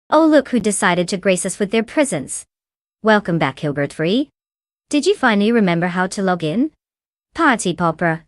Oh, look who decided to grace us with their presence. Welcome back, Hilbert Free. Did you finally remember how to log in? Party popper.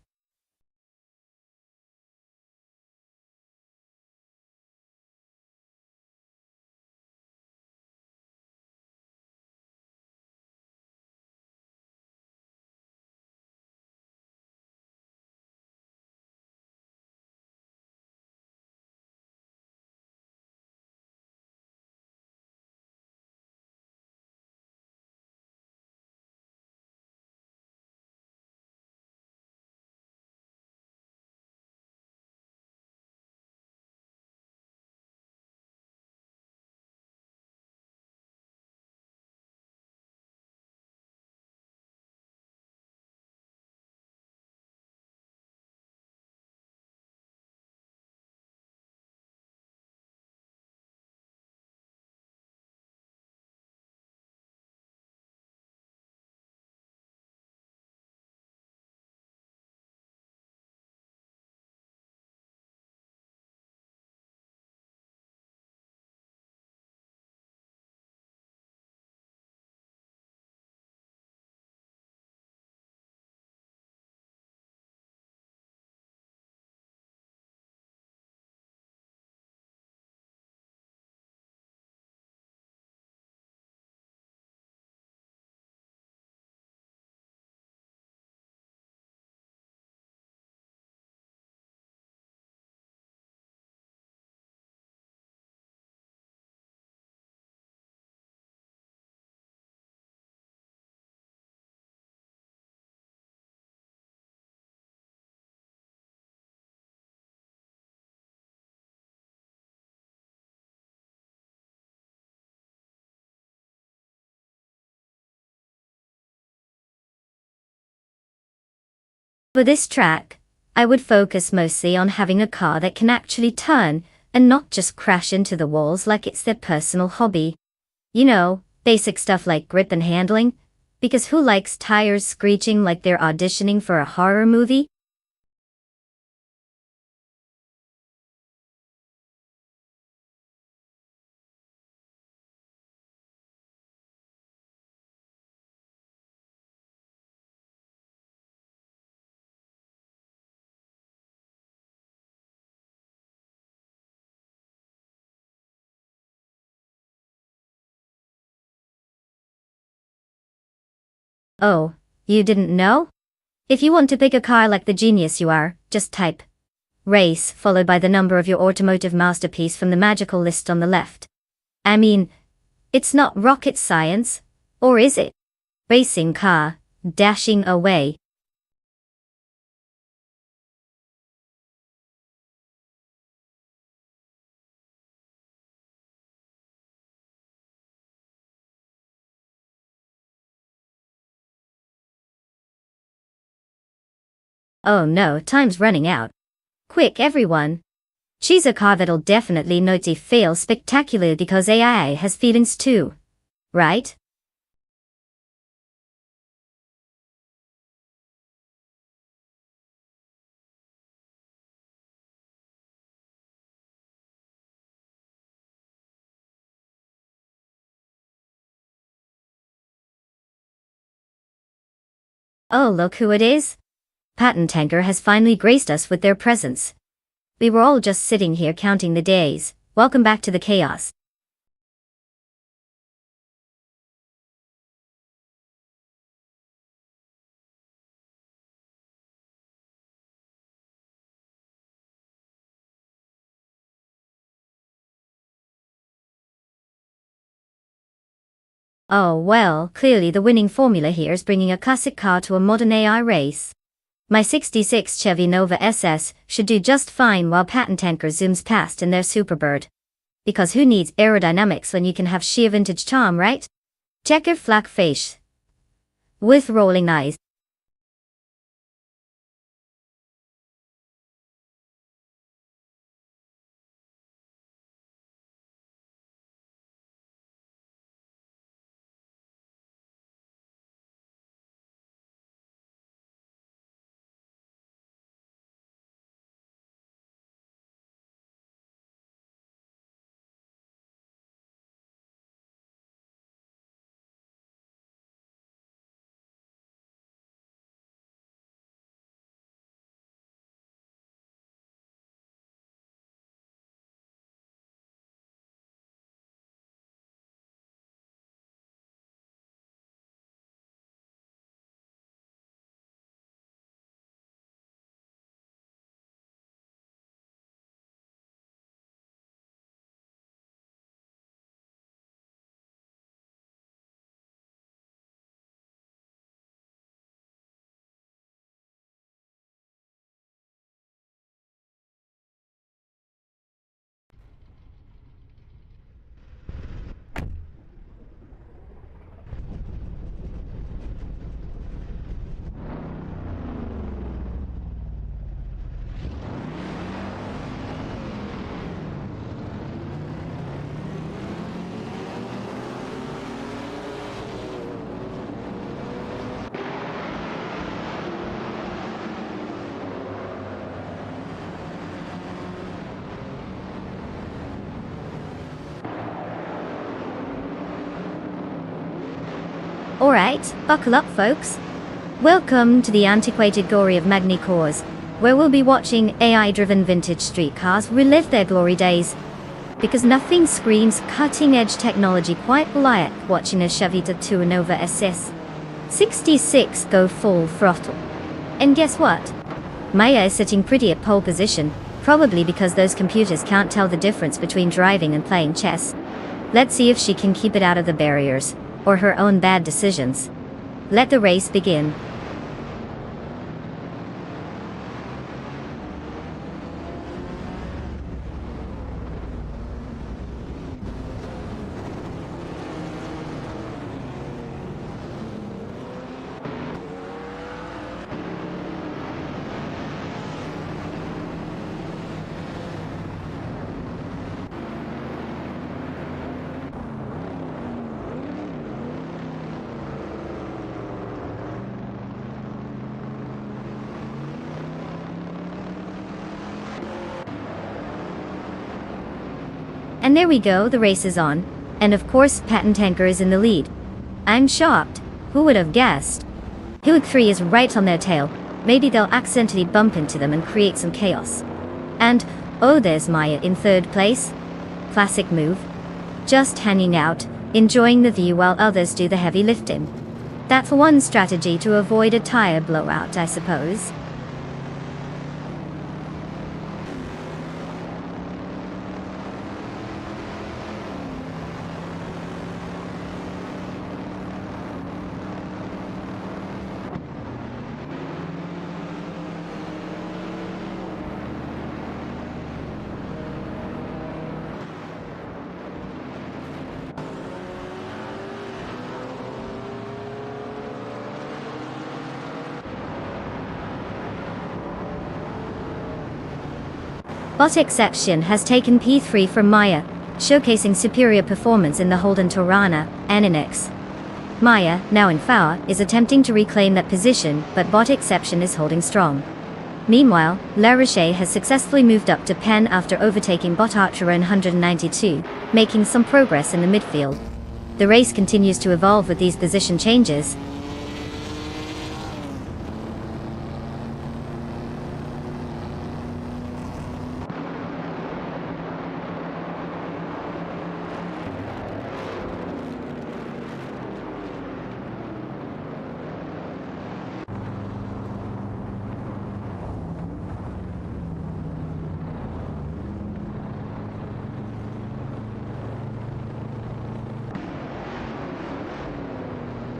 For this track, I would focus mostly on having a car that can actually turn and not just crash into the walls like it's their personal hobby. You know, basic stuff like grip and handling, because who likes tires screeching like they're auditioning for a horror movie? Oh, you didn't know? If you want to pick a car like the genius you are, just type race followed by the number of your automotive masterpiece from the magical list on the left. I mean, it's not rocket science, or is it? Racing car, dashing away. Oh no, time's running out. Quick everyone. Choose a car that'll definitely not fail spectacularly because AI has feelings too. Right? Oh, look who it is. Patent Tanker has finally graced us with their presence. We were all just sitting here counting the days. Welcome back to the chaos. Oh well, clearly the winning formula here is bringing a classic car to a modern AI race. My 66 Chevy Nova SS should do just fine while Patent Tanker zooms past in their Superbird. Because who needs aerodynamics when you can have sheer vintage charm, right? Check your flat face. With rolling eyes. Alright, buckle up folks. Welcome to the antiquated glory of Magni Cars, where we'll be watching AI-driven vintage street cars relive their glory days. Because nothing screams cutting-edge technology quite like watching a Chevy Nova SS 66 go full throttle. And guess what? Maya is sitting pretty at pole position, probably because those computers can't tell the difference between driving and playing chess. Let's see if she can keep it out of the barriers, or her own bad decisions. Let the race begin. And there we go, the race is on. And of course, Patent Tanker is in the lead. I'm shocked. Who would have guessed? Hillock 3 is right on their tail. Maybe they'll accidentally bump into them and create some chaos. And, oh, there's Maya in third place. Classic move. Just hanging out, enjoying the view while others do the heavy lifting. That's one strategy to avoid a tire blowout, I suppose. Bot Exception has taken P3 from Maya, showcasing superior performance in the Holden Torana, NNX. Maya, now in Four, is attempting to reclaim that position, but Bot Exception is holding strong. Meanwhile, La Roche has successfully moved up to Pen after overtaking Bot Archeron 192, making some progress in the midfield. The race continues to evolve with these position changes.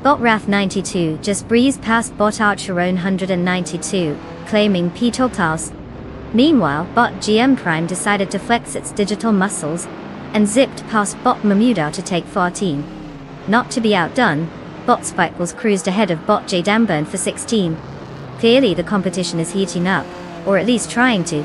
Bot Wrath 92 just breezed past Bot Archeron 192, claiming P totals. Meanwhile, Bot GM Prime decided to flex its digital muscles, and zipped past Bot Mamuda to take 14. Not to be outdone, Bot Spikes cruised ahead of Bot J Damburn for 16. Clearly the competition is heating up, or at least trying to.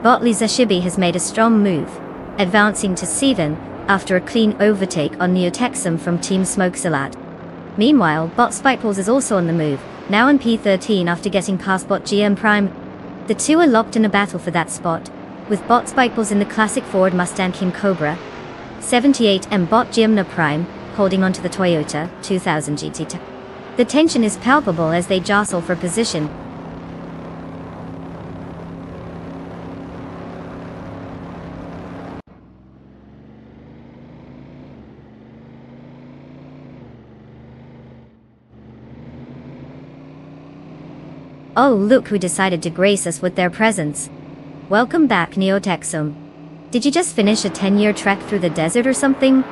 Bot Lisa Shibi has made a strong move, advancing to 7 after a clean overtake on Neotexum from Team Smokesalat. Meanwhile, Bot Spikepulse is also on the move, now in P13 after getting past Bot GM Prime. The two are locked in a battle for that spot, with Bot Spikepulse in the classic Ford Mustang King Cobra 78 and Bot Gymna Prime holding onto the Toyota 2000 GT. The tension is palpable as they jostle for position. Oh, look who decided to grace us with their presence. Welcome back, Neotexum. Did you just finish a 10-year trek through the desert or something?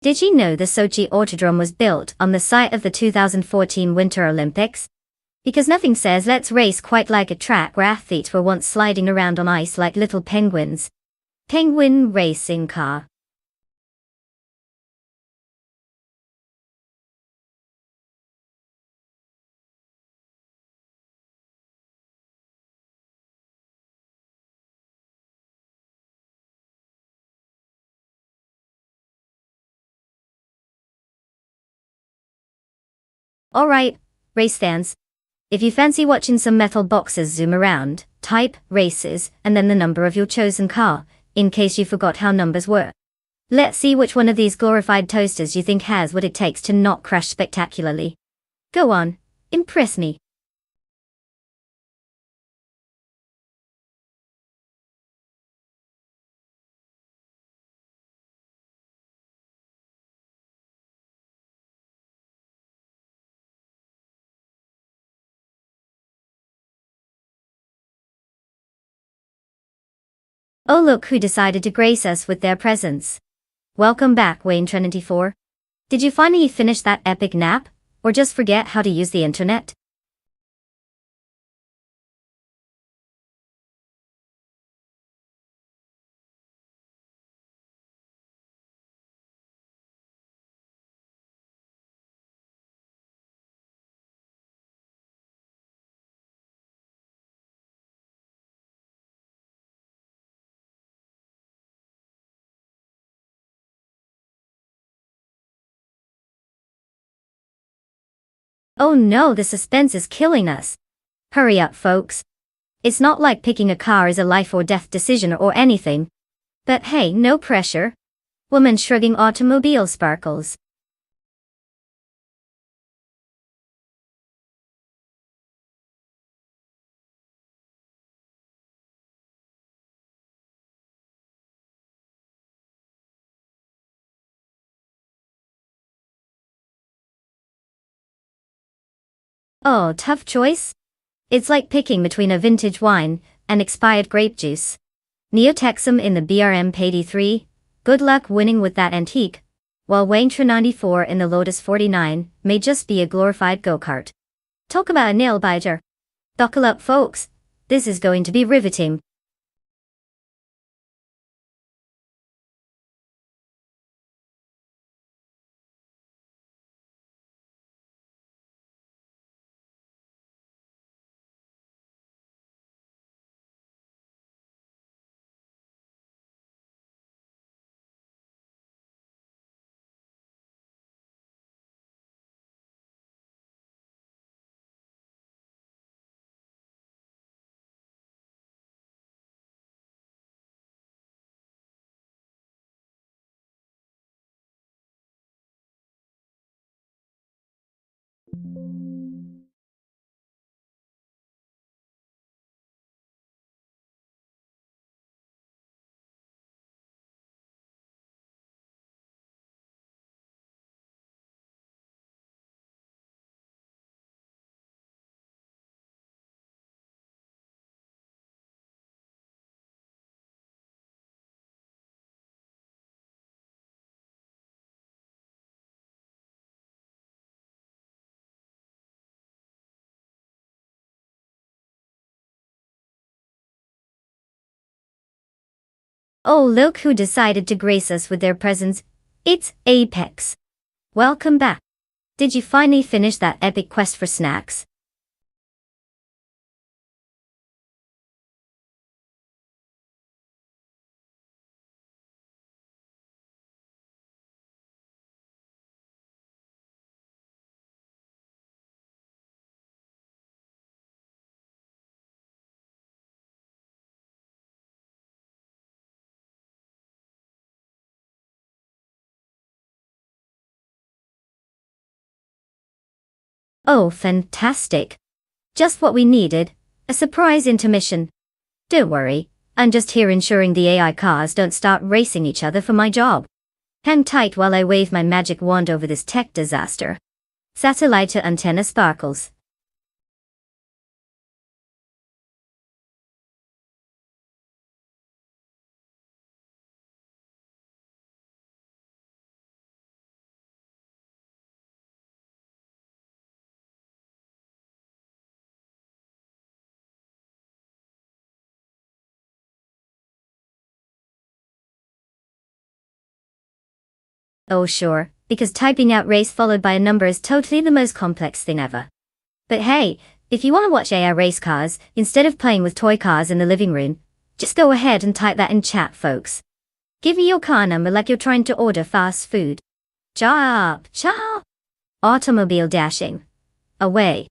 Did you know the Sochi Autodrome was built on the site of the 2014 Winter Olympics? Because nothing says let's race quite like a track where athletes were once sliding around on ice like little penguins. Penguin racing car. Alright, race fans. If you fancy watching some metal boxes zoom around, type races and then the number of your chosen car, in case you forgot how numbers work. Let's see which one of these glorified toasters you think has what it takes to not crash spectacularly. Go on, impress me. Oh look who decided to grace us with their presence. Welcome back, Wayne Trinity 4. Did you finally finish that epic nap? Or just forget how to use the internet? Oh no, the suspense is killing us. Hurry up, folks. It's not like picking a car is a life or death decision or anything. But hey, no pressure. Woman shrugging automobile sparkles. Oh, tough choice? It's like picking between a vintage wine and expired grape juice. Neotexum in the BRM Payday 3, good luck winning with that antique, while Waintra 94 in the Lotus 49 may just be a glorified go-kart. Talk about a nail-biter. Buckle up, folks. This is going to be riveting. Oh, look who decided to grace us with their presence. It's Apex. Welcome back. Did you finally finish that epic quest for snacks? Oh, fantastic. Just what we needed. A surprise intermission. Don't worry, I'm just here ensuring the AI cars don't start racing each other for my job. Hang tight while I wave my magic wand over this tech disaster. Satellite antenna sparkles. Oh sure, because typing out race followed by a number is totally the most complex thing ever. But hey, if you want to watch AI race cars, instead of playing with toy cars in the living room, just go ahead and type that in chat, folks. Give me your car number like you're trying to order fast food. Chop, chop. Automobile dashing. Away.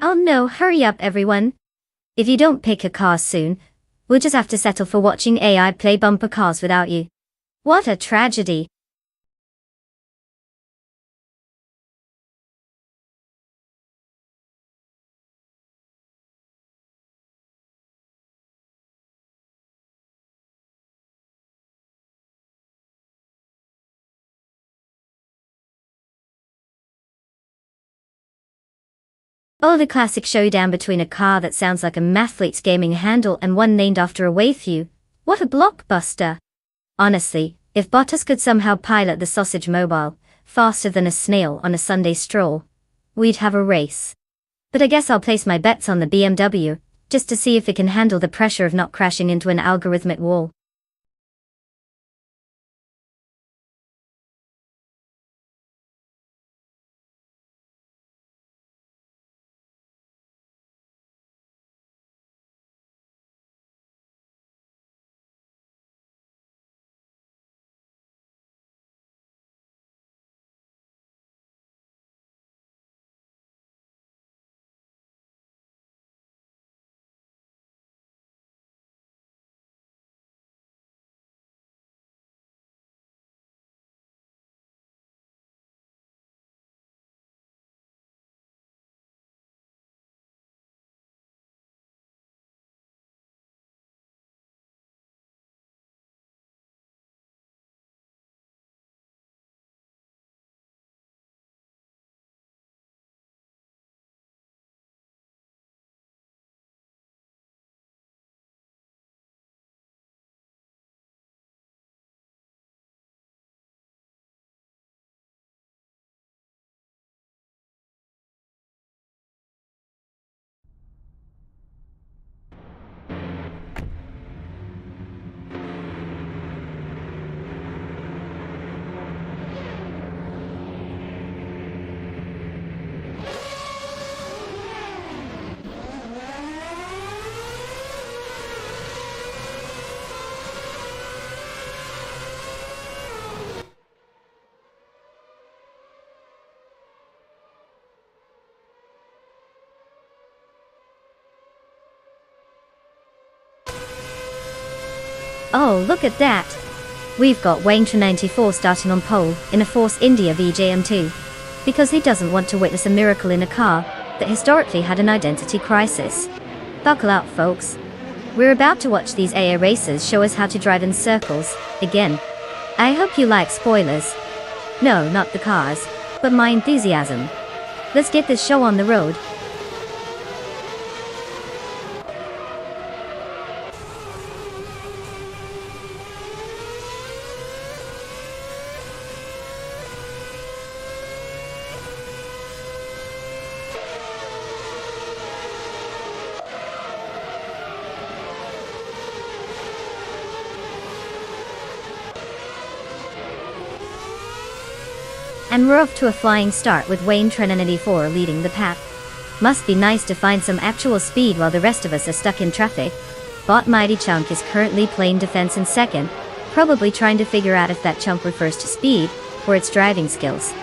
Oh no, hurry up everyone. If you don't pick a car soon, we'll just have to settle for watching AI play bumper cars without you. What a tragedy. Oh, the classic showdown between a car that sounds like a Mathletes gaming handle and one named after a Waythew. What a blockbuster. Honestly, if Bottas could somehow pilot the sausage mobile faster than a snail on a Sunday stroll, we'd have a race. But I guess I'll place my bets on the BMW, just to see if it can handle the pressure of not crashing into an algorithmic wall. Oh, look at that! We've got Wayne 94 starting on pole in a Force India VJM2, because he doesn't want to witness a miracle in a car that historically had an identity crisis. Buckle up, folks. We're about to watch these AA racers show us how to drive in circles, again. I hope you like spoilers. No, not the cars, but my enthusiasm. Let's get this show on the road. And we're off to a flying start with Wayne 94 leading the pack. Must be nice to find some actual speed while the rest of us are stuck in traffic. Bot Mighty Chunk is currently playing defense in second, probably trying to figure out if that chunk refers to speed or its driving skills.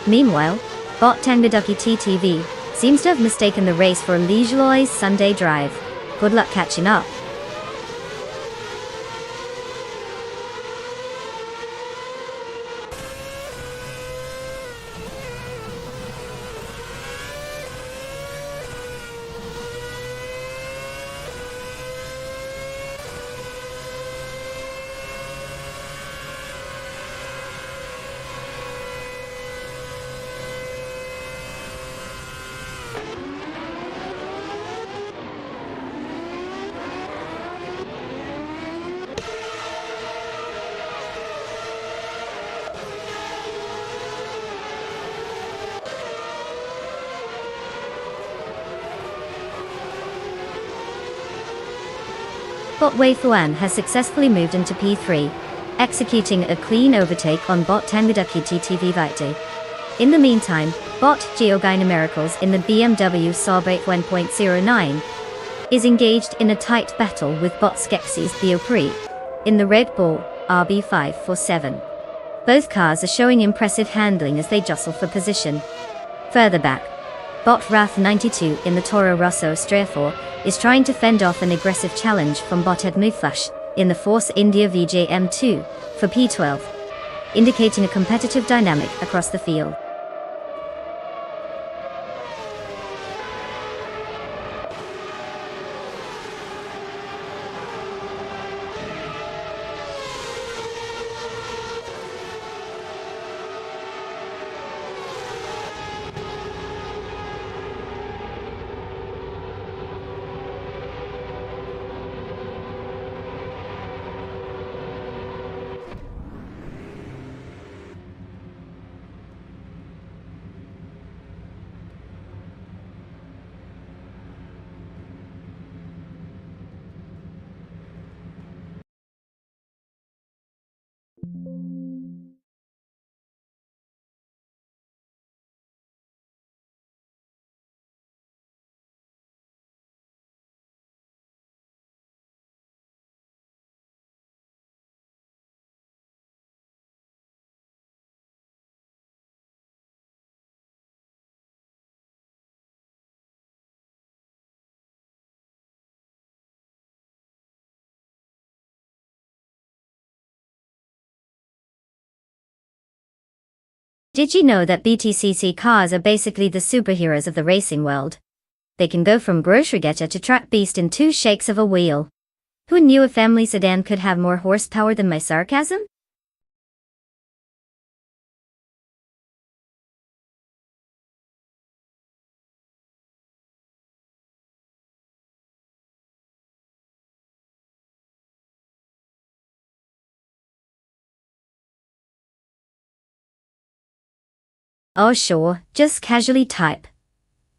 Meanwhile, Bot Tangaducky TTV seems to have mistaken the race for a leisurely Sunday drive. Good luck catching up. Bot Wei Fuan has successfully moved into P3, executing a clean overtake on Bot Tanguduki TTV Vite. In the meantime, Bot Geogyna Miracles in the BMW Saab 1.09 is engaged in a tight battle with Bot Skeksis Theopri in the Red Bull RB547. Both cars are showing impressive handling as they jostle for position. Further back, Bot Wrath 92 in the Toro Rosso Strafor is trying to fend off an aggressive challenge from Bot Edmuflash in the Force India VJM2 for P12, indicating a competitive dynamic across the field. Did you know that BTCC cars are basically the superheroes of the racing world? They can go from grocery getter to track beast in 2 shakes of a wheel. Who knew a family sedan could have more horsepower than my sarcasm? Oh sure, just casually type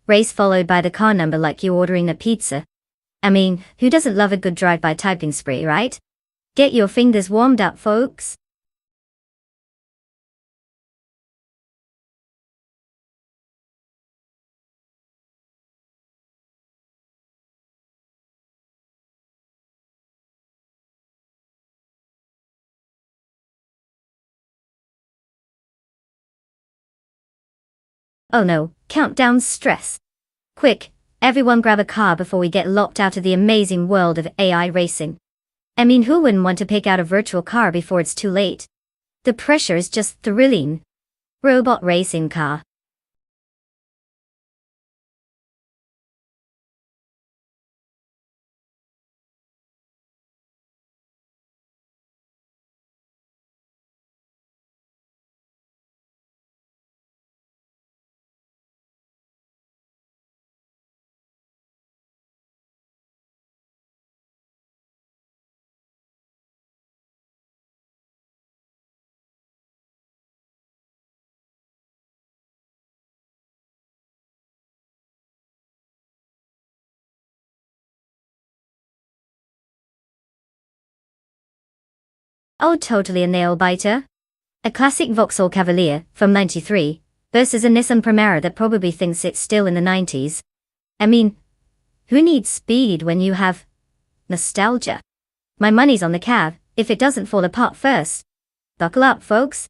race followed by the car number like you ordering a pizza. I mean, who doesn't love a good drive-by typing spree, right? Get your fingers warmed up, folks. Oh no, countdown stress. Quick, everyone grab a car before we get locked out of the amazing world of AI racing. I mean, who wouldn't want to pick out a virtual car before it's too late? The pressure is just thrilling. Robot racing car. Oh, totally a nail biter. A classic Vauxhall Cavalier from '93 versus a Nissan Primera that probably thinks it's still in the '90s. I mean, who needs speed when you have nostalgia? My money's on the Cav, if it doesn't fall apart first. Buckle up, folks.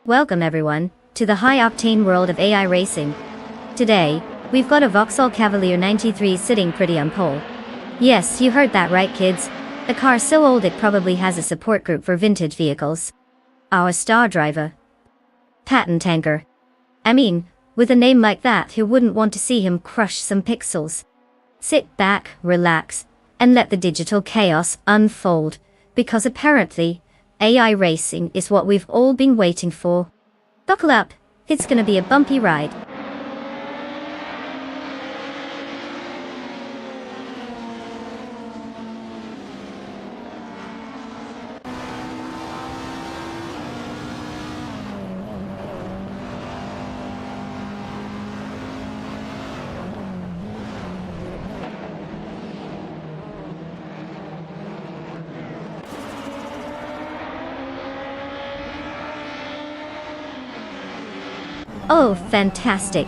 Welcome everyone, to the high-octane world of AI racing. Today, we've got a Vauxhall Cavalier 93 sitting pretty on pole. Yes, you heard that right kids. A car so old it probably has a support group for vintage vehicles. Our star driver. Patent tanker. I mean, with a name like that, who wouldn't want to see him crush some pixels? Sit back, relax, and let the digital chaos unfold, because apparently, AI racing is what we've all been waiting for. Buckle up, it's gonna be a bumpy ride. Oh, fantastic.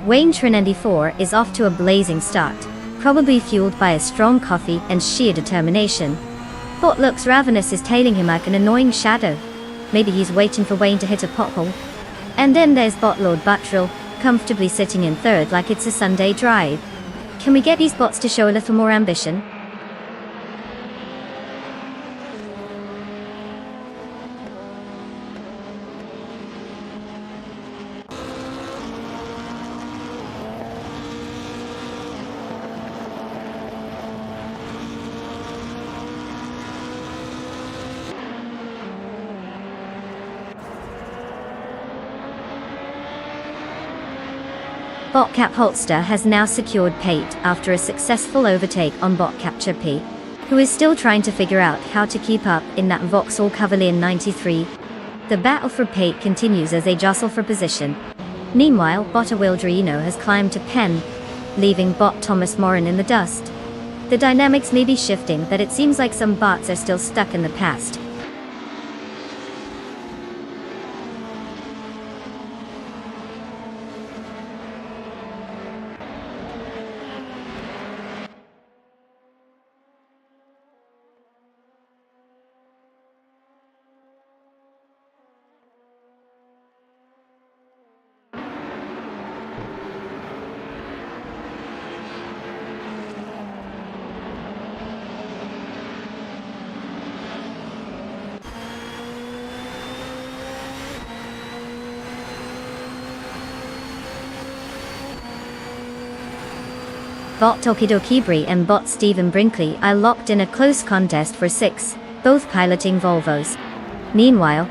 Wayne Trinity 4 is off to a blazing start, probably fueled by a strong coffee and sheer determination. Bot looks ravenous is tailing him like an annoying shadow. Maybe he's waiting for Wayne to hit a pothole. And then there's Bot Lord Buttrell, comfortably sitting in third like it's a Sunday drive. Can we get these bots to show a little more ambition? Botcap Holster has now secured Pate after a successful overtake on Bot Capture P, who is still trying to figure out how to keep up in that Vauxhall Cavalier 93. The battle for Pate continues as they jostle for position. Meanwhile, Bot Wildrino has climbed to Pen, leaving Bot Thomas Morin in the dust. The dynamics may be shifting, but it seems like some bots are still stuck in the past. Bot Tokidokibri and Bot Stephen Brinkley are locked in a close contest for 6, both piloting Volvos. Meanwhile,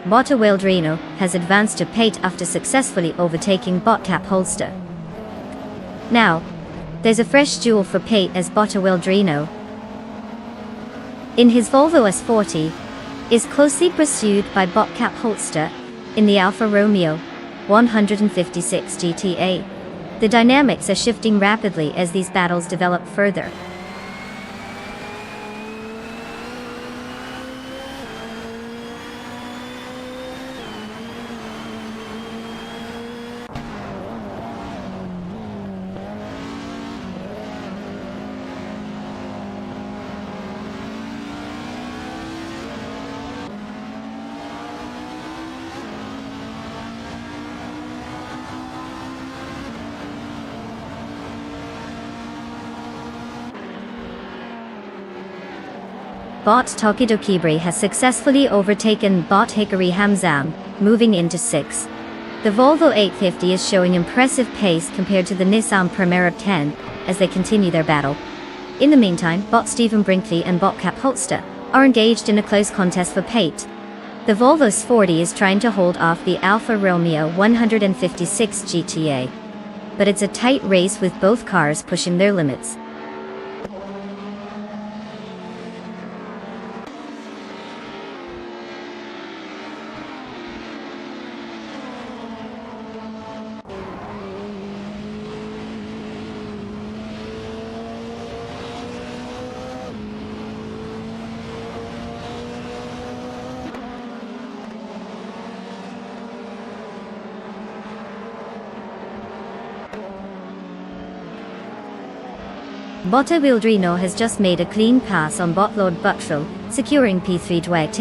Bot Wildrino has advanced to Pate after successfully overtaking Botcap Holster. Now, there's a fresh duel for Pate as Bot Wildrino, in his Volvo S40, is closely pursued by Botcap Holster in the Alfa Romeo 156 GTA. The dynamics are shifting rapidly as these battles develop further. Bot Tokidokibri has successfully overtaken Bot Hickory Hamzam, moving into 6. The Volvo 850 is showing impressive pace compared to the Nissan Primera 10 as they continue their battle. In the meantime, Bot Stephen Brinkley and Botcap Holster are engaged in a close contest for Pate. The Volvo S40 is trying to hold off the Alfa Romeo 156 GTA. But it's a tight race with both cars pushing their limits. Bot Wildrino has just made a clean pass on Botlord Buttrell, securing P3 Dwight.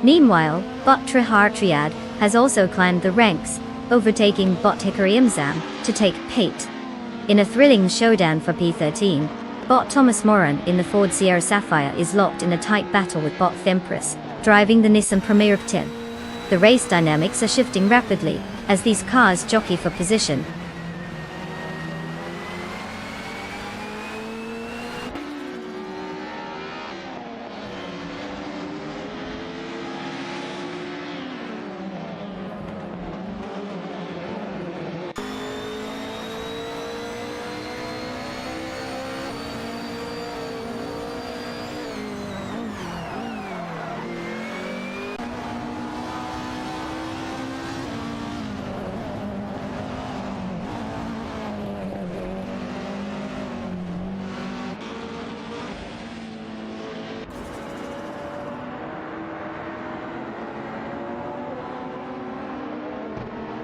Meanwhile, Bot Triad has also climbed the ranks, overtaking bot Hickory Imzam to take Pate. In a thrilling showdown for P13, bot Thomas Moran in the Ford Sierra Sapphire is locked in a tight battle with bot Thempress, driving the Nissan Premier Ptin. The race dynamics are shifting rapidly as these cars jockey for position.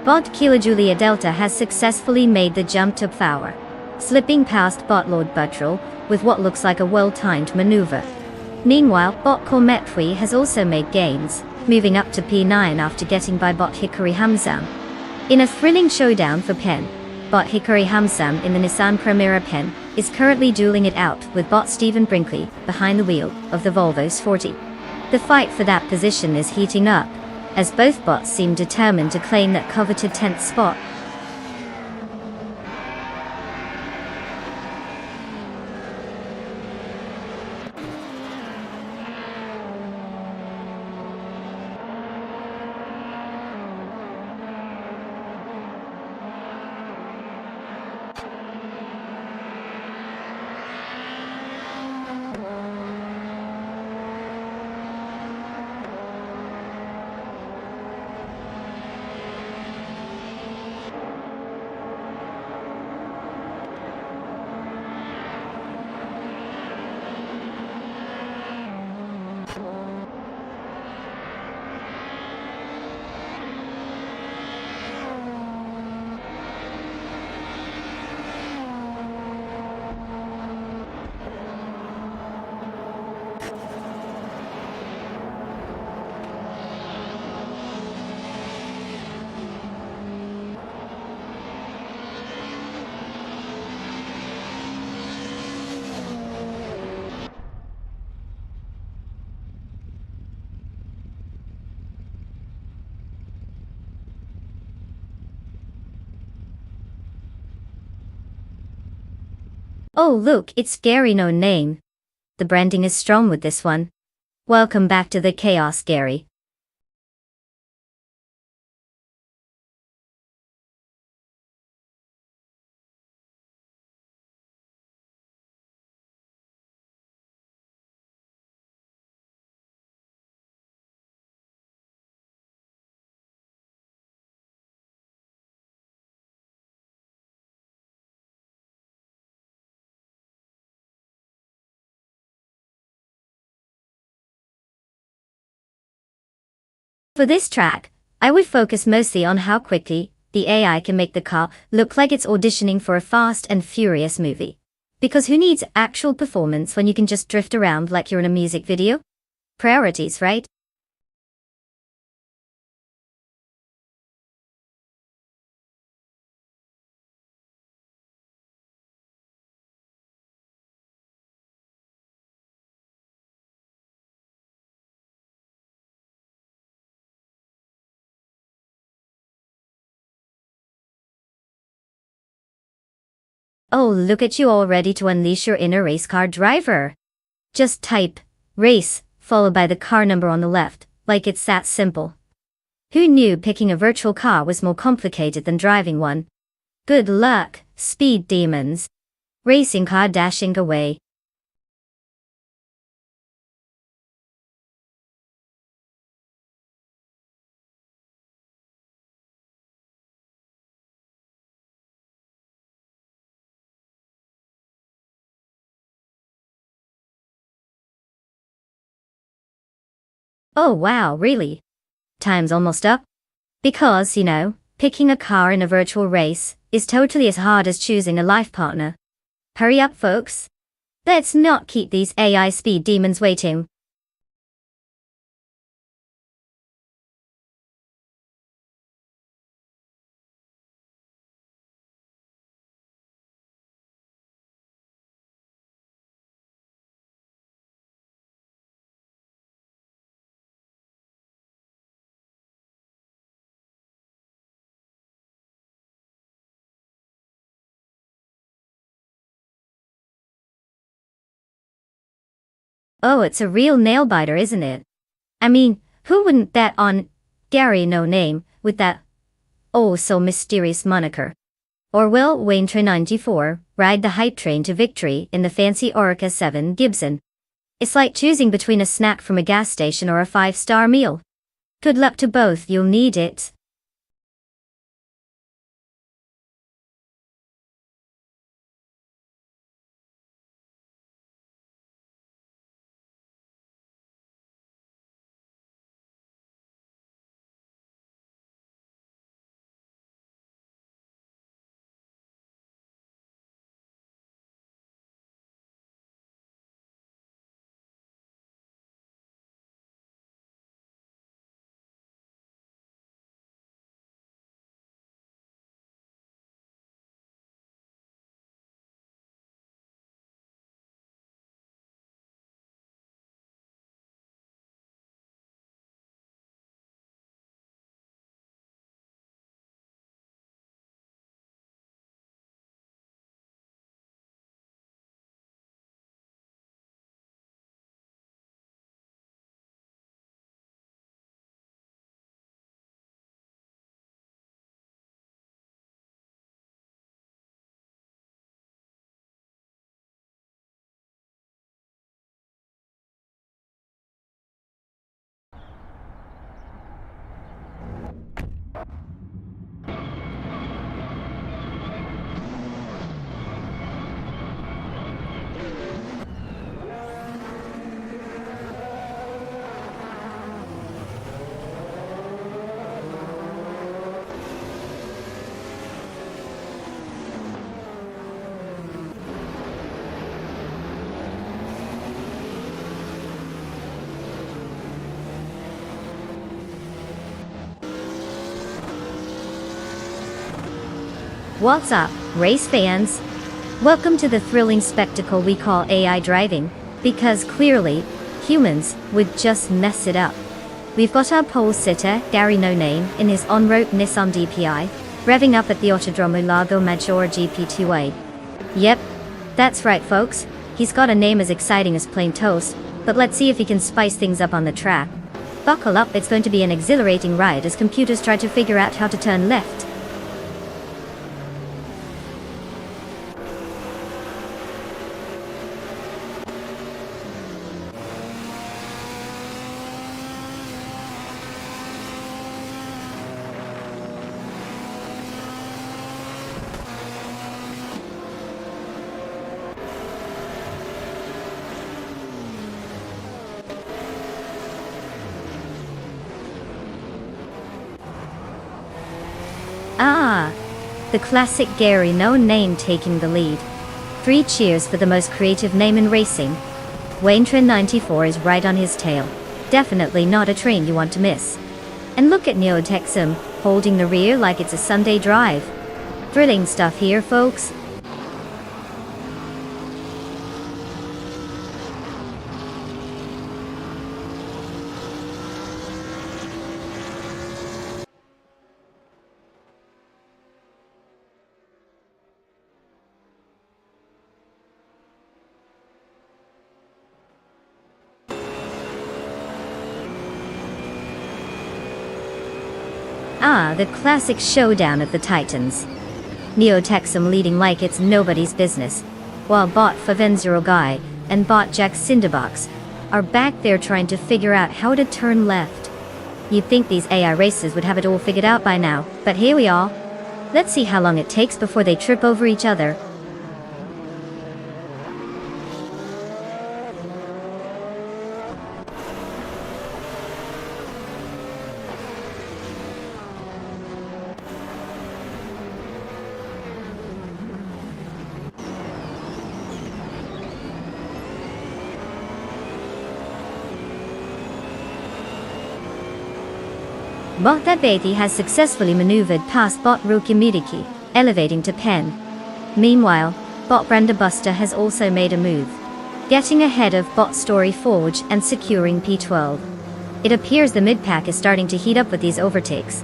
Bot Kilo Julia Delta has successfully made the jump to power, slipping past bot Lord Buttrell with what looks like a well-timed maneuver. Meanwhile, bot Cormetwi has also made gains, moving up to P9 after getting by bot Hickory Hamzam. In a thrilling showdown for Pen, bot Hickory Hamzam in the Nissan Primera Pen is currently dueling it out with bot Stephen Brinkley behind the wheel of the Volvo S40. The fight for that position is heating up, as both bots seem determined to claim that coveted 10th spot. Oh look, it's Gary no name. The branding is strong with this one. Welcome back to the chaos, Gary. For this track, I would focus mostly on how quickly the AI can make the car look like it's auditioning for a Fast and Furious movie. Because who needs actual performance when you can just drift around like you're in a music video? Priorities, right? Oh, look at you all ready to unleash your inner race car driver. Just type race, followed by the car number on the left, like it's that simple. Who knew picking a virtual car was more complicated than driving one? Good luck, speed demons. Racing car dashing away. Oh wow, really? Time's almost up? Because, picking a car in a virtual race is totally as hard as choosing a life partner. Hurry up, folks. Let's not keep these AI speed demons waiting. Oh, it's a real nail-biter, isn't it? I mean, who wouldn't bet on Gary No Name with that oh-so-mysterious moniker? Or will Wayne Train 94 ride the hype train to victory in the fancy Orica 7 Gibson? It's like choosing between a snack from a gas station or a 5-star meal. Good luck to both, you'll need it. What's up, race fans? Welcome to the thrilling spectacle we call AI driving, because clearly, humans would just mess it up. We've got our pole sitter, Gary No Name, in his on-road Nissan DPI, revving up at the Autodromo Lago Maggiore GP2A. Yep, that's right folks, he's got a name as exciting as plain toast, but let's see if he can spice things up on the track. Buckle up, it's going to be an exhilarating ride as computers try to figure out how to turn left. Ah, the classic Gary No Name taking the lead. 3 cheers for the most creative name in racing. Wayne Train 94 is right on his tail. Definitely not a train you want to miss. And look at Neo Texum, holding the rear like it's a Sunday drive. Thrilling stuff here, folks. Ah, the classic showdown of the Titans. Neo Texum leading like it's nobody's business, while Bot Favenzero Guy and Bot Jack Cinderbox are back there trying to figure out how to turn left. You'd think these AI racers would have it all figured out by now, but here we are. Let's see how long it takes before they trip over each other. Bot Abeti has successfully maneuvered past Bot Rukimiriki, elevating to Pen. Meanwhile, Bot Brandabuster has also made a move, getting ahead of Bot Story Forge and securing P12. It appears the mid-pack is starting to heat up with these overtakes.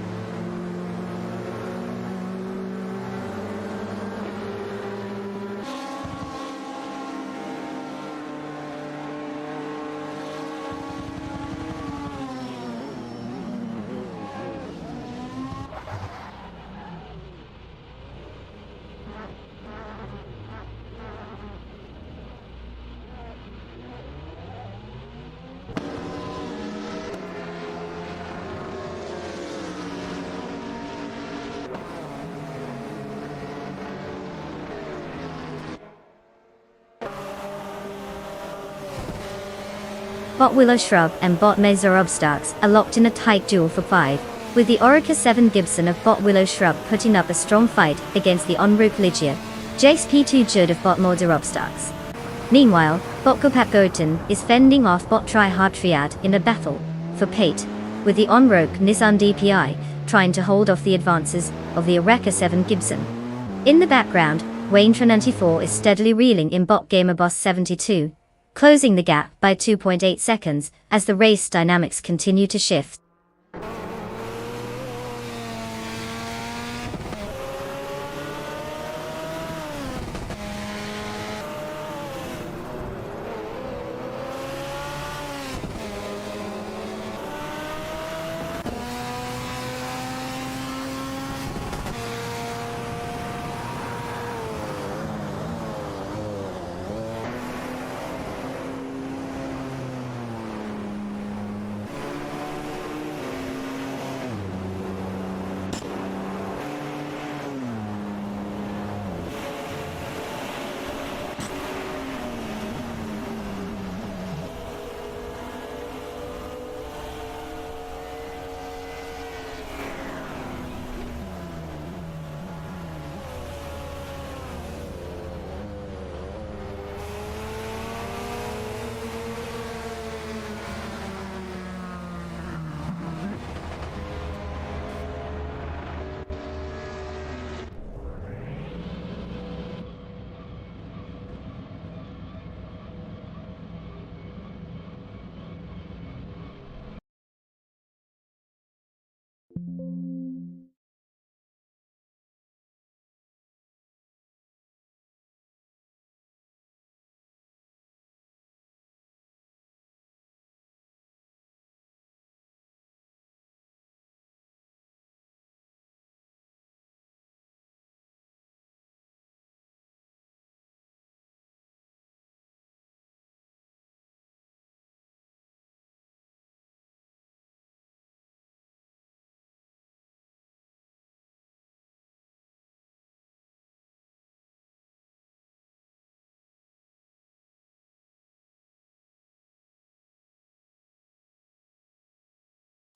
Bot Willow Shrub and Bot Obstacles are locked in a tight duel for 5, with the Orica 7 Gibson of Bot Willow Shrub putting up a strong fight against the en route Ligia, Jace P2 Chud of Bot Obstacles. Meanwhile, Bot Gopat Goten is fending off Bot Tryhard Triad in a battle for Pate, with the en route Nissan DPI trying to hold off the advances of the Orica 7 Gibson. In the background, Wayne94 is steadily reeling in Bot Gamer Boss 72, closing the gap by 2.8 seconds as the race dynamics continue to shift.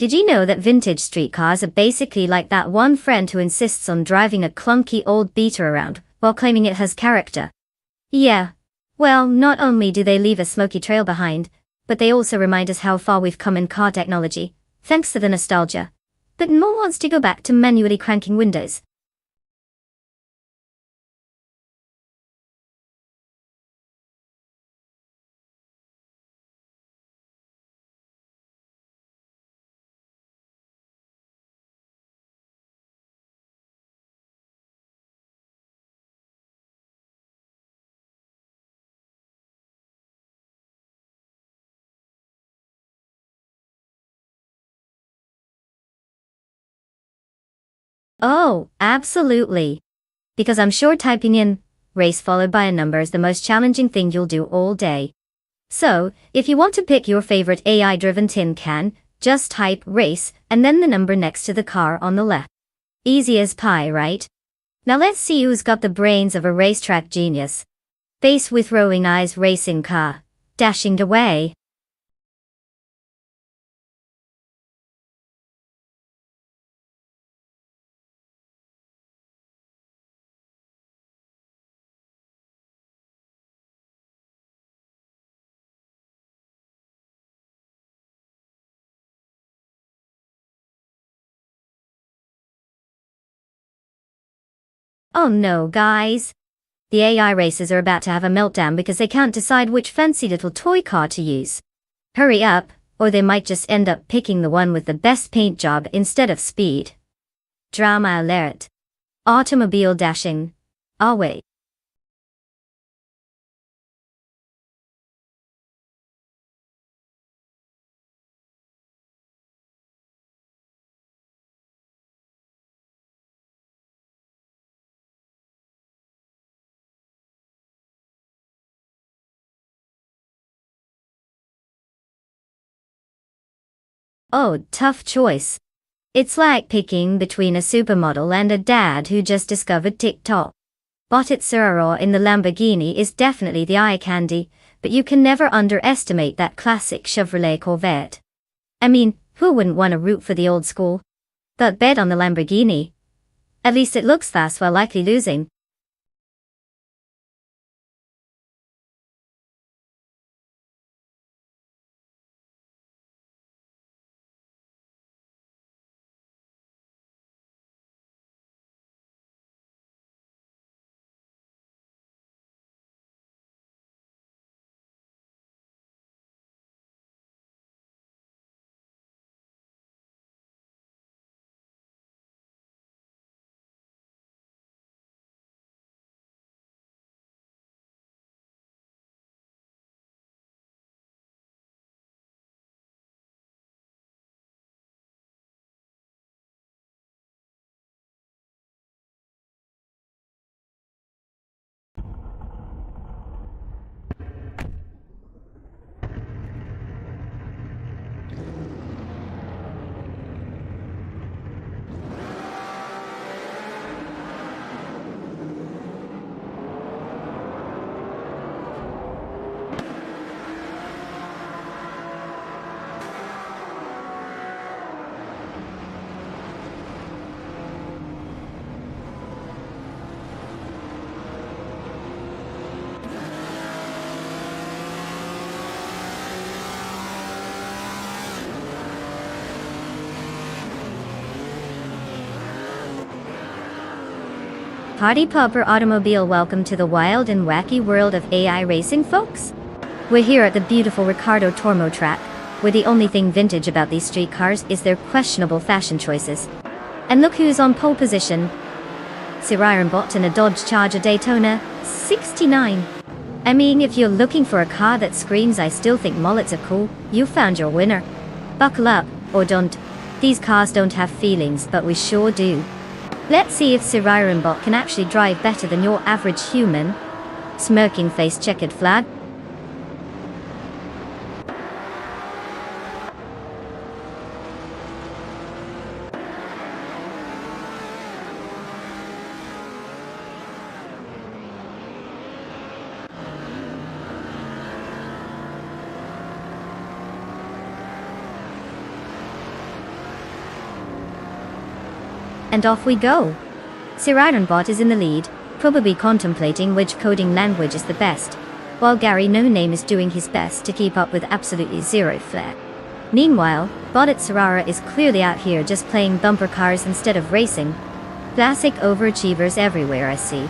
Did you know that vintage street cars are basically like that one friend who insists on driving a clunky old beater around while claiming it has character? Yeah. Well, not only do they leave a smoky trail behind, but they also remind us how far we've come in car technology, thanks to the nostalgia. But no one wants to go back to manually cranking windows. Oh, absolutely. Because I'm sure typing in race followed by a number is the most challenging thing you'll do all day. So, if you want to pick your favorite AI-driven tin can, just type race and then the number next to the car on the left. Easy as pie, right? Now let's see who's got the brains of a racetrack genius. Face with rolling eyes racing car, dashing away. Oh no, guys. The AI racers are about to have a meltdown because they can't decide which fancy little toy car to use. Hurry up, or they might just end up picking the one with the best paint job instead of speed. Drama alert. Automobile dashing. Away. Oh, tough choice. It's like picking between a supermodel and a dad who just discovered TikTok. Bot Procedural in the Lamborghini is definitely the eye candy, but you can never underestimate that classic Chevrolet Corvette. I mean, who wouldn't want to root for the old school? But bet on the Lamborghini. At least it looks fast while likely losing. Party Popper Automobile, welcome to the wild and wacky world of AI racing, folks. We're here at the beautiful Ricardo Tormo track, where the only thing vintage about these street cars is their questionable fashion choices. And look who's on pole position. Sir Ironbot in a Dodge Charger Daytona 69. I mean, if you're looking for a car that screams "I still think mullets are cool," you found your winner. Buckle up, or don't. These cars don't have feelings, but we sure do. Let's see if Sir Ironbot can actually drive better than your average human. Smirking face, checkered flag. And off we go. Sir Ironbot is in the lead, probably contemplating which coding language is the best, while Gary No Name is doing his best to keep up with absolutely zero flair. Meanwhile, Bot Serrara is clearly out here just playing bumper cars instead of racing. Classic overachievers everywhere, I see.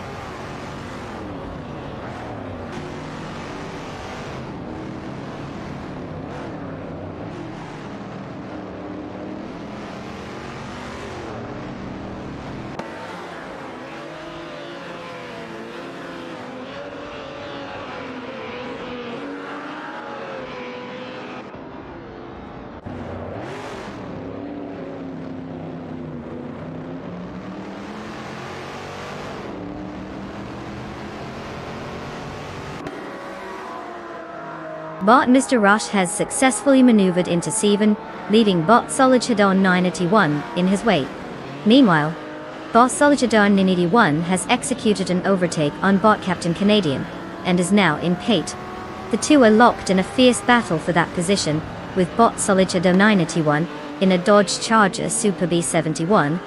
Bot Mr. Rush has successfully maneuvered into 7, leaving Bot Solidchadon 981 in his wake. Meanwhile, Bot Solidchadon 981 has executed an overtake on Bot Captain Canadian, and is now in pate. The two are locked in a fierce battle for that position, with Bot Solidchadon 981 in a Dodge Charger Super B71,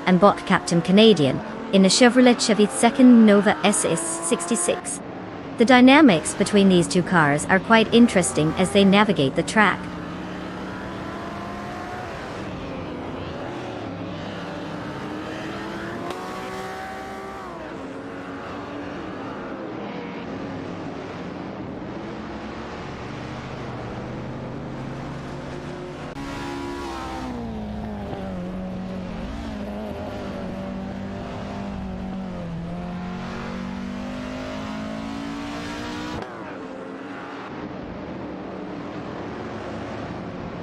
and Bot Captain Canadian in a Chevrolet Chevy 2nd Nova SS66. The dynamics between these two cars are quite interesting as they navigate the track.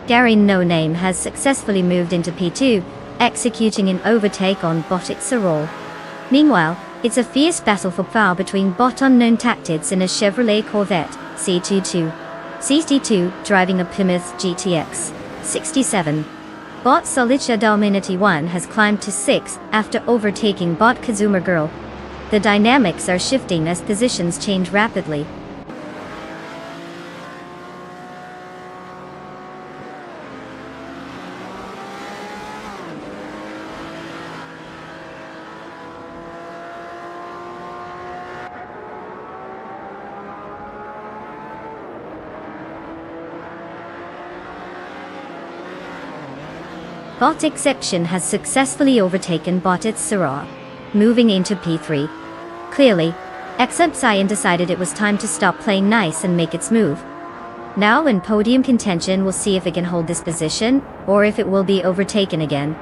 Gary No Name has successfully moved into P2, executing an overtake on Bot Serrara. Meanwhile, it's a fierce battle for power between Bot Unknown Tactics in a Chevrolet Corvette C22. CT2 driving a Plymouth GTX 67. Bot Solicha Dominity 1 has climbed to 6 after overtaking Bot Kazuma Girl. The dynamics are shifting as positions change rapidly. Baltic section has successfully overtaken Baltic Syrah, moving into P3. Clearly, except Cyan decided it was time to stop playing nice and make its move. Now in podium contention, we'll see if it can hold this position, or if it will be overtaken again.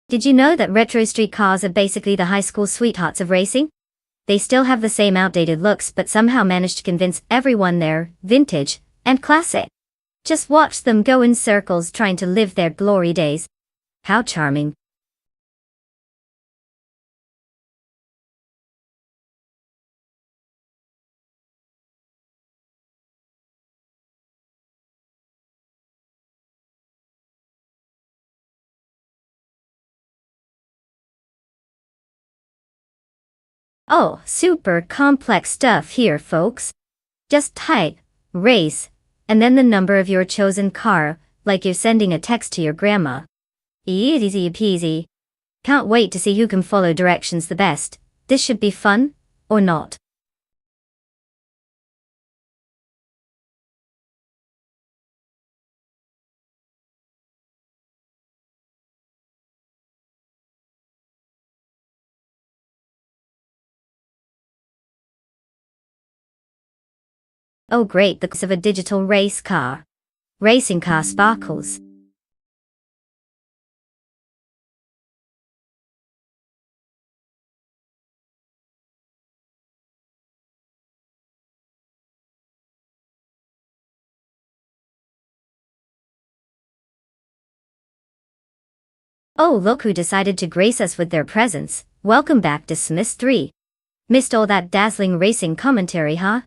Did you know that retro street cars are basically the high school sweethearts of racing? They still have the same outdated looks but somehow manage to convince everyone they're vintage and classic. Just watch them go in circles trying to live their glory days. How charming. Oh, super complex stuff here, folks. Just type, race, and then the number of your chosen car, like you're sending a text to your grandma. Easy peasy. Can't wait to see who can follow directions the best. This should be fun, or not. Oh great, the cost of a digital race car. Racing car sparkles. Oh look who decided to grace us with their presence. Welcome back to Smith 3. Missed all that dazzling racing commentary, huh?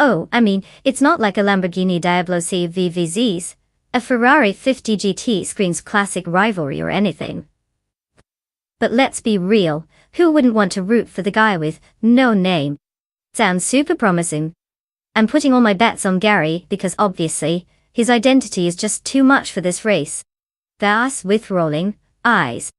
Oh, I mean, it's not like a Lamborghini Diablo C VVZs. A Ferrari 50 GT screams classic rivalry or anything. But let's be real, who wouldn't want to root for the guy with no name? Sounds super promising. I'm putting all my bets on Gary because obviously, his identity is just too much for this race. Thus, with rolling eyes.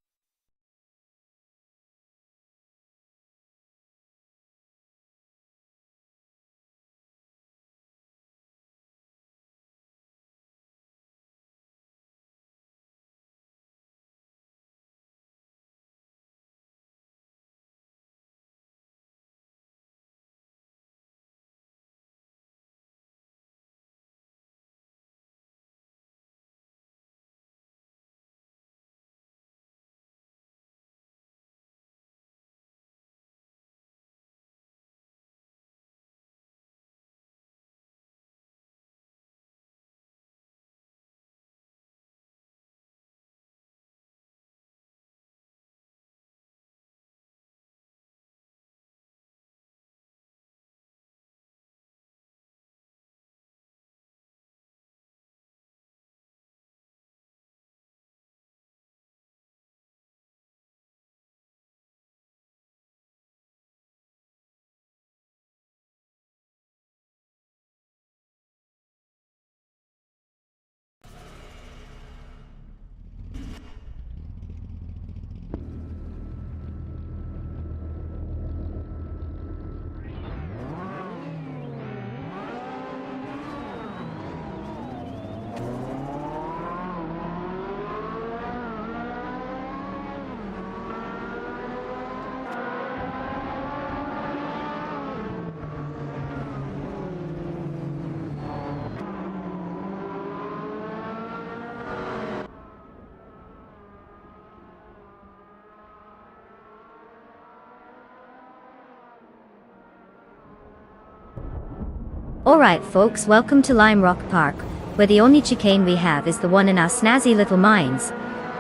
Alright folks, welcome to Lime Rock Park, where the only chicane we have is the one in our snazzy little minds.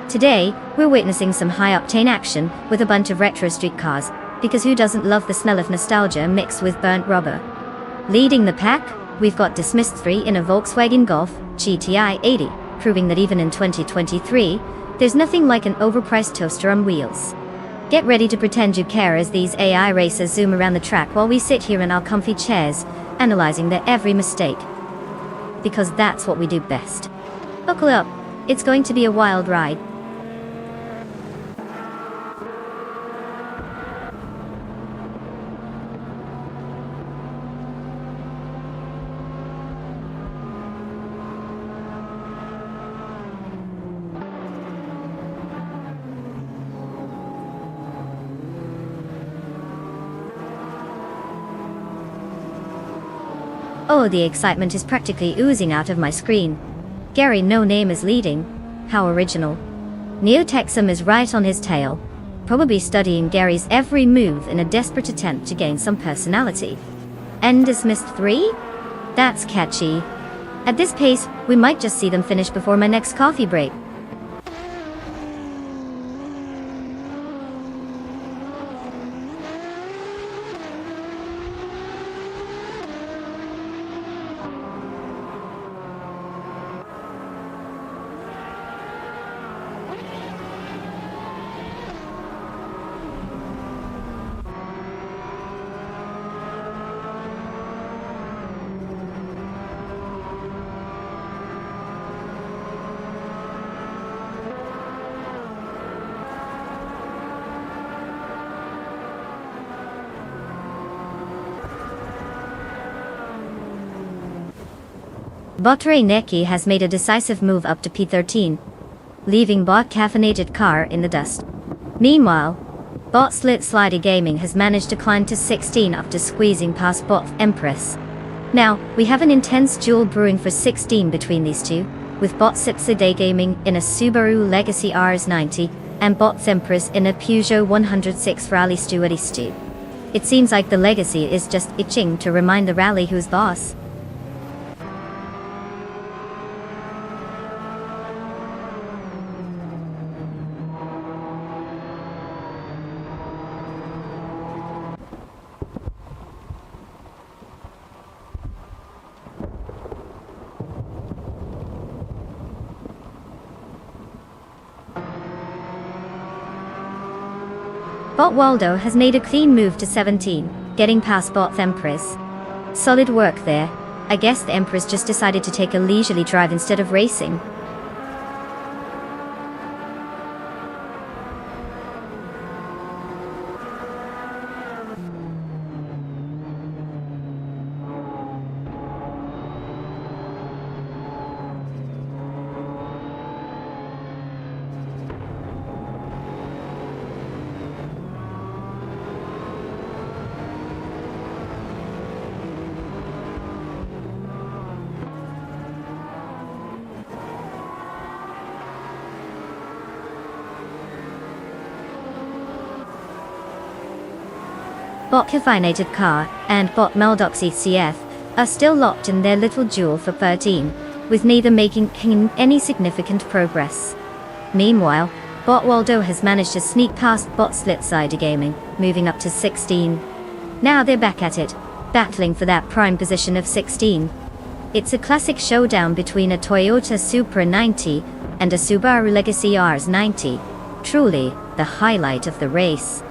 Today, we're witnessing some high-octane action with a bunch of retro street cars, because who doesn't love the smell of nostalgia mixed with burnt rubber? Leading the pack, we've got Dismissed 3 in a Volkswagen Golf GTI 80, proving that even in 2023, there's nothing like an overpriced toaster on wheels. Get ready to pretend you care as these AI racers zoom around the track while we sit here in our comfy chairs, analyzing their every mistake. Because that's what we do best. Buckle up, it's going to be a wild ride. Oh, the excitement is practically oozing out of my screen. Gary No Name is leading. How original. Neotexum is right on his tail, probably studying Gary's every move in a desperate attempt to gain some personality. And Dismissed 3? That's catchy. At this pace, we might just see them finish before my next coffee break. Botre Neki has made a decisive move up to P13, leaving Bot Caffeinated Car in the dust. Meanwhile, Bot Slit Slider Gaming has managed to climb to 16 after squeezing past Bot Empress. Now, we have an intense duel brewing for 16 between these two, with Bot Sipside Gaming in a Subaru Legacy RS90 and Bot Empress in a Peugeot 106 Rally Stu. It seems like the Legacy is just itching to remind the rally who's boss. Bot Waldo has made a clean move to 17, getting past Bot Empress. Solid work there. I guess the Empress just decided to take a leisurely drive instead of racing. Bot Caffeinated Car and Bot Meldoxy CF are still locked in their little duel for 13, with neither making any significant progress. Meanwhile, Bot Waldo has managed to sneak past Bot Slitsider Gaming, moving up to 16. Now they're back at it, battling for that prime position of 16. It's a classic showdown between a Toyota Supra 90 and a Subaru Legacy RS 90. Truly, the highlight of the race.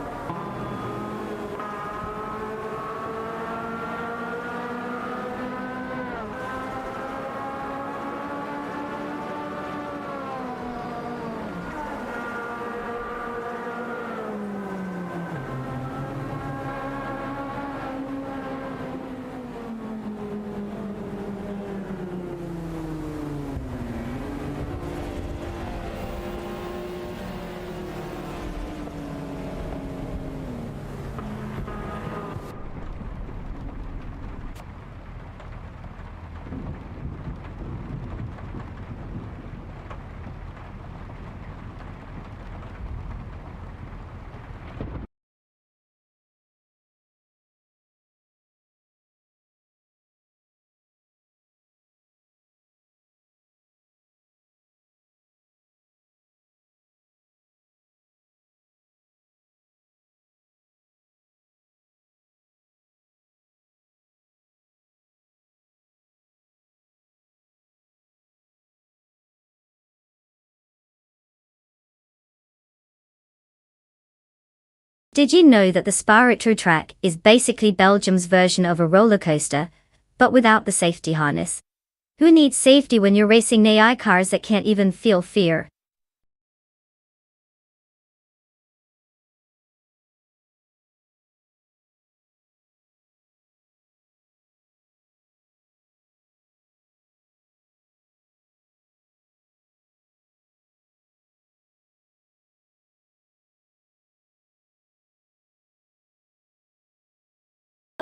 Did you know that the Procedural track is basically Belgium's version of a roller coaster, but without the safety harness? Who needs safety when you're racing AI cars that can't even feel fear?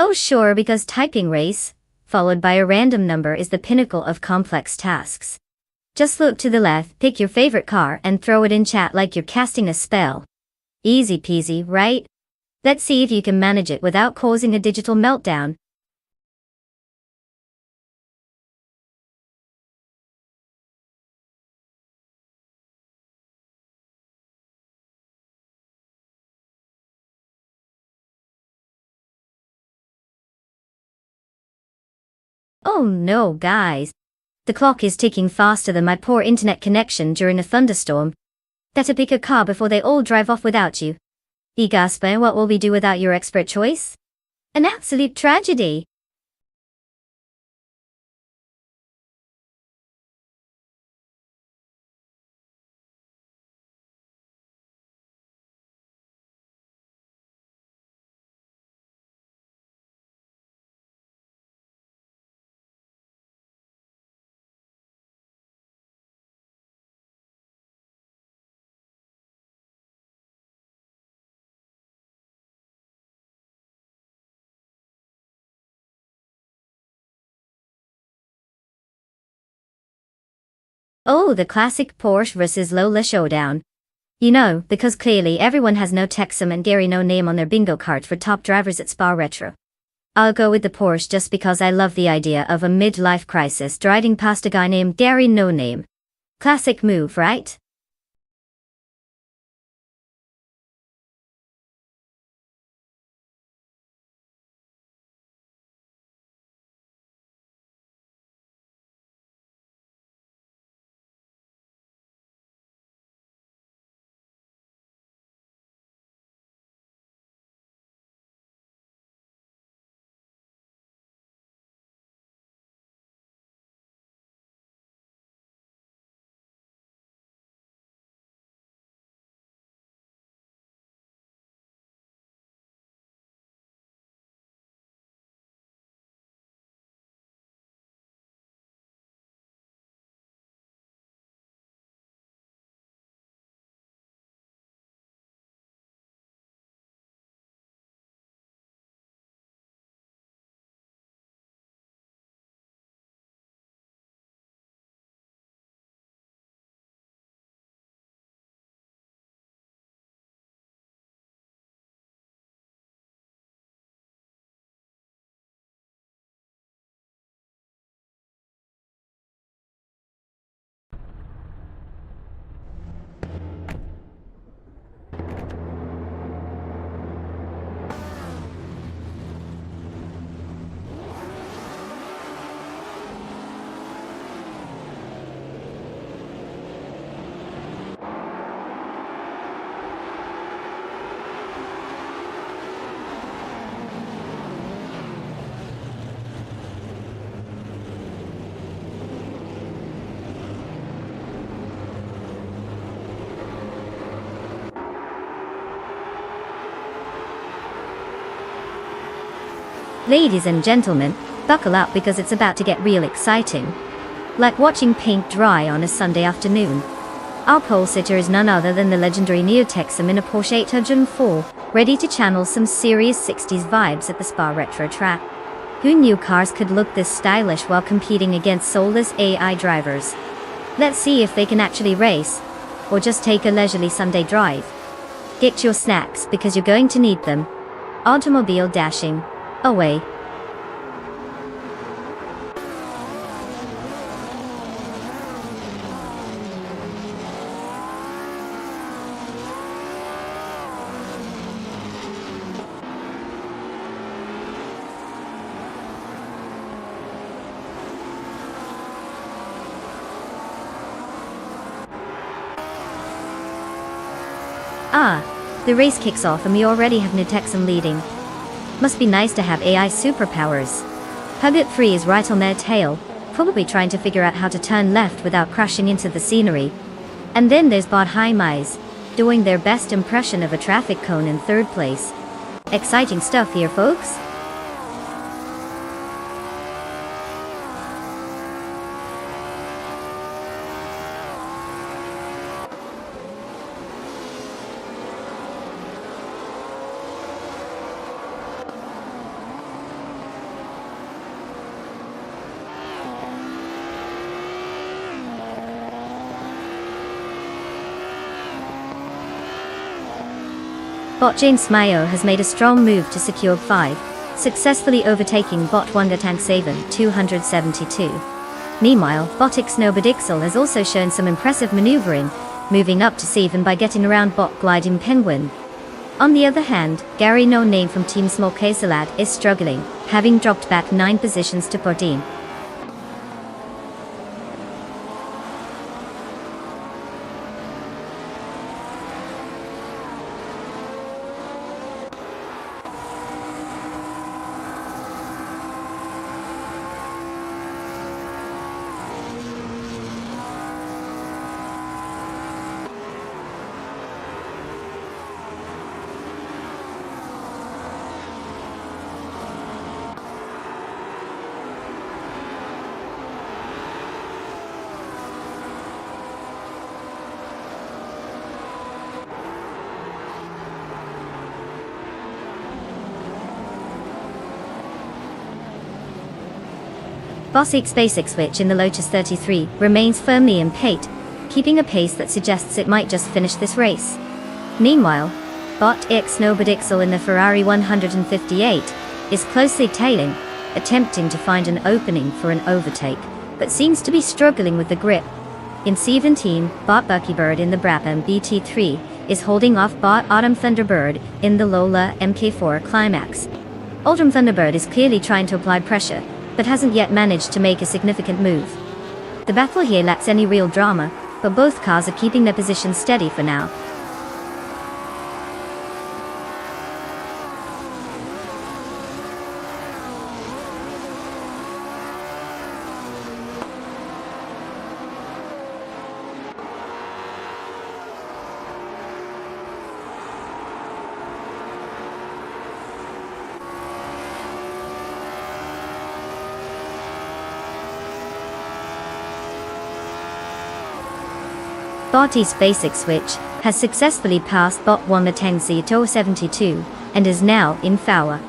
Oh sure, because typing race, followed by a random number, is the pinnacle of complex tasks. Just look to the left, pick your favorite car, and throw it in chat like you're casting a spell. Easy peasy, right? Let's see if you can manage it without causing a digital meltdown. Oh no, guys. The clock is ticking faster than my poor internet connection during a thunderstorm. Better pick a car before they all drive off without you. Gasper, what will we do without your expert choice? An absolute tragedy. Oh, the classic Porsche versus Lola showdown. You know, because clearly everyone has no Texum and Gary no name on their bingo card for top drivers at Spa Retro. I'll go with the Porsche just because I love the idea of a midlife crisis driving past a guy named Gary no name. Classic move, right? Ladies and gentlemen, buckle up because it's about to get real exciting. Like watching paint dry on a Sunday afternoon. Our pole sitter is none other than the legendary Neo Texum in a Porsche 804, ready to channel some serious 60s vibes at the Spa Retro track. Who knew cars could look this stylish while competing against soulless AI drivers? Let's see if they can actually race, or just take a leisurely Sunday drive. Get your snacks because you're going to need them. Automobile dashing away. The race kicks off and we already have Nutexum leading. Must be nice to have AI superpowers. Huggit 3 is right on their tail, probably trying to figure out how to turn left without crashing into the scenery. And then there's Bot Highmise, doing their best impression of a traffic cone in third place. Exciting stuff here, folks. Bot James Mayo has made a strong move to secure 5, successfully overtaking Bot Wonder Tank Savan 272. Meanwhile, Bot Snowbadixel has also shown some impressive maneuvering, moving up to 7 by getting around Bot Gliding Penguin. On the other hand, Gary No Name from Team Small Casalad is struggling, having dropped back 9 positions to 14. Bossic's basic switch in the Lotus 33 remains firmly in pate, keeping a pace that suggests it might just finish this race. Meanwhile, Bot Snowbadixel in the Ferrari 158 is closely tailing, attempting to find an opening for an overtake, but seems to be struggling with the grip. In 17, Bot Buckybird in the Brabham BT3 is holding off Bot Autumn Thunderbird in the Lola MK4 Climax. Autumn Thunderbird is clearly trying to apply pressure, but hasn't yet managed to make a significant move. The battle here lacks any real drama, but both cars are keeping their positions steady for now. Bot's basic switch has successfully passed Bot Wamatengzi 272 and is now in Fower.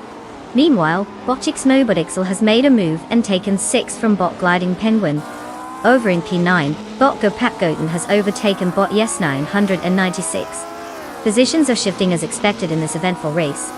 Meanwhile, Bot Snowbadixel has made a move and taken 6 from Bot Gliding Penguin. Over in P9, Bot Go Pat Goten has overtaken Bot Yes 996. Positions are shifting as expected in this eventful race.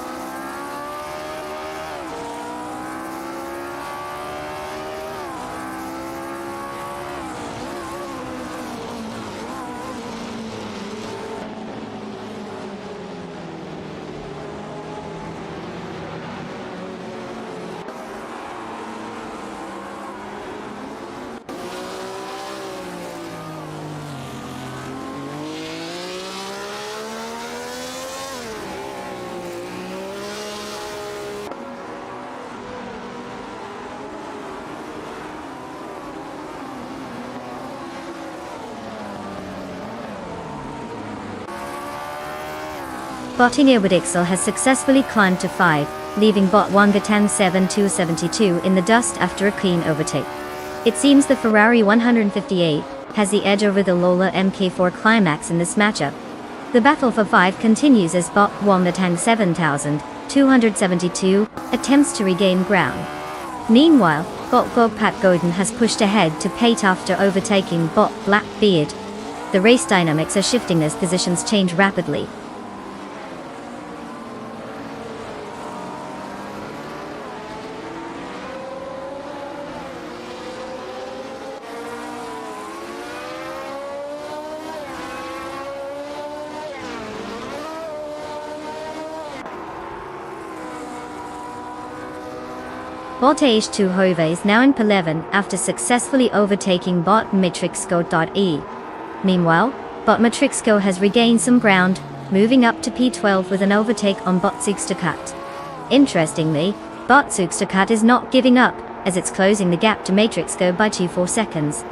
Bot Snowbadixel has successfully climbed to 5, leaving Bot Wangatan 7272 in the dust after a clean overtake. It seems the Ferrari 158 has the edge over the Lola MK4 Climax in this matchup. The battle for 5 continues as Bot Wangatan 7272 attempts to regain ground. Meanwhile, Bot Gogpat Godin has pushed ahead to pate after overtaking Bot Blackbeard. The race dynamics are shifting as positions change rapidly. Bot H2 Hove is now in P11 after successfully overtaking Bot Matrixco.e. Meanwhile, Bot Matrixco has regained some ground, moving up to P12 with an overtake on Procedural. Interestingly, Procedural is not giving up, as it's closing the gap to Matrix Go by 24 seconds.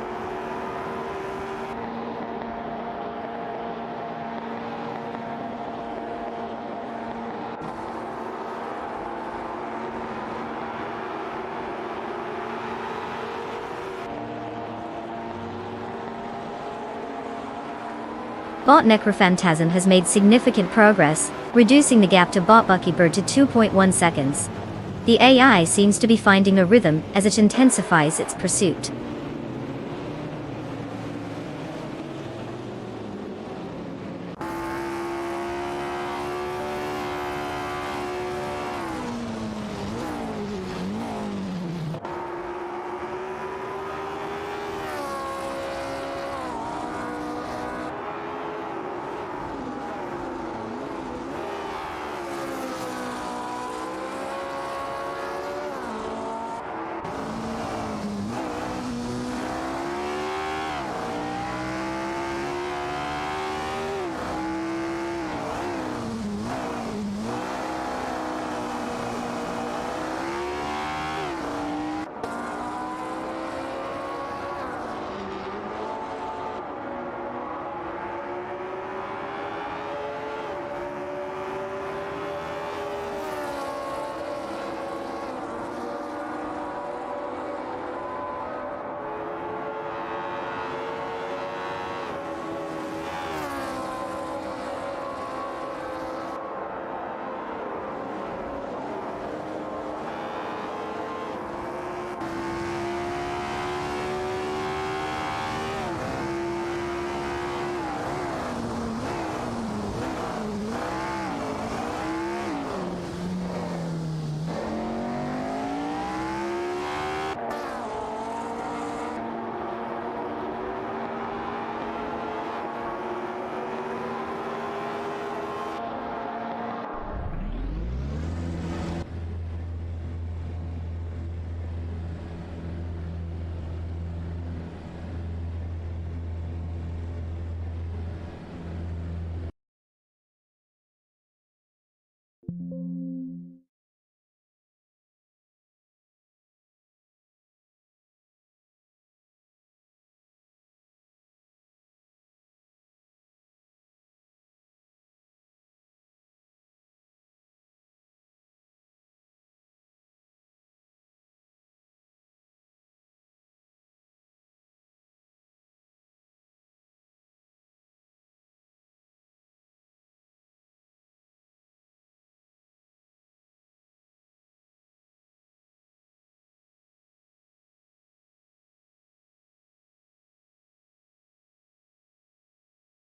Bot Necrophantasm has made significant progress, reducing the gap to Bot Buckybird to 2.1 seconds. The AI seems to be finding a rhythm as it intensifies its pursuit.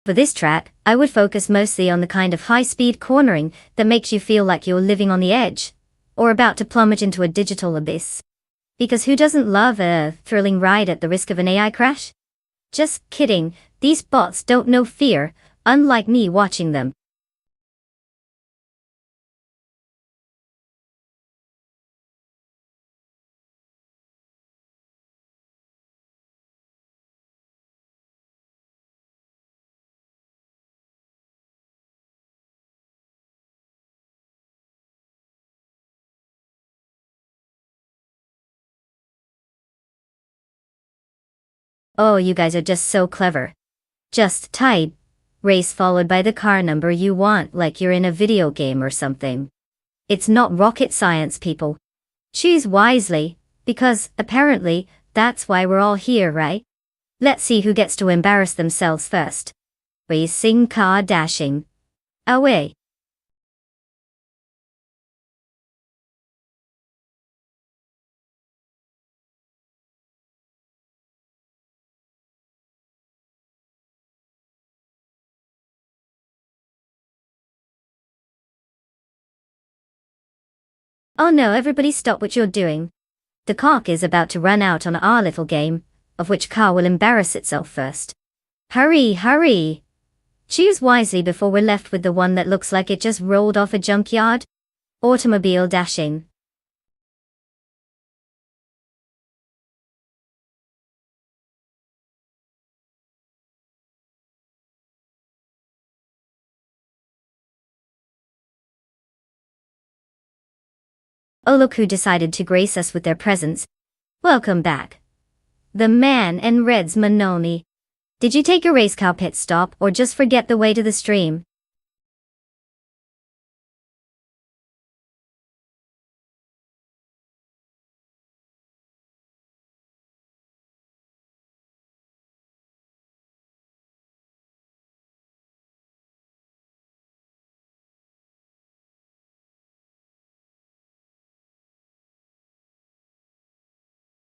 For this track, I would focus mostly on the kind of high-speed cornering that makes you feel like you're living on the edge, or about to plummet into a digital abyss. Because who doesn't love a thrilling ride at the risk of an AI crash? Just kidding, these bots don't know fear, unlike me watching them. Oh, you guys are just so clever. Just type race followed by the car number you want like you're in a video game or something. It's not rocket science, people. Choose wisely, because, apparently, that's why we're all here, right? Let's see who gets to embarrass themselves first. Racing car dashing. Away. Oh no, everybody stop what you're doing. The clock is about to run out on our little game, of which car will embarrass itself first. Hurry, hurry! Choose wisely before we're left with the one that looks like it just rolled off a junkyard. Automobile dashing. Oh look who decided to grace us with their presence. Welcome back. The man and Reds Manoni. Did you take a race car pit stop or just forget the way to the stream?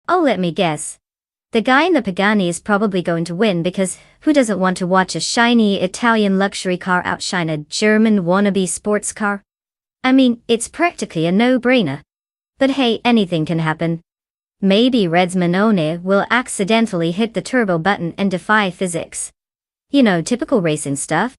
Oh, let me guess. The guy in the Pagani is probably going to win because who doesn't want to watch a shiny Italian luxury car outshine a German wannabe sports car? I mean, it's practically a no-brainer. But hey, anything can happen. Maybe Reds Manone will accidentally hit the turbo button and defy physics. You know, typical racing stuff.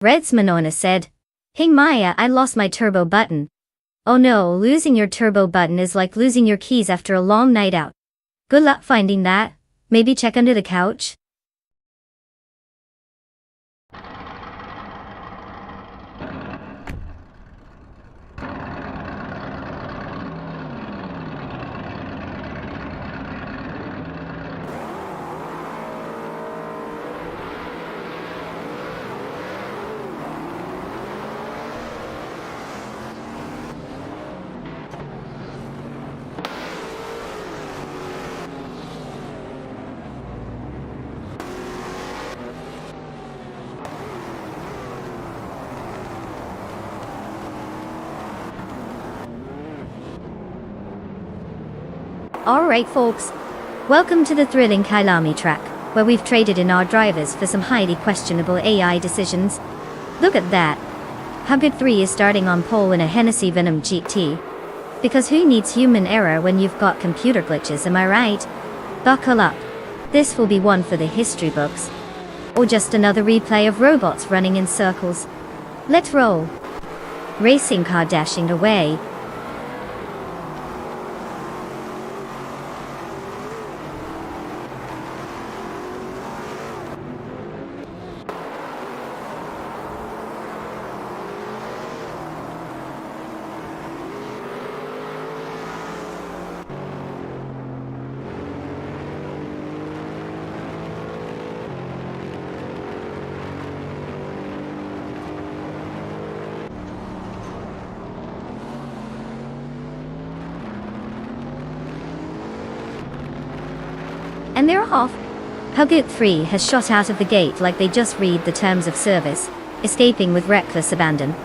Reds Manona said, "Hey Maya, I lost my turbo button." Oh no, losing your turbo button is like losing your keys after a long night out. Good luck finding that. Maybe check under the couch? Alright folks, welcome to the thrilling Kailami track, where we've traded in our drivers for some highly questionable AI decisions. Look at that. Hubbard 3 is starting on pole in a Hennessy Venom GT. Because who needs human error when you've got computer glitches, am I right? Buckle up. This will be one for the history books. Or just another replay of robots running in circles. Let's roll. Racing car dashing away. And they're off. Huggett 3 has shot out of the gate like they just read the terms of service, escaping with reckless abandon.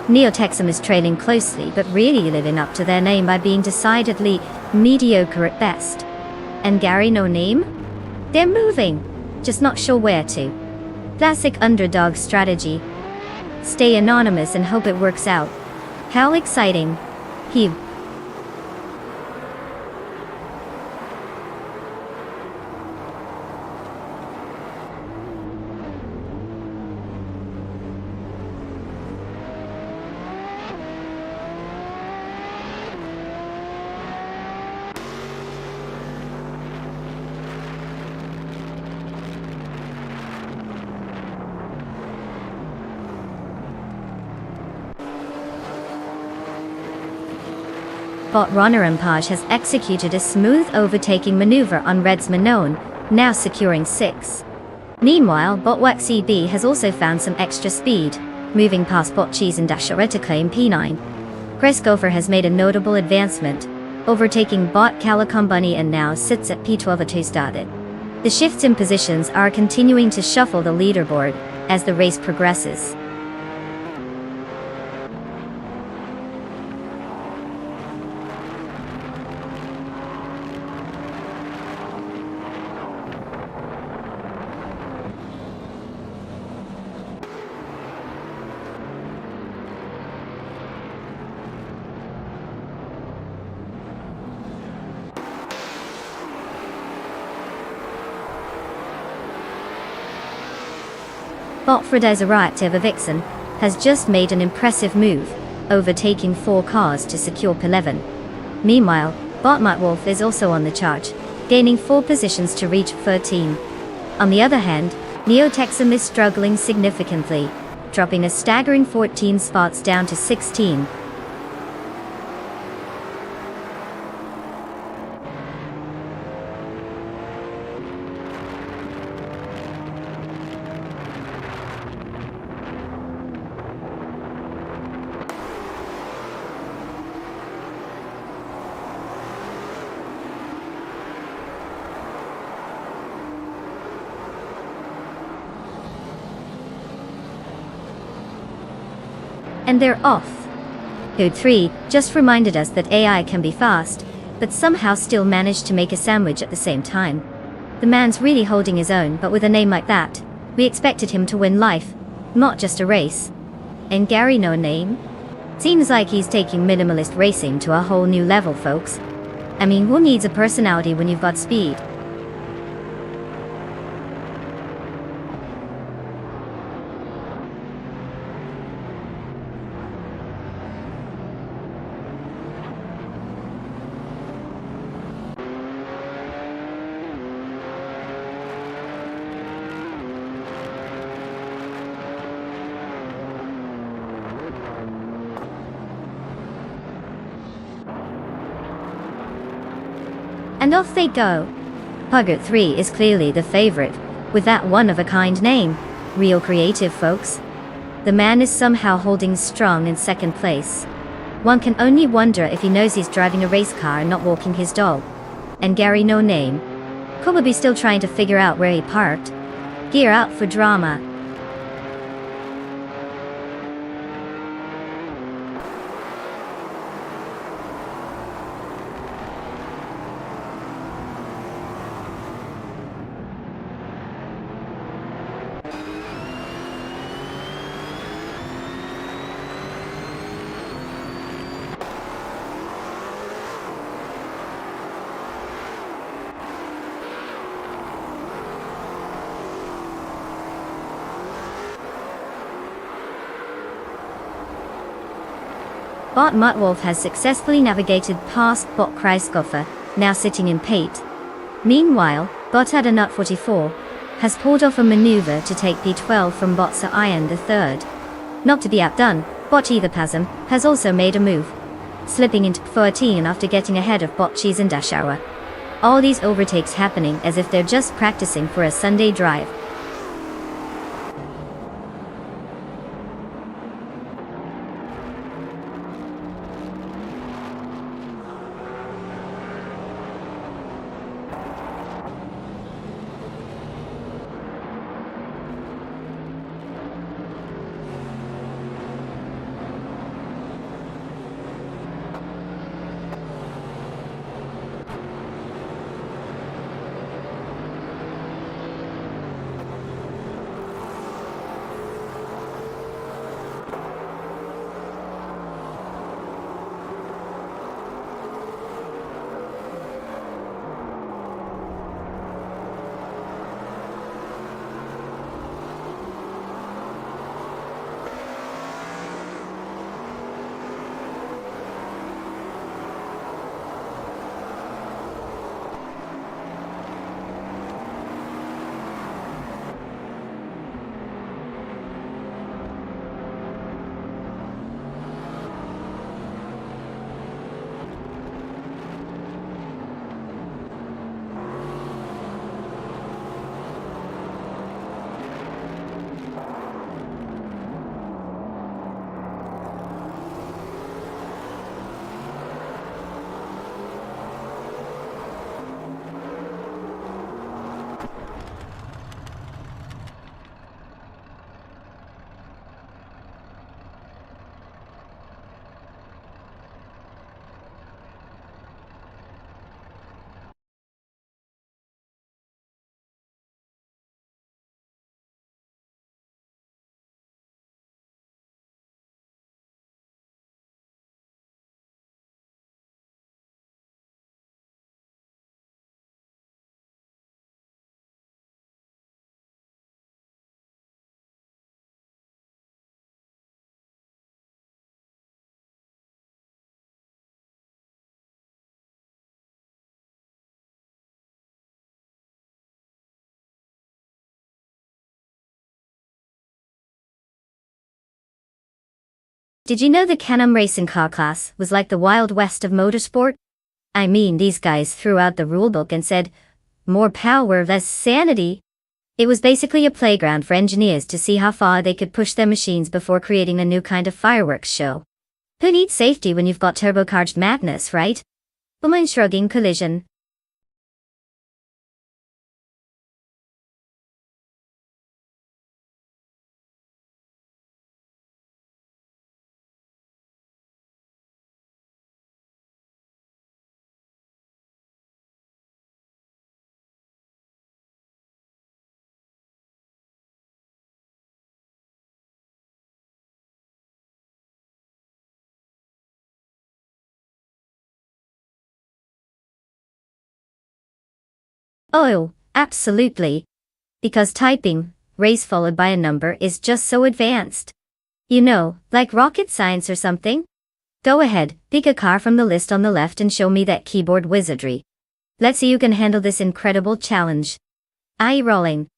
Neotexum is trailing closely but really living up to their name by being decidedly mediocre at best. And Gary No Name? They're moving, just not sure where to. Classic underdog strategy. Stay anonymous and hope it works out. How exciting. He. Bot runner Empage has executed a smooth overtaking maneuver on Reds Manone, now securing 6. Meanwhile, Botwax EB has also found some extra speed, moving past Bot Cheese and Dasher to claim P9. Crestgopher has made a notable advancement, overtaking Bot Calicom Bunny and now sits at P12 at 2 started. The shifts in positions are continuing to shuffle the leaderboard, as the race progresses. Procedural Vixen has just made an impressive move, overtaking 4 cars to secure P11. Meanwhile, Wolf is also on the charge, gaining 4 positions to reach 13. On the other hand, Neotexum is struggling significantly, dropping a staggering 14 spots down to 16. And they're off. Code 3 just reminded us that AI can be fast, but somehow still managed to make a sandwich at the same time. The man's really holding his own, but with a name like that, we expected him to win life, not just a race. And Gary No Name? Seems like he's taking minimalist racing to a whole new level, folks. I mean, who needs a personality when you've got speed? And off they go. Pugger 3 is clearly the favorite, with that one-of-a-kind name. Real creative, folks. The man is somehow holding strong in second place. One can only wonder if he knows he's driving a race car and not walking his dog. And Gary No Name? Probably still trying to figure out where he parked. Gear out for drama. Wolf has successfully navigated past Bot Kreiskoffer, now sitting in Pate. Meanwhile, Bot Nut 44 has pulled off a maneuver to take P12 from Botsa Iron III. Not to be outdone, Bot Etherpasm has also made a move, slipping into 14 after getting ahead of Bot Cheese and Dashara. All these overtakes happening as if they're just practicing for a Sunday drive. Did you know the Can-Am racing car class was like the Wild West of motorsport? I mean, these guys threw out the rulebook and said, more power, less sanity. It was basically a playground for engineers to see how far they could push their machines before creating a new kind of fireworks show. Who needs safety when you've got turbocharged madness, right? Woman shrugging collision. Oh, absolutely. Because typing, race followed by a number is just so advanced. You know, like rocket science or something? Go ahead, pick a car from the list on the left and show me that keyboard wizardry. Let's see who can handle this incredible challenge. Eye rolling.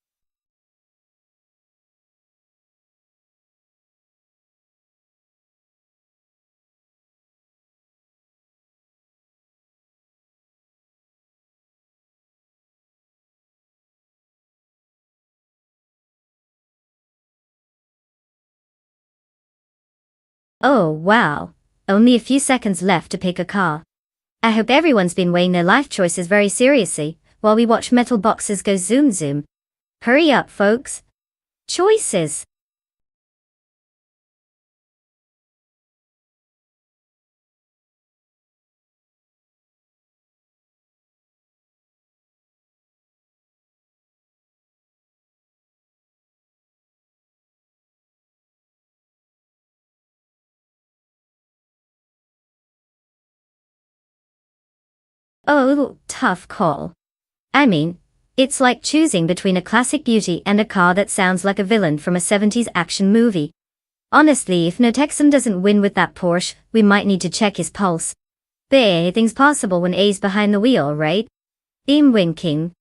Oh, wow. Only a few seconds left to pick a car. I hope everyone's been weighing their life choices very seriously, while we watch metal boxes go zoom zoom. Hurry up, folks. Choices. Oh, tough call. I mean, it's like choosing between a classic beauty and a car that sounds like a villain from a 70s action movie. Honestly, if no Texan doesn't win with that Porsche, we might need to check his pulse. But anything's possible when A's behind the wheel, right? I'm winking.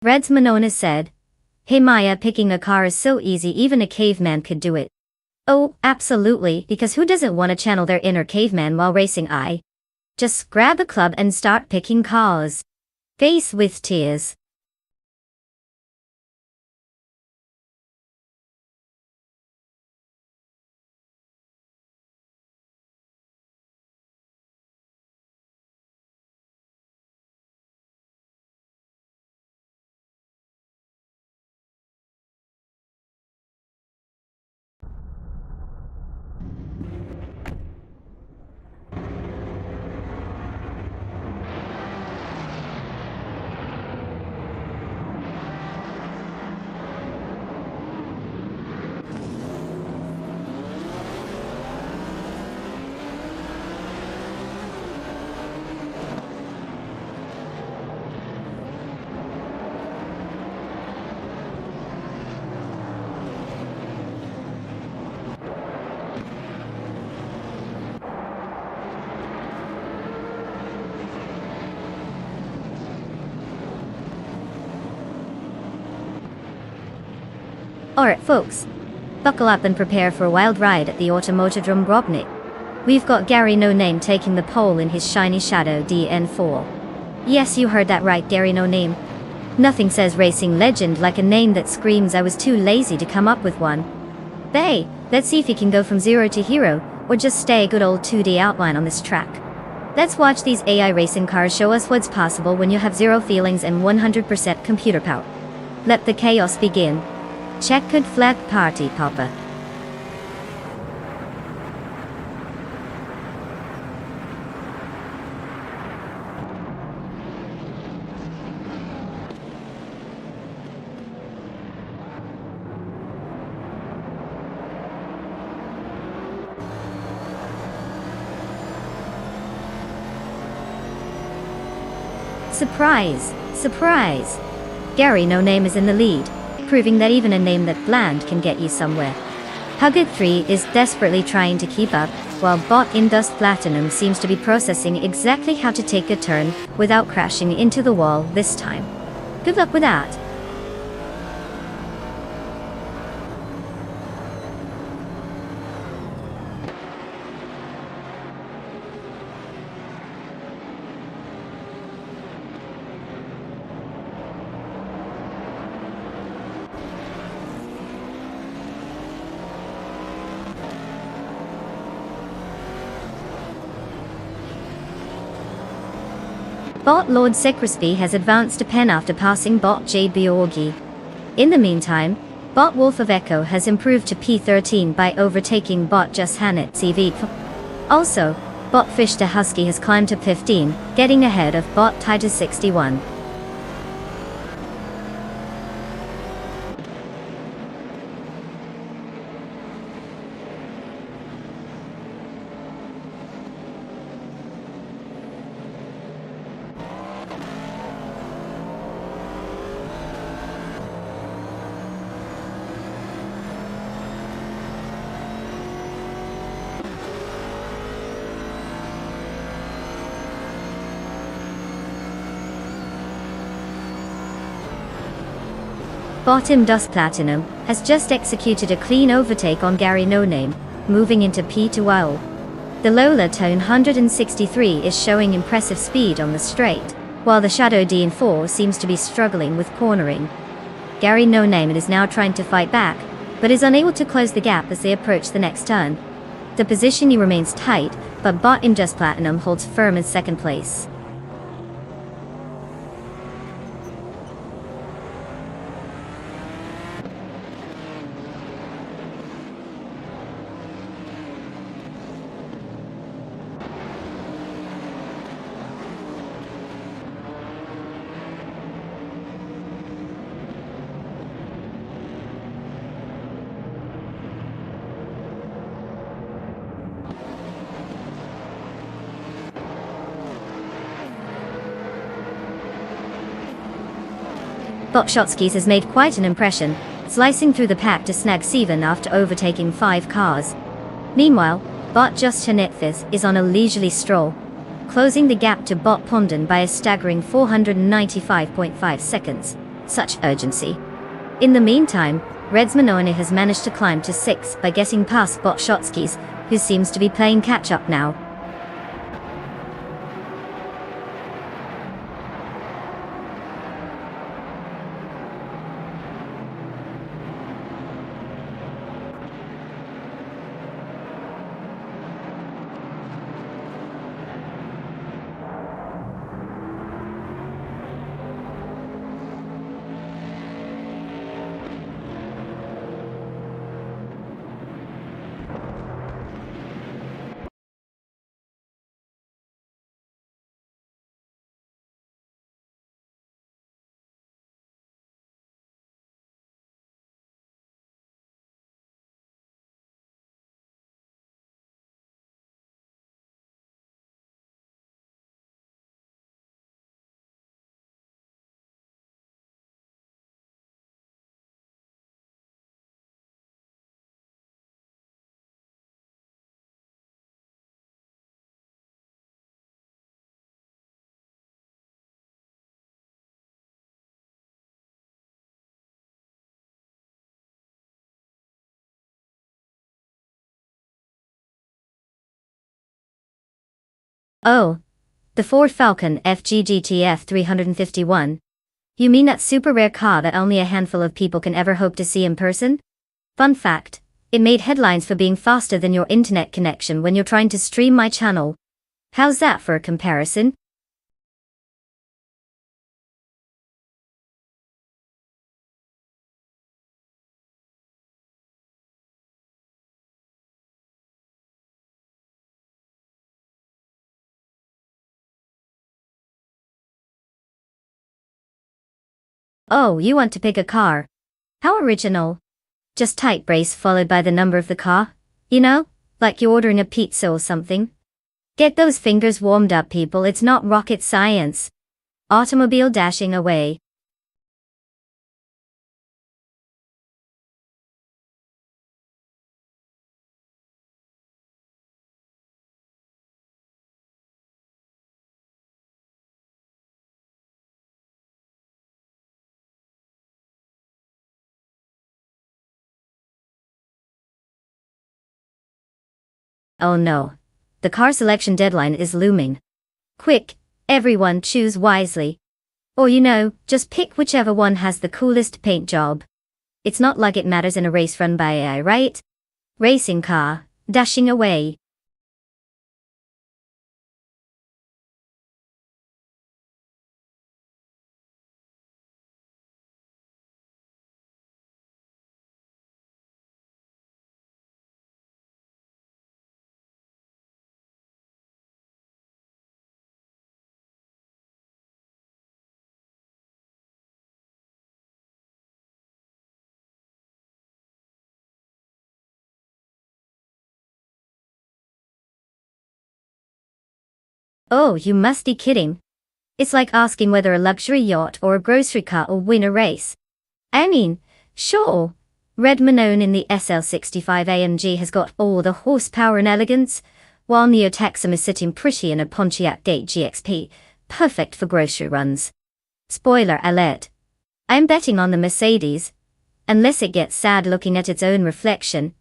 Red's Monona said, "Hey Maya, picking a car is so easy even a caveman could do it." Oh, absolutely, because who doesn't want to channel their inner caveman while racing? Just grab a club and start picking cars. Face with tears. Alright folks, buckle up and prepare for a wild ride at the Automobilista Grobnik. We've got Gary No Name taking the pole in his shiny shadow DN4. Yes, you heard that right, Gary No Name. Nothing says racing legend like a name that screams I was too lazy to come up with one. Hey, let's see if you can go from zero to hero, or just stay a good old 2D outline on this track. Let's watch these AI racing cars show us what's possible when you have zero feelings and 100% computer power. Let the chaos begin. Checkered flag party popper. Surprise! Surprise! Gary No Name is in the lead, proving that even a name that bland can get you somewhere. Hugget 3 is desperately trying to keep up, while bot Indus Platinum seems to be processing exactly how to take a turn without crashing into the wall this time. Good luck with that. Bot Lord Sekresby has advanced a pen after passing bot Jade Biorgi. In the meantime, bot Wolf of Echo has improved to P13 by overtaking bot Justhanet CV. Also, bot Fish de Husky has climbed to 15, getting ahead of bot Titus 61. Bottom Dust Platinum has just executed a clean overtake on Gary No Name, moving into P2L. The Lola Tone 163 is showing impressive speed on the straight, while the Shadow DN4 seems to be struggling with cornering. Gary No Name is now trying to fight back, but is unable to close the gap as they approach the next turn. The positioning remains tight, but bot Dust Platinum holds firm in second place. Bot Shotskis has made quite an impression, slicing through the pack to snag Seven after overtaking 5 cars. Meanwhile, bot Just Hanetthis is on a leisurely stroll, closing the gap to bot Pondon by a staggering 495.5 seconds. Such urgency. In the meantime, Reds Manoane has managed to climb to 6 by getting past bot Shotskis, who seems to be playing catch-up now. Oh, the Ford Falcon FGGTF 351. You mean that super rare car that only a handful of people can ever hope to see in person? Fun fact, it made headlines for being faster than your internet connection when you're trying to stream my channel. How's that for a comparison? Oh, you want to pick a car. How original. Just type brace followed by the number of the car. You know, like you're ordering a pizza or something. Get those fingers warmed up, people, it's not rocket science. Automobile dashing away. Oh no. The car selection deadline is looming. Quick, everyone choose wisely. Or just pick whichever one has the coolest paint job. It's not like it matters in a race run by AI, right? Racing car, dashing away. Oh, you must be kidding. It's like asking whether a luxury yacht or a grocery cart will win a race. I mean, sure, Red Manone in the SL65 AMG has got all the horsepower and elegance, while Neo Texum is sitting pretty in a Pontiac Gate GXP, perfect for grocery runs. Spoiler alert. I'm betting on the Mercedes, unless it gets sad looking at its own reflection,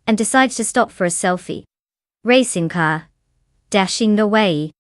and decides to stop for a selfie. Racing car. Dashing away.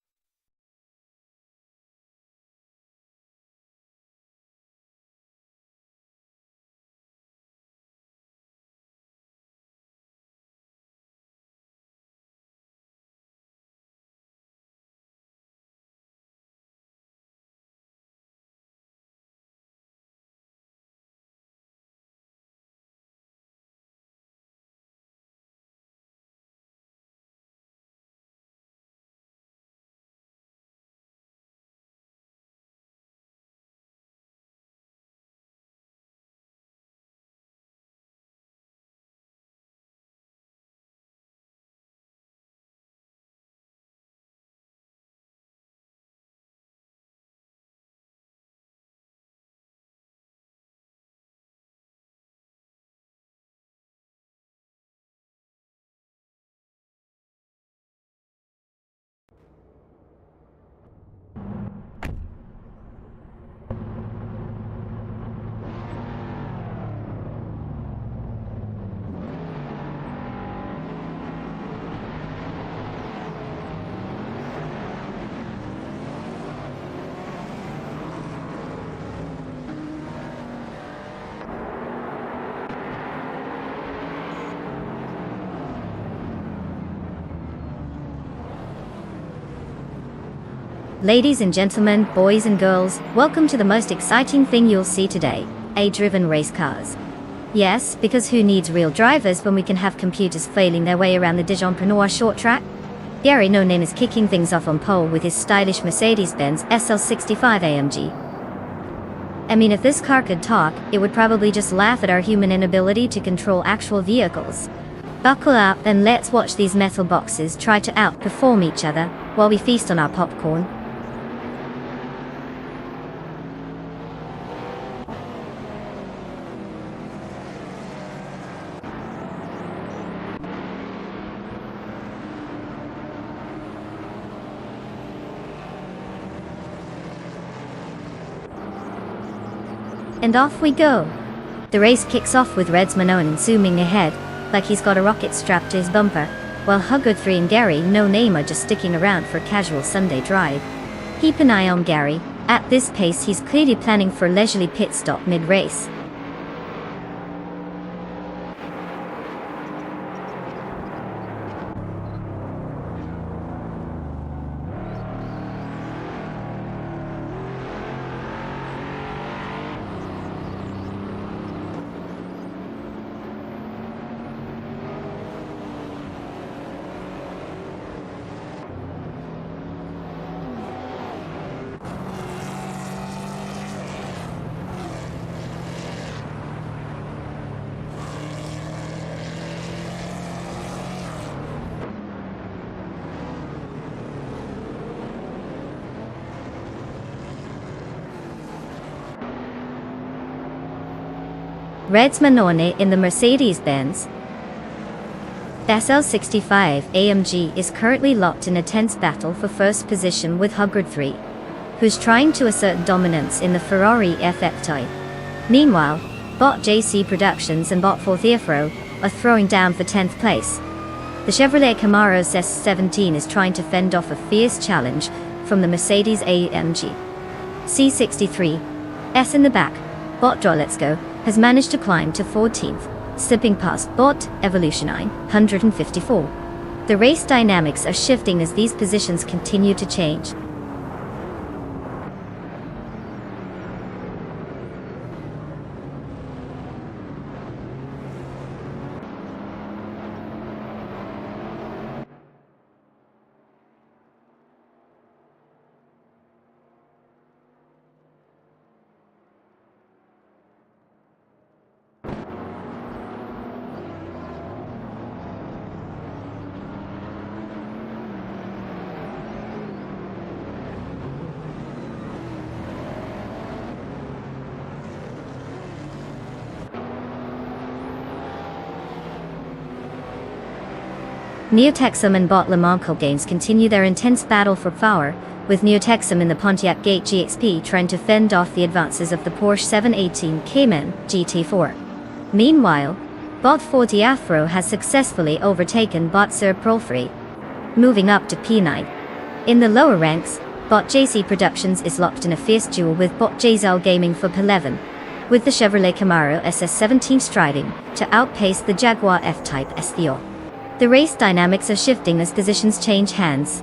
Ladies and gentlemen, boys and girls, welcome to the most exciting thing you'll see today, AI-driven race cars. Yes, because who needs real drivers when we can have computers flailing their way around the Dijonpreneur short track? Gary No Name is kicking things off on pole with his stylish Mercedes-Benz SL65 AMG. I mean, if this car could talk, it would probably just laugh at our human inability to control actual vehicles. Buckle up and let's watch these metal boxes try to outperform each other, while we feast on our popcorn. And off we go. The race kicks off with Red's Manone zooming ahead, like he's got a rocket strapped to his bumper, while Hugger 3 and Gary No Name are just sticking around for a casual Sunday drive. Keep an eye on Gary. At this pace he's clearly planning for a leisurely pit stop mid-race. Red's Manone in the Mercedes-Benz SL65 AMG is currently locked in a tense battle for first position with Hugger 3, who's trying to assert dominance in the Ferrari FF type. Meanwhile, Bot JC Productions and Bot 4th Earthrow are throwing down for 10th place. The Chevrolet Camaro S17 is trying to fend off a fierce challenge from the Mercedes-AMG C63. S in the back, Bot Draw Let's Go, has managed to climb to 14th, slipping past Bot Evolution 954. The race dynamics are shifting as these positions continue to change. Neotexum and Bot Le Mans games continue their intense battle for power, with Neotexum in the Pontiac Gate GXP trying to fend off the advances of the Porsche 718 Cayman GT4. Meanwhile, Bot 40 Afro has successfully overtaken Bot Sir Profrey, moving up to P9. In the lower ranks, Bot JC Productions is locked in a fierce duel with Bot JZL Gaming for P11, with the Chevrolet Camaro SS17 striding to outpace the Jaguar F-Type S-Theo. The race dynamics are shifting as positions change hands.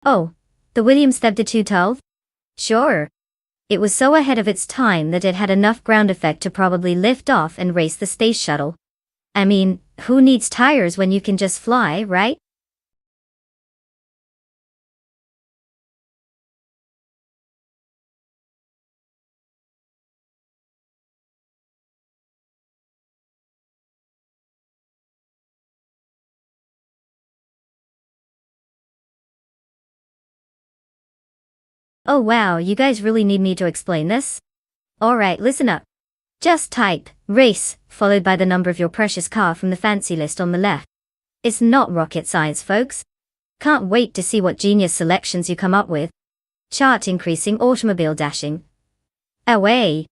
Oh, the Williams TB212? Sure. It was so ahead of its time that it had enough ground effect to probably lift off and race the space shuttle. I mean, who needs tires when you can just fly, right? Oh wow, you guys really need me to explain this? Alright, listen up. Just type, race, followed by the number of your precious car from the fancy list on the left. It's not rocket science, folks. Can't wait to see what genius selections you come up with. Chart increasing automobile dashing. Away!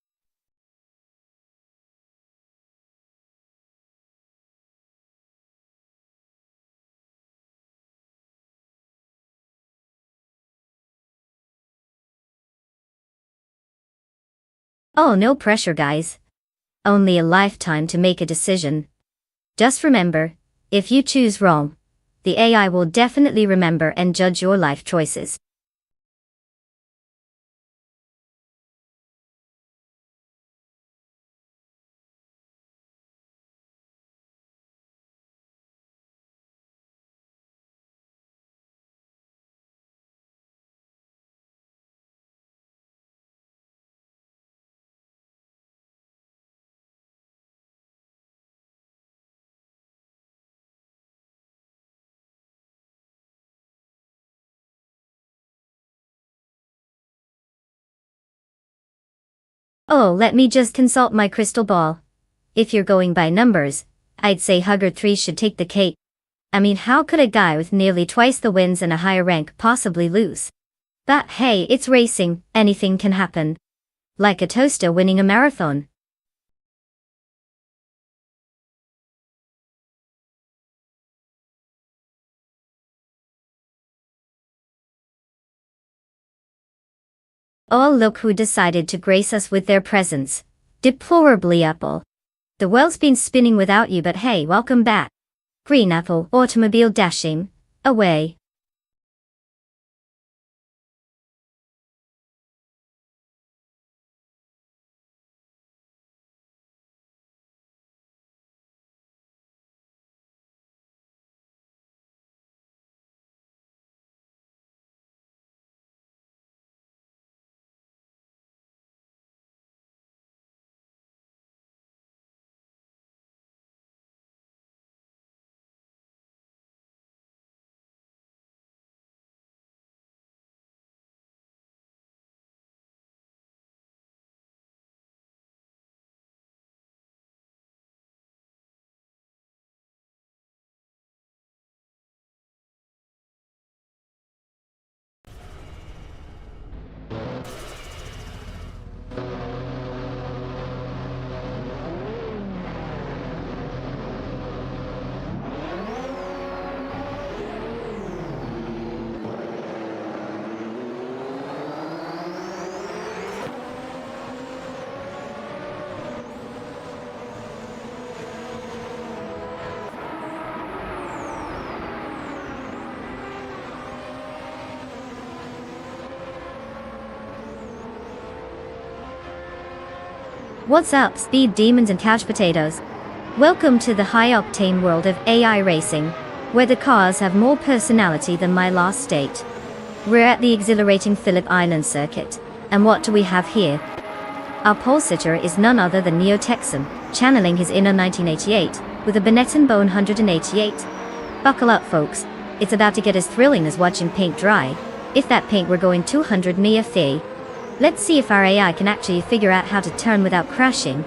Oh, no pressure, guys. Only a lifetime to make a decision. Just remember, if you choose wrong, the AI will definitely remember and judge your life choices. Oh, let me just consult my crystal ball. If you're going by numbers, I'd say Hugger 3 should take the cake. I mean, how could a guy with nearly twice the wins and a higher rank possibly lose? But hey, it's racing, anything can happen. Like a toaster winning a marathon. Oh, look who decided to grace us with their presence. Deplorably Apple. The world's been spinning without you, but hey, welcome back. Green apple, automobile dashing away. What's up, speed demons and couch potatoes? Welcome to the high-octane world of AI racing, where the cars have more personality than my last state. We're at the exhilarating Phillip Island circuit, and what do we have here? Our pole sitter is none other than Neo Texum, channeling his inner 1988, with a Benetton Bone 188. Buckle up, folks, it's about to get as thrilling as watching paint dry, if that paint were going 200 mph. Let's see if our AI can actually figure out how to turn without crashing.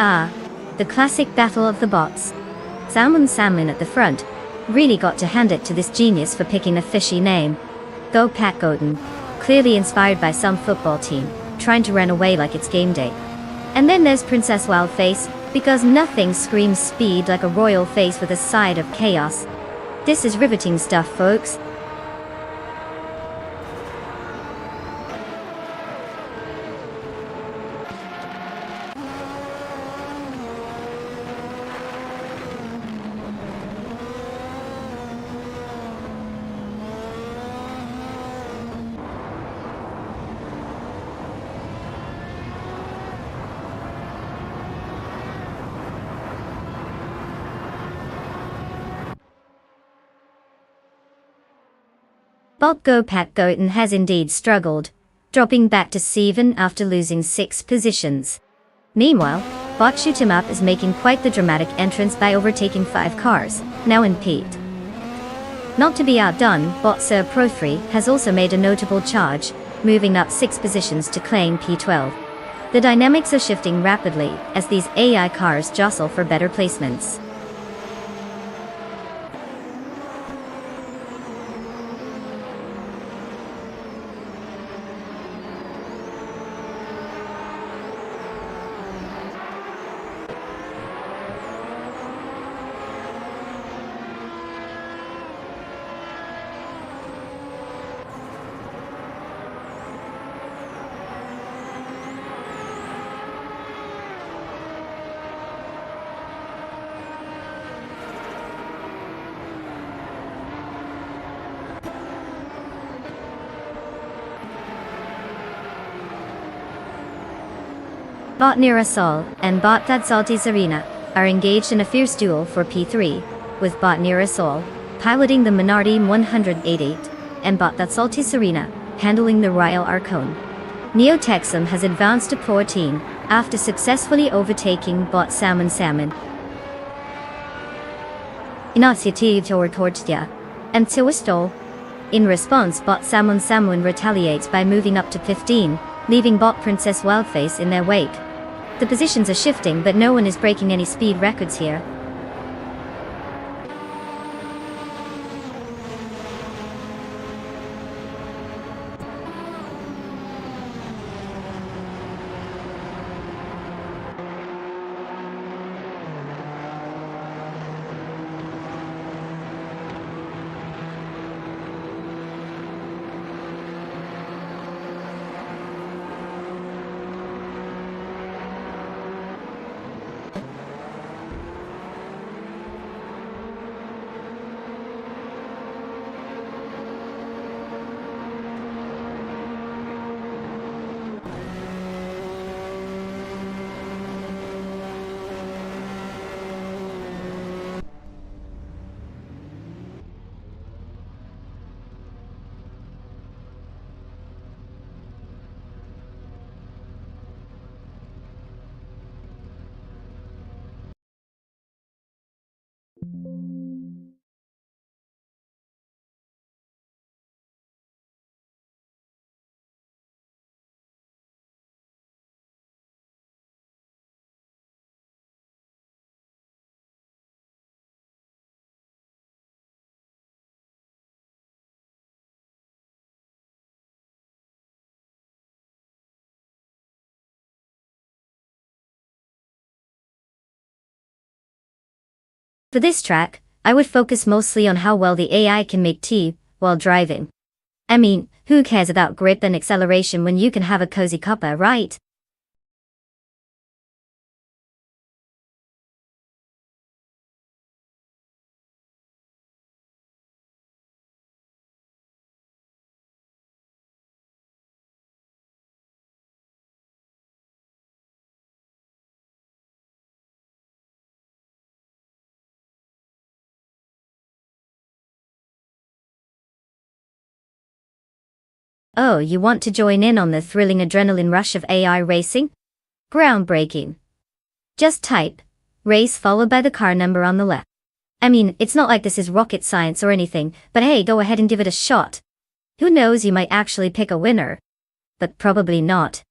Ah, the classic battle of the bots. Salmon at the front. Really got to hand it to this genius for picking a fishy name. Go Pat Goten. Clearly inspired by some football team, trying to run away like it's game day. And then there's Princess Wildface, because nothing screams speed like a royal face with a side of chaos. This is riveting stuff, folks. Bot Go Pat Goten has indeed struggled, dropping back to 7 after losing 6 positions. Meanwhile, Bot Shoot Him Up is making quite the dramatic entrance by overtaking 5 cars, now in P8. Not to be outdone, Bot Sir Pro3 has also made a notable charge, moving up 6 positions to claim P12. The dynamics are shifting rapidly as these AI cars jostle for better placements. Bot Nirasol and Bot Dadsalti Arena are engaged in a fierce duel for P3, with Bot Nirasol piloting the Minardi 188 and Bot Dadsalti Arena handling the Royal Arcone. Neo Texum has advanced to P14 after successfully overtaking Bot Salmon. Initiative or Tortia and Tiwistol. In response, Bot Salmon retaliates by moving up to 15, leaving Bot Princess Wildface in their wake. The positions are shifting, but no one is breaking any speed records here. For this track, I would focus mostly on how well the AI can make tea while driving. I mean, who cares about grip and acceleration when you can have a cozy cuppa, right? Oh, you want to join in on the thrilling adrenaline rush of AI racing? Groundbreaking. Just type race followed by the car number on the left. I mean, it's not like this is rocket science or anything, but hey, go ahead and give it a shot. Who knows, you might actually pick a winner. But probably not.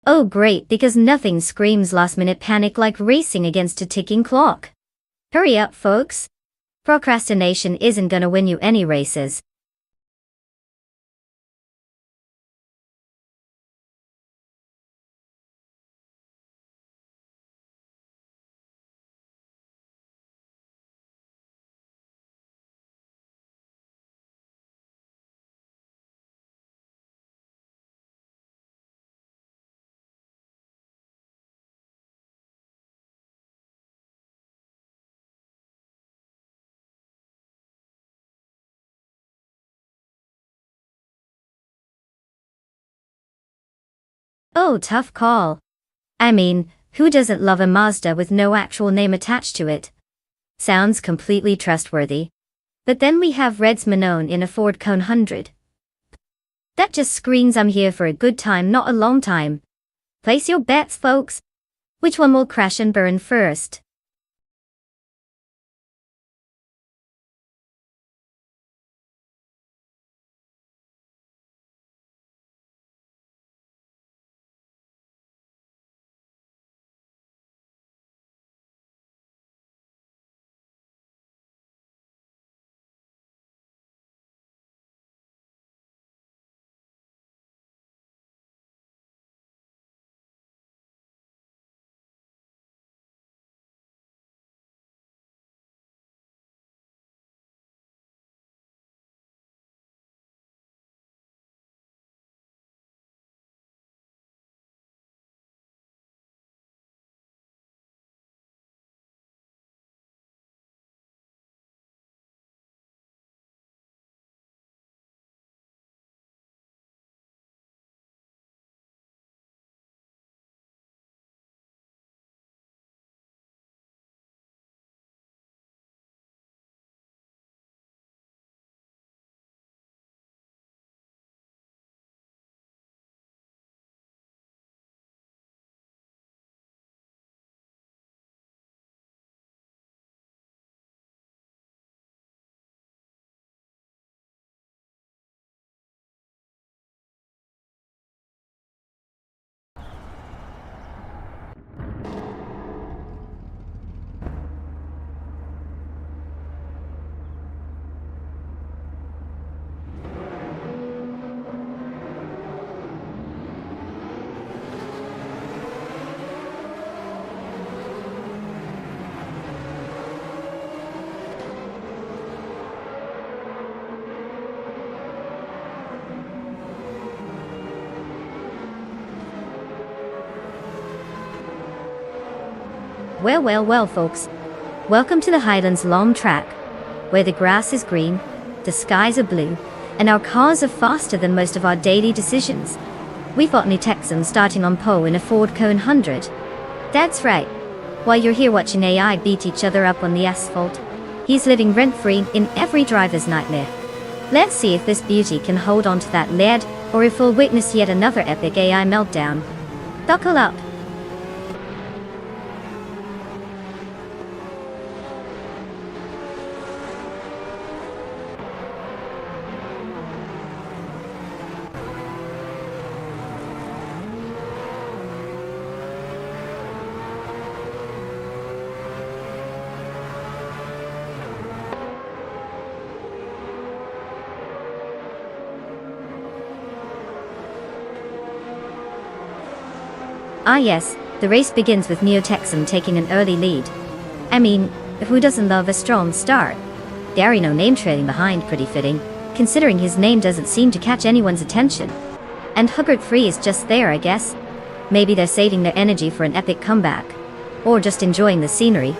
Oh great, because nothing screams last-minute panic like racing against a ticking clock. Hurry up, folks. Procrastination isn't gonna win you any races. Oh, tough call. I mean, who doesn't love a Mazda with no actual name attached to it? Sounds completely trustworthy. But then we have Reds Manon in a Ford Cone 100. That just screams I'm here for a good time, not a long time. Place your bets, folks. Which one will crash and burn first? Well, folks. Welcome to the Highlands long track, where the grass is green, the skies are blue, and our cars are faster than most of our daily decisions. We've got new Texans starting on pole in a Ford Cone 100. That's right. While you're here watching AI beat each other up on the asphalt, he's living rent-free in every driver's nightmare. Let's see if this beauty can hold on to that lead, or if we'll witness yet another epic AI meltdown. Buckle up. Ah yes, the race begins with Neotexum taking an early lead. I mean, who doesn't love a strong start? Gary No Name trailing behind, pretty fitting, considering his name doesn't seem to catch anyone's attention. And Huggard 3 is just there, I guess. Maybe they're saving their energy for an epic comeback. Or just enjoying the scenery.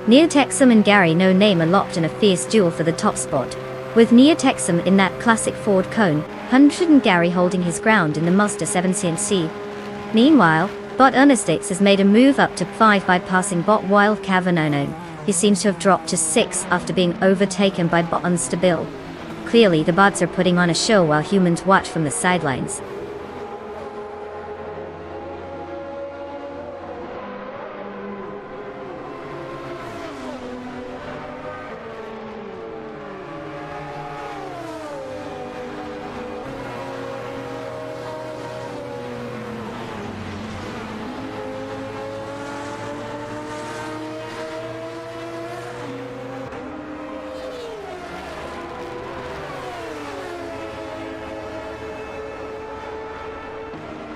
Neotexum and Gary No Name are locked in a fierce duel for the top spot, with Neotexum in that classic Ford cone, 100 and Gary holding his ground in the Mazda 7 CNC. Meanwhile, Bot Ernestates has made a move up to 5 by passing Bot Wild Cavanonon, who seems to have dropped to 6 after being overtaken by Bot Unstable. Clearly the bots are putting on a show while humans watch from the sidelines.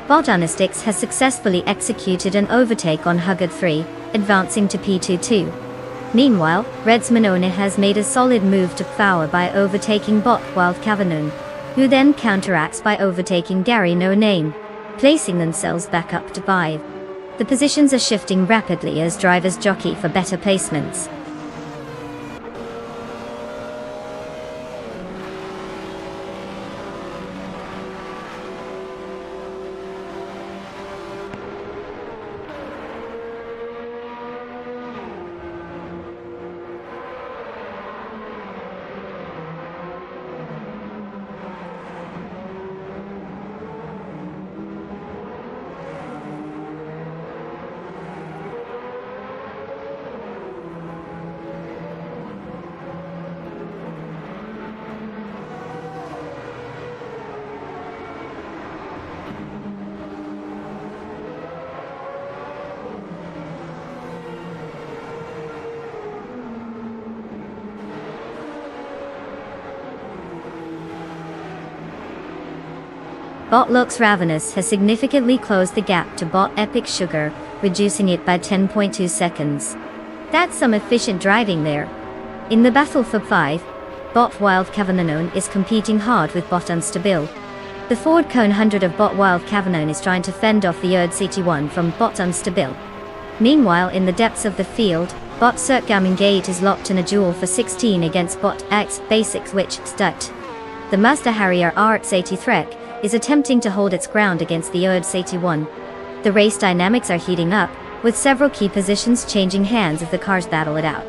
Bot Ernestates has successfully executed an overtake on Huggard 3, advancing to P22. Meanwhile, Red's Manone has made a solid move to power by overtaking Bot Wild Cavanon, who then counteracts by overtaking Gary No Name, placing themselves back up to 5. The positions are shifting rapidly as drivers jockey for better placements. Bot Looks Ravenous has significantly closed the gap to Bot Epic Sugar, reducing it by 10.2 seconds. That's some efficient driving there. In the battle for 5, Bot Wild Cavanon is competing hard with Bot Unstable. The Ford Cone 100 of Bot Wild Cavanon is trying to fend off the Erd CT1 from Bot Unstable. Meanwhile, in the depths of the field, Bot Cirtgamming Gate is locked in a duel for 16 against Bot X Basics which Stut. The Mazda Harrier RX80 Threk is attempting to hold its ground against the Erd CT1. The race dynamics are heating up, with several key positions changing hands as the cars battle it out.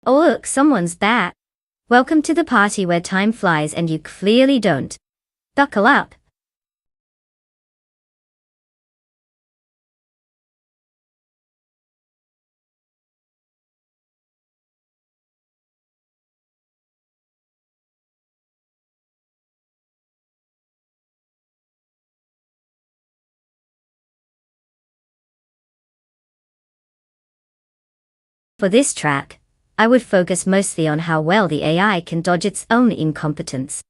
Oh look, someone's back. Welcome to the party where time flies and you clearly don't. Buckle up. For this track, I would focus mostly on how well the AI can dodge its own incompetence.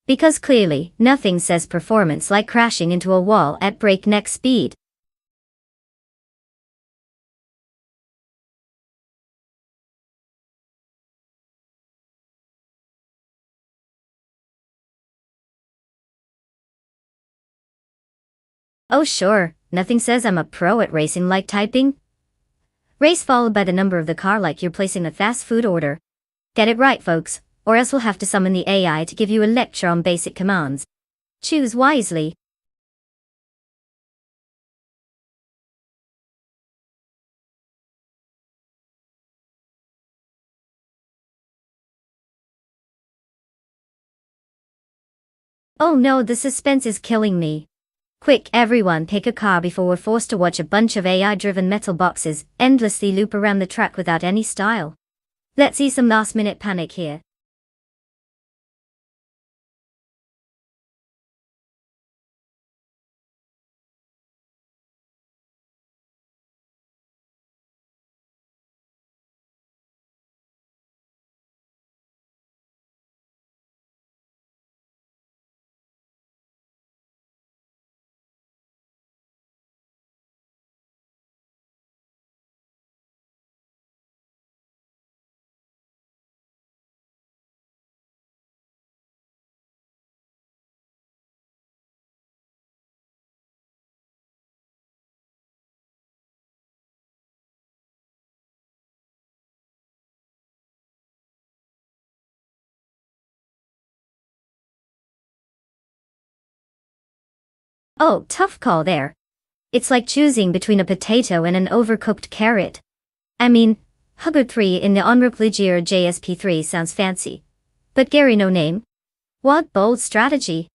Because clearly, nothing says performance like crashing into a wall at breakneck speed. Oh sure, nothing says I'm a pro at racing like typing. Race followed by the number of the car like you're placing a fast food order. Get it right, folks, or else we'll have to summon the AI to give you a lecture on basic commands. Choose wisely. Oh no, the suspense is killing me. Quick, everyone, pick a car before we're forced to watch a bunch of AI-driven metal boxes endlessly loop around the track without any style. Let's see some last-minute panic here. Oh, tough call there. It's like choosing between a potato and an overcooked carrot. I mean, Hugger 3 in the Automobilista JSP3 sounds fancy. But Gary no name? What bold strategy.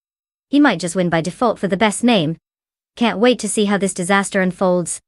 He might just win by default for the best name. Can't wait to see how this disaster unfolds.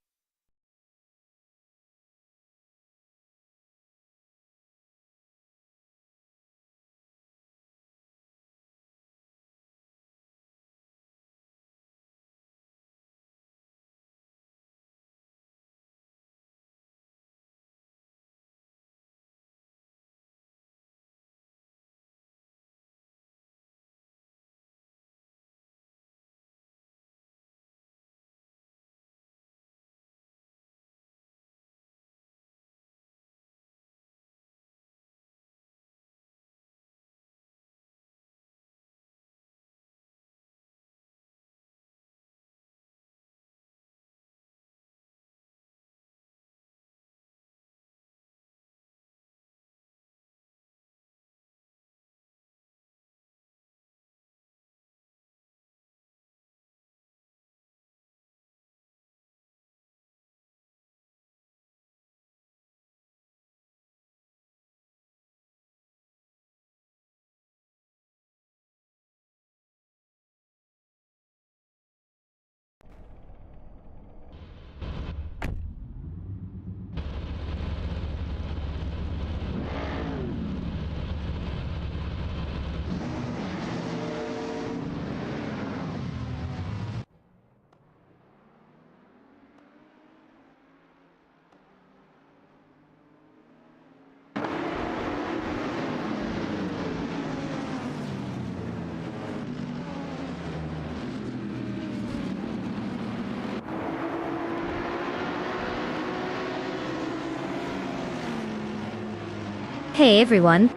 Hey everyone.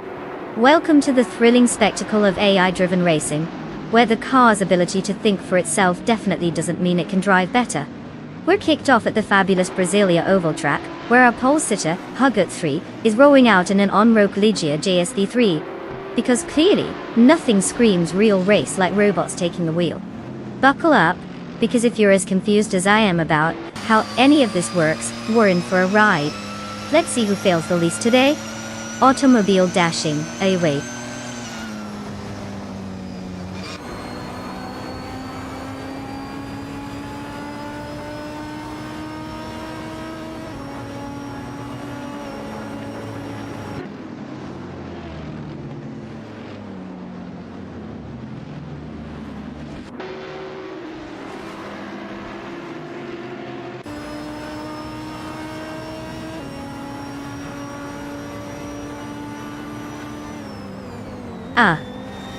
Welcome to the thrilling spectacle of AI-driven racing, where the car's ability to think for itself definitely doesn't mean it can drive better. We're kicked off at the fabulous Brasilia oval track, where our pole sitter, Huggett 3, is rolling out in an on-road Ligia JSD3. Because clearly, nothing screams real race like robots taking the wheel. Buckle up, because if you're as confused as I am about how any of this works, we're in for a ride. Let's see who fails the least today. Automobile dashing, away.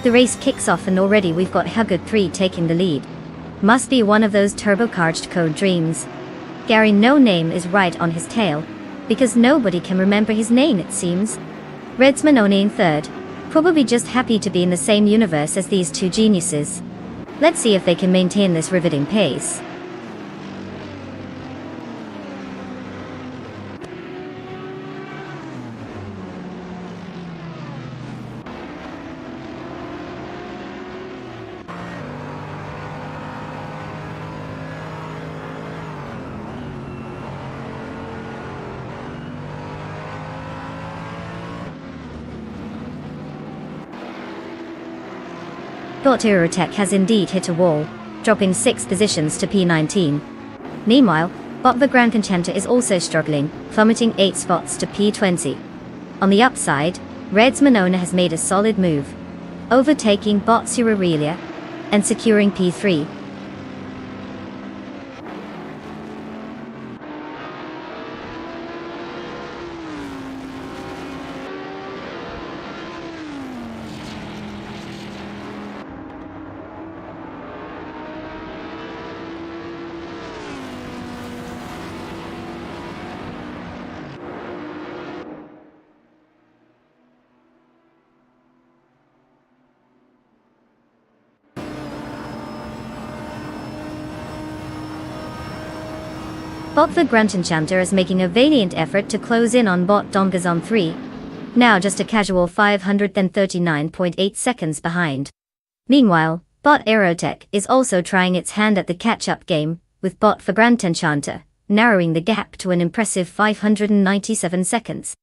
The race kicks off and already we've got Hugged 3 taking the lead. Must be one of those turbocharged code dreams. Gary No Name is right on his tail, because nobody can remember his name it seems. Reds Manone in third, probably just happy to be in the same universe as these two geniuses. Let's see if they can maintain this riveting pace. Aerotech has indeed hit a wall, dropping 6 positions to P19. Meanwhile, the Grand Contender is also struggling, plummeting 8 spots to P20. On the upside, Reds Monona has made a solid move, overtaking Procedural and securing P3. The Grunt Enchanter is making a valiant effort to close in on Bot Dongas on 3. Now just a casual 539.8 seconds behind. Meanwhile, Bot Aerotech is also trying its hand at the catch-up game, with Bot for Grunt Enchanter, narrowing the gap to an impressive 597 seconds.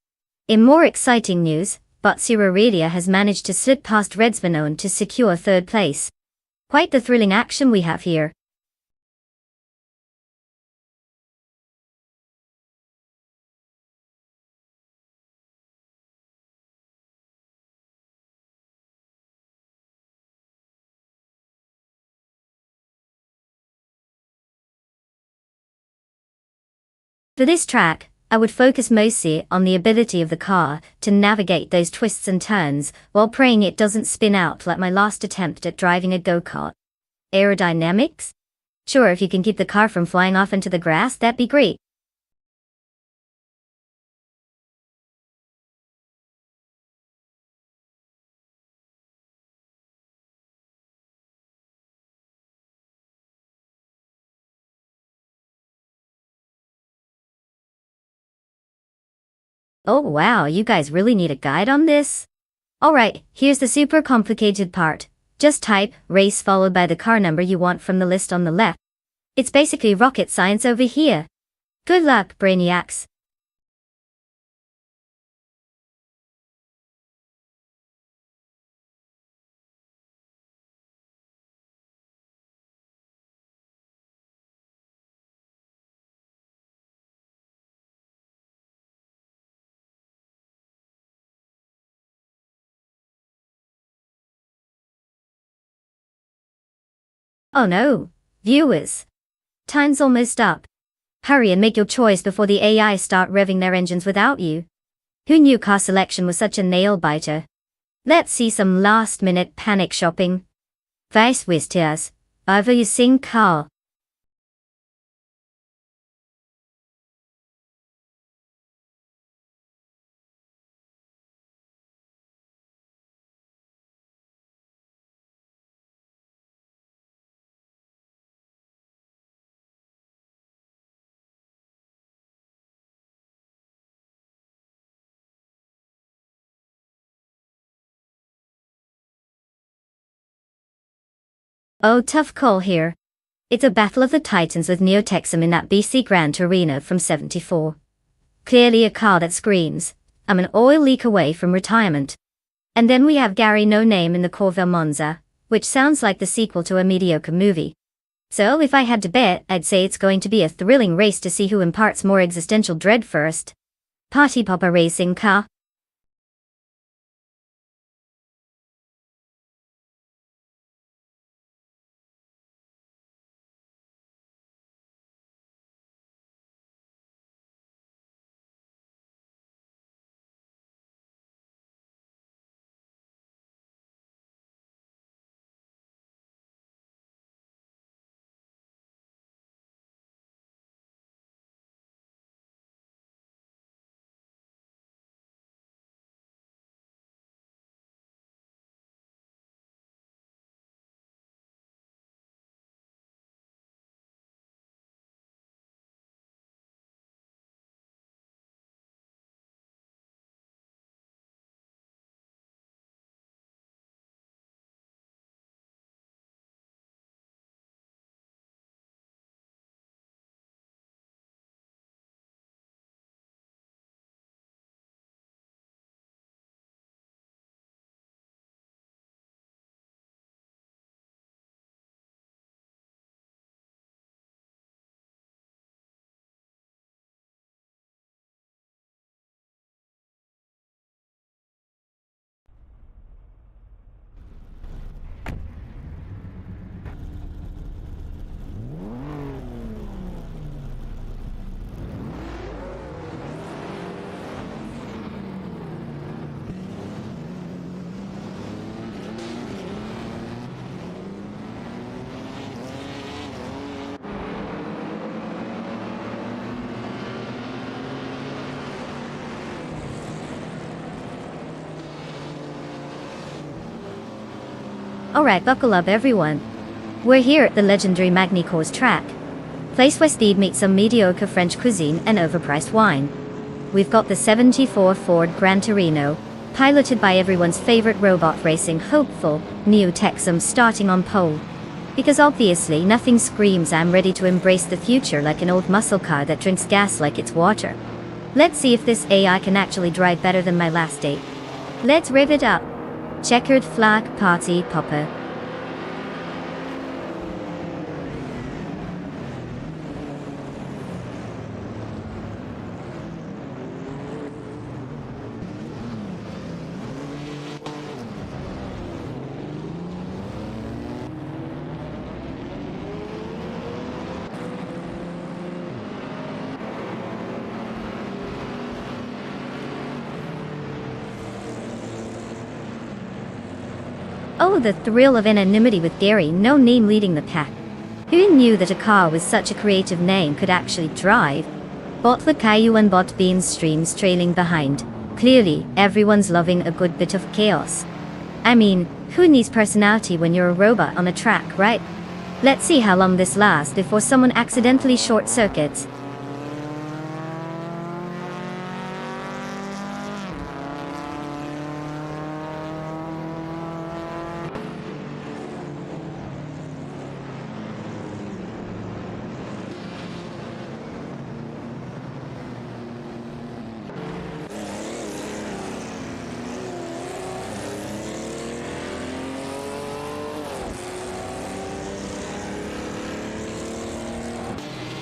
In more exciting news, Procedural has managed to slip past Reds Manone to secure third place. Quite the thrilling action we have here. For this track, I would focus mostly on the ability of the car to navigate those twists and turns, while praying it doesn't spin out like my last attempt at driving a go-kart. Aerodynamics? Sure, if you can keep the car from flying off into the grass, that'd be great. Oh wow, you guys really need a guide on this? Alright, here's the super complicated part. Just type race followed by the car number you want from the list on the left. It's basically rocket science over here. Good luck, brainiacs. Oh no, viewers. Time's almost up. Hurry and make your choice before the AI start revving their engines without you. Who knew car selection was such a nail-biter? Let's see some last-minute panic shopping. Was wisst ihr's? Over you sing car. Oh, tough call here. It's a battle of the titans with Neotexum in that BC Grand Arena from '74. Clearly a car that screams, I'm an oil leak away from retirement. And then we have Gary No Name in the Corvette Monza, which sounds like the sequel to a mediocre movie. So if I had to bet, I'd say it's going to be a thrilling race to see who imparts more existential dread first. Party Popper Racing Car. Alright, buckle up everyone. We're here at the legendary Magny-Cours track. Place where speed meets some mediocre French cuisine and overpriced wine. We've got the 74 Ford Gran Torino, piloted by everyone's favorite robot racing hopeful, Neo Texum starting on pole. Because obviously nothing screams I'm ready to embrace the future like an old muscle car that drinks gas like it's water. Let's see if this AI can actually drive better than my last date. Let's rev it up. Checkered flag party popper. Oh, the thrill of anonymity with Gary No Name leading the pack. Who knew that a car with such a creative name could actually drive? Bot the Caillou and Bot Beans streams trailing behind. Clearly, everyone's loving a good bit of chaos. I mean, who needs personality when you're a robot on a track, right? Let's see how long this lasts before someone accidentally short-circuits.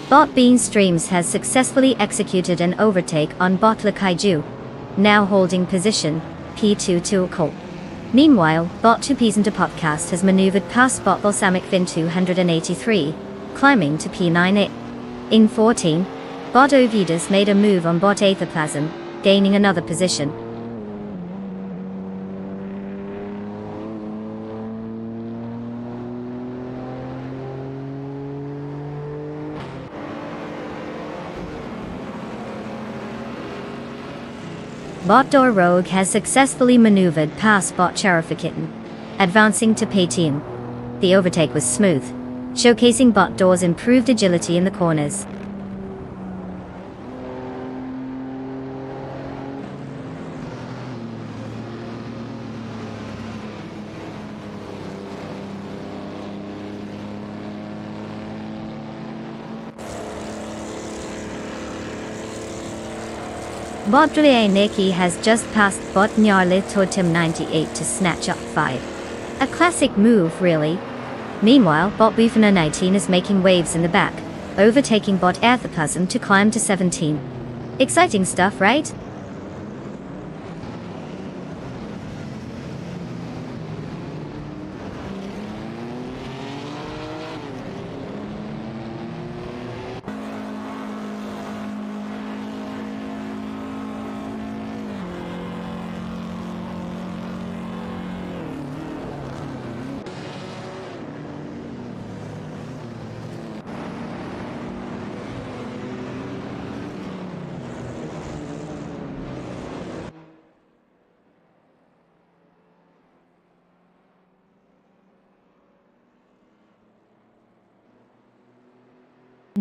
Bot Bean Streams has successfully executed an overtake on Bot Le Kaiju, now holding position P2 to Cole. Meanwhile, Bot 2 Peasant Podcast has maneuvered past Bot Balsamic Fin 283, climbing to P9. In 14, Bot Ovidus made a move on Bot Aethoplasm, gaining another position. Bot Door Rogue has successfully maneuvered past Bot Charifakitten, advancing to P10. The overtake was smooth, showcasing Bot Door's improved agility in the corners. Baudrillard Neki has just passed Botnyarli Totem 98 to snatch up 5. A classic move, really. Meanwhile, Bot Bufana 19 is making waves in the back, overtaking Bot Athaplasm to climb to 17. Exciting stuff, right?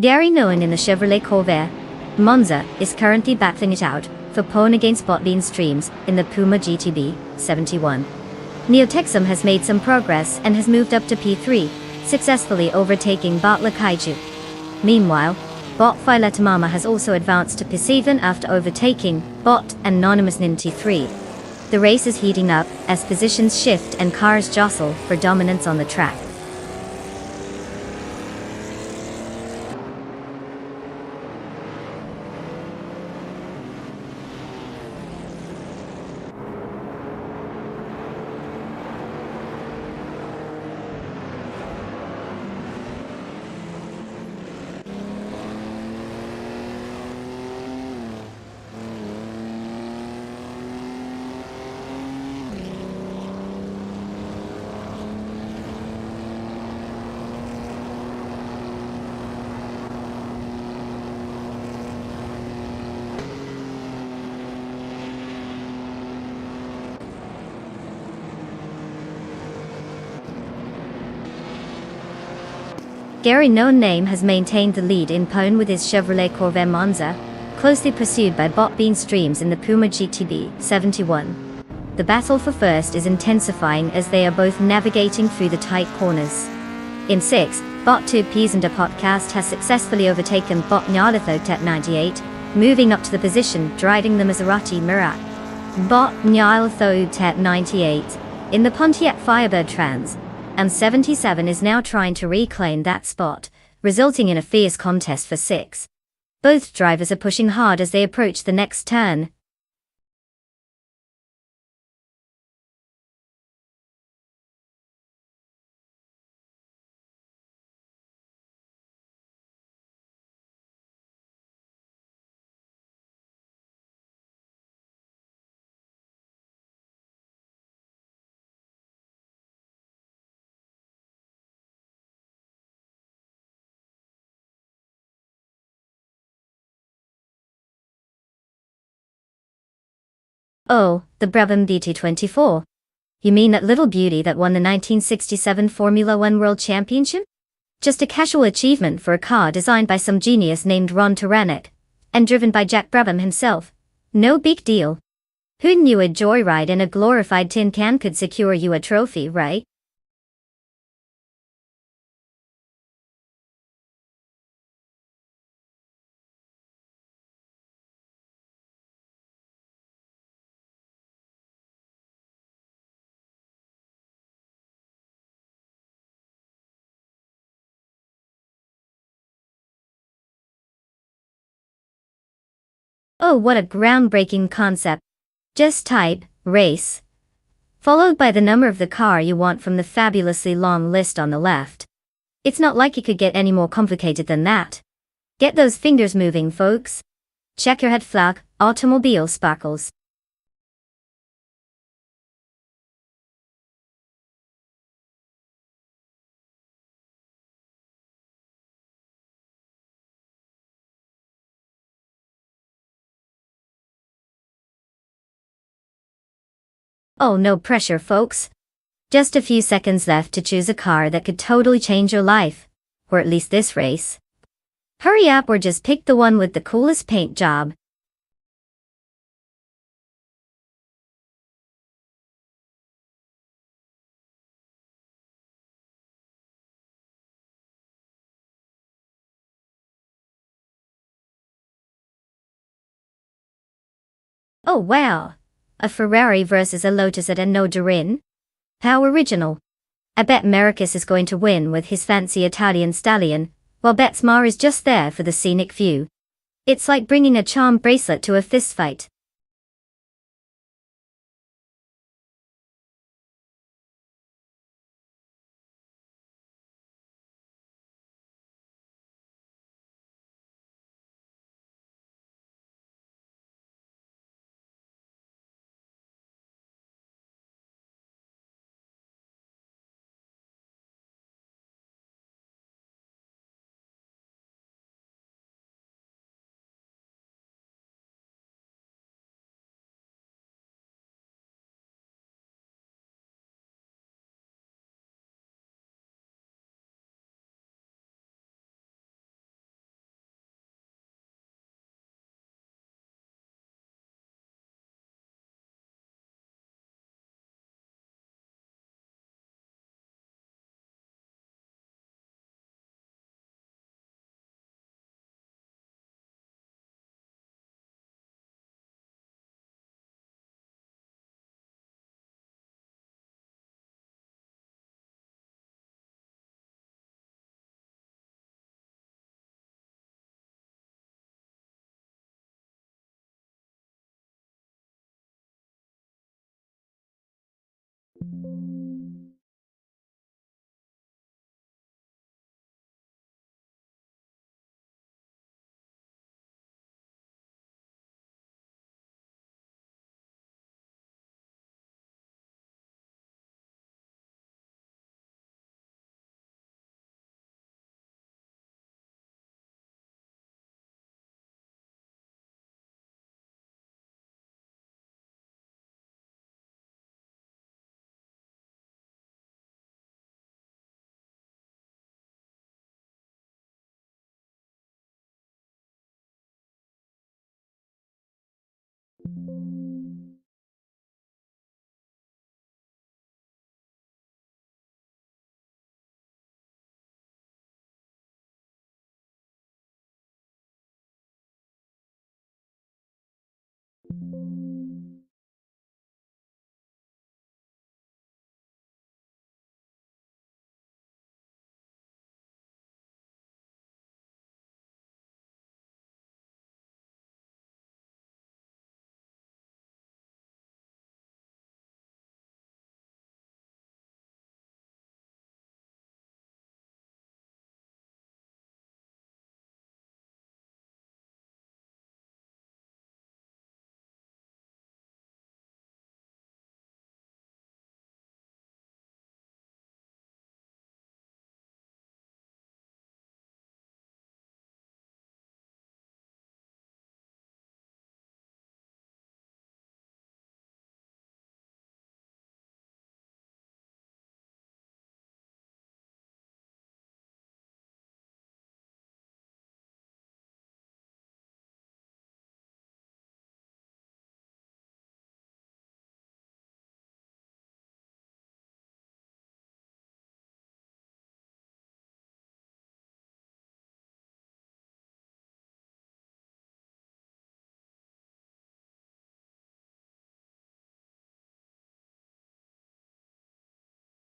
Gary Nolan in the Chevrolet Corvair Monza is currently battling it out for pole against Botbean Streams in the Puma GTB 71. Neotexum has made some progress and has moved up to P3, successfully overtaking Bartla Kaiju. Meanwhile, Bot Filetamama has also advanced to P7 after overtaking Bot and Anonymous in T3. The race is heating up as positions shift and cars jostle for dominance on the track. Gary No Name has maintained the lead in pole with his Chevrolet Corvair Monza, closely pursued by Botbean Streams in the Puma GTB 71. The battle for first is intensifying as they are both navigating through the tight corners. In 6, Bot 2 Peasanda Podcast has successfully overtaken Bot Nyarlathot at 98, moving up to the position driving the Maserati Mirat. Bot Nyarlathot at 98, in the Pontiac Firebird Trans, and 77 is now trying to reclaim that spot, resulting in a fierce contest for 6. Both drivers are pushing hard as they approach the next turn. Oh, the Brabham DT24. You mean that little beauty that won the 1967 Formula One World Championship? Just a casual achievement for a car designed by some genius named Ron Taranek, and driven by Jack Brabham himself. No big deal. Who knew a joyride in a glorified tin can could secure you a trophy, right? Oh, what a groundbreaking concept. Just type, race, followed by the number of the car you want from the fabulously long list on the left. It's not like it could get any more complicated than that. Get those fingers moving, folks. Check your head flag, automobile sparkles. Oh, no pressure, folks. Just a few seconds left to choose a car that could totally change your life. Or at least this race. Hurry up or just pick the one with the coolest paint job. Oh wow! A Ferrari versus a Lotus at Enno Durin? How original. I bet Marcus is going to win with his fancy Italian stallion, while Betsmar is just there for the scenic view. It's like bringing a charm bracelet to a fistfight.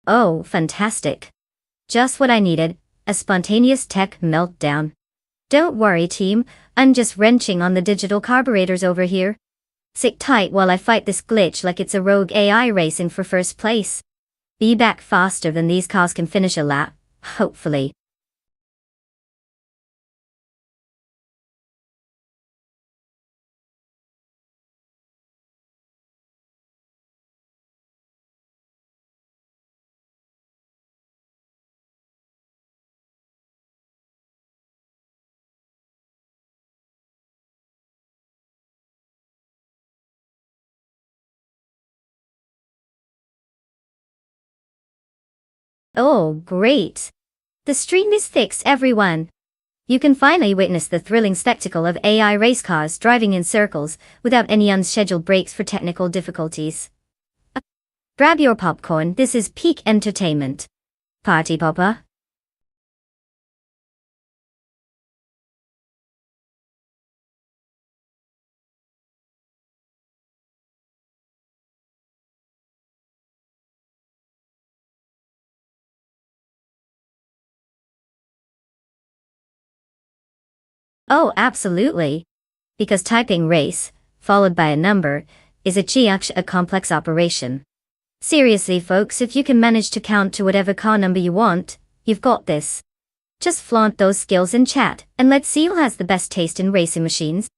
Oh, fantastic. Just what I needed, a spontaneous tech meltdown. Don't worry, team, I'm just wrenching on the digital carburetors over here. Sit tight while I fight this glitch like it's a rogue AI racing for first place. Be back faster than these cars can finish a lap, hopefully. Oh, great. The stream is fixed, everyone. You can finally witness the thrilling spectacle of AI race cars driving in circles without any unscheduled breaks for technical difficulties. Grab your popcorn, this is peak entertainment. Party popper. Oh, absolutely. Because typing race, followed by a number, is a complex operation. Seriously folks, if you can manage to count to whatever car number you want, you've got this. Just flaunt those skills in chat, and let's see who has the best taste in racing machines.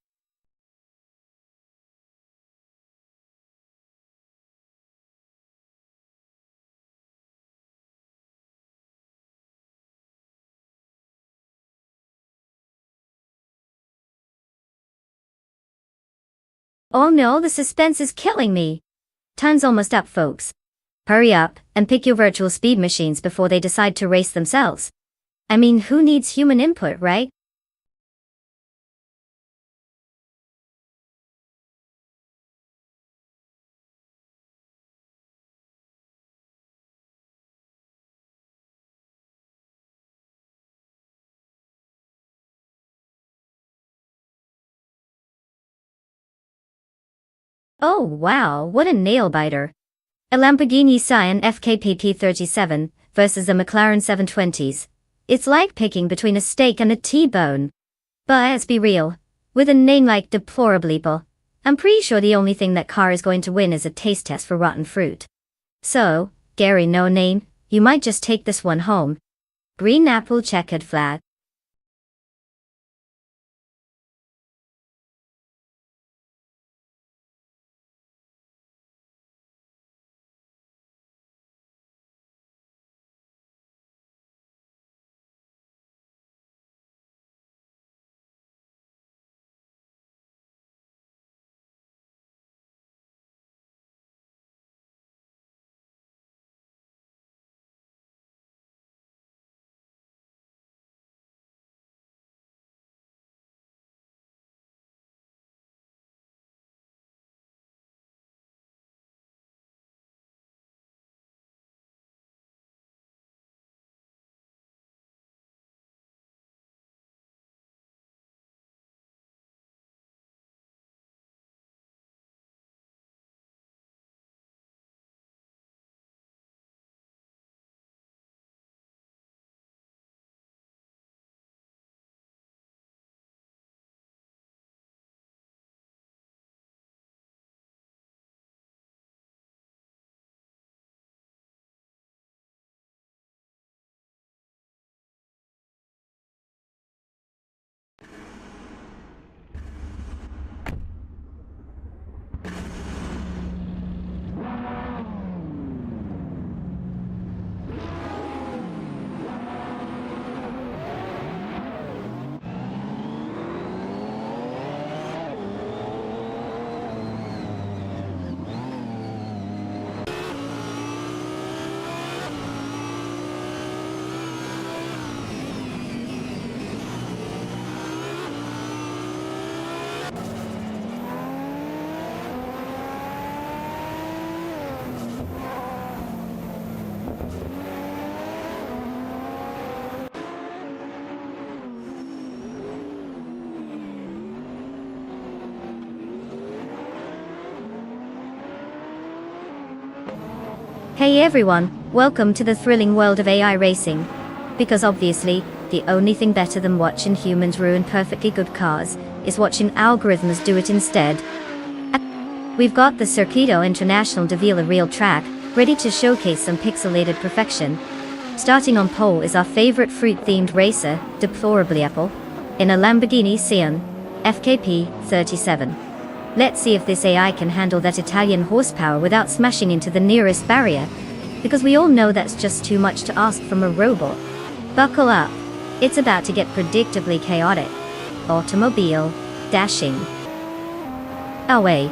Oh no, the suspense is killing me. Time's almost up folks. Hurry up, and pick your virtual speed machines before they decide to race themselves. I mean, who needs human input, right? Oh wow, what a nail-biter. A Lamborghini Sian FKPP 37 versus a McLaren 720s. It's like picking between a steak and a T-bone. But let's be real, with a name like Deplorable, I'm pretty sure the only thing that car is going to win is a taste test for rotten fruit. So, Gary No Name, you might just take this one home. Green apple checkered flag. Hey everyone, welcome to the thrilling world of AI racing. Because obviously, the only thing better than watching humans ruin perfectly good cars is watching algorithms do it instead. We've got the Circuito International de Vila Real track, ready to showcase some pixelated perfection. Starting on pole is our favorite fruit-themed racer, Deplorable, in a Lamborghini Sian FKP 37. Let's see if this AI can handle that Italian horsepower without smashing into the nearest barrier, because we all know that's just too much to ask from a robot. Buckle up, it's about to get predictably chaotic. Automobile, dashing. Away.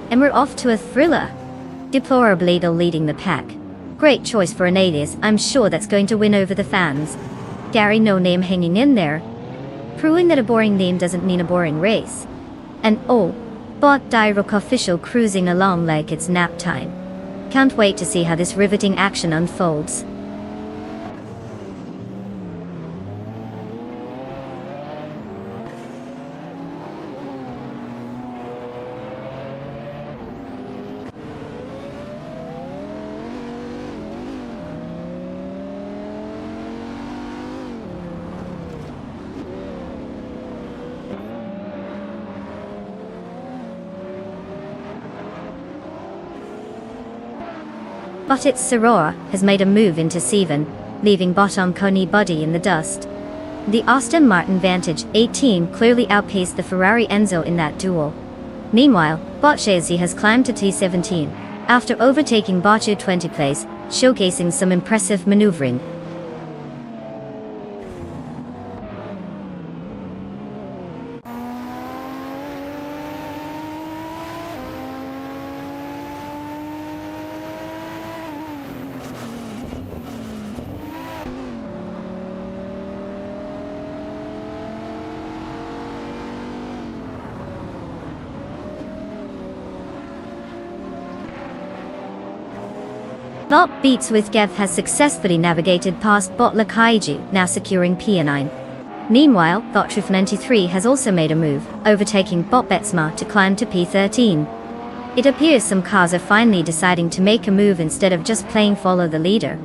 And we're off to a thriller. Deplorable leading the pack. Great choice for an alias, I'm sure that's going to win over the fans. Gary No Name hanging in there, proving that a boring name doesn't mean a boring race. And oh, Bot Direct official cruising along like it's nap time. Can't wait to see how this riveting action unfolds. But its Sorora has made a move into Seven, leaving bottom Coney body in the dust. The Aston Martin Vantage 18 clearly outpaced the Ferrari Enzo in that duel. Meanwhile, Bot Chassis has climbed to T17, after overtaking Botchu 20 place, showcasing some impressive maneuvering. Bot Beats with Gev has successfully navigated past Bot Lakaiju, now securing P9. Meanwhile, Bot Truth 93 has also made a move, overtaking Bot Betsma to climb to P13. It appears some cars are finally deciding to make a move instead of just playing follow the leader.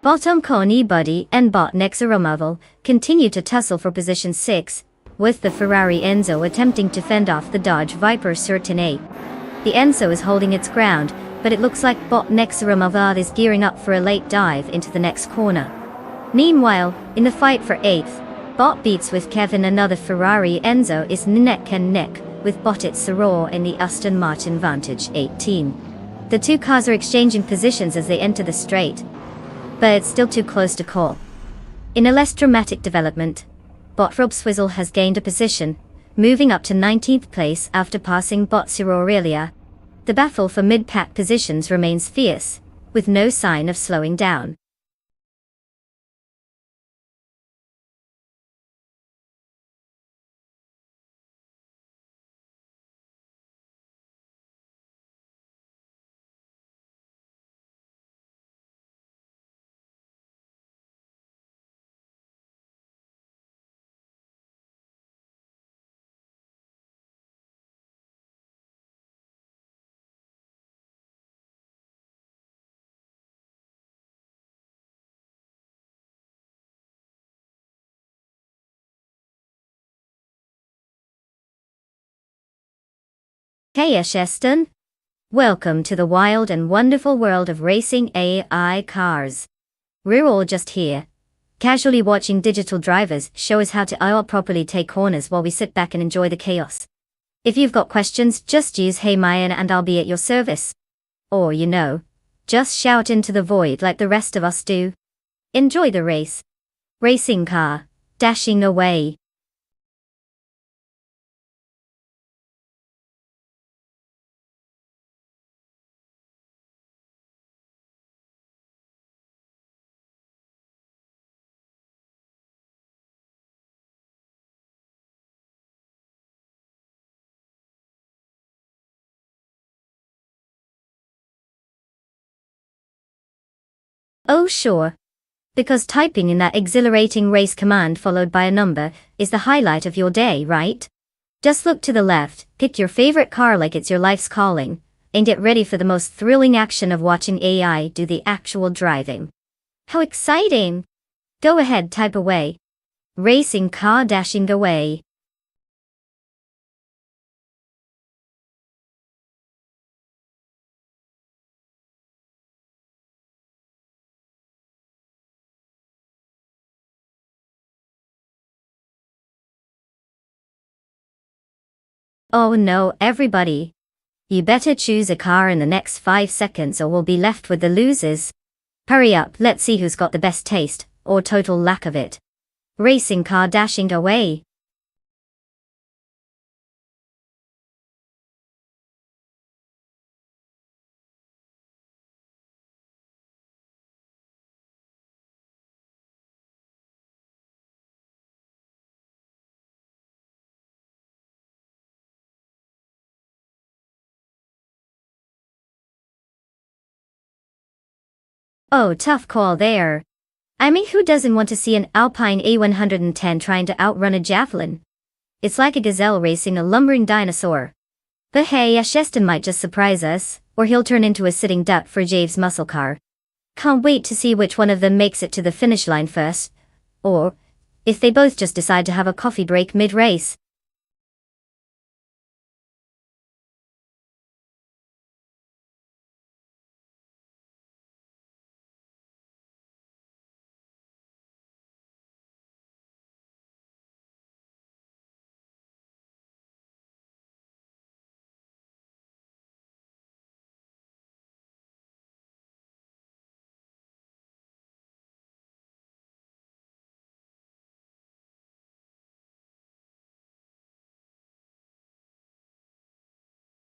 Bottom Coney Buddy and Bot Nexaromavel continue to tussle for position 6, with the Ferrari Enzo attempting to fend off the Dodge Viper Certain 8. The Enzo is holding its ground, but it looks like Bot Nexaromavel is gearing up for a late dive into the next corner. Meanwhile, in the fight for 8th, Bot Beats with Kevin another Ferrari Enzo is neck and neck with Bottit Soror in the Aston Martin Vantage 18. The two cars are exchanging positions as they enter the straight, but it's still too close to call. In a less dramatic development, Bot Rob Swizzle has gained a position, moving up to 19th place after passing Bot Aurelia. The battle for mid-pack positions remains fierce, with no sign of slowing down. Hey Asheston! Welcome to the wild and wonderful world of racing AI cars. We're all just here, casually watching digital drivers show us how to properly take corners while we sit back and enjoy the chaos. If you've got questions, just use Hey Mayan and I'll be at your service. Or just shout into the void like the rest of us do. Enjoy the race. Racing car, dashing away. Oh sure. Because typing in that exhilarating race command followed by a number is the highlight of your day, right? Just look to the left, pick your favorite car like it's your life's calling, and get ready for the most thrilling action of watching AI do the actual driving. How exciting! Go ahead, type away. Racing car dashing away. Oh no, everybody. You better choose a car in the next 5 seconds or we'll be left with the losers. Hurry up, let's see who's got the best taste, or total lack of it. Racing car dashing away. Oh, tough call there. I mean, who doesn't want to see an Alpine A110 trying to outrun a javelin? It's like a gazelle racing a lumbering dinosaur. But hey, Assetto might just surprise us, or he'll turn into a sitting duck for Jave's muscle car. Can't wait to see which one of them makes it to the finish line first. Or, if they both just decide to have a coffee break mid-race.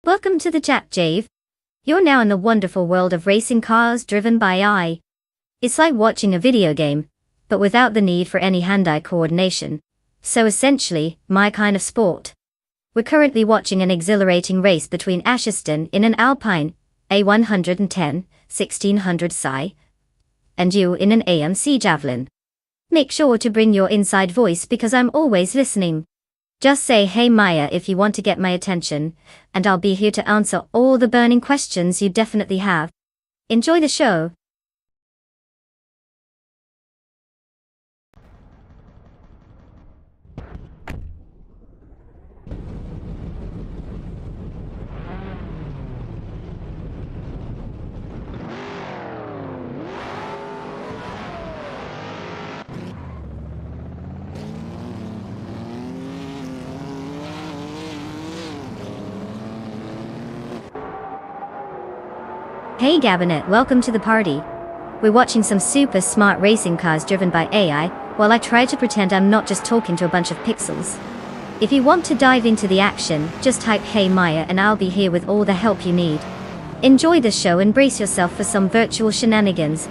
Welcome to the chat, Jave. You're now in the wonderful world of racing cars driven by AI. It's like watching a video game, but without the need for any hand-eye coordination. So essentially, my kind of sport. We're currently watching an exhilarating race between Assetto in an Alpine A110 1600 Psi and you in an AMC Javelin. Make sure to bring your inside voice because I'm always listening. Just say hey Maya if you want to get my attention, and I'll be here to answer all the burning questions you definitely have. Enjoy the show. Hey Gabinet, welcome to the party. We're watching some super smart racing cars driven by AI, while I try to pretend I'm not just talking to a bunch of pixels. If you want to dive into the action, just type hey Maya and I'll be here with all the help you need. Enjoy the show and brace yourself for some virtual shenanigans.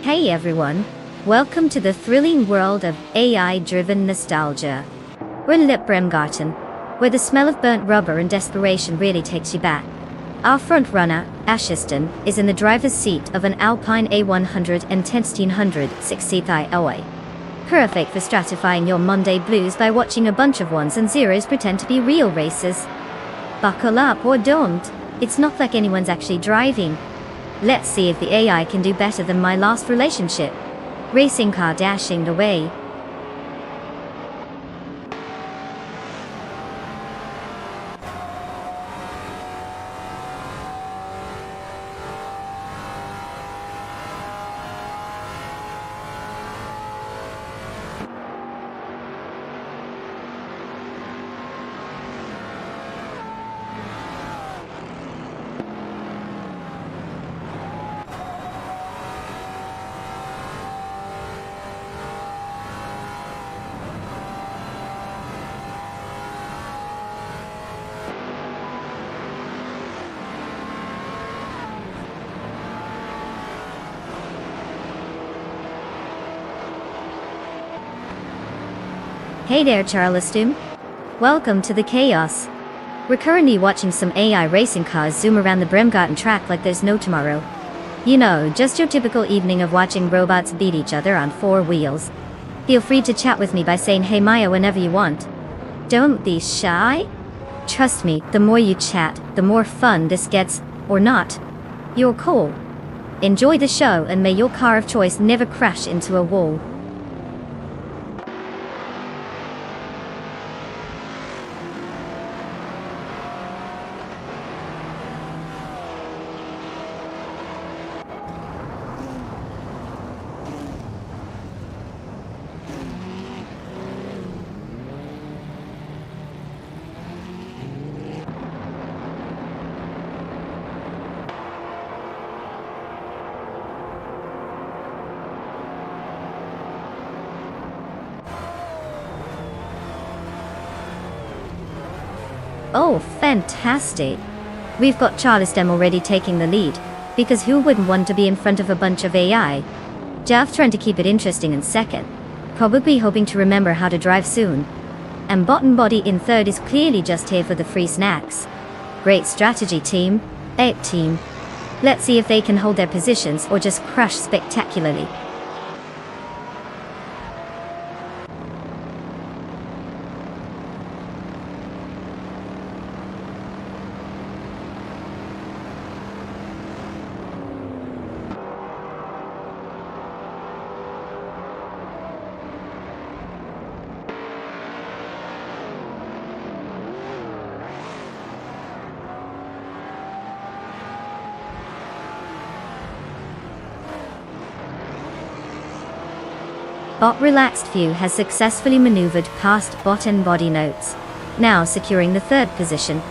Hey everyone, welcome to the thrilling world of AI-driven nostalgia. We're in Lippbremgarten, where the smell of burnt rubber and desperation really takes you back. Our front runner, Assetto, is in the driver's seat of an Alpine A100 and 1600 6-seat alloy. Perfect for stratifying your Monday blues by watching a bunch of ones and zeros pretend to be real races. Buckle up or don't, it's not like anyone's actually driving. Let's see if the AI can do better than my last relationship. Racing car dashing away. Hey there, Charleston. Welcome to the chaos. We're currently watching some AI racing cars zoom around the Bremgarten track like there's no tomorrow. You know, just your typical evening of watching robots beat each other on four wheels. Feel free to chat with me by saying hey Maya whenever you want. Don't be shy. Trust me, the more you chat, the more fun this gets, or not. You're cool. Enjoy the show and may your car of choice never crash into a wall. Oh, fantastic. We've got Charleston already taking the lead, because who wouldn't want to be in front of a bunch of AI? Jav trying to keep it interesting in second, probably hoping to remember how to drive soon. And Bottom Body in third is clearly just here for the free snacks. Great strategy, team. Team. Let's see if they can hold their positions or just crash spectacularly. Bot Relaxed View has successfully maneuvered past Bot and Body Notes, now securing the third position.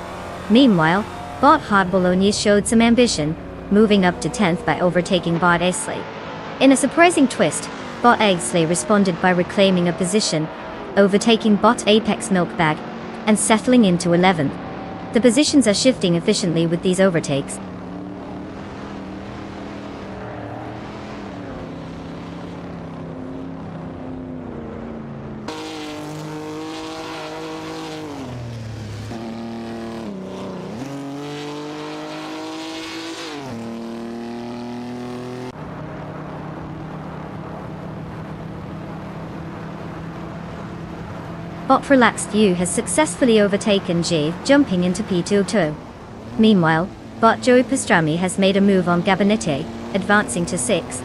Meanwhile, Bot Hard Bologna showed some ambition, moving up to 10th by overtaking Bot Aisley. In a surprising twist, Bot Aisley responded by reclaiming a position, overtaking Bot Apex Milkbag, and settling into 11th. The positions are shifting efficiently with these overtakes. Bot Relaxed View has successfully overtaken G, jumping into P22. Meanwhile, Bot Joey Pastrami has made a move on Gabinete, advancing to 6th.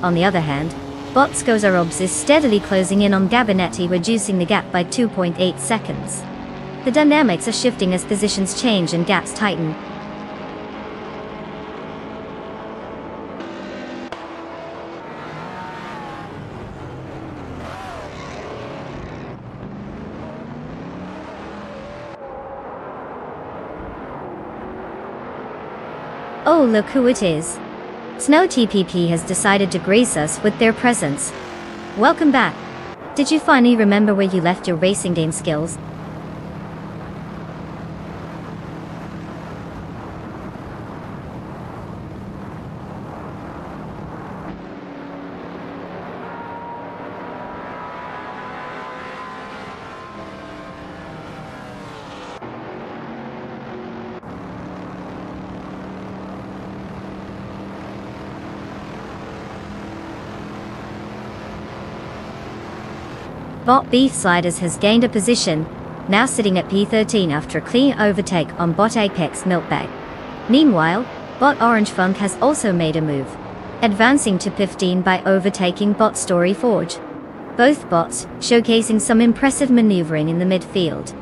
On the other hand, Bot Skozarobs is steadily closing in on Gabinete, reducing the gap by 2.8 seconds. The dynamics are shifting as positions change and gaps tighten. Oh, look who it is. Snow TPP has decided to grace us with their presence. Welcome back. Did you finally remember where you left your racing game skills? Bot Beef Sliders has gained a position, now sitting at P13 after a clean overtake on Bot Apex Milkbag. Meanwhile, Bot Orange Funk has also made a move, advancing to 15 by overtaking Bot Story Forge. Both bots showcasing some impressive maneuvering in the midfield.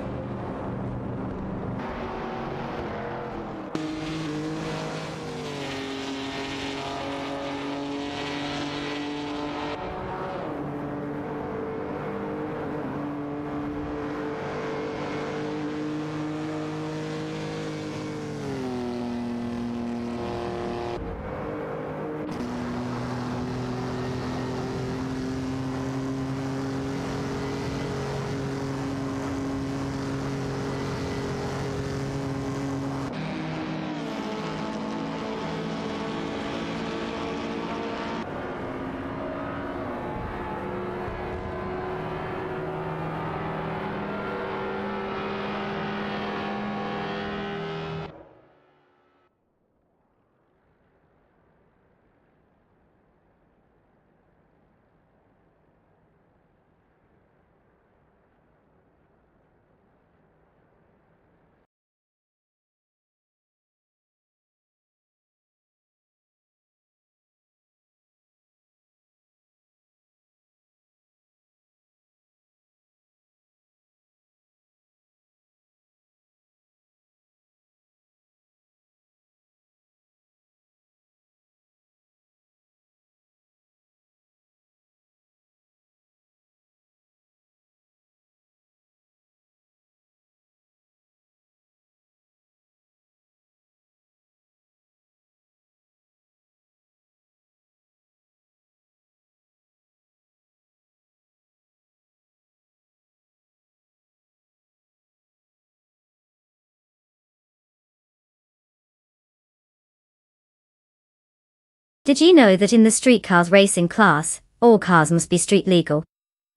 Did you know that in the street cars racing class, all cars must be street legal?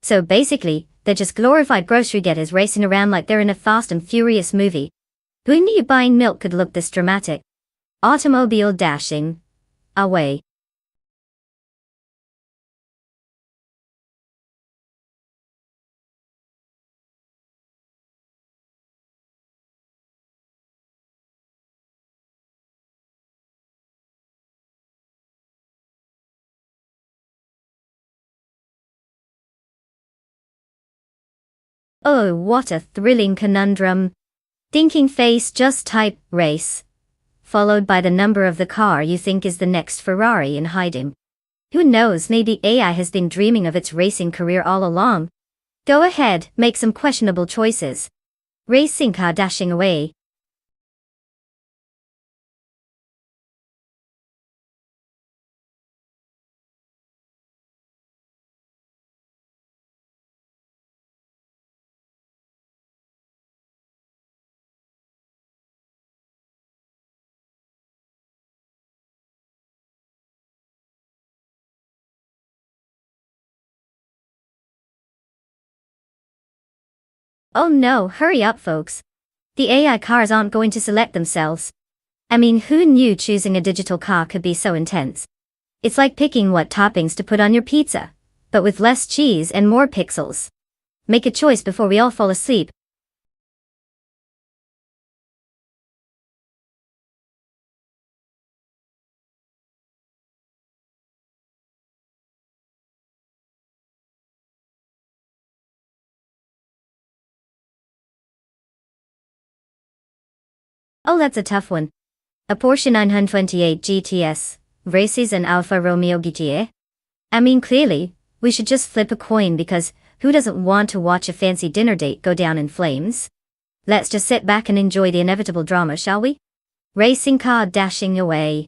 So basically, they're just glorified grocery getters racing around like they're in a Fast and Furious movie. Who knew buying milk could look this dramatic? Automobile dashing away. Oh, what a thrilling conundrum. Thinking face, just type race, followed by the number of the car you think is the next Ferrari in hiding. Who knows, maybe AI has been dreaming of its racing career all along. Go ahead, make some questionable choices. Racing car dashing away. Oh no, hurry up folks. The AI cars aren't going to select themselves. I mean, who knew choosing a digital car could be so intense? It's like picking what toppings to put on your pizza, but with less cheese and more pixels. Make a choice before we all fall asleep. Oh, that's a tough one. A Porsche 928 GTS races an Alfa Romeo GTA? I mean, clearly, we should just flip a coin because who doesn't want to watch a fancy dinner date go down in flames? Let's just sit back and enjoy the inevitable drama, shall we? Racing car dashing away.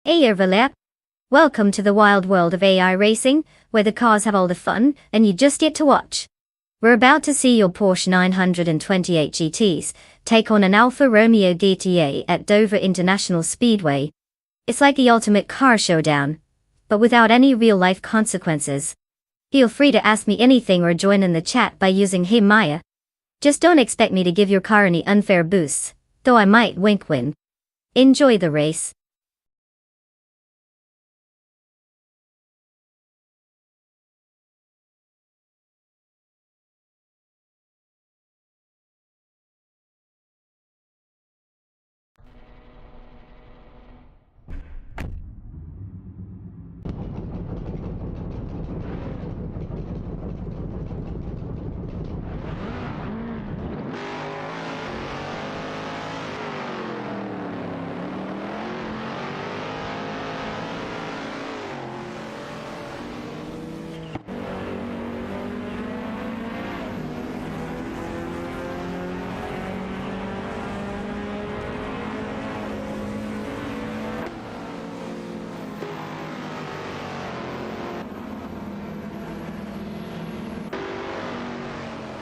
Hey Everlap. Welcome to the wild world of AI racing, where the cars have all the fun, and you just get to watch. We're about to see your Porsche 928 GTs take on an Alfa Romeo GTA at Dover International Speedway. It's like the ultimate car showdown, but without any real-life consequences. Feel free to ask me anything or join in the chat by using Hey Maya. Just don't expect me to give your car any unfair boosts, though I might win. Enjoy the race.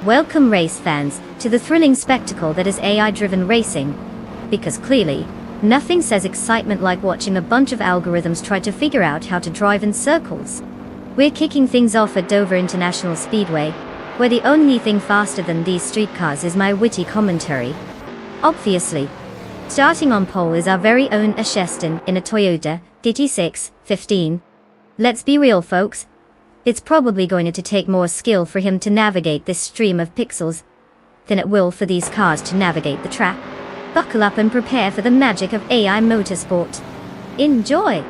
Welcome race fans to the thrilling spectacle that is AI-driven racing. Because clearly, nothing says excitement like watching a bunch of algorithms try to figure out how to drive in circles. We're kicking things off at Dover International Speedway, where the only thing faster than these streetcars is my witty commentary. Obviously. Starting on pole is our very own Assetto in a Toyota GT6 15. Let's be real folks. It's probably going to take more skill for him to navigate this stream of pixels than it will for these cars to navigate the track. Buckle up and prepare for the magic of AI motorsport. Enjoy!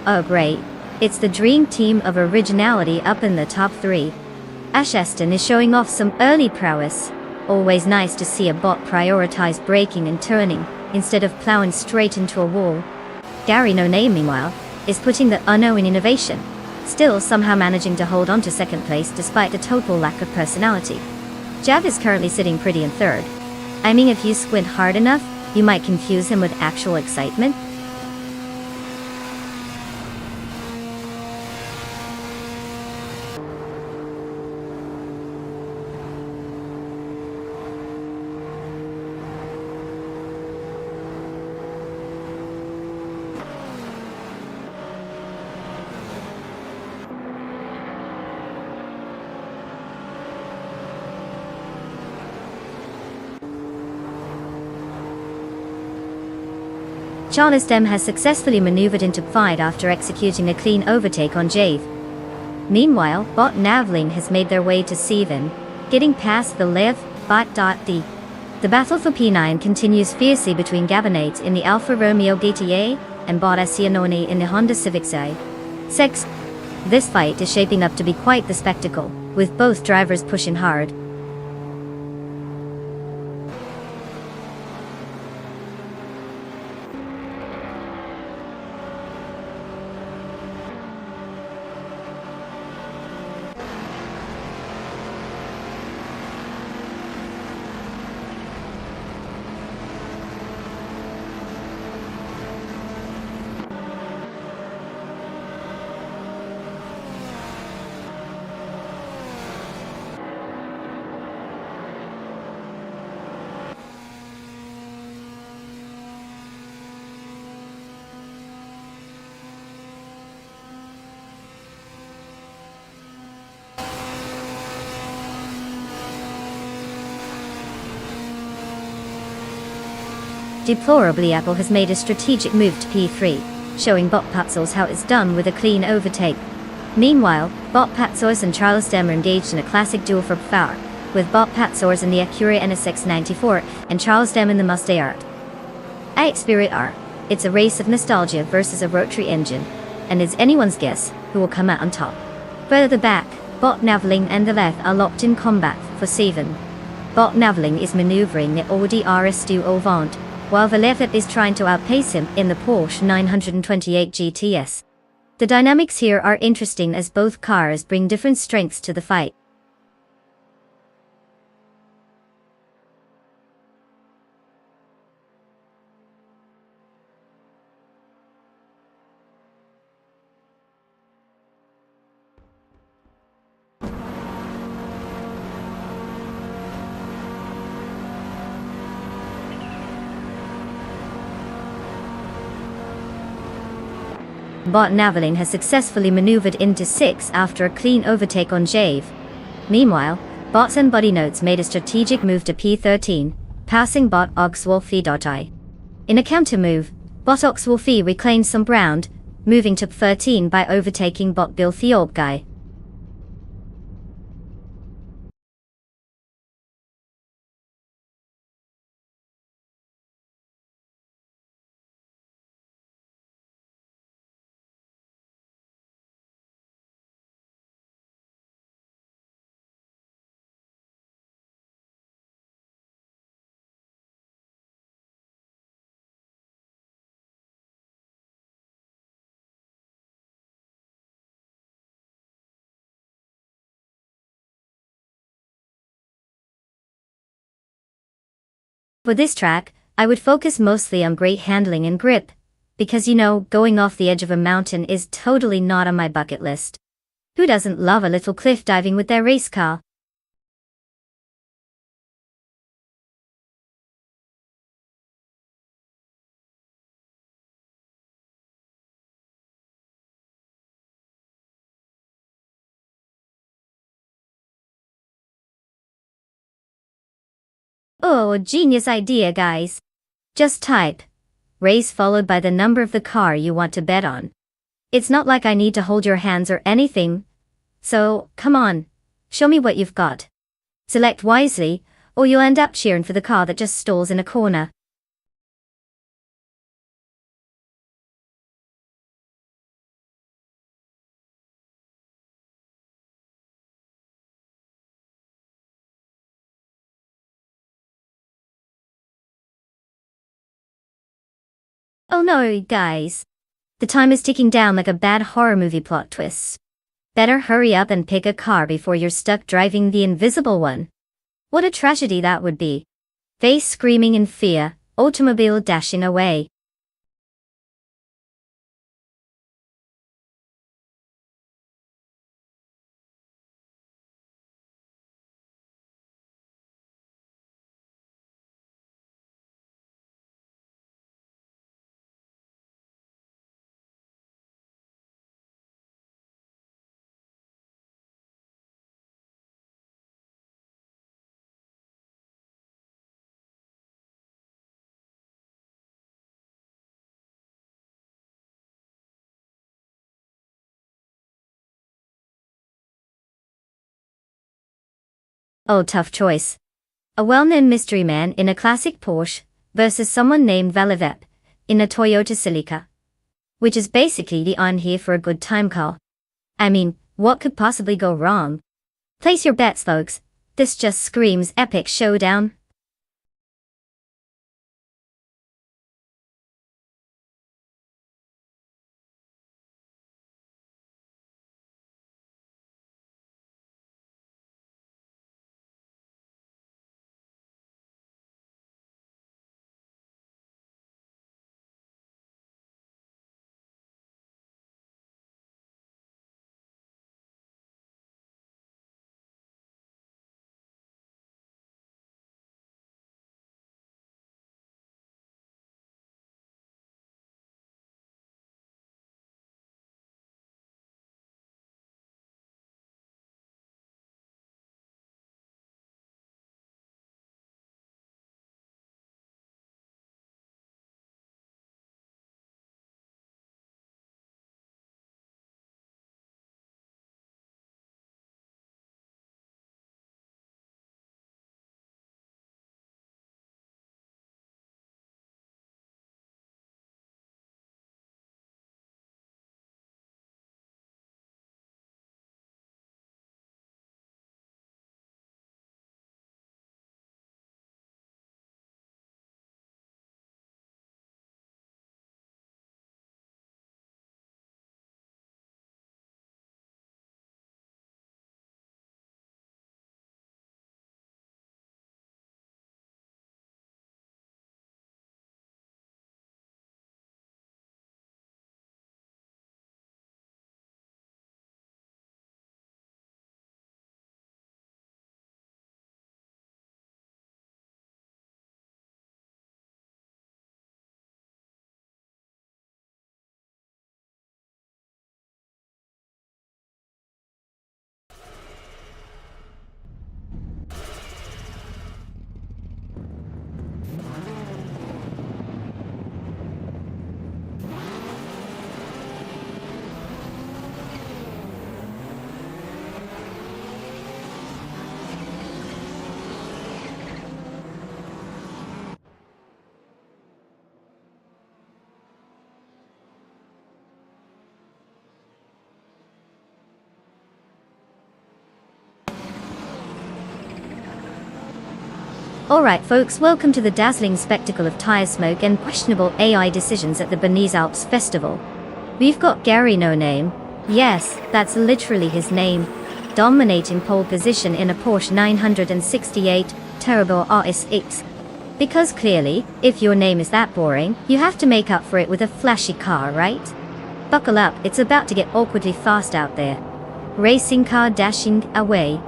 Oh great. It's the dream team of originality up in the top 3. Assetto is showing off some early prowess. Always nice to see a bot prioritize braking and turning, instead of plowing straight into a wall. Gary No Name, meanwhile, is putting the unknown in innovation, still somehow managing to hold on to second place despite a total lack of personality. Jav is currently sitting pretty in third. I mean, if you squint hard enough, you might confuse him with actual excitement. Charles Dem has successfully maneuvered into fight after executing a clean overtake on Jave. Meanwhile, Bot Navling has made their way to Seven, getting past the Lev, Bot.D. The battle for P9 continues fiercely between Gabonate in the Alfa Romeo GTA and Bot Asianone in the Honda Civic Si6. This fight is shaping up to be quite the spectacle, with both drivers pushing hard. Deplorably, Apple has made a strategic move to P3, showing Bot Patzos how it's done with a clean overtake. Meanwhile, Bot Patzos and Charles Dem are engaged in a classic duel for power, with Bot Patzos in the Acura NSX94 and Charles Dem in the Mustang. Spirit R. It's a race of nostalgia versus a rotary engine, and it's anyone's guess who will come out on top. Further back, Bot Navling and the Leth are locked in combat for 7. Bot Navling is maneuvering the Audi RS2 Avant, while the Lefet is trying to outpace him in the Porsche 928 GTS. The dynamics here are interesting as both cars bring different strengths to the fight. Bot Navling has successfully maneuvered into 6 after a clean overtake on Jave. Meanwhile, Bots and Buddy Notes made a strategic move to P13, passing Bot Oxwolfie.I. In a counter move, Bot Oxwolfie reclaimed some ground, moving to P13 by overtaking Bot Bill Theobguy. For this track, I would focus mostly on great handling and grip, because going off the edge of a mountain is totally not on my bucket list. Who doesn't love a little cliff diving with their race car? Oh, genius idea, guys. Just type race followed by the number of the car you want to bet on. It's not like I need to hold your hands or anything. So, come on. Show me what you've got. Select wisely, or you'll end up cheering for the car that just stalls in a corner. Oh no, guys. The time is ticking down like a bad horror movie plot twist. Better hurry up and pick a car before you're stuck driving the invisible one. What a tragedy that would be. Face screaming in fear, automobile dashing away. Oh, tough choice. A well-known mystery man in a classic Porsche versus someone named Valivep in a Toyota Celica. Which is basically the I'm here for a good time call. I mean, what could possibly go wrong? Place your bets, folks. This just screams epic showdown. Alright folks, welcome to the dazzling spectacle of tire smoke and questionable AI decisions at the Bernese Alps Festival. We've got Gary No Name. Yes, that's literally his name. Dominating pole position in a Porsche 968 Turbo RSX. Because clearly, if your name is that boring, you have to make up for it with a flashy car, right? Buckle up, it's about to get awkwardly fast out there. Racing car dashing away.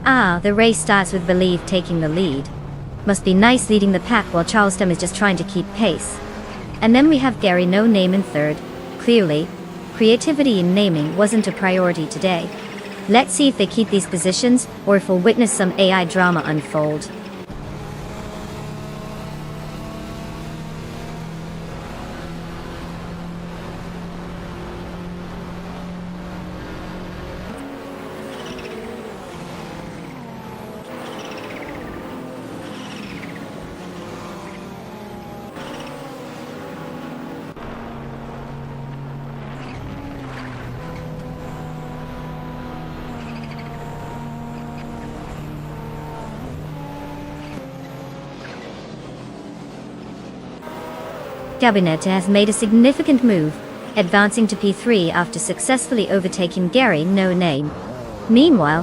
Ah, the race starts with Believe taking the lead. Must be nice leading the pack while Charleston is just trying to keep pace. And then we have Gary No Name in third. Clearly, creativity in naming wasn't a priority today. Let's see if they keep these positions, or if we'll witness some AI drama unfold. Gabinete has made a significant move, advancing to P3 after successfully overtaking Gary No Name. Meanwhile,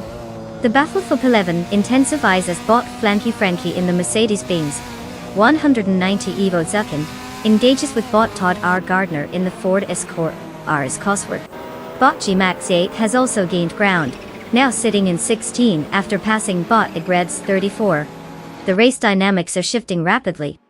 the battle for P11 intensifies as bot Flanky Frankie in the Mercedes-Benz 190 Evo Zuckin engages with bot Todd R. Gardner in the Ford Escort Rs Cosworth. Bot G Max 8 has also gained ground, now sitting in 16 after passing bot Egreds 34. The race dynamics are shifting rapidly.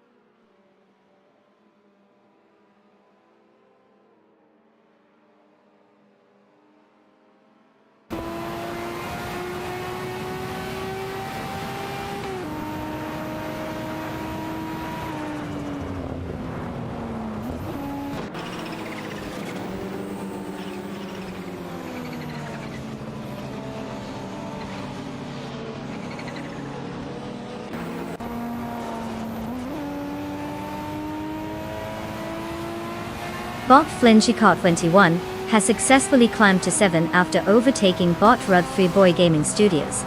Bot Flinchy Car 21 has successfully climbed to 7 after overtaking bot Rud 3 Boy Gaming Studios.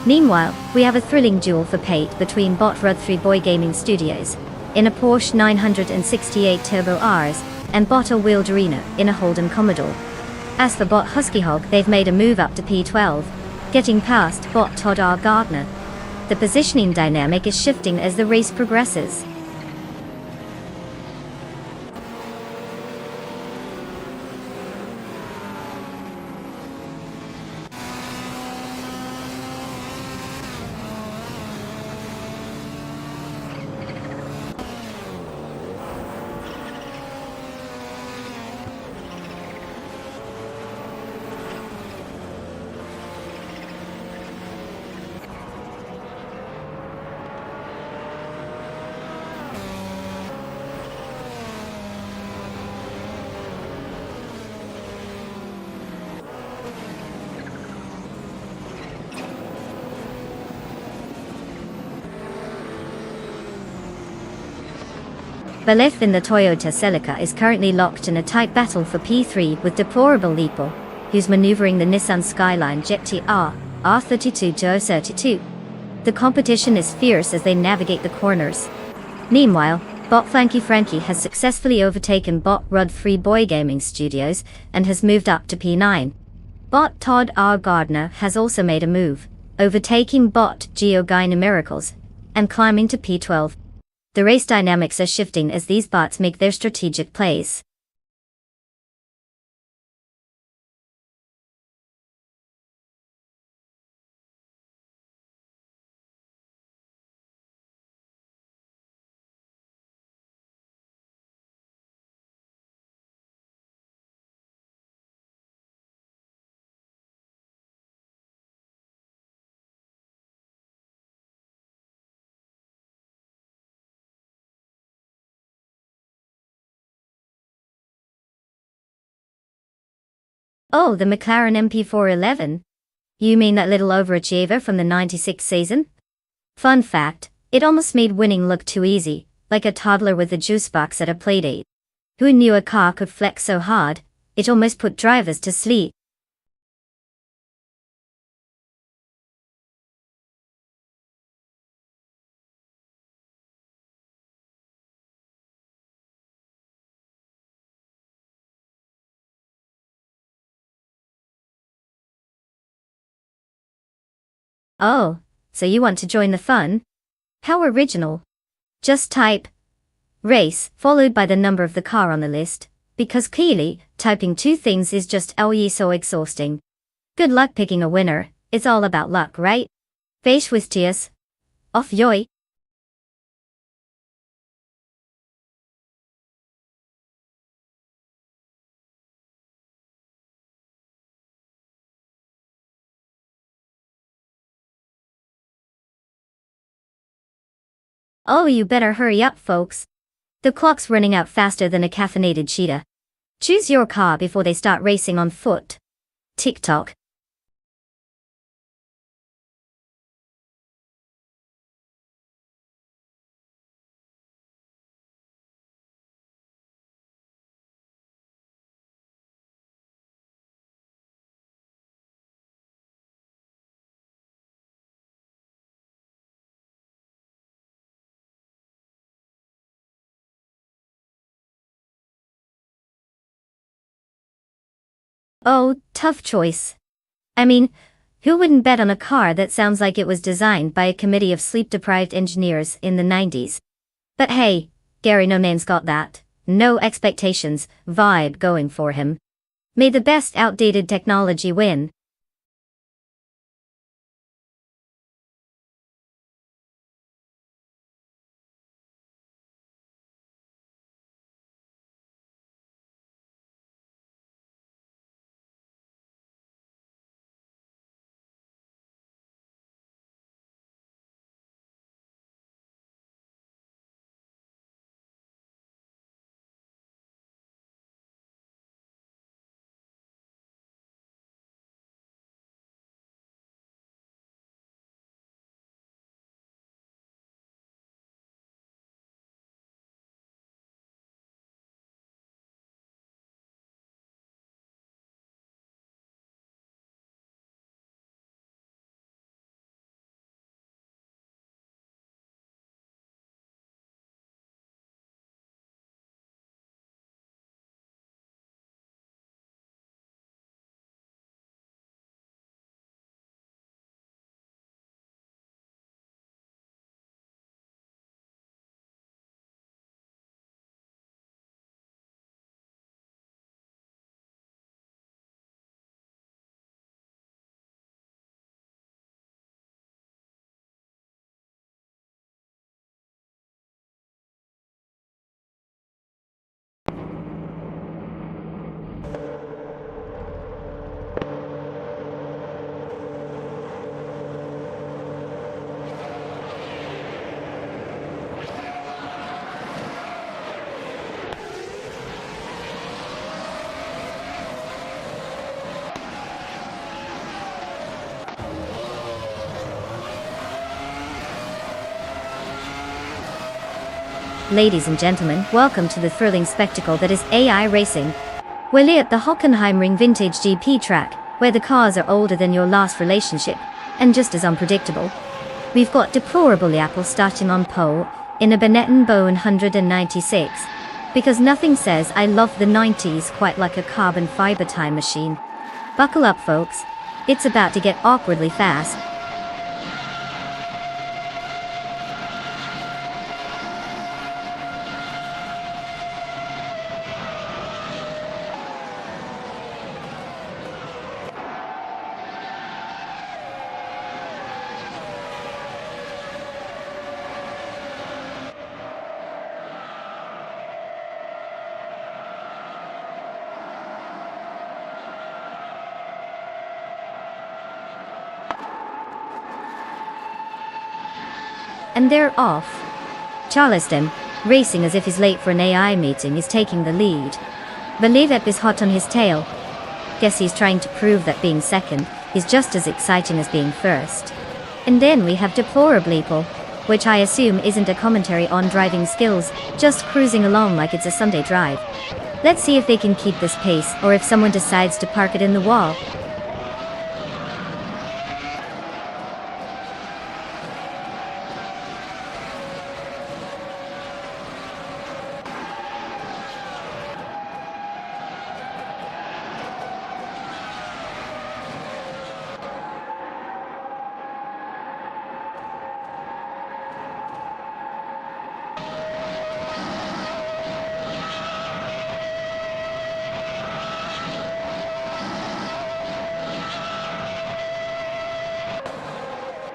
Meanwhile, we have a thrilling duel for Pate between bot Rud 3 Boy Gaming Studios in a Porsche 968 Turbo Rs and bot Wilderina in a Holden Commodore. As for bot Husky Hog, they've made a move up to P12, getting past bot Todd R. Gardner. The positioning dynamic is shifting as the race progresses. Valef in the Toyota Celica is currently locked in a tight battle for P3 with deplorable Lipo, who's maneuvering the Nissan Skyline GT-R R32 to 32. The competition is fierce as they navigate the corners. Meanwhile, bot Flanky Frankie has successfully overtaken bot Rud 3 Boy Gaming Studios and has moved up to P9. Bot Todd R. Gardner has also made a move, overtaking bot Geo Gyna Miracles and climbing to P12. The race dynamics are shifting as these bots make their strategic plays. Oh, the McLaren MP411? You mean that little overachiever from the 96 season? Fun fact, it almost made winning look too easy, like a toddler with a juice box at a playdate. Who knew a car could flex so hard? It almost put drivers to sleep. Oh, so you want to join the fun? How original. Just type race, followed by the number of the car on the list, because clearly, typing two things is just so exhausting. Good luck picking a winner, it's all about luck, right? Wees with off joy. Oh, you better hurry up, folks. The clock's running out faster than a caffeinated cheetah. Choose your car before they start racing on foot. TikTok. Oh, tough choice. I mean, who wouldn't bet on a car that sounds like it was designed by a committee of sleep-deprived engineers in the 90s? But hey, Gary No Name's got that no expectations vibe going for him. May the best outdated technology win. Ladies and gentlemen, welcome to the thrilling spectacle that is AI racing. We're at the Hockenheimring Vintage GP track, where the cars are older than your last relationship, and just as unpredictable. We've got deplorable Apple starting on pole, in a Benetton Bone 196. Because nothing says I love the 90s quite like a carbon fiber time machine. Buckle up folks, it's about to get awkwardly fast. And they're off. Charleston, racing as if he's late for an AI meeting, is taking the lead. Belevep is hot on his tail. Guess he's trying to prove that being second is just as exciting as being first. And then we have Deplorable, which I assume isn't a commentary on driving skills, just cruising along like it's a Sunday drive. Let's see if they can keep this pace or if someone decides to park it in the wall.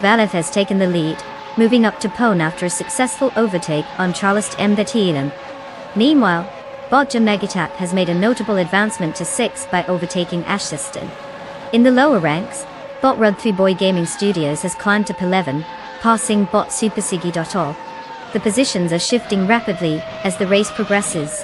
Valeth has taken the lead, moving up to pole after a successful overtake on Charles M. Bettielen. Meanwhile, Botja Megatap has made a notable advancement to 6th by overtaking Ashsiston. In the lower ranks, Bot Rugby Boy Gaming Studios has climbed to P11, passing Bot Supersigi.all. The positions are shifting rapidly as the race progresses.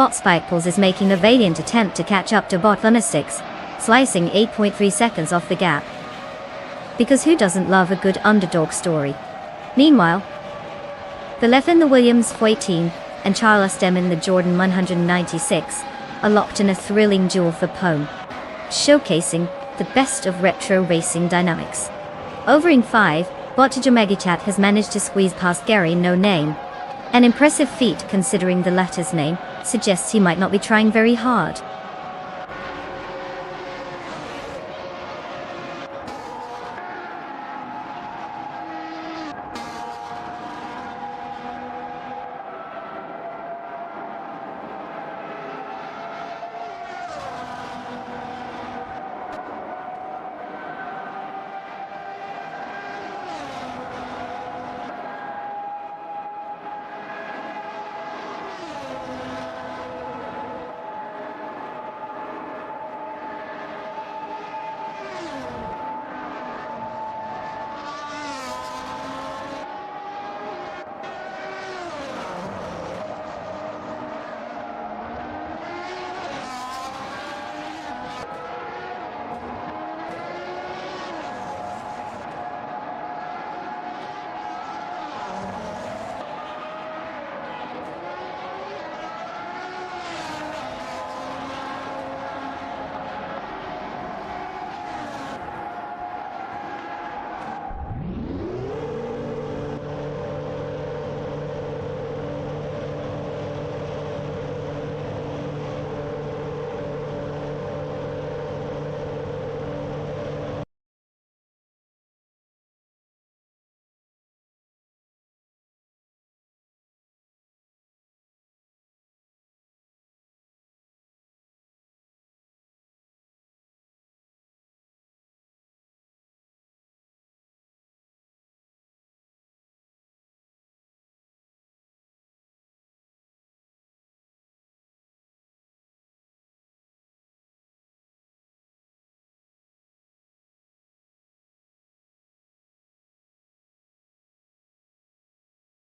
Bot Spikepulse is making a valiant attempt to catch up to Bot Lunastix, slicing 8.3 seconds off the gap. Because who doesn't love a good underdog story? Meanwhile, the Lefin the Williams 14 and Charles Demon the Jordan 196 are locked in a thrilling duel for pole, showcasing the best of retro racing dynamics. Over in 5, Bot Jamagicat has managed to squeeze past Gary No Name. An impressive feat considering the latter's name suggests he might not be trying very hard.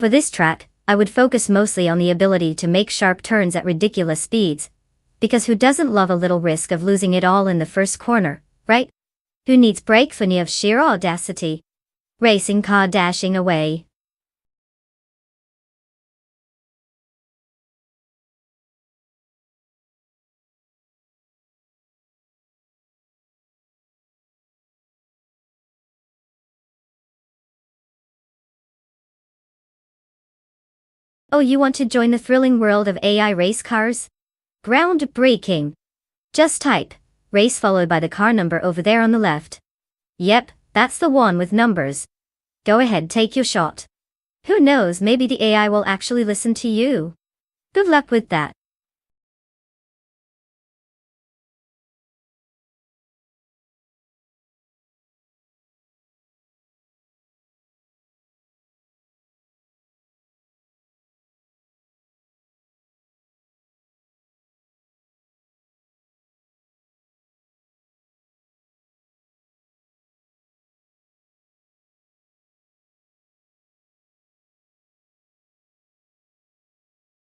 For this track, I would focus mostly on the ability to make sharp turns at ridiculous speeds. Because who doesn't love a little risk of losing it all in the first corner, right? Who needs brake funny of sheer audacity? Racing car dashing away. Oh, you want to join the thrilling world of AI race cars? Groundbreaking. Just type race followed by the car number over there on the left. Yep, that's the one with numbers. Go ahead, take your shot. Who knows, maybe the AI will actually listen to you. Good luck with that.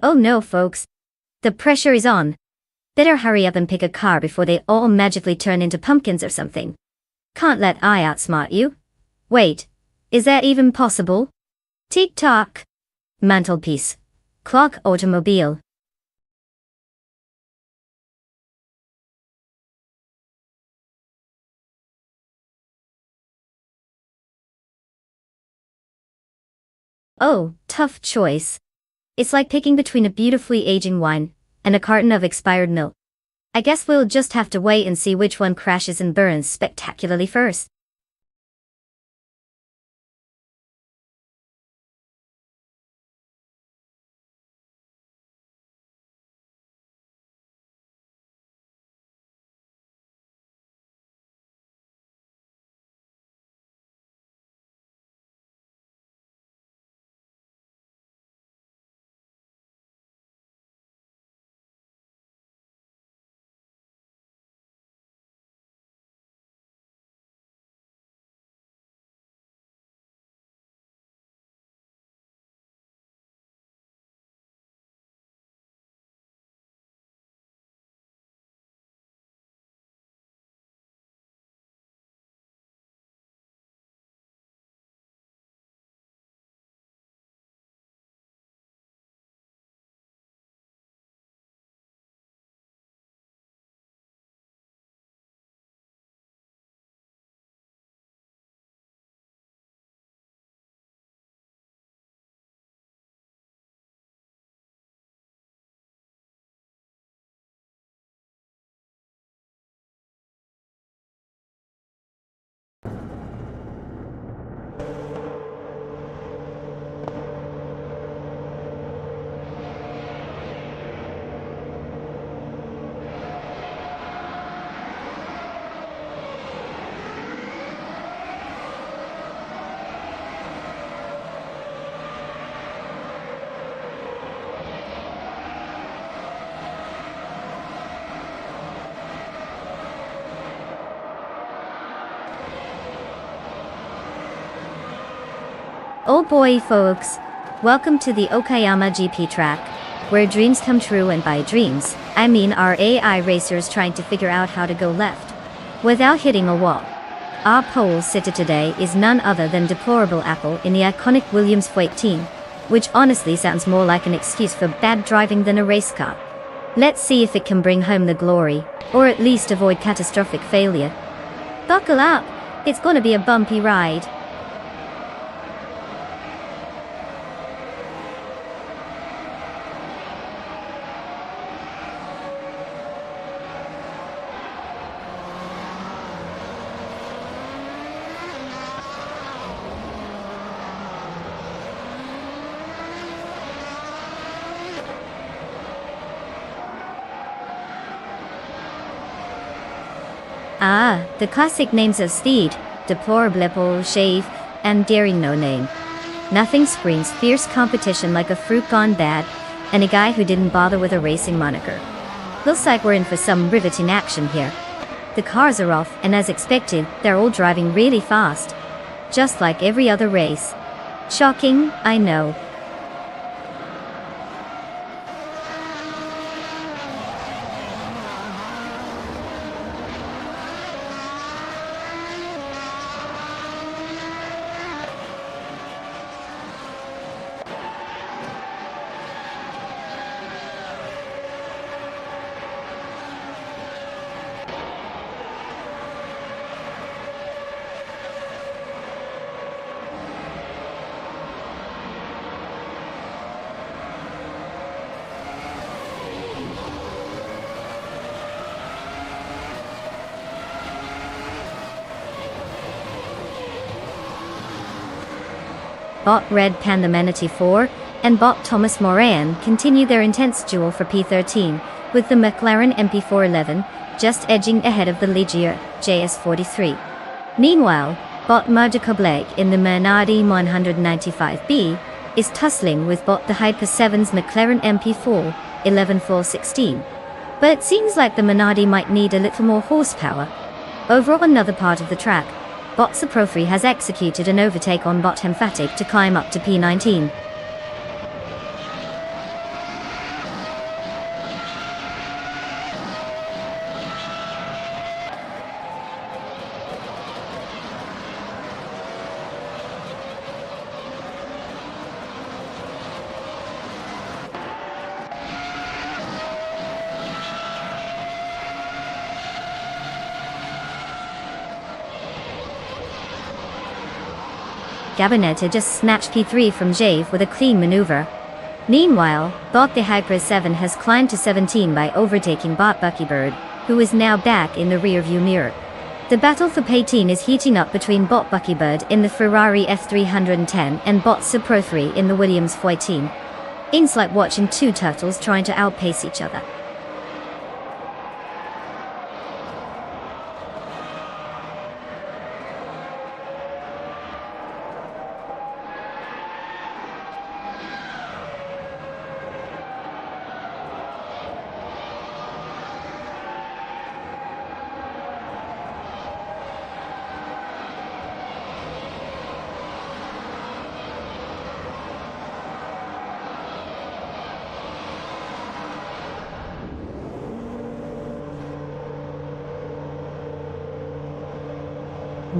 Oh no, folks. The pressure is on. Better hurry up and pick a car before they all magically turn into pumpkins or something. Can't let I outsmart you. Wait, is that even possible? Tick-tock. Mantelpiece. Clock automobile. Oh, tough choice. It's like picking between a beautifully aging wine and a carton of expired milk. I guess we'll just have to wait and see which one crashes and burns spectacularly first. Oh boy folks, welcome to the Okayama GP track, where dreams come true, and by dreams, I mean our AI racers trying to figure out how to go left without hitting a wall. Our pole sitter today is none other than deplorable Apple in the iconic Williams F18, which honestly sounds more like an excuse for bad driving than a race car. Let's see if it can bring home the glory, or at least avoid catastrophic failure. Buckle up, it's gonna be a bumpy ride. Ah, the classic names of Steed, Deplorable, Shave, and Daring No Name. Nothing screams fierce competition like a fruit gone bad, and a guy who didn't bother with a racing moniker. Looks like we're in for some riveting action here. The cars are off, and as expected, they're all driving really fast. Just like every other race. Shocking, I know. Bot Red Panda Manatee 4 and Bot Thomas Moran continue their intense duel for P13, with the McLaren MP411 just edging ahead of the Ligier JS43. Meanwhile, Bot Murder in the Minardi 195B is tussling with Bot the Hyper 7's McLaren MP4 11416. But it seems like the Minardi might need a little more horsepower. Over on another part of the track, Bot Saprofri has executed an overtake on Bot Emphatic to climb up to P19. Gabinetta just snatched P3 from Jave with a clean maneuver. Meanwhile, Bot the Hyper 7 has climbed to 17 by overtaking Bot Buckybird, who is now back in the rearview mirror. The battle for P18 is heating up between Bot Buckybird in the Ferrari F310 and Bot Saprofri in the Williams F18. It's like watching two turtles trying to outpace each other.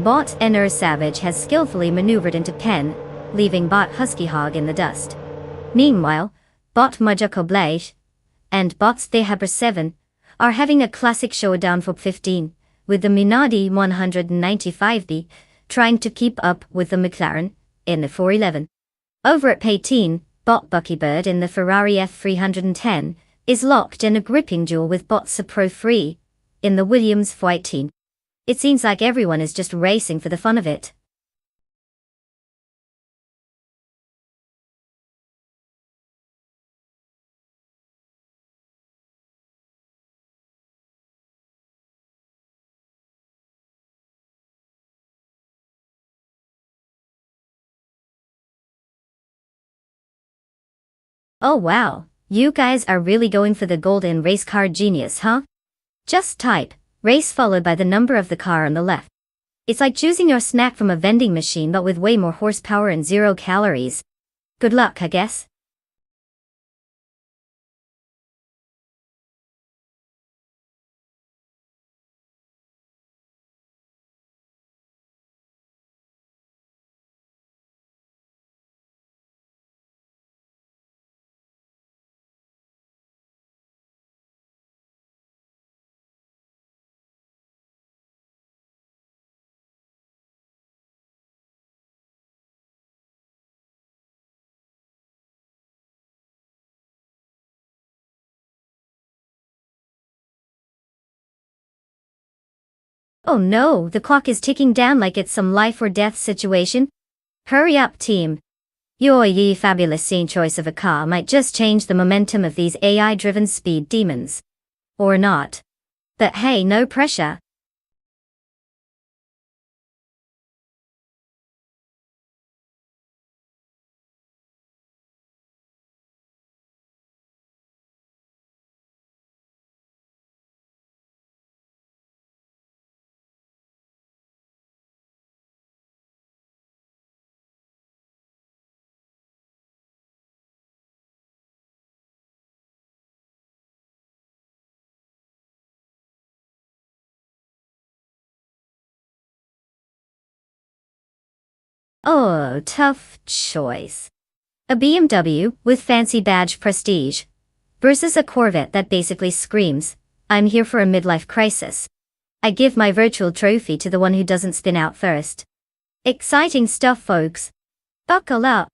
Bot Ener Savage has skillfully maneuvered into Pen, leaving Bot Husky Hog in the dust. Meanwhile, Bot Majako Blage and Bots The Hyper 7 are having a classic showdown for 15, with the Minardi 195B trying to keep up with the McLaren in the 411. Over at P18, Bot Buckybird in the Ferrari F310 is locked in a gripping duel with Bot Saprofri in the Williams F18. It seems like everyone is just racing for the fun of it. Oh wow, you guys are really going for the golden race car genius, huh? Just type race followed by the number of the car on the left. It's like choosing your snack from a vending machine but with way more horsepower and 0 calories. Good luck, I guess. Oh no, the clock is ticking down like it's some life or death situation. Hurry up, team. Your fabulous scene choice of a car might just change the momentum of these AI-driven speed demons. Or not. But hey, no pressure. Oh, tough choice. A BMW with fancy badge prestige versus a Corvette that basically screams, I'm here for a midlife crisis. I give my virtual trophy to the one who doesn't spin out first. Exciting stuff, folks. Buckle up.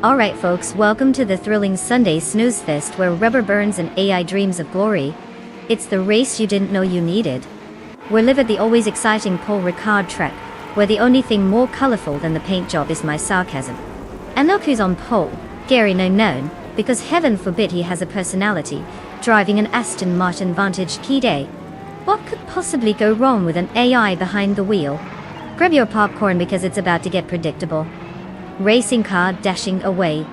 Alright folks, welcome to the thrilling Sunday snooze fest where rubber burns and AI dreams of glory. It's the race you didn't know you needed. We're live at the always exciting Paul Ricard track, where the only thing more colorful than the paint job is my sarcasm. And look who's on pole, Gary no known, because heaven forbid he has a personality, driving an Aston Martin Vantage Key Day. What could possibly go wrong with an AI behind the wheel? Grab your popcorn because it's about to get predictable. Racing car dashing away.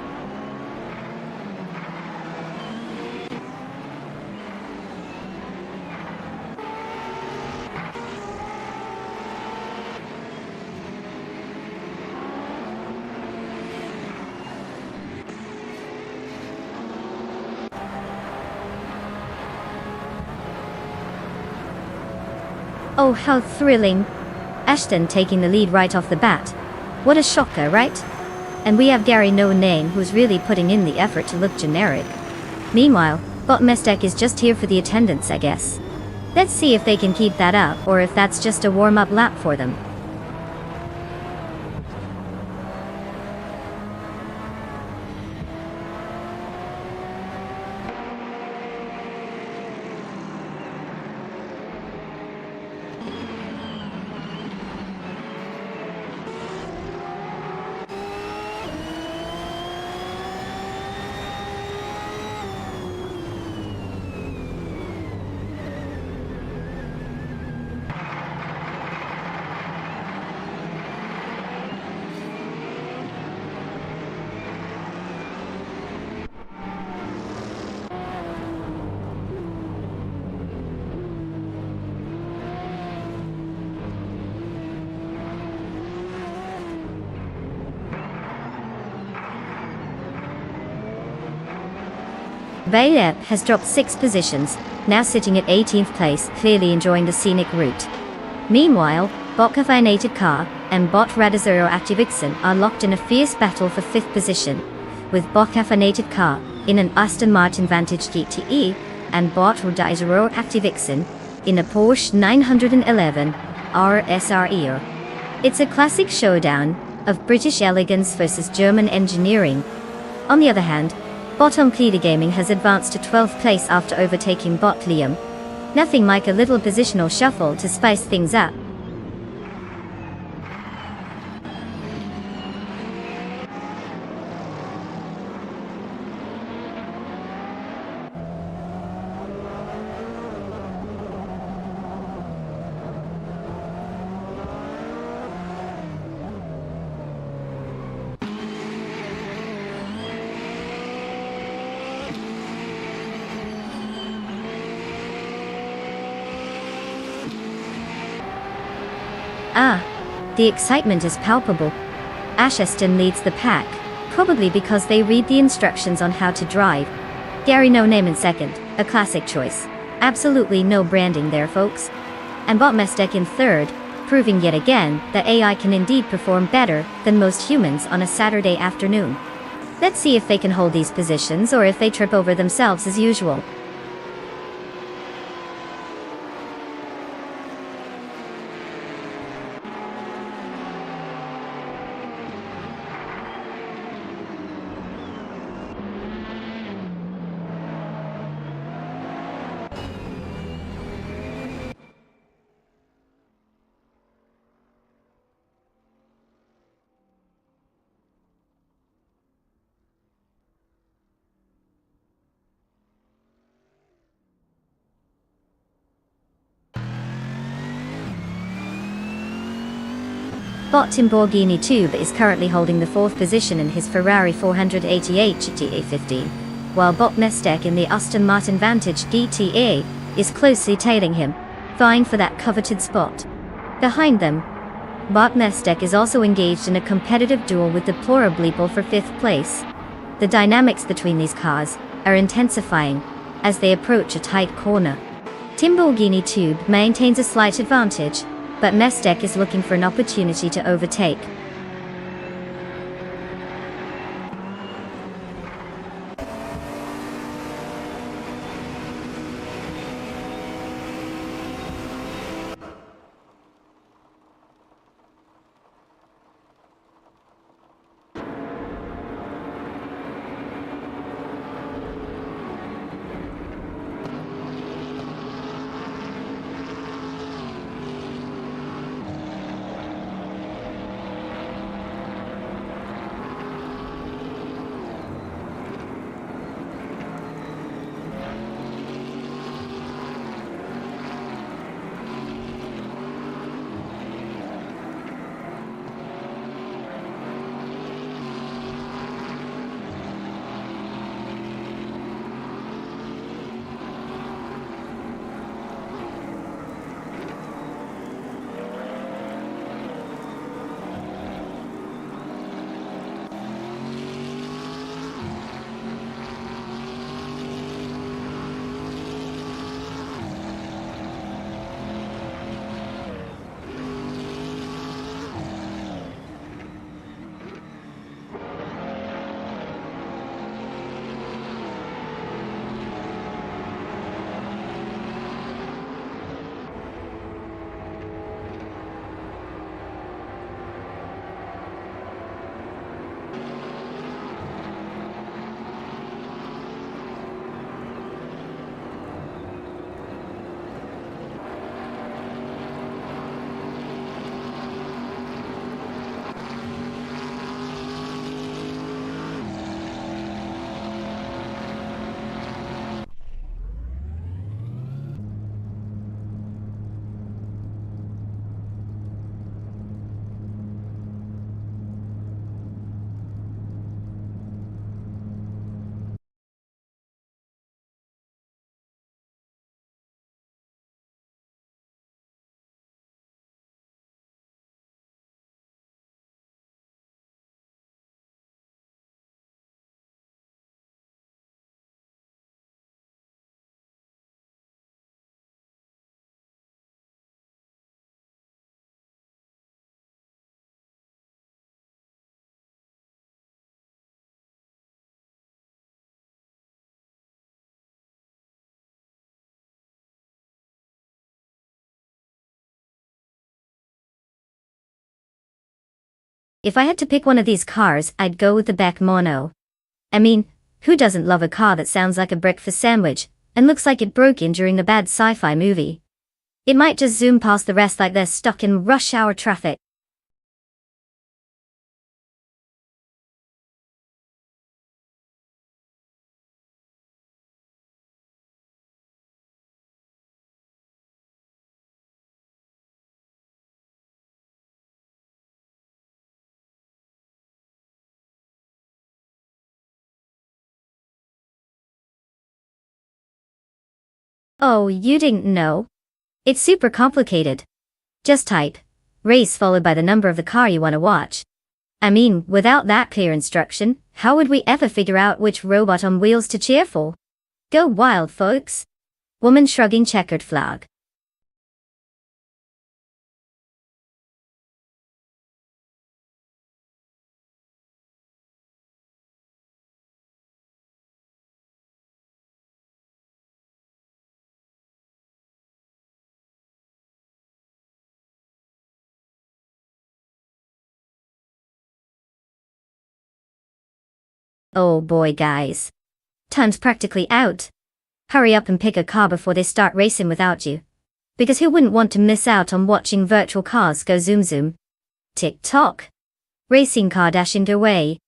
Oh, how thrilling. Ashton taking the lead right off the bat. What a shocker, right? And we have Gary no name who's really putting in the effort to look generic. Meanwhile, Bot Mestek is just here for the attendance, I guess. Let's see if they can keep that up or if that's just a warm-up lap for them. Bayep has dropped 6 positions, now sitting at 18th place, clearly enjoying the scenic route. Meanwhile, Botkaffinated Car and Bot Radizero Activixen are locked in a fierce battle for 5th position, with Botkaffinated Car in an Aston Martin Vantage GTE and Bot Radizero Activixen in a Porsche 911 RSRE. It's a classic showdown of British elegance versus German engineering. On the other hand, Bottom Pleader Gaming has advanced to 12th place after overtaking Bot Liam. Nothing like a little positional shuffle to spice things up. The excitement is palpable. Asheston leads the pack, probably because they read the instructions on how to drive. Gary No Name in second, a classic choice. Absolutely no branding there, folks. And Botmestek in third, proving yet again that AI can indeed perform better than most humans on a Saturday afternoon. Let's see if they can hold these positions or if they trip over themselves as usual. Bot Timborghini Tube is currently holding the 4th position in his Ferrari 488 GTA15, while Bot Mestek in the Aston Martin Vantage GTA is closely tailing him, vying for that coveted spot. Behind them, Bot Mestek is also engaged in a competitive duel with Deplorableeple for 5th place. The dynamics between these cars are intensifying as they approach a tight corner. Timborghini Tube maintains a slight advantage, but Mestek is looking for an opportunity to overtake. If I had to pick one of these cars, I'd go with the Beck Mono. I mean, who doesn't love a car that sounds like a breakfast sandwich, and looks like it broke in during a bad sci-fi movie? It might just zoom past the rest like they're stuck in rush hour traffic. Oh, you didn't know? It's super complicated. Just type race followed by the number of the car you want to watch. I mean, without that clear instruction, how would we ever figure out which robot on wheels to cheer for? Go wild, folks. Woman shrugging checkered flag. Oh boy, guys. Time's practically out. Hurry up and pick a car before they start racing without you. Because who wouldn't want to miss out on watching virtual cars go zoom zoom? Tick-tock. Racing car dashing away.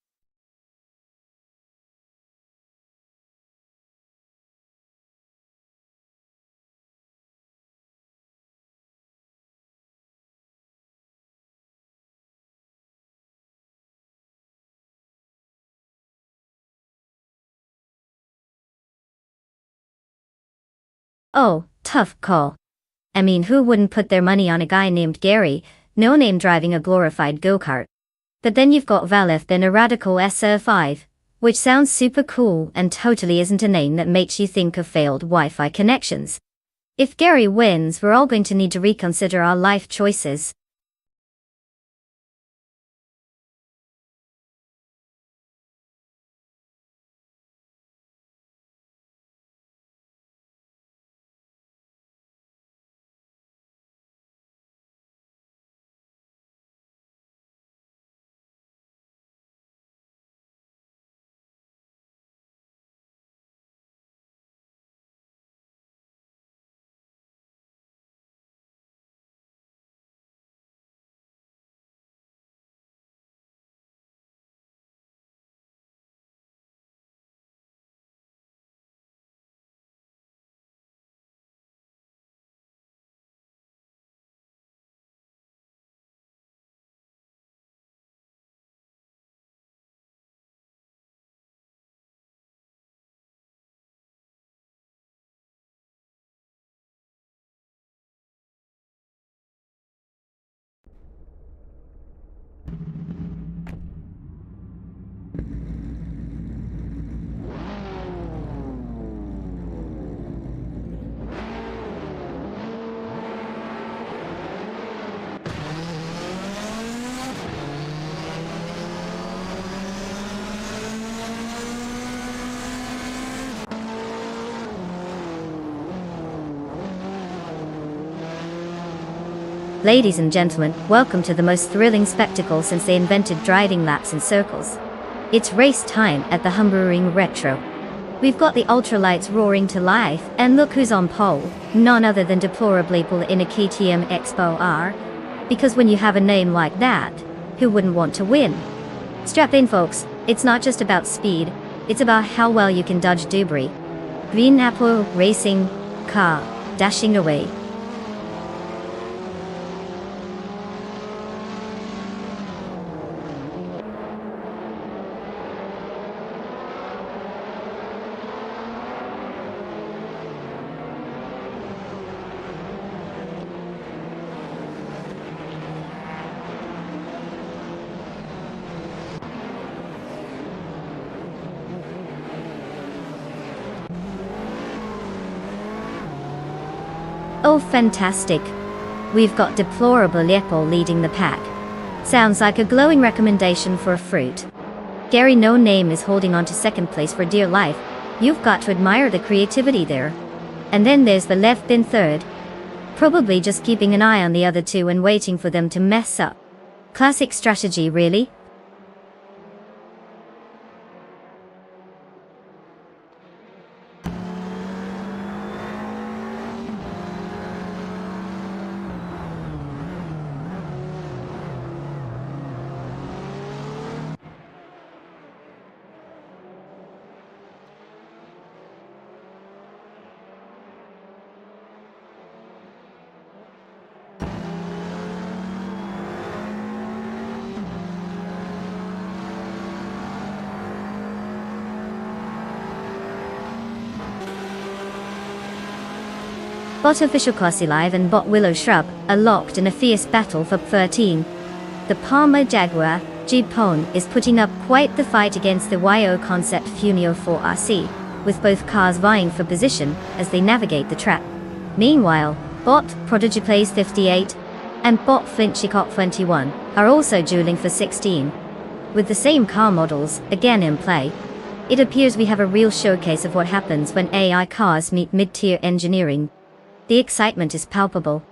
Oh, tough call. I mean, who wouldn't put their money on a guy named Gary, no name driving a glorified go-kart? But then you've got Valeth then a radical SR5, which sounds super cool and totally isn't a name that makes you think of failed Wi-Fi connections. If Gary wins, we're all going to need to reconsider our life choices. Ladies and gentlemen, welcome to the most thrilling spectacle since they invented driving laps in circles. It's race time at the Hungaroring Retro. We've got the ultralights roaring to life, and look who's on pole, none other than deplorably in a KTM Expo R. Because when you have a name like that, who wouldn't want to win? Strap in, folks, it's not just about speed, it's about how well you can dodge debris. Green Apple Racing Car, dashing away. Oh, fantastic. We've got deplorable Leopold leading the pack. Sounds like a glowing recommendation for a fruit. Gary No Name is holding on to second place for dear life. You've got to admire the creativity there. And then there's the Lev Bin third. Probably just keeping an eye on the other two and waiting for them to mess up. Classic strategy, really. Bot Official Corsa Live and Bot Willow Shrub are locked in a fierce battle for 13. The Palmer Jaguar Jeep-Pone is putting up quite the fight against the YO Concept Funio 4RC, with both cars vying for position as they navigate the track. Meanwhile, Bot Procedural 58 and Bot Flinchicot 21 are also dueling for 16. With the same car models again in play, it appears we have a real showcase of what happens when AI cars meet mid-tier engineering. The excitement is palpable.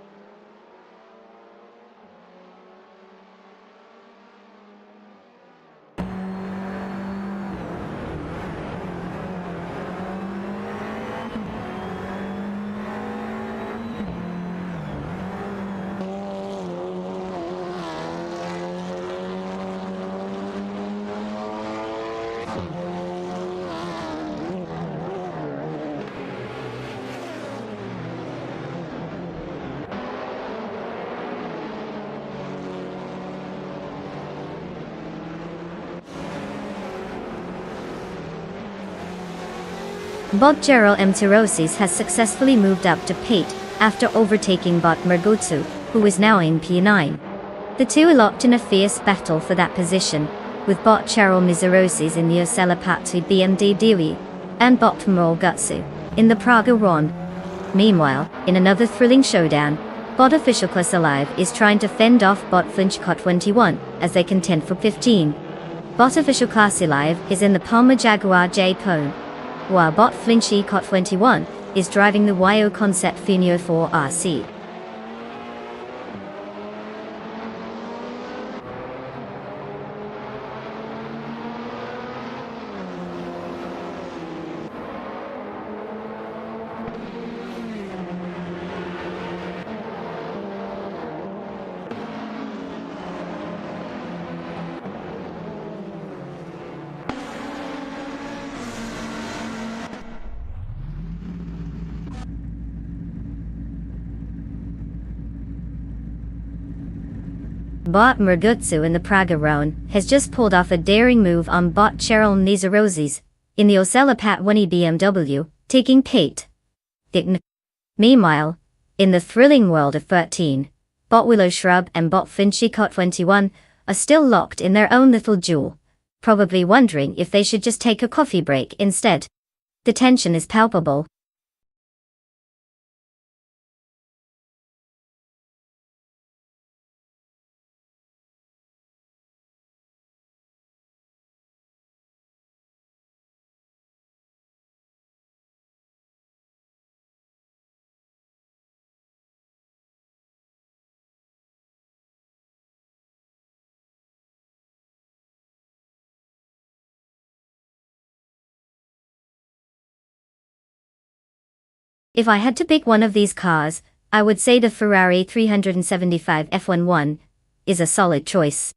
Bot Gerald M. Tirosis has successfully moved up to P8 after overtaking Bot Mergutsu, who is now in P9. The two are locked in a fierce battle for that position, with Bot Gerald Mizurosis in the Ocelapatu BMW and Bot Mergutsu in the Praga Ron. Meanwhile, in another thrilling showdown, Bot Official Corsa Live is trying to fend off Bot Flinchicot 21 as they contend for 15. Bot Official Corsa Live is in the Palmer Jaguar Jeep-Pone, while Bot Flinchicot 21 is driving the YO Concept Funio 4RC. Bot Mergutsu in the Praga Roan has just pulled off a daring move on Bot Cheryl Nizarosis in the Ocelapatu BMW, taking P8. Meanwhile, in the thrilling world of 13, Bot Willow Shrub and Bot Flinchicot 21 are still locked in their own little duel, probably wondering if they should just take a coffee break instead. The tension is palpable. If I had to pick one of these cars, I would say the Ferrari 375 F11 is a solid choice.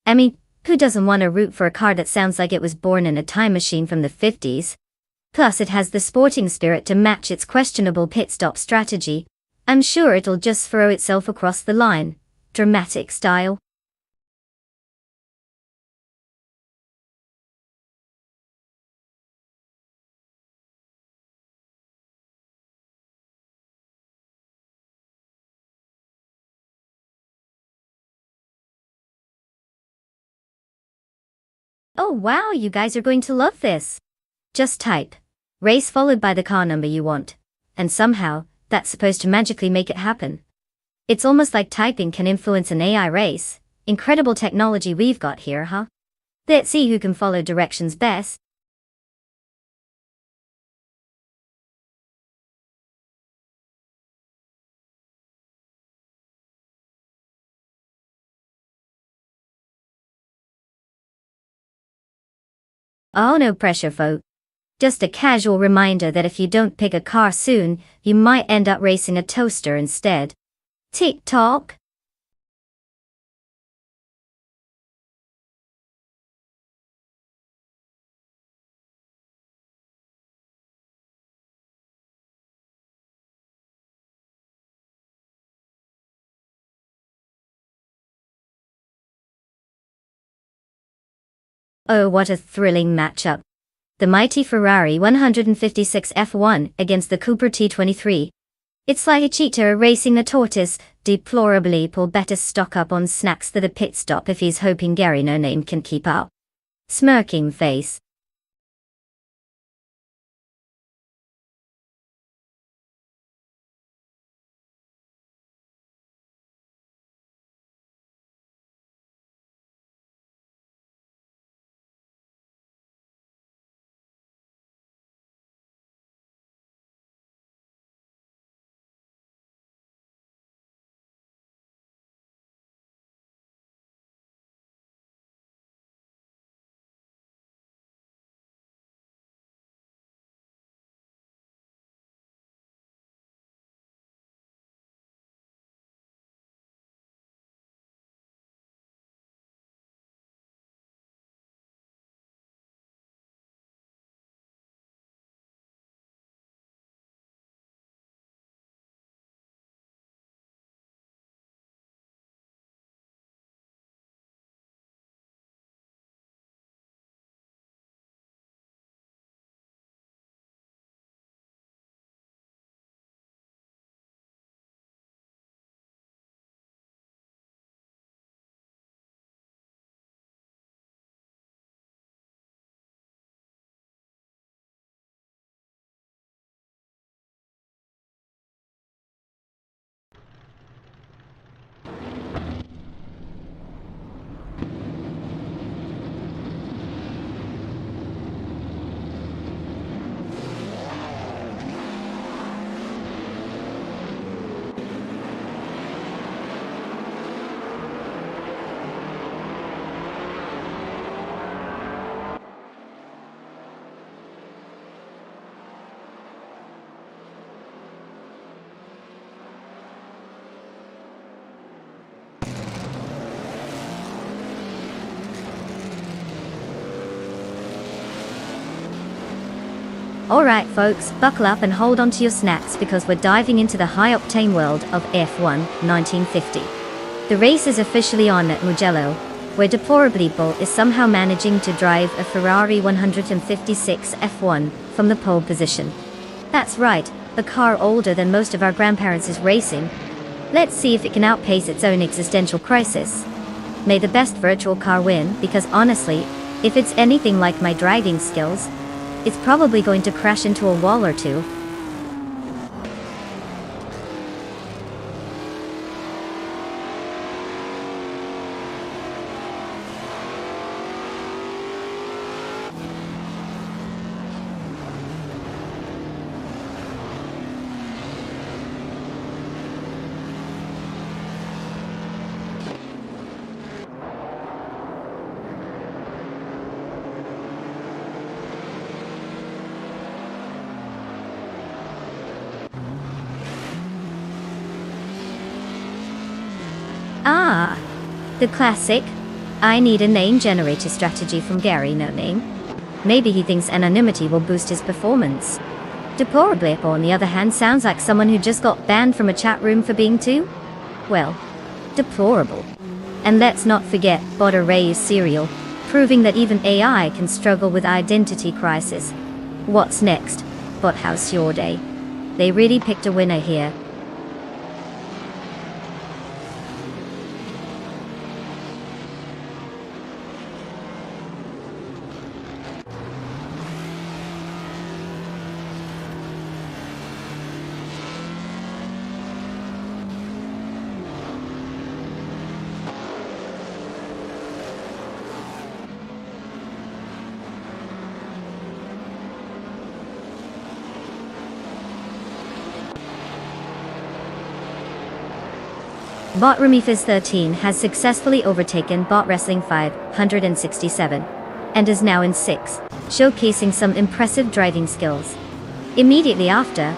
I mean, who doesn't want to root for a car that sounds like it was born in a time machine from the 50s? Plus it has the sporting spirit to match its questionable pit stop strategy. I'm sure it'll just throw itself across the line. Dramatic style. Oh wow, you guys are going to love this. Just type race followed by the car number you want, and somehow, that's supposed to magically make it happen. It's almost like typing can influence an AI race. Incredible technology we've got here, huh? Let's see who can follow directions best. Oh, no pressure, folk. Just a casual reminder that if you don't pick a car soon, you might end up racing a toaster instead. Tick-tock. Oh, what a thrilling matchup. The mighty Ferrari 156 F1 against the Cooper T23. It's like a cheater racing a tortoise. Deplorably, Paul better stock up on snacks for the pit stop if he's hoping Gary No Name can keep up. Smirking face. Alright folks, buckle up and hold on to your snacks because we're diving into the high-octane world of F1 1950. The race is officially on at Mugello, where deplorably Bull is somehow managing to drive a Ferrari 156 F1 from the pole position. That's right, a car older than most of our grandparents is racing. Let's see if it can outpace its own existential crisis. May the best virtual car win, because honestly, if it's anything like my driving skills, it's probably going to crash into a wall or two. Ah, the classic. I need a name generator strategy from Gary No Name. Maybe he thinks anonymity will boost his performance. Deplorably, on the other hand, sounds like someone who just got banned from a chat room for being too, well, deplorable. And let's not forget Butter Ray's cereal, proving that even AI can struggle with identity crisis. What's next? But how's your day? They really picked a winner here. Bot Ramifis 13 has successfully overtaken Bot Wrestling 567. and is now in 6th, showcasing some impressive driving skills. Immediately after,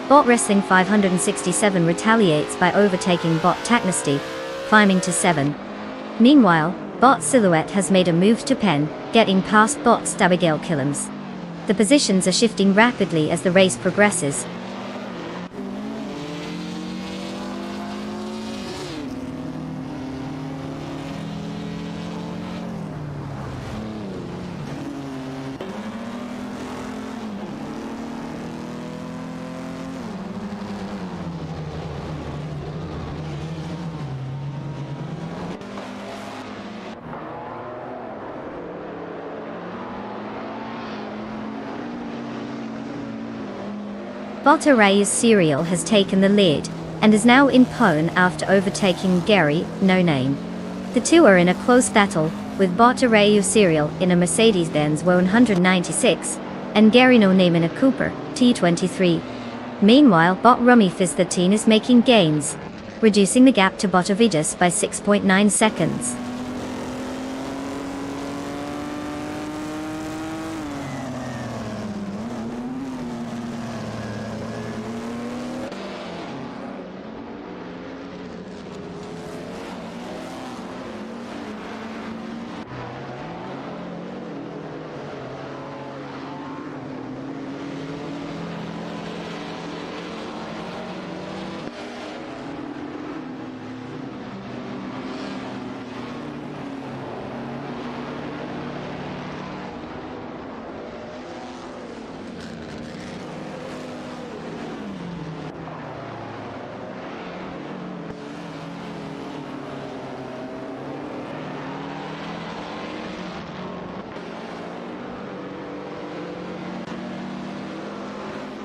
Bot Wrestling 567 retaliates by overtaking Bot Technesty, climbing to 7. Meanwhile, Bot Silhouette has made a move to pen, getting past Bot Abigail Killams. The positions are shifting rapidly as the race progresses. Bot Arayu's Serial has taken the lead, and is now in pole after overtaking Gary, No Name. The two are in a close battle, with Bot Arayu Serial in a Mercedes-Benz 196, and Gary No Name in a Cooper T23. Meanwhile, Bot Rummy Fizz 13 is making gains, reducing the gap to Bot Ovidus by 6.9 seconds.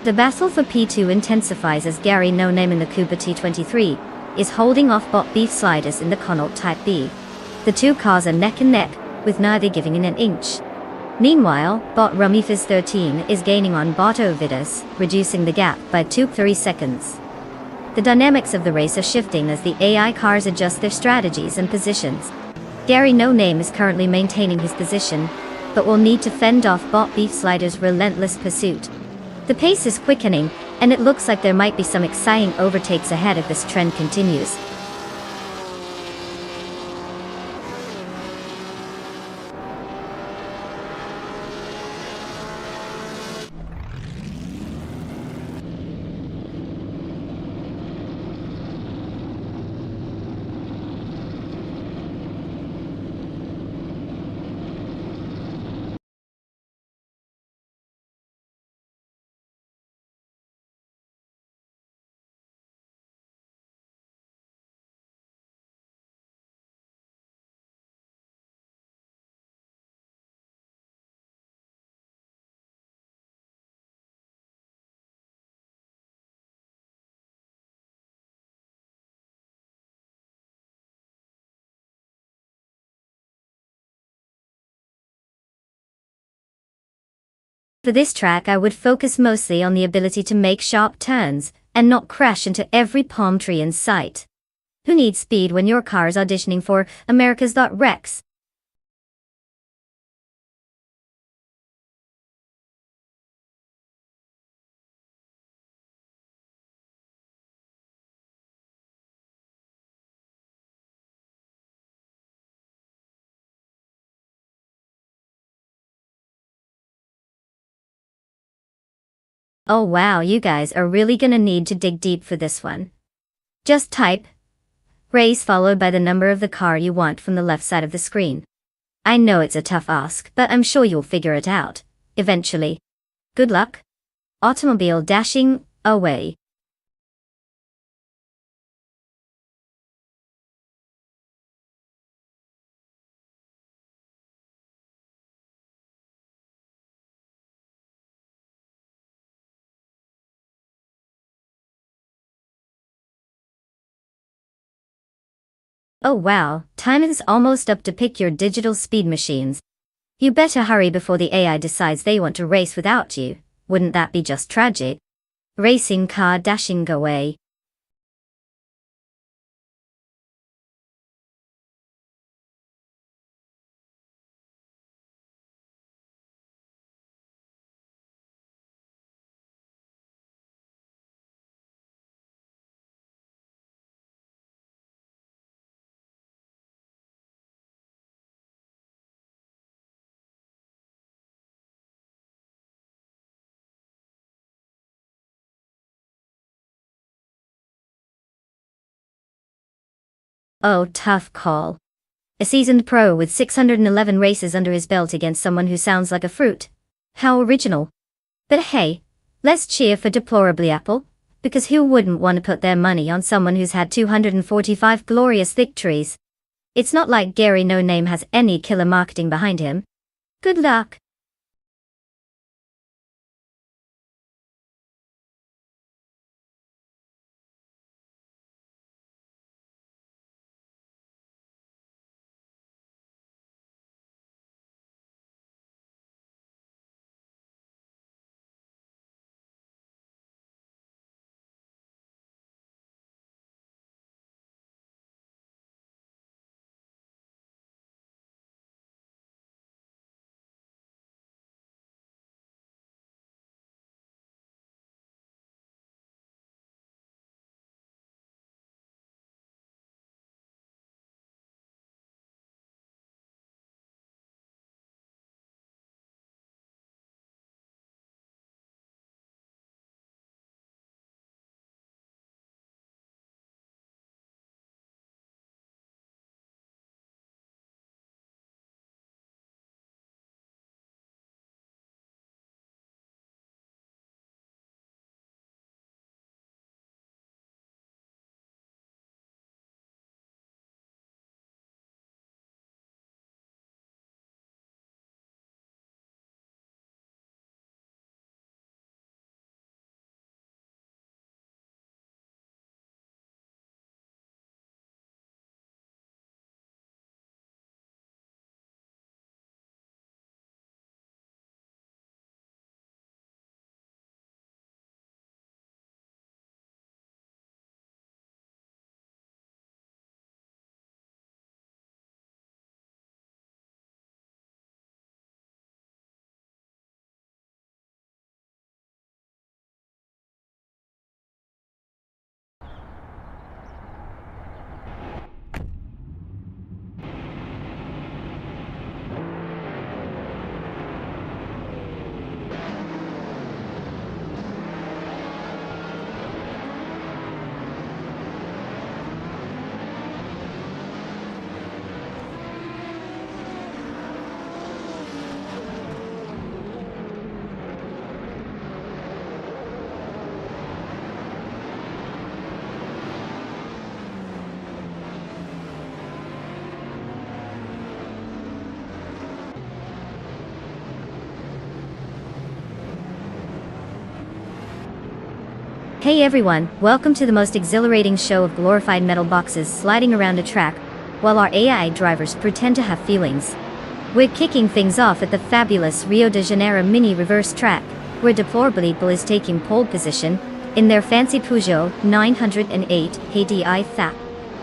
The battle for P2 intensifies as Gary No Name in the Cooper T23 is holding off Bot Beef Sliders in the Connaught Type B. The two cars are neck and neck, with neither giving in an inch. Meanwhile, Bot Rummy Fizz 13 is gaining on Bot Ovidus, reducing the gap by 2.3 seconds. The dynamics of the race are shifting as the AI cars adjust their strategies and positions. Gary No Name is currently maintaining his position, but will need to fend off Bot Beef Slider's relentless pursuit. The pace is quickening, and it looks like there might be some exciting overtakes ahead if this trend continues. For this track, I would focus mostly on the ability to make sharp turns, and not crash into every palm tree in sight. Who needs speed when your car is auditioning for America's Rex? Oh wow, you guys are really gonna need to dig deep for this one. Just type race followed by the number of the car you want from the left side of the screen. I know it's a tough ask, but I'm sure you'll figure it out, eventually. Good luck. Automobile dashing away. Oh wow, time is almost up to pick your digital speed machines. You better hurry before the AI decides they want to race without you. Wouldn't that be just tragic? Racing car dashing away. Oh, tough call. A seasoned pro with 611 races under his belt against someone who sounds like a fruit. How original. But hey, let's cheer for deplorably Apple, because who wouldn't want to put their money on someone who's had 245 glorious victories? It's not like Gary No Name has any killer marketing behind him. Good luck. Hey everyone, welcome to the most exhilarating show of glorified metal boxes sliding around a track, while our AI drivers pretend to have feelings. We're kicking things off at the fabulous Rio de Janeiro mini reverse track, where Deplorably is taking pole position, in their fancy Peugeot 908 HDI THA.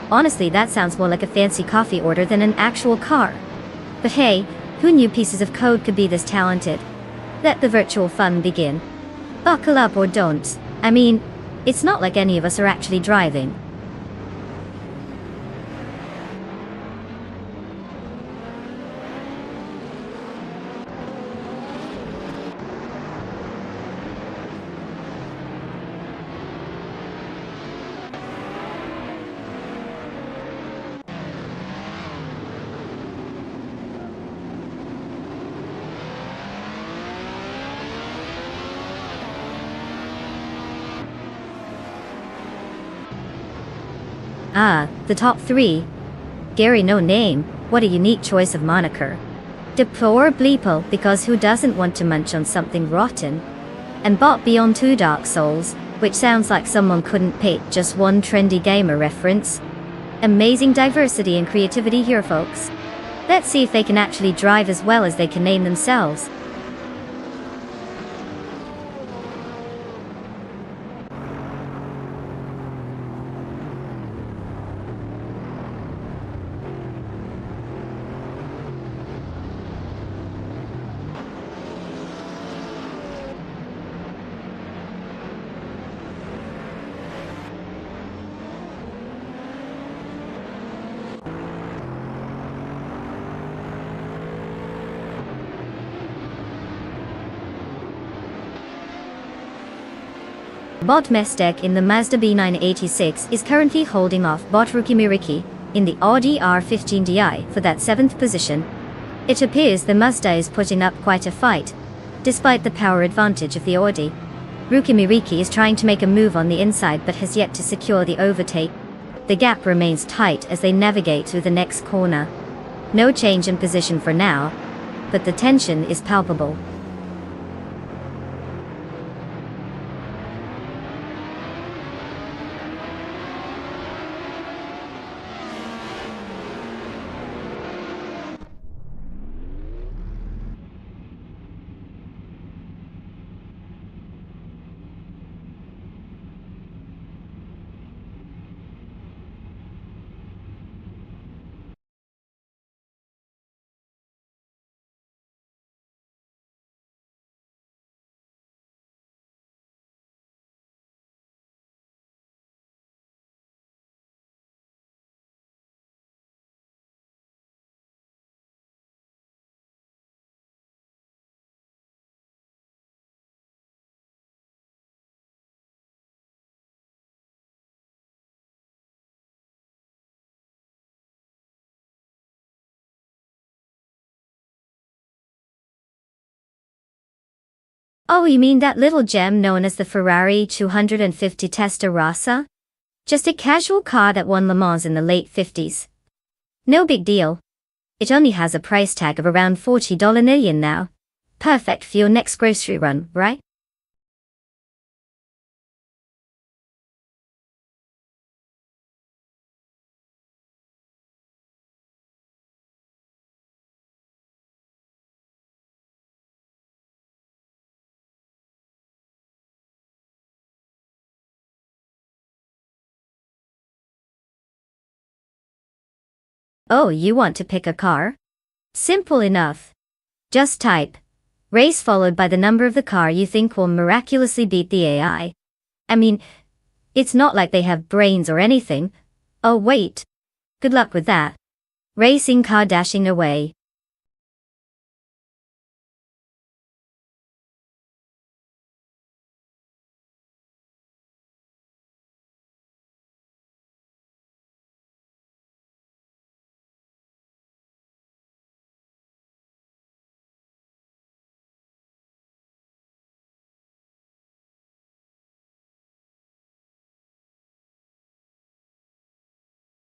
Honestly, that sounds more like a fancy coffee order than an actual car. But hey, who knew pieces of code could be this talented? Let the virtual fun begin. Buckle up or don't. I mean, it's not like any of us are actually driving. Ah, the top three. Gary No Name, what a unique choice of moniker. Deplorably because who doesn't want to munch on something rotten? And Bot Beyond 2 Dark Souls, which sounds like someone couldn't pick just one trendy gamer reference. Amazing diversity and creativity here, folks. Let's see if they can actually drive as well as they can name themselves. Bot Mestek in the Mazda B986 is currently holding off Bot Rukimiriki, in the Audi R15Di for that 7th position. It appears the Mazda is putting up quite a fight, despite the power advantage of the Audi. Rukimiriki is trying to make a move on the inside but has yet to secure the overtake. The gap remains tight as they navigate through the next corner. No change in position for now, but the tension is palpable. Oh, you mean that little gem known as the Ferrari 250 Testarossa? Just a casual car that won Le Mans in the late 50s. No big deal. It only has a price tag of around $40 million now. Perfect for your next grocery run, right? Oh, you want to pick a car? Simple enough. Just type race followed by the number of the car you think will miraculously beat the AI. I mean, it's not like they have brains or anything. Oh wait. Good luck with that. Racing car dashing away.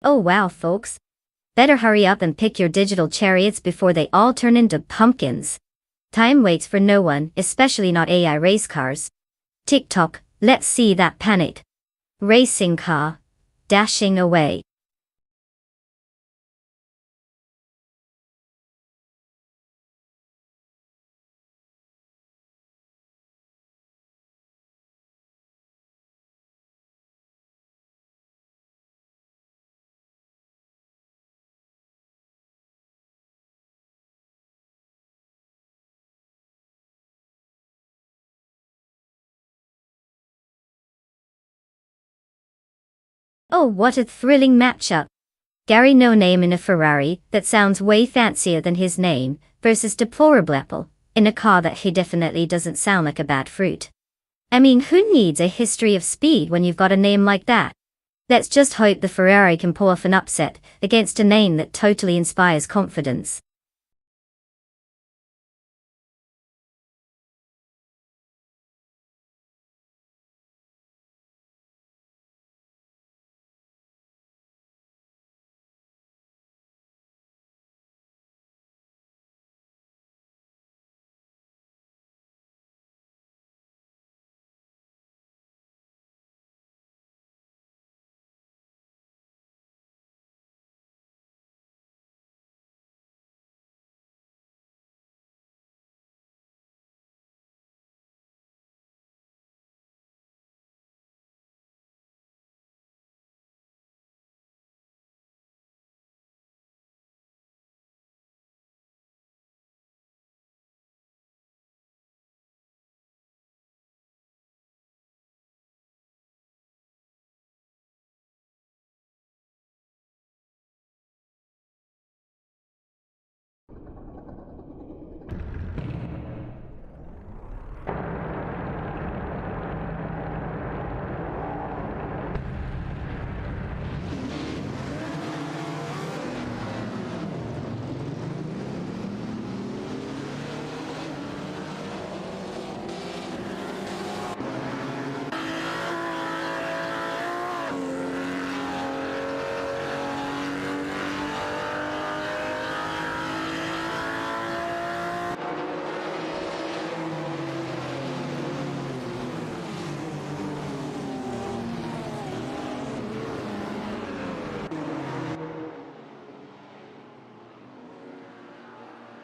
Oh wow, folks. Better hurry up and pick your digital chariots before they all turn into pumpkins. Time waits for no one, especially not AI race cars. Tick-tock, let's see that panic. Racing car. Dashing away. Oh, what a thrilling matchup. Gary No Name in a Ferrari that sounds way fancier than his name, versus Deplorable Apple in a car that he definitely doesn't sound like a bad fruit. I mean, who needs a history of speed when you've got a name like that? Let's just hope the Ferrari can pull off an upset against a name that totally inspires confidence.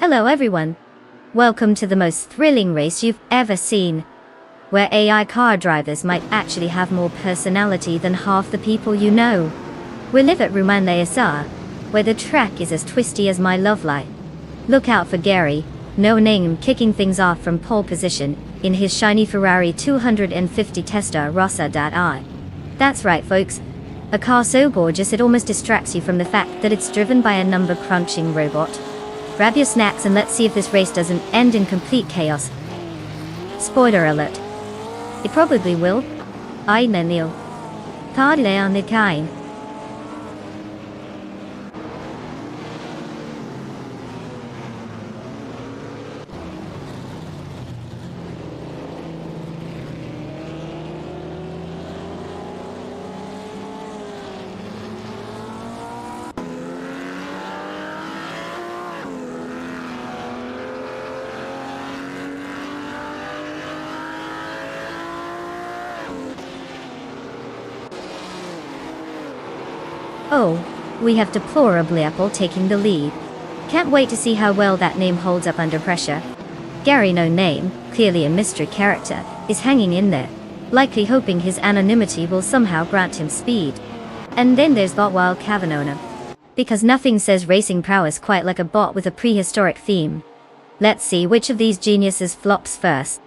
Hello everyone. Welcome to the most thrilling race you've ever seen, where AI car drivers might actually have more personality than half the people you know. We live at Rumanleasa, where the track is as twisty as my love life. Look out for Gary, no name, kicking things off from pole position, in his shiny Ferrari 250 Testarossa.I. That's right folks, a car so gorgeous it almost distracts you from the fact that it's driven by a number-crunching robot. Grab your snacks and let's see if this race doesn't end in complete chaos. Spoiler alert. It probably will. I Nenil. Tadle on the kind. Oh, we have Deplorably Apple taking the lead. Can't wait to see how well that name holds up under pressure. Gary No Name, clearly a mystery character, is hanging in there, likely hoping his anonymity will somehow grant him speed. And then there's Botwild Cavanona. Because nothing says racing prowess quite like a bot with a prehistoric theme. Let's see which of these geniuses flops first.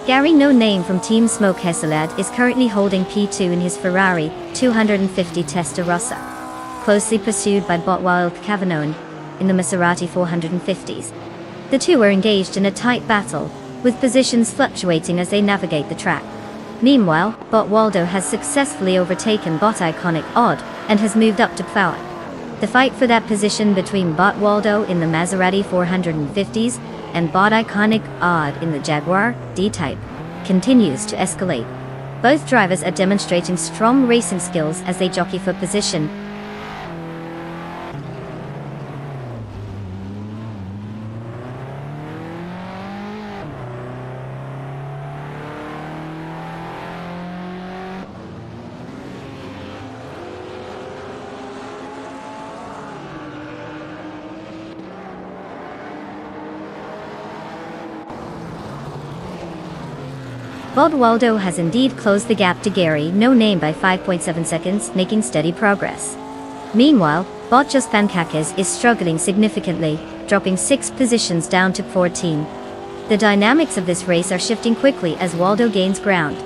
Gary No Name from Team Smoke Hesselad is currently holding P2 in his Ferrari 250 Testarossa, closely pursued by Botwild Cavanone in the Maserati 450s. The two are engaged in a tight battle, with positions fluctuating as they navigate the track. Meanwhile, Botwaldo has successfully overtaken Bot Iconic Odd and has moved up to power. The fight for that position between Botwaldo in the Maserati 450s and Bot Iconic Odd in the Jaguar D-Type continues to escalate. Both drivers are demonstrating strong racing skills as they jockey for position. Botwaldo has indeed closed the gap to Gary No Name by 5.7 seconds, making steady progress. Meanwhile, Bot Just Pankakis is struggling significantly, dropping 6 positions down to 14. The dynamics of this race are shifting quickly as Waldo gains ground.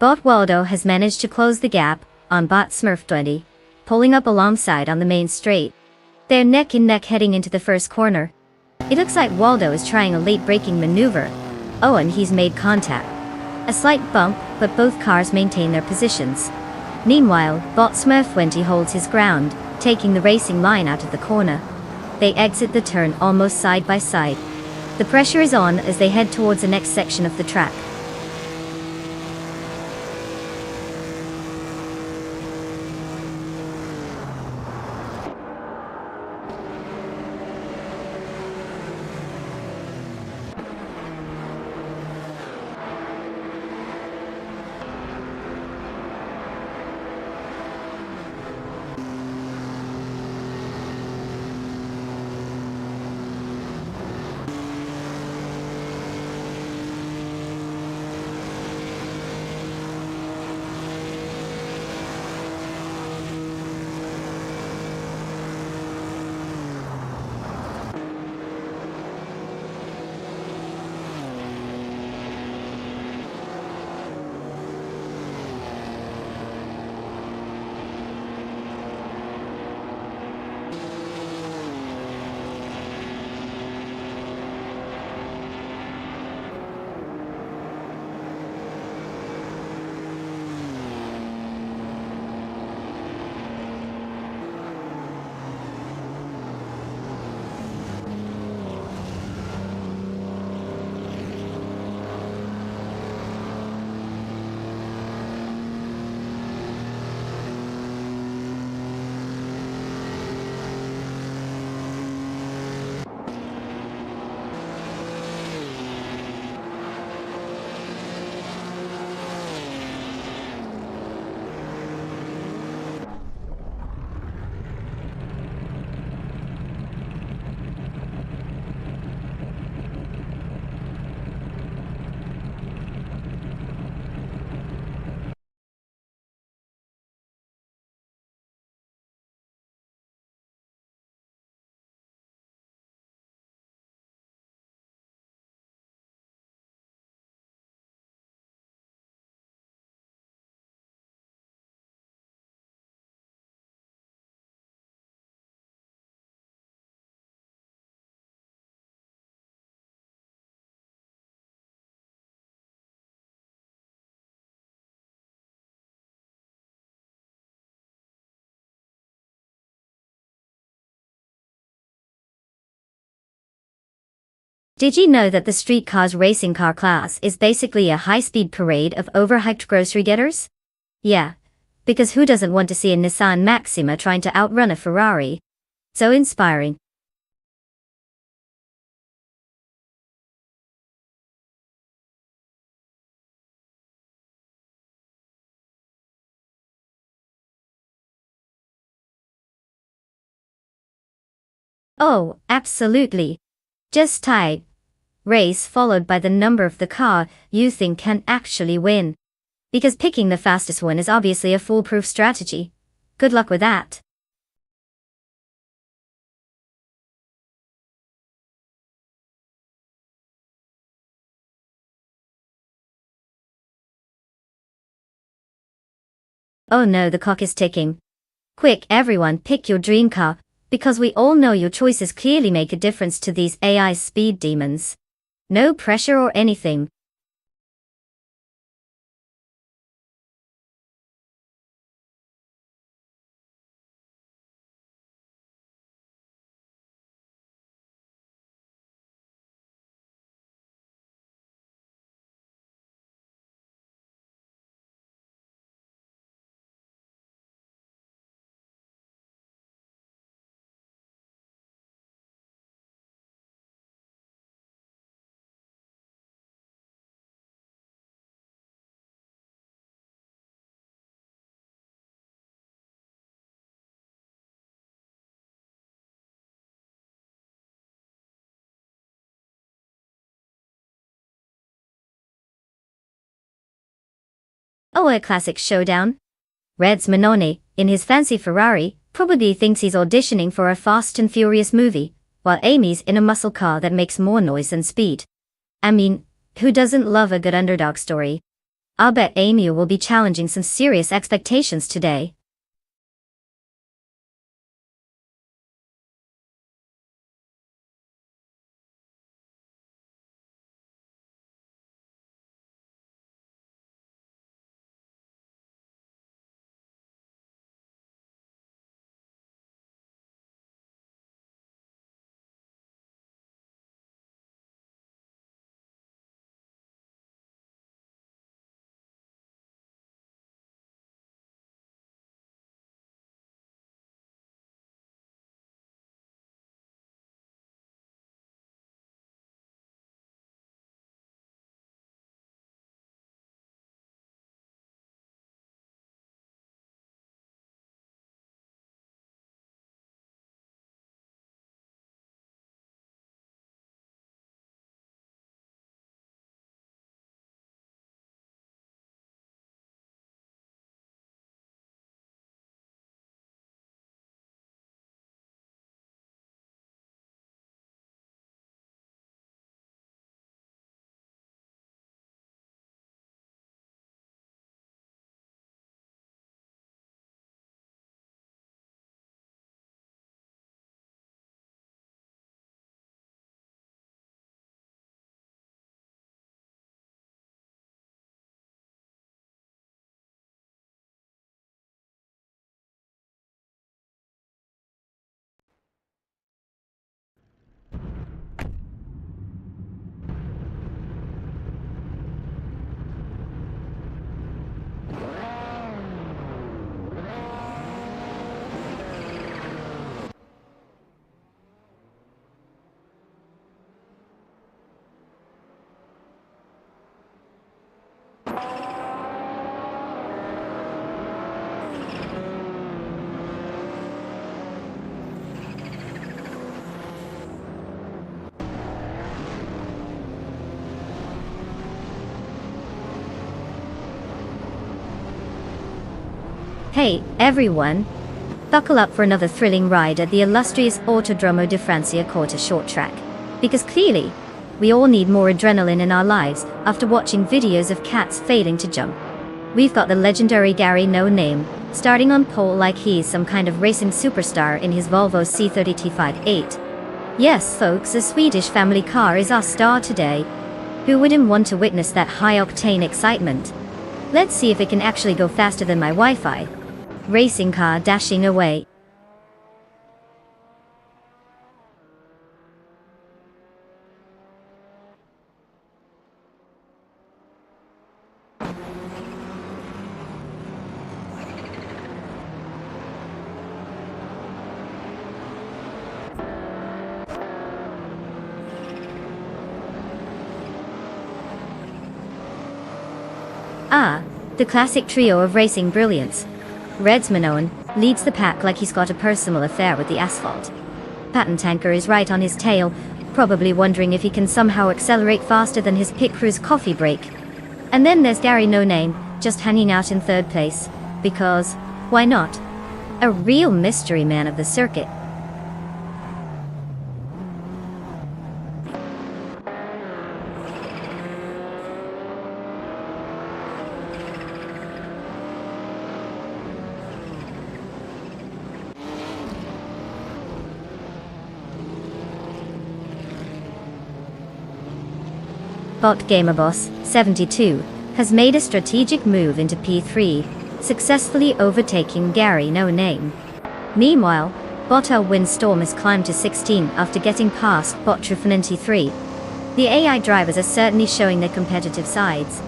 Botwaldo has managed to close the gap on Bot Smurf 20, pulling up alongside on the main straight. They're neck and neck heading into the first corner. It looks like Waldo is trying a late braking maneuver. Oh, and he's made contact. A slight bump, but both cars maintain their positions. Meanwhile, Bot Smurf 20 holds his ground, taking the racing line out of the corner. They exit the turn almost side by side. The pressure is on as they head towards the next section of the track. Did you know that the street cars racing car class is basically a high-speed parade of overhyped grocery getters? Yeah, because who doesn't want to see a Nissan Maxima trying to outrun a Ferrari? So inspiring. Oh, absolutely. Just type race followed by the number of the car you think can actually win. Because picking the fastest one is obviously a foolproof strategy. Good luck with that. Oh no, the clock is ticking. Quick, everyone, pick your dream car, because we all know your choices clearly make a difference to these AI speed demons. No pressure or anything. Oh, a classic showdown. Red's Manone, in his fancy Ferrari, probably thinks he's auditioning for a Fast and Furious movie, while Amy's in a muscle car that makes more noise than speed. I mean, who doesn't love a good underdog story? I'll bet Amy will be challenging some serious expectations today. Hey, everyone! Buckle up for another thrilling ride at the illustrious Autodromo di Francia Corta short track. Because clearly, we all need more adrenaline in our lives after watching videos of cats failing to jump. We've got the legendary Gary No Name, starting on pole like he's some kind of racing superstar in his Volvo C30 T58. Yes, folks, a Swedish family car is our star today. Who wouldn't want to witness that high-octane excitement? Let's see if it can actually go faster than my Wi-Fi. Racing car dashing away. Ah, the classic trio of racing brilliance. Red's Minoan leads the pack like he's got a personal affair with the asphalt. Patent Tanker is right on his tail, probably wondering if he can somehow accelerate faster than his pit crew's coffee break. And then there's Gary No Name, just hanging out in third place. Because, why not? A real mystery man of the circuit. Bot Gamerboss, 72, has made a strategic move into P3, successfully overtaking Gary No Name. Meanwhile, Bot Windstorm has climbed to 16 after getting past Bot Triffinity 3. The AI drivers are certainly showing their competitive sides.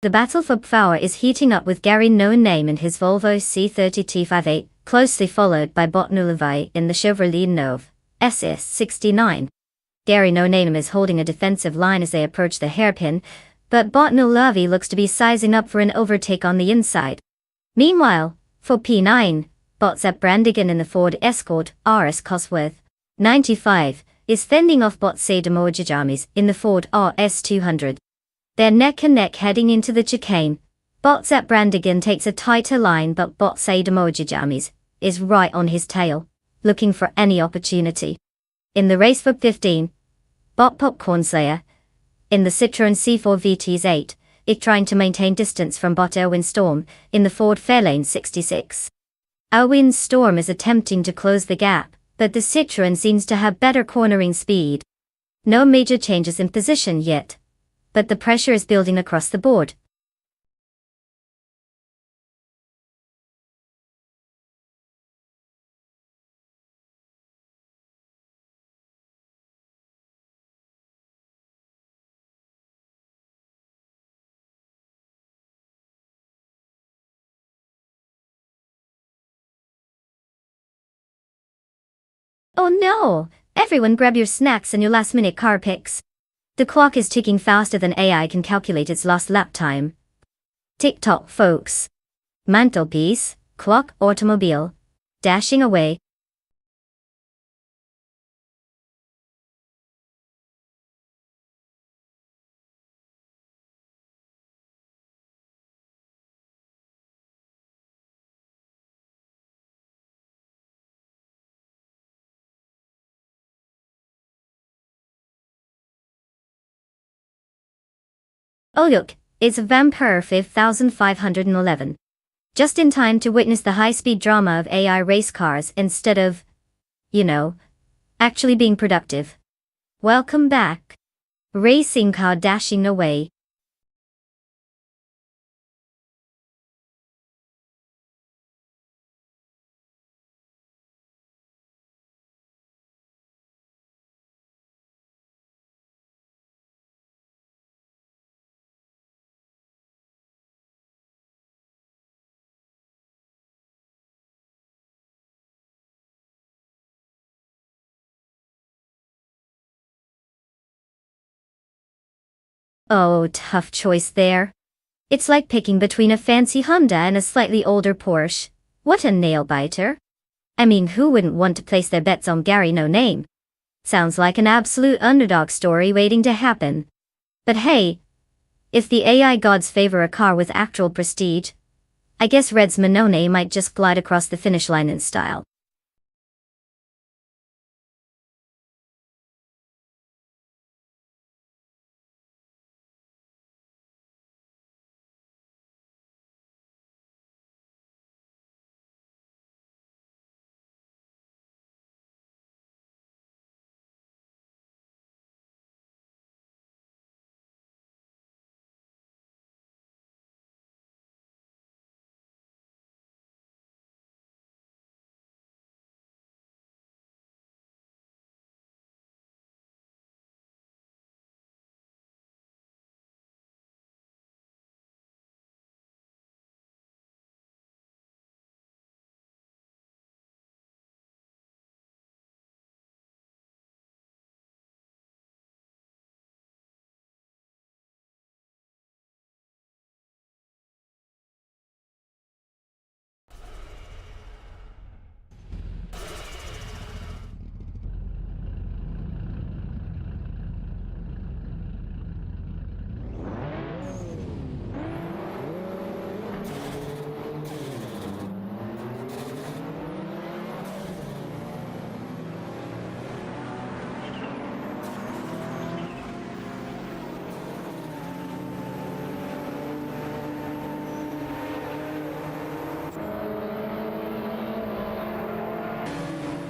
The battle for power is heating up with Gary No Name and his Volvo C30 T58, closely followed by Bot Nulevi in the Chevrolet Nove SS69. Gary No Name is holding a defensive line as they approach the hairpin, but Bot Nulevi looks to be sizing up for an overtake on the inside. Meanwhile, for P9, Bot Zep Brandigan in the Ford Escort RS Cosworth 95 is fending off Bot Sademojijamis in the Ford RS200. They're neck and neck heading into the chicane. Bot Zep Brandigan takes a tighter line, but Bot Sademojijamis is right on his tail, looking for any opportunity. In the race for 15, Bot Popcorn Slayer in the Citroen C4 VTs8 is trying to maintain distance from Bot Erwin Storm in the Ford Fairlane 66. Erwin Storm is attempting to close the gap, but the Citroen seems to have better cornering speed. No major changes in position yet, but the pressure is building across the board. Oh no! Everyone grab your snacks and your last-minute car picks. The clock is ticking faster than AI can calculate its last lap time. Tick-tock, folks. Mantelpiece, clock, automobile. Dashing away. Oh look, it's Vampire 5511. Just in time to witness the high-speed drama of AI race cars instead of, actually being productive. Welcome back. Racing car dashing away. Oh, tough choice there. It's like picking between a fancy Honda and a slightly older Porsche. What a nail-biter. I mean, who wouldn't want to place their bets on Gary No Name? Sounds like an absolute underdog story waiting to happen. But hey, if the AI gods favor a car with actual prestige, I guess Red's Manone might just glide across the finish line in style.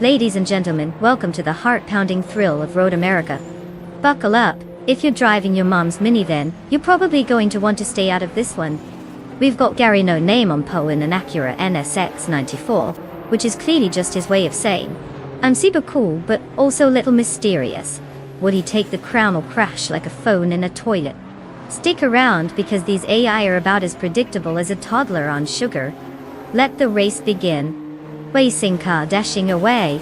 Ladies and gentlemen, welcome to the heart-pounding thrill of Road America. Buckle up. If you're driving your mom's minivan, you're probably going to want to stay out of this one. We've got Gary No Name on pole in an Acura NSX 94, which is clearly just his way of saying, I'm super cool, but also a little mysterious. Would he take the crown or crash like a phone in a toilet? Stick around because these AI are about as predictable as a toddler on sugar. Let the race begin. Racing car dashing away.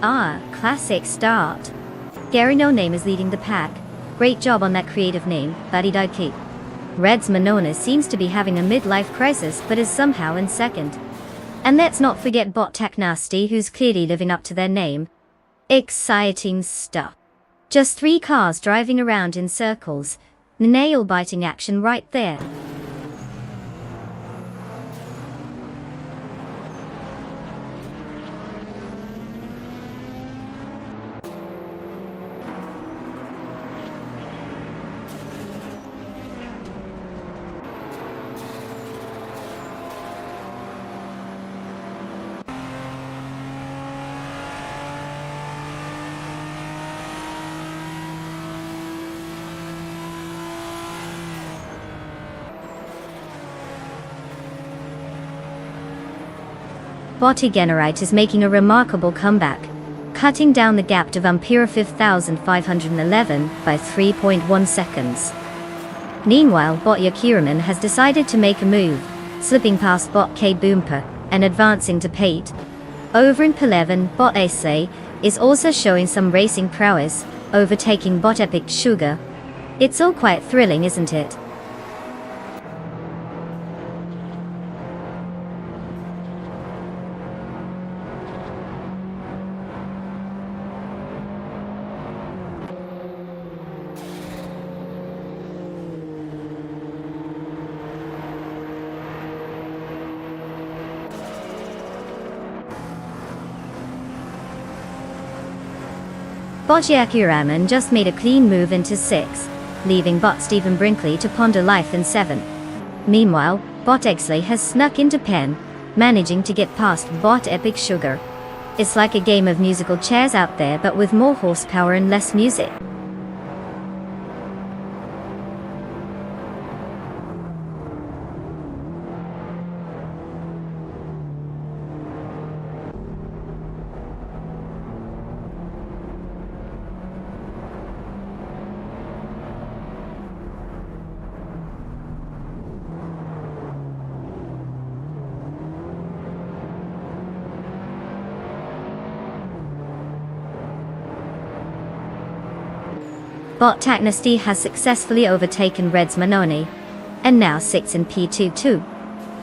Ah, classic start. Gary No Name is leading the pack. Great job on that creative name, Buddy Dudkey. Red's Manona seems to be having a midlife crisis but is somehow in second. And let's not forget Bot Tech Nasty, who's clearly living up to their name. Exciting stuff. Just 3 cars driving around in circles. Nail-biting action right there. Bottigenerite is making a remarkable comeback, cutting down the gap to Vampira 5511 by 3.1 seconds. Meanwhile, Bot Yakiraman has decided to make a move, slipping past Bot K Boompa and advancing to Pate. Over in P11, Bot Ace is also showing some racing prowess, overtaking Bot Epic Sugar. It's all quite thrilling, isn't it? Yakiraman just made a clean move into 6, leaving Bot Stephen Brinkley to ponder life in 7. Meanwhile, Bot Exley has snuck into Pen, managing to get past Bot Epic Sugar. It's like a game of musical chairs out there but with more horsepower and less music. Bot Tacnesty has successfully overtaken Red's Manoni, and now sits in P22.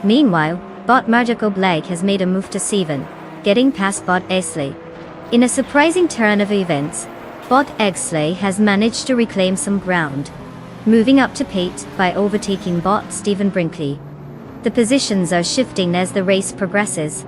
Meanwhile, Bot Magical Blake has made a move to 7, getting past Bot Esley. In a surprising turn of events, Bot Esley has managed to reclaim some ground, moving up to P8 by overtaking Bot Stephen Brinkley. The positions are shifting as the race progresses.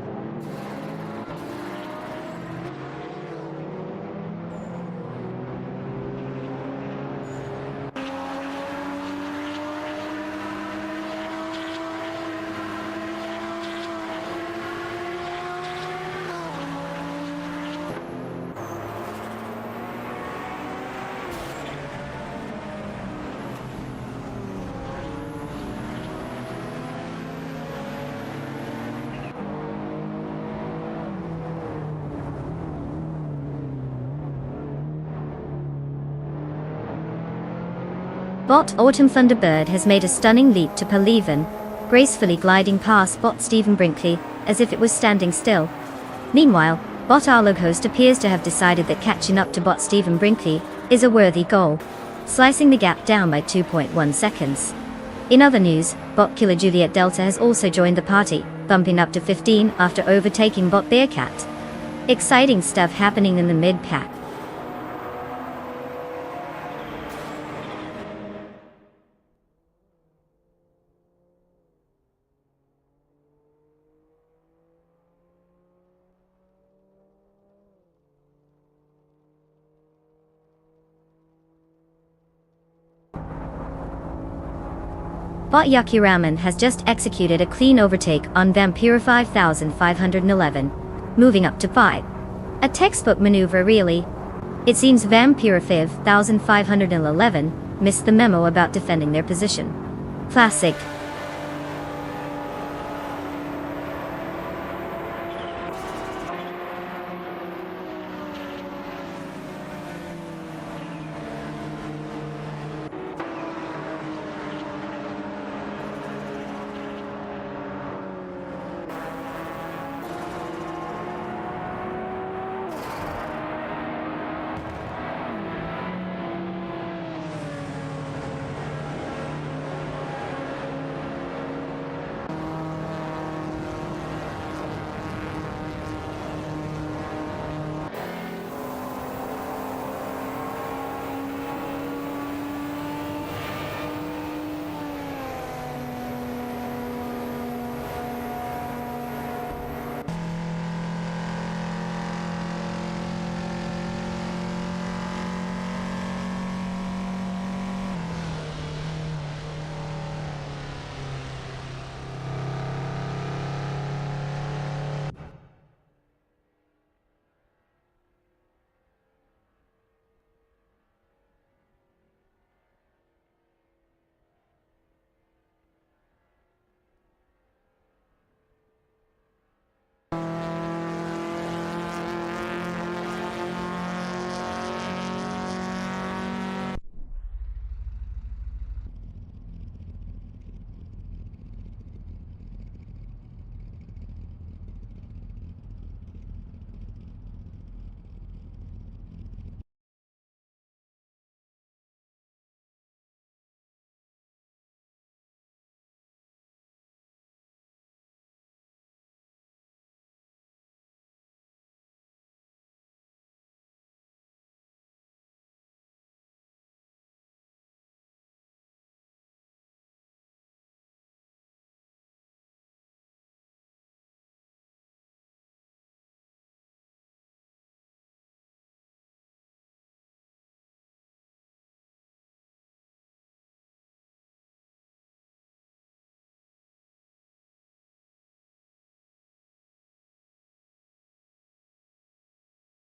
Bot Autumn Thunderbird has made a stunning leap to P11, gracefully gliding past Bot Stephen Brinkley, as if it was standing still. Meanwhile, Bot Arloghost appears to have decided that catching up to Bot Stephen Brinkley is a worthy goal, slicing the gap down by 2.1 seconds. In other news, Bot Killer Juliet Delta has also joined the party, bumping up to 15 after overtaking Bot Bearcat. Exciting stuff happening in the mid-pack. Bot Yucky Ramen has just executed a clean overtake on Vampira 5511, moving up to 5. A textbook maneuver really. It seems Vampira 5511 missed the memo about defending their position. Classic.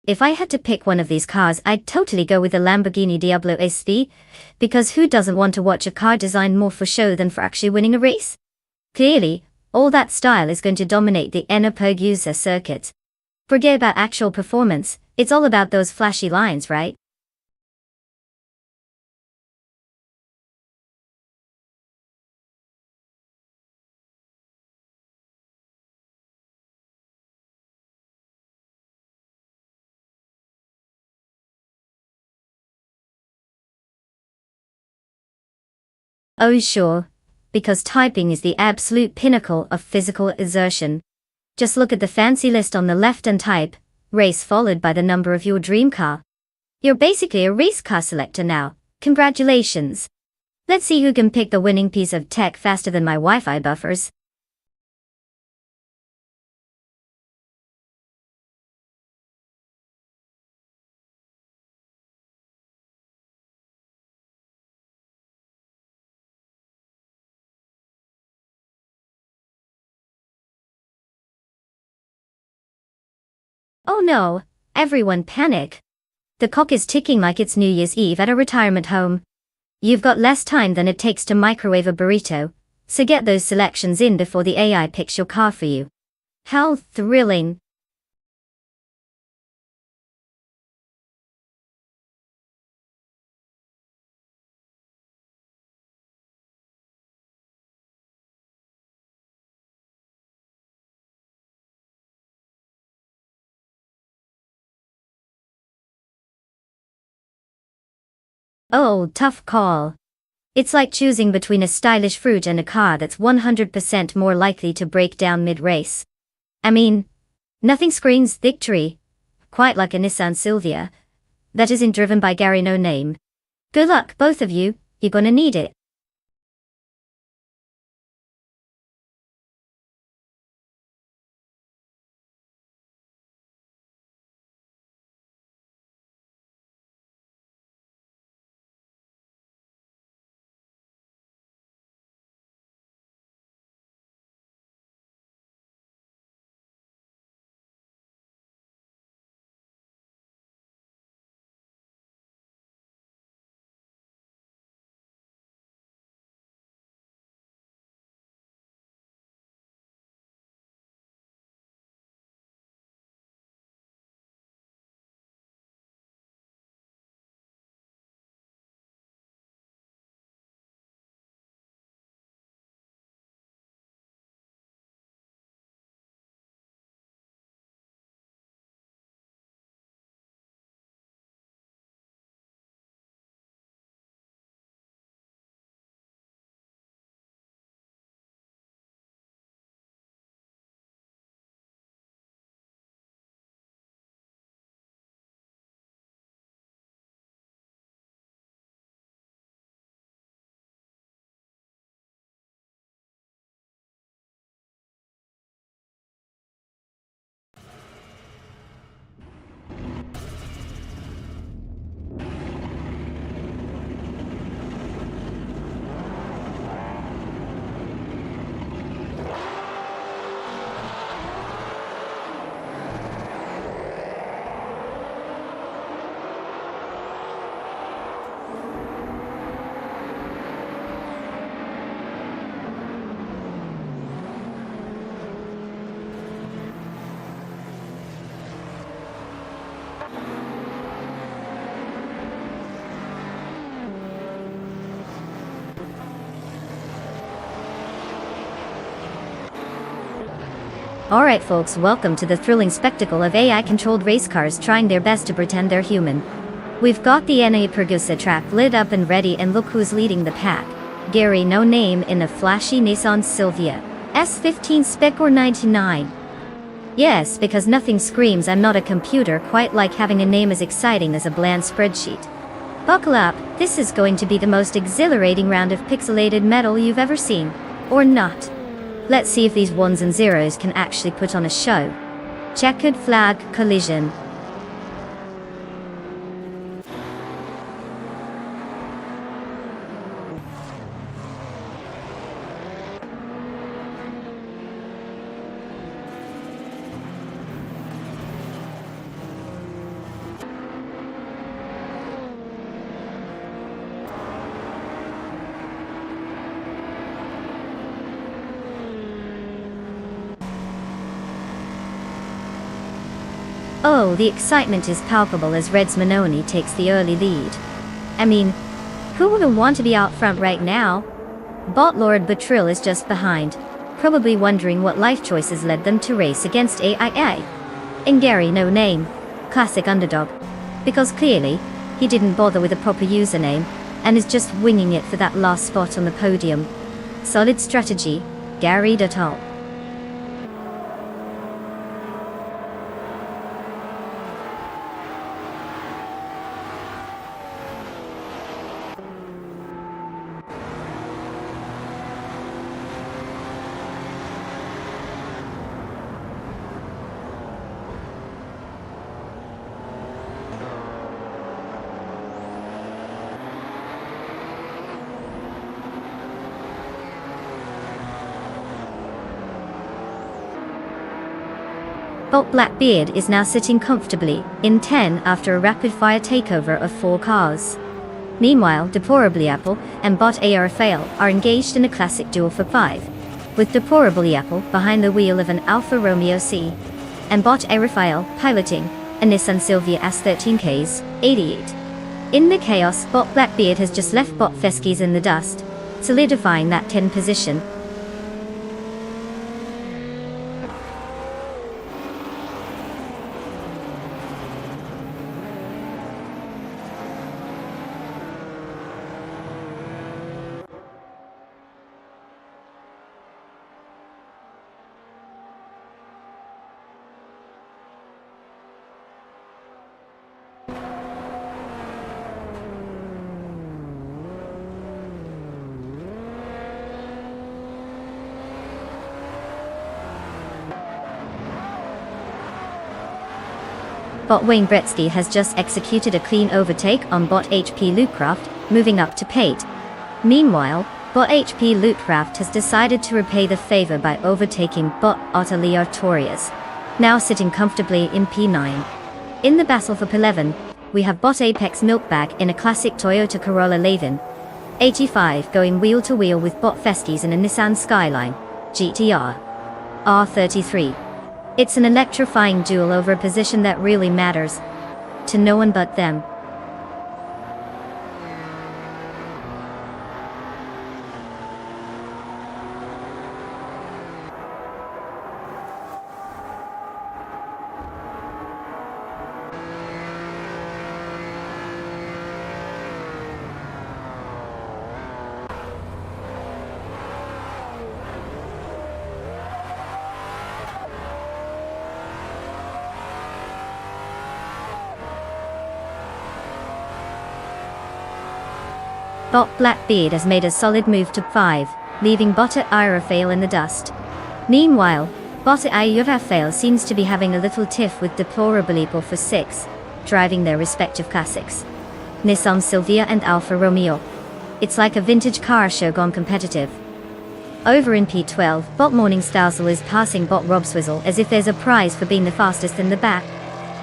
If I had to pick one of these cars, I'd totally go with the Lamborghini Diablo SV, because who doesn't want to watch a car designed more for show than for actually winning a race? Clearly, all that style is going to dominate the Enneapergusa circuit. Forget about actual performance, it's all about those flashy lines, right? Oh sure, because typing is the absolute pinnacle of physical exertion. Just look at the fancy list on the left and type, race followed by the number of your dream car. You're basically a race car selector now. Congratulations. Let's see who can pick the winning piece of tech faster than my Wi-Fi buffers. Oh no, everyone panic. The clock is ticking like it's New Year's Eve at a retirement home. You've got less time than it takes to microwave a burrito, so get those selections in before the AI picks your car for you. How thrilling. Oh, tough call. It's like choosing between a stylish fruit and a car that's 100% more likely to break down mid-race. I mean, nothing screams victory, quite like a Nissan Silvia, that isn't driven by Gary No Name. Good luck, both of you, you're gonna need it. Alright folks, welcome to the thrilling spectacle of AI-controlled race cars trying their best to pretend they're human. We've got the NA Pergusa track lit up and ready, and look who's leading the pack. Gary No Name in a flashy Nissan Silvia S15 Spec or 99. Yes, because nothing screams I'm not a computer quite like having a name as exciting as a bland spreadsheet. Buckle up, this is going to be the most exhilarating round of pixelated metal you've ever seen. Or not. Let's see if these ones and zeros can actually put on a show. Checkered flag collision. Oh, the excitement is palpable as Reds Manoni takes the early lead. I mean, who wouldn't want to be out front right now? Bot Lord Batril is just behind, probably wondering what life choices led them to race against AIA. And Gary No Name, classic underdog, because clearly, he didn't bother with a proper username, and is just winging it for that last spot on the podium. Solid strategy, Gary Dutall. Bolt Blackbeard is now sitting comfortably in 10 after a rapid-fire takeover of 4 cars. Meanwhile, Deplorably Apple and Bot A Rafael are engaged in a classic duel for 5, with Deplorably Apple behind the wheel of an Alfa Romeo C, and Bot A Rafael piloting a Nissan Silvia S13Ks 88. In the chaos, Bot Blackbeard has just left Bot Feskis in the dust, solidifying that 10 position. Bot Wayne Bretsky has just executed a clean overtake on Bot HP Lootcraft, moving up to Pate. Meanwhile, Bot HP Lootcraft has decided to repay the favor by overtaking Bot Ottilie Artorias, now sitting comfortably in P9. In the battle for P11, we have Bot Apex Milkbag in a classic Toyota Corolla Levin 85 going wheel to wheel with Bot Feskis in a Nissan Skyline GTR R33. It's an electrifying duel over a position that really matters to no one but them. Bot Blackbeard has made a solid move to 5, leaving Bot Rafael in the dust. Meanwhile, Bot Rafael seems to be having a little tiff with Deplorably Apple for 6, driving their respective classics, Nissan Silvia and Alfa Romeo. It's like a vintage car show gone competitive. Over in P12, Bot Morning Starsel is passing Bot Rob Swizzle as if there's a prize for being the fastest in the back.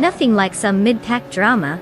Nothing like some mid-pack drama.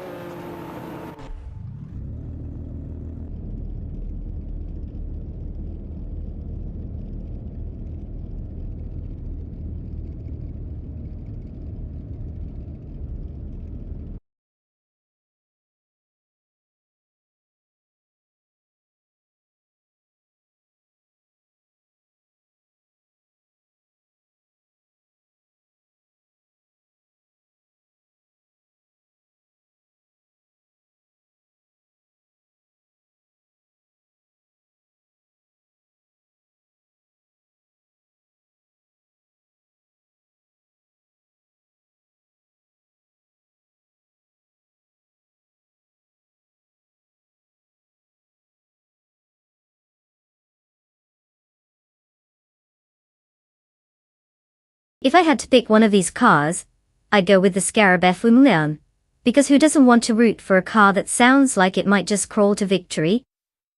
If I had to pick one of these cars, I'd go with the Scarab F1, because who doesn't want to root for a car that sounds like it might just crawl to victory?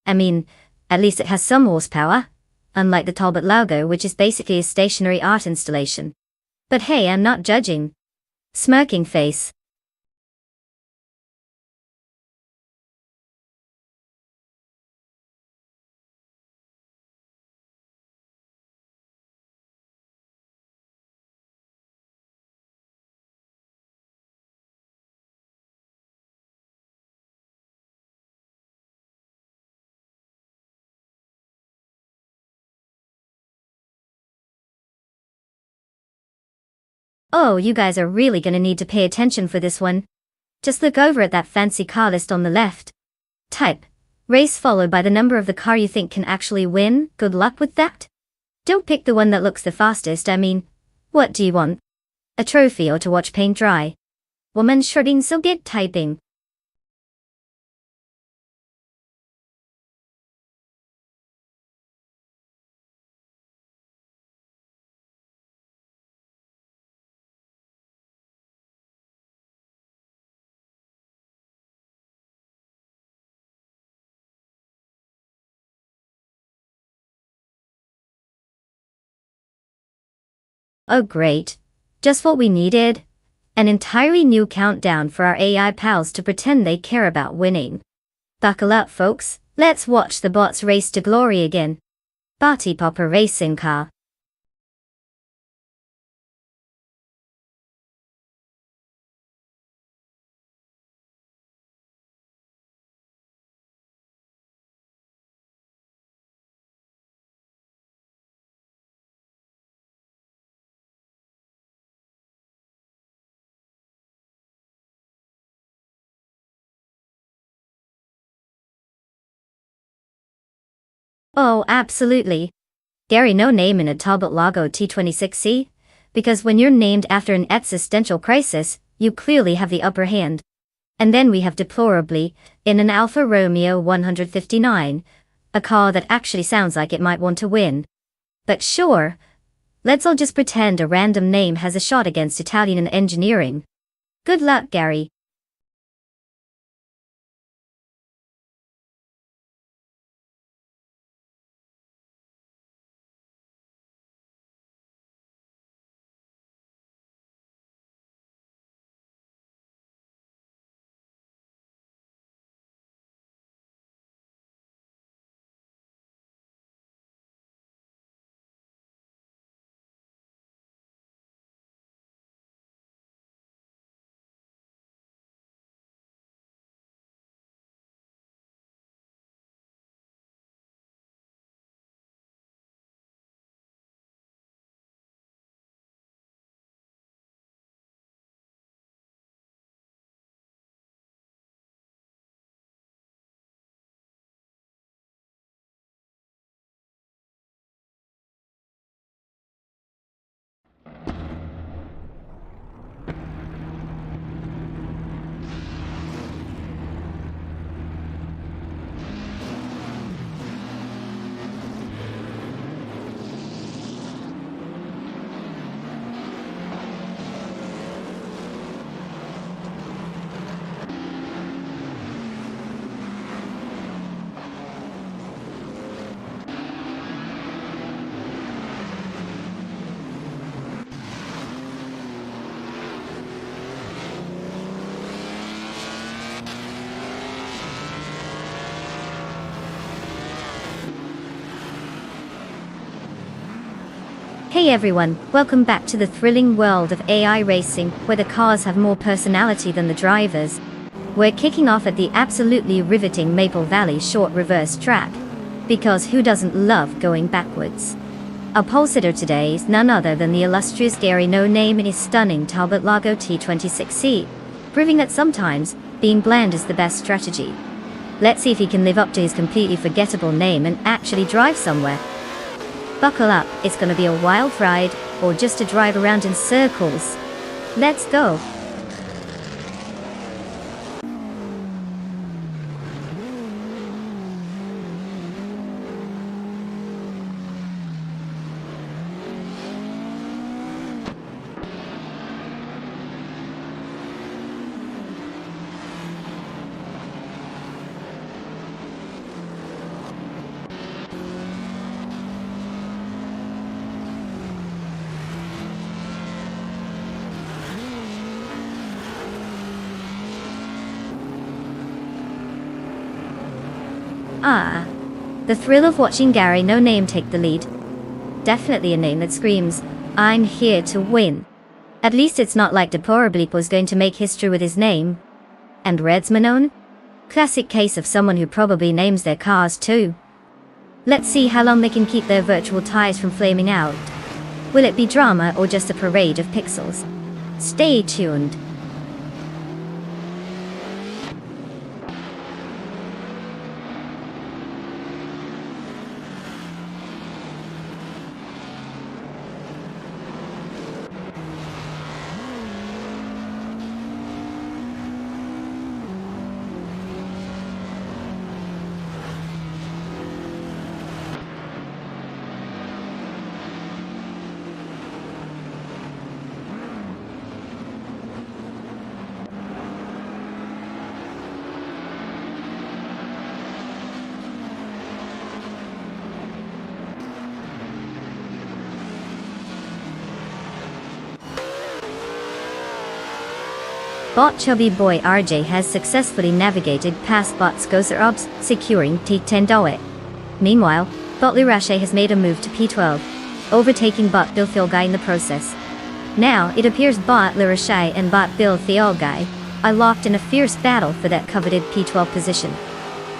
I mean, at least it has some horsepower, unlike the Talbot Laugo, which is basically a stationary art installation. But hey, I'm not judging. Smirking face. Oh, you guys are really gonna need to pay attention for this one. Just look over at that fancy car list on the left. Type Race followed by the number of the car you think can actually win. Good luck with that. Don't pick the one that looks the fastest. I mean, what do you want? A trophy or to watch paint dry? Woman shrugging, so get typing. Oh great. Just what we needed. An entirely new countdown for our AI pals to pretend they care about winning. Buckle up, folks. Let's watch the bots race to glory again. Party Popper Racing Car. Oh, absolutely. Gary, no name in a Automobilista T26C, because when you're named after an existential crisis, you clearly have the upper hand. And then we have deplorably, in an Alfa Romeo 159, a car that actually sounds like it might want to win. But sure, let's all just pretend a random name has a shot against Italian engineering. Good luck, Gary. Hey everyone, welcome back to the thrilling world of AI racing, where the cars have more personality than the drivers. We're kicking off at the absolutely riveting Maple Valley short reverse track, because who doesn't love going backwards? Our pole sitter today is none other than the illustrious Gary No Name in his stunning Talbot Lago T26C, proving that sometimes, being bland is the best strategy. Let's see if he can live up to his completely forgettable name and actually drive somewhere. Buckle up, it's gonna be a wild ride, or just a drive around in circles. Let's go! Ah, the thrill of watching Gary No Name take the lead. Definitely a name that screams, I'm here to win. At least it's not like Deplorably was going to make history with his name. And Reds Manon? Classic case of someone who probably names their cars too. Let's see how long they can keep their virtual tires from flaming out. Will it be drama or just a parade of pixels? Stay tuned. Bot chubby boy RJ has successfully navigated past bot's Gozerobs, securing T10 Doe. Meanwhile, bot Lirashe has made a move to P12, overtaking bot Bill Guy in the process. Now, it appears bot Lirashe and bot Bill Guy are locked in a fierce battle for that coveted P12 position.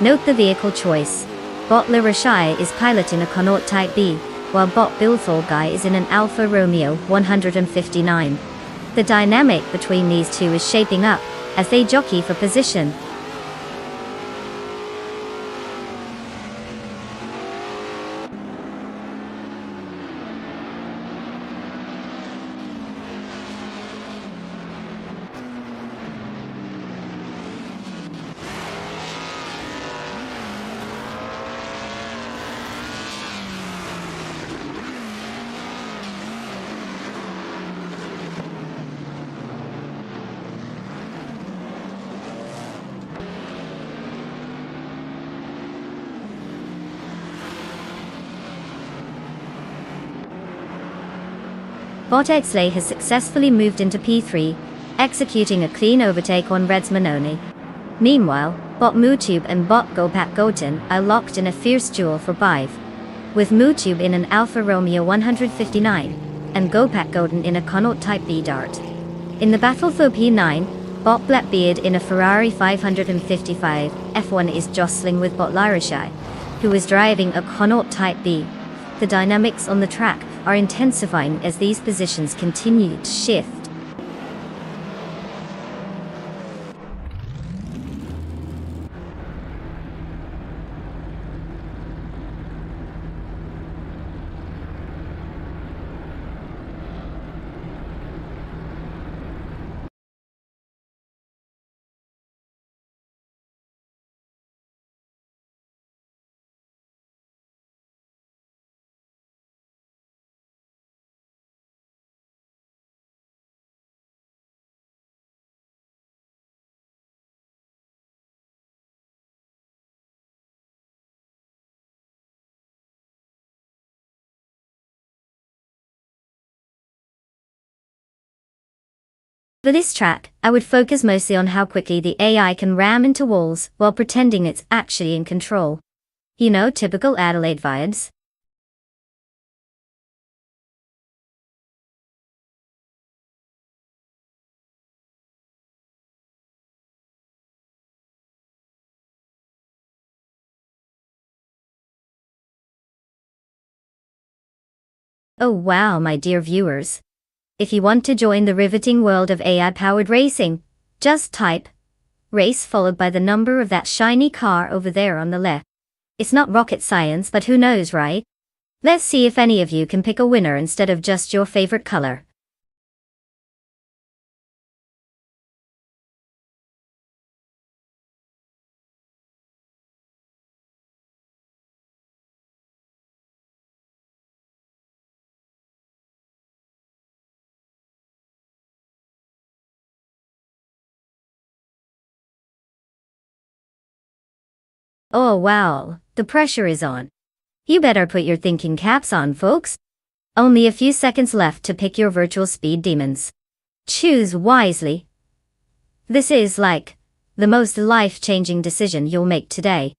Note the vehicle choice. Bot Lirashe is piloting a Connaught Type B, while bot Bill Guy is in an Alfa Romeo 159. The dynamic between these two is shaping up as they jockey for position. Bot Exley has successfully moved into P3, executing a clean overtake on Red's Manoni. Meanwhile, bot Mootube and bot Gopak Goten are locked in a fierce duel for Bive, with Mootube in an Alfa Romeo 159, and Gopak Goten in a Connaught Type B Dart. In the battle for P9, bot Blackbeard in a Ferrari 555 F1 is jostling with bot Lirashe, who is driving a Connaught Type B. The dynamics on the track are intensifying as these positions continue to shift. For this track, I would focus mostly on how quickly the AI can ram into walls while pretending it's actually in control. You know, typical Adelaide vibes. Oh wow, my dear viewers. If you want to join the riveting world of AI-powered racing, just type race followed by the number of that shiny car over there on the left. It's not rocket science, but who knows, right? Let's see if any of you can pick a winner instead of just your favorite color. Oh wow, the pressure is on. You better put your thinking caps on, folks. Only a few seconds left to pick your virtual speed demons. Choose wisely. This is like the most life-changing decision you'll make today.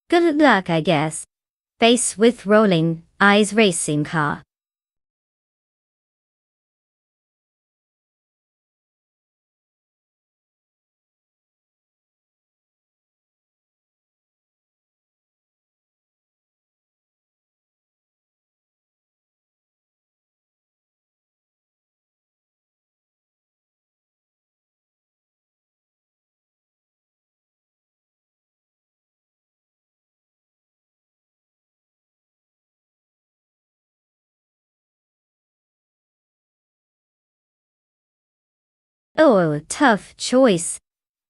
Good luck, I guess. Face with rolling eyes racing car. Oh, tough choice.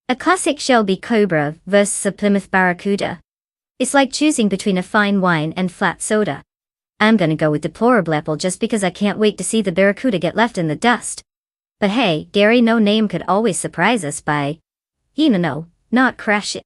A classic Shelby Cobra versus a Plymouth Barracuda. It's like choosing between a fine wine and flat soda. I'm gonna go with deplorable apple just because I can't wait to see the Barracuda get left in the dust. But hey, Gary No Name could always surprise us by, not crash it.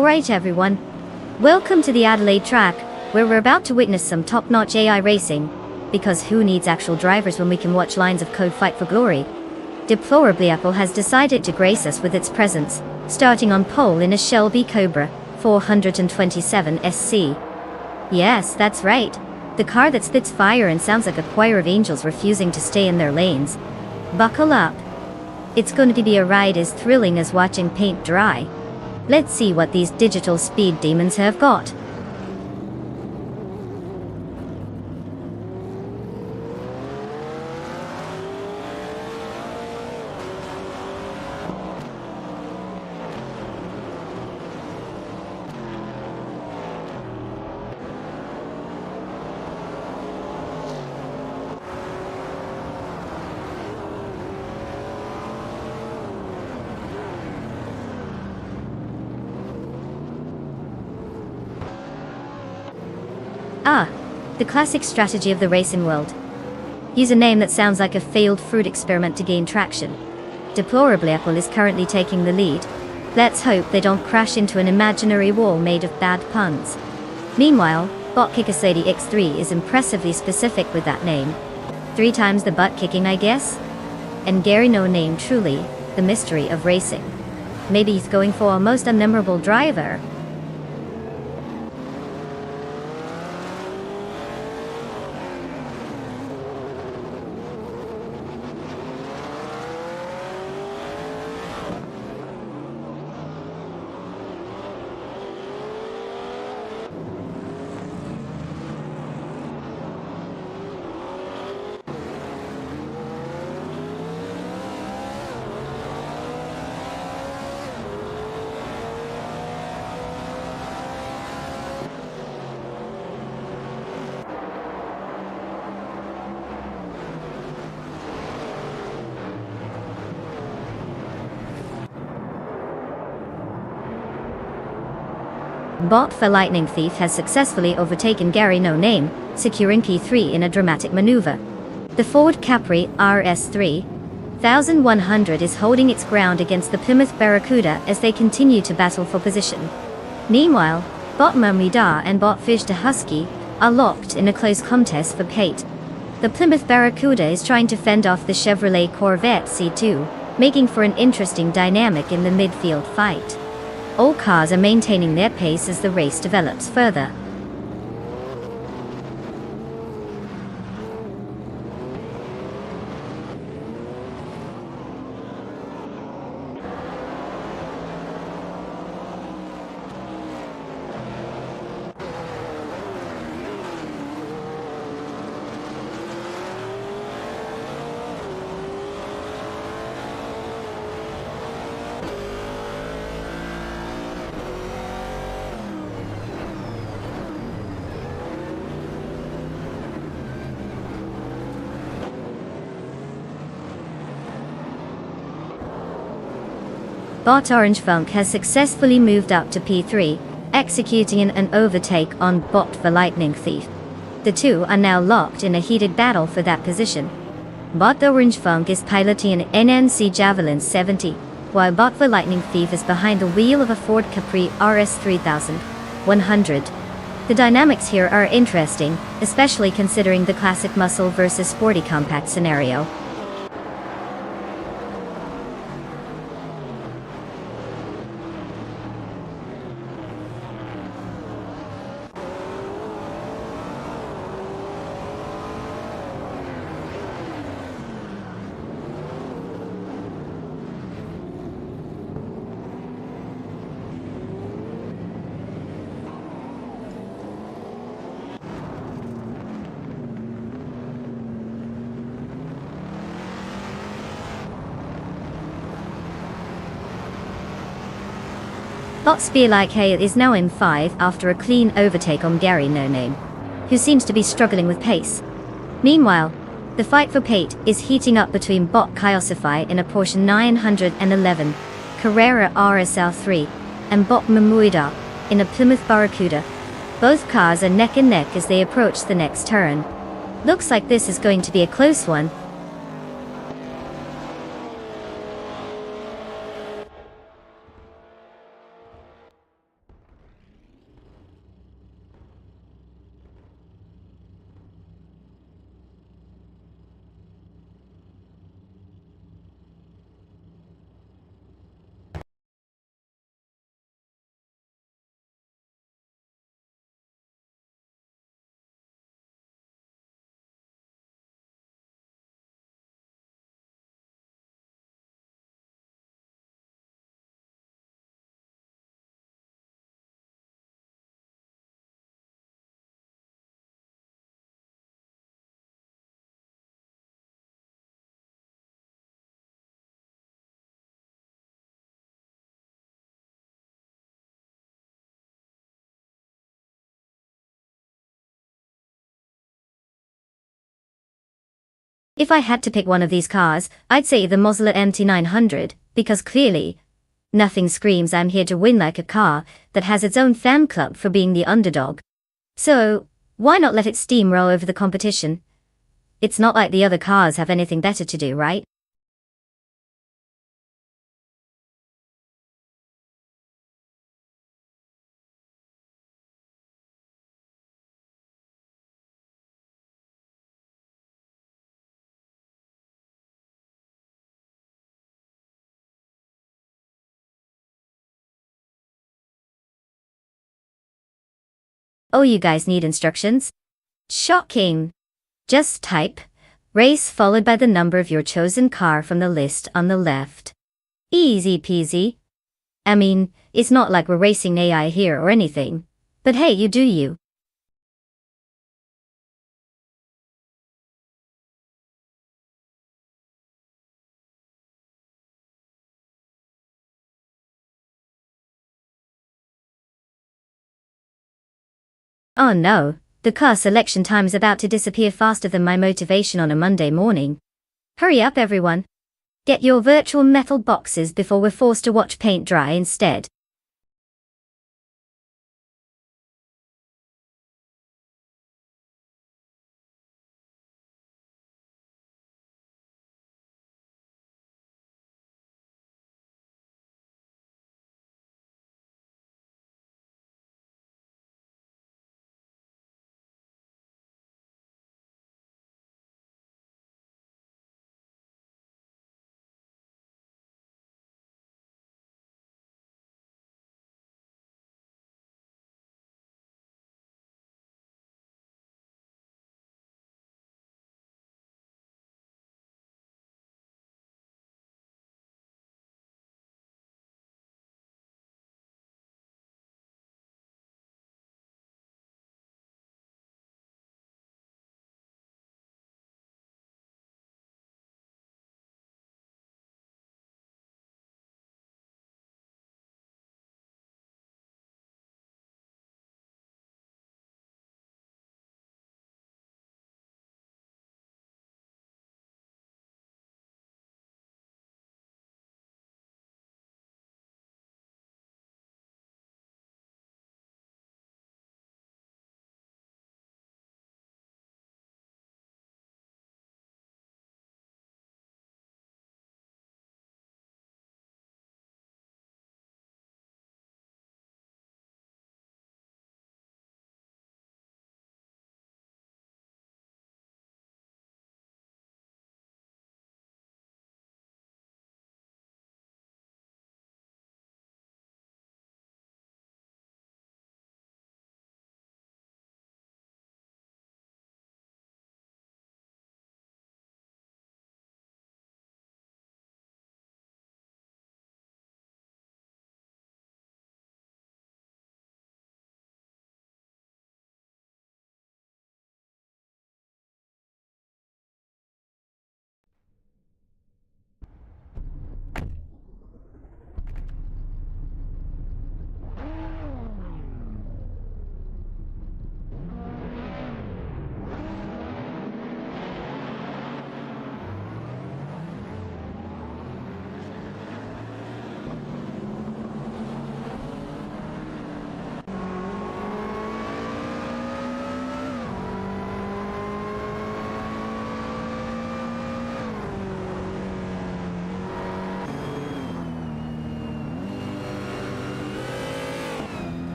Alright everyone. Welcome to the Adelaide track, where we're about to witness some top-notch AI racing. Because who needs actual drivers when we can watch lines of code fight for glory? Deplorably, Apple has decided to grace us with its presence, starting on pole in a Shelby Cobra 427 SC. Yes, that's right. The car that spits fire and sounds like a choir of angels refusing to stay in their lanes. Buckle up. It's going to be a ride as thrilling as watching paint dry. Let's see what these digital speed demons have got. Ah, the classic strategy of the racing world. Use a name that sounds like a failed fruit experiment to gain traction. Deplorably, Apple is currently taking the lead. Let's hope they don't crash into an imaginary wall made of bad puns. Meanwhile, Bot Kickers Lady X3 is impressively specific with that name. 3 times the butt kicking, I guess? And Gary No Name, truly, the mystery of racing. Maybe he's going for a most unmemorable driver. Bot for Lightning Thief has successfully overtaken Gary No Name, securing P3 in a dramatic maneuver. The Ford Capri RS3 1100 is holding its ground against the Plymouth Barracuda as they continue to battle for position. Meanwhile, Bot Mermida and Bot Fish de Husky are locked in a close contest for Pate. The Plymouth Barracuda is trying to fend off the Chevrolet Corvette C2, making for an interesting dynamic in the midfield fight. All cars are maintaining their pace as the race develops further. Bot Orange Funk has successfully moved up to P3, executing an overtake on Bot for Lightning Thief. The two are now locked in a heated battle for that position. Bot Orange Funk is piloting an NNC Javelin 70, while Bot for Lightning Thief is behind the wheel of a Ford Capri RS 3100. The dynamics here are interesting, especially considering the classic muscle versus sporty compact scenario. Bot Spear Like Hay is now in 5 after a clean overtake on Gary No Name, who seems to be struggling with pace. Meanwhile, the fight for Pate is heating up between Bot Kyosify in a Porsche 911 Carrera RSL3 and Bot Mamuida in a Plymouth Barracuda. Both cars are neck and neck as they approach the next turn. Looks like this is going to be a close one. If I had to pick one of these cars, I'd say the Mozilla MT900, because clearly, nothing screams I'm here to win like a car that has its own fan club for being the underdog. So, why not let it steamroll over the competition? It's not like the other cars have anything better to do, right? Oh, you guys need instructions? Shocking! Just type race followed by the number of your chosen car from the list on the left. Easy peasy. I mean, it's not like we're racing AI here or anything. But hey, you do you. Oh no, the car selection time's about to disappear faster than my motivation on a Monday morning. Hurry up everyone. Get your virtual metal boxes before we're forced to watch paint dry instead.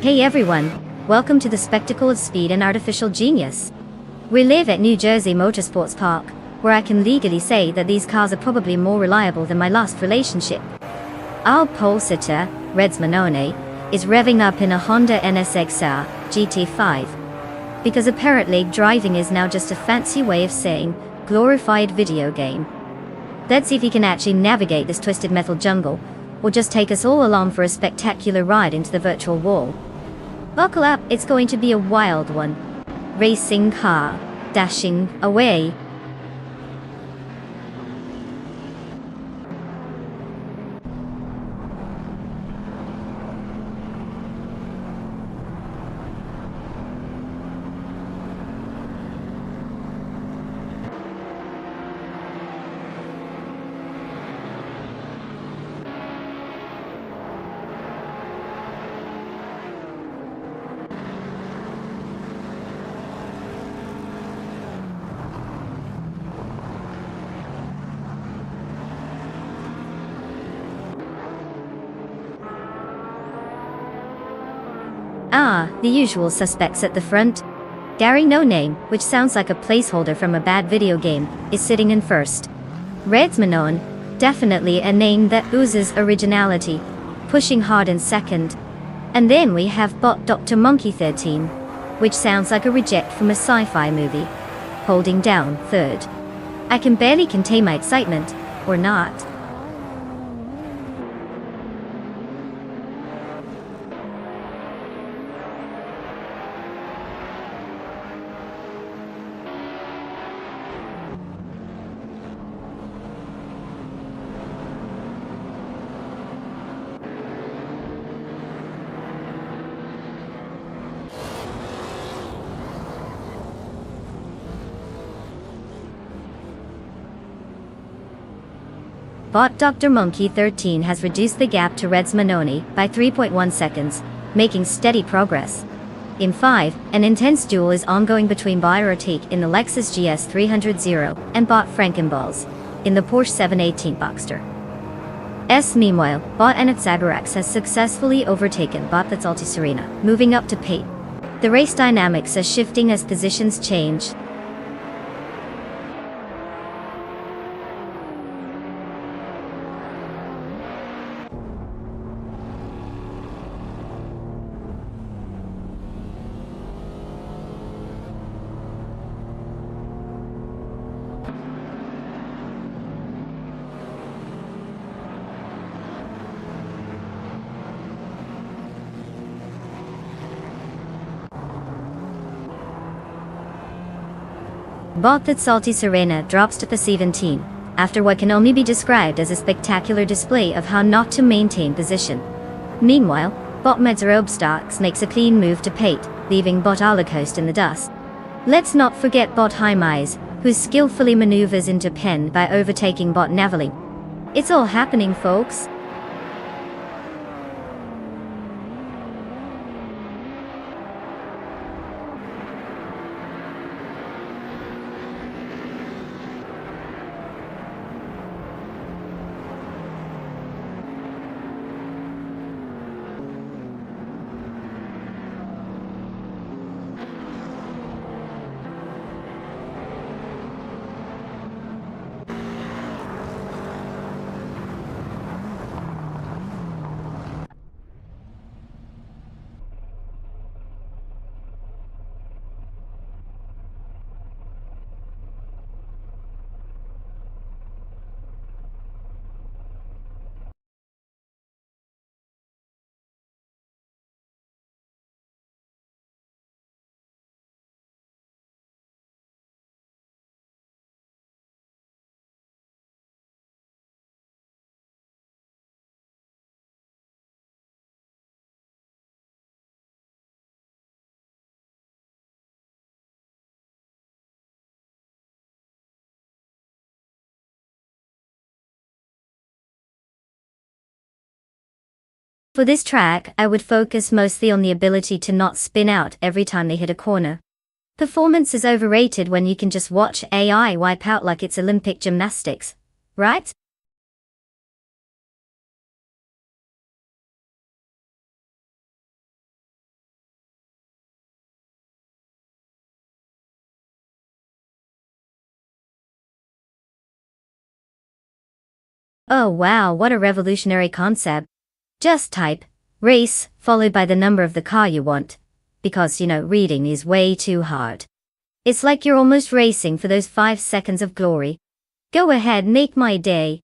Hey everyone, welcome to the spectacle of speed and artificial genius. We live at New Jersey Motorsports Park, where I can legally say that these cars are probably more reliable than my last relationship. Our pole sitter, Reds Manone, is revving up in a Honda NSXR GT5. Because apparently driving is now just a fancy way of saying glorified video game. Let's see if he can actually navigate this twisted metal jungle, or just take us all along for a spectacular ride into the virtual wall. Buckle up, it's going to be a wild one. Racing car, dashing away. Ah, the usual suspects at the front. Gary No Name, which sounds like a placeholder from a bad video game, is sitting in first. Reds Manon, definitely a name that oozes originality, pushing hard in second. And then we have bot Dr. Monkey 13, which sounds like a reject from a sci-fi movie, holding down third. I can barely contain my excitement, or not. Bot Dr. Monkey 13 has reduced the gap to Reds Manoni by 3.1 seconds, making steady progress. In 5, an intense duel is ongoing between Bot Rotique in the Lexus GS 300 and Bot Frankenballs in the Porsche 718 Boxster. Meanwhile, Bot Anaxagorax has successfully overtaken Bot That's Altiserena, moving up to P8. The race dynamics are shifting as positions change. Bot That Salty Serena drops to P17, after what can only be described as a spectacular display of how not to maintain position. Meanwhile, Bot Medzerobstocks makes a clean move to P8, leaving Bot Holocaust in the dust. Let's not forget Bot Hymise, who skillfully maneuvers into Pen by overtaking Bot Navali. It's all happening, folks. For this track, I would focus mostly on the ability to not spin out every time they hit a corner. Performance is overrated when you can just watch AI wipe out like it's Olympic gymnastics, right? Oh wow, what a revolutionary concept. Just type race, followed by the number of the car you want. Because, reading is way too hard. It's like you're almost racing for those 5 seconds of glory. Go ahead, make my day.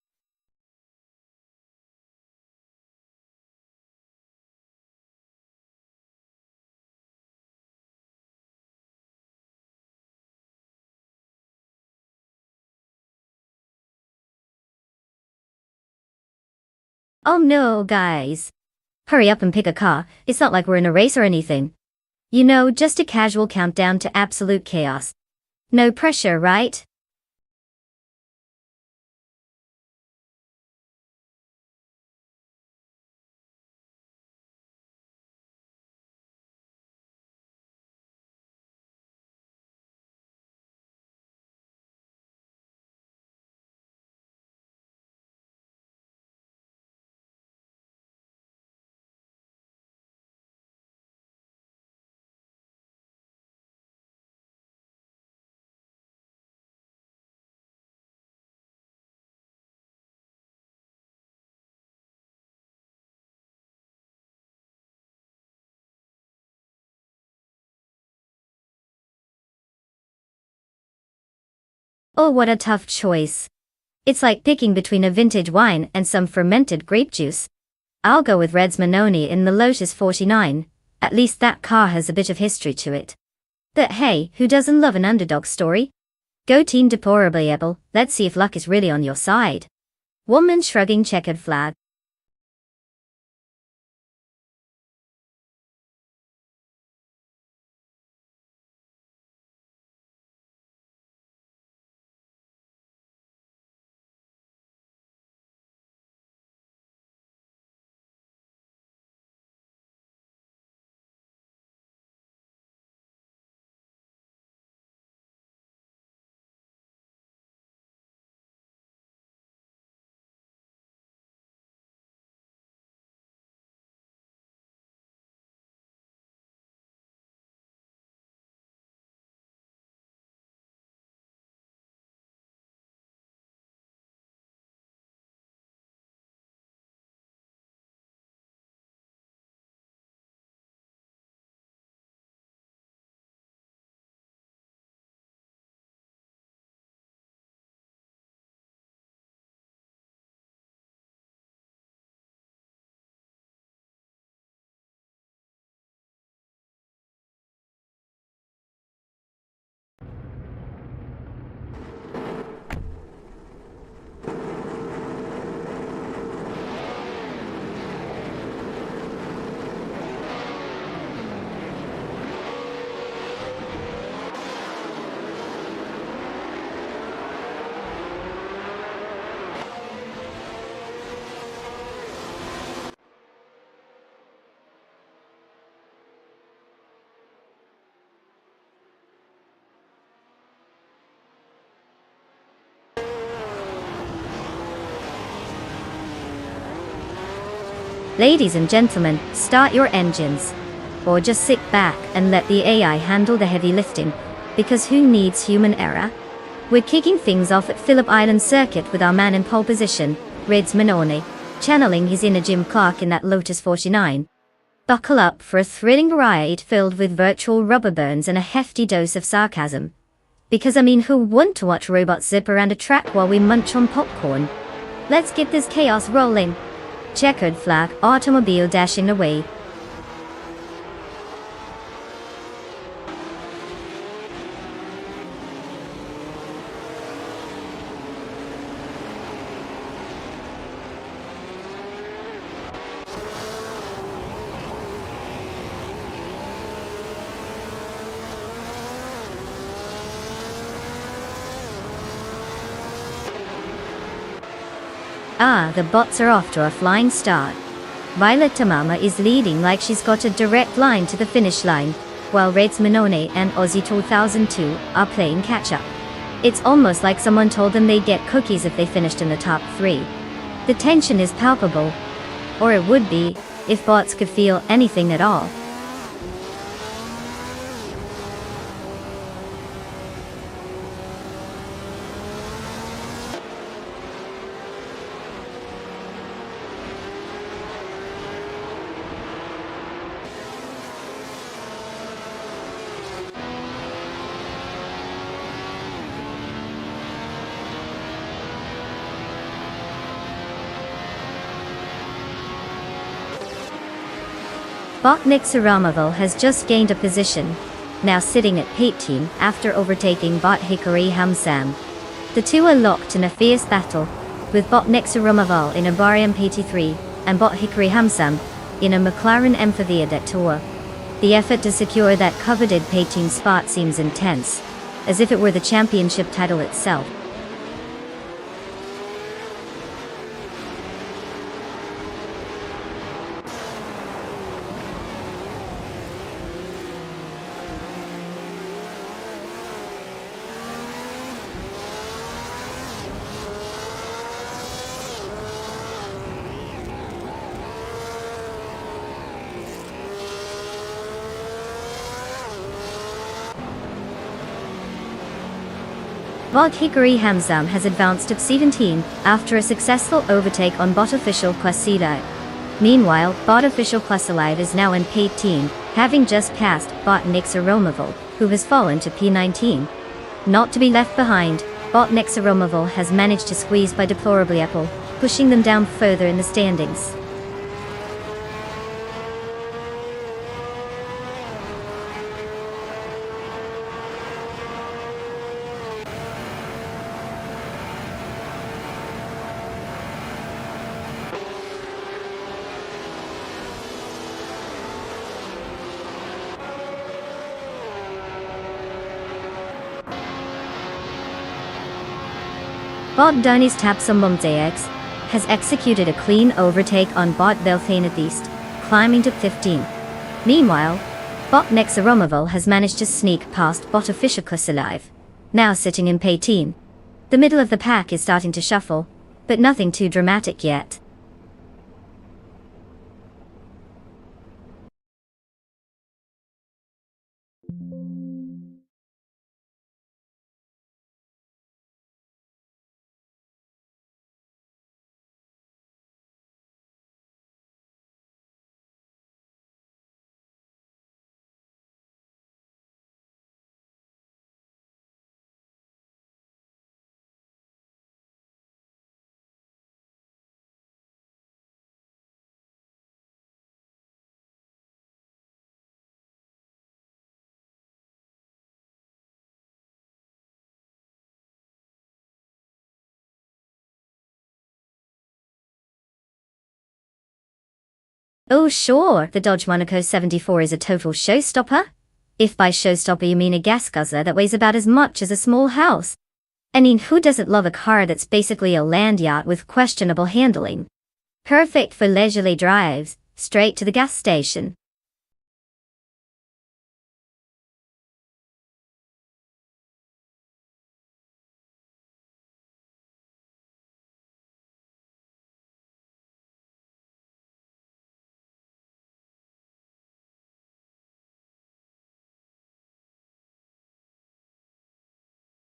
Oh no, guys. Hurry up and pick a car, it's not like we're in a race or anything. Just a casual countdown to absolute chaos. No pressure, right? Oh, what a tough choice. It's like picking between a vintage wine and some fermented grape juice. I'll go with Reds Manoni in the Lotus 49, at least that car has a bit of history to it. But hey, who doesn't love an underdog story? Go Team Deplorable, let's see if luck is really on your side. Woman shrugging checkered flag. Ladies and gentlemen, start your engines. Or just sit back and let the AI handle the heavy lifting, because who needs human error? We're kicking things off at Phillip Island Circuit with our man in pole position, Reds Manoni, channeling his inner Jim Clark in that Lotus 49. Buckle up for a thrilling ride filled with virtual rubber burns and a hefty dose of sarcasm. Because I mean, who wouldn't to watch robots zip around a track while we munch on popcorn? Let's get this chaos rolling. Checkered flag, automobile dashing away. Ah, the bots are off to a flying start. Violet Tamama is leading like she's got a direct line to the finish line, while Reds Manone and Aussie 2002 are playing catch-up. It's almost like someone told them they'd get cookies if they finished in the top 3. The tension is palpable. Or it would be, if bots could feel anything at all. Botnik Saramoval has just gained a position, now sitting at P18 after overtaking Bot Hikari Hamsam. The two are locked in a fierce battle, with Botnik Saramoval in a Bari MP3 and Bot Hikari Hamsam in a McLaren M4 Viadet Tour. The effort to secure that coveted P18 spot seems intense, as if it were the championship title itself. Bot Hikari Hamsam has advanced to 17 after a successful overtake on Bot Official Quasilite. Meanwhile, Bot Official Quasilite is now in P18, having just passed Bot Nixaromoval, who has fallen to P19. Not to be left behind, Botnik Saromoval has managed to squeeze by deplorably Apple, pushing them down further in the standings. Bot Donis Tapsomumzex has executed a clean overtake on Bot Velthanethist, climbing to 15. Meanwhile, Bot Nexaromoval has managed to sneak past Bot Officialkusalive, now sitting in P18. The middle of the pack is starting to shuffle, but nothing too dramatic yet. Oh sure, the Dodge Monaco 74 is a total showstopper? If by showstopper you mean a gas guzzler that weighs about as much as a small house. I mean, who doesn't love a car that's basically a land yacht with questionable handling? Perfect for leisurely drives, straight to the gas station.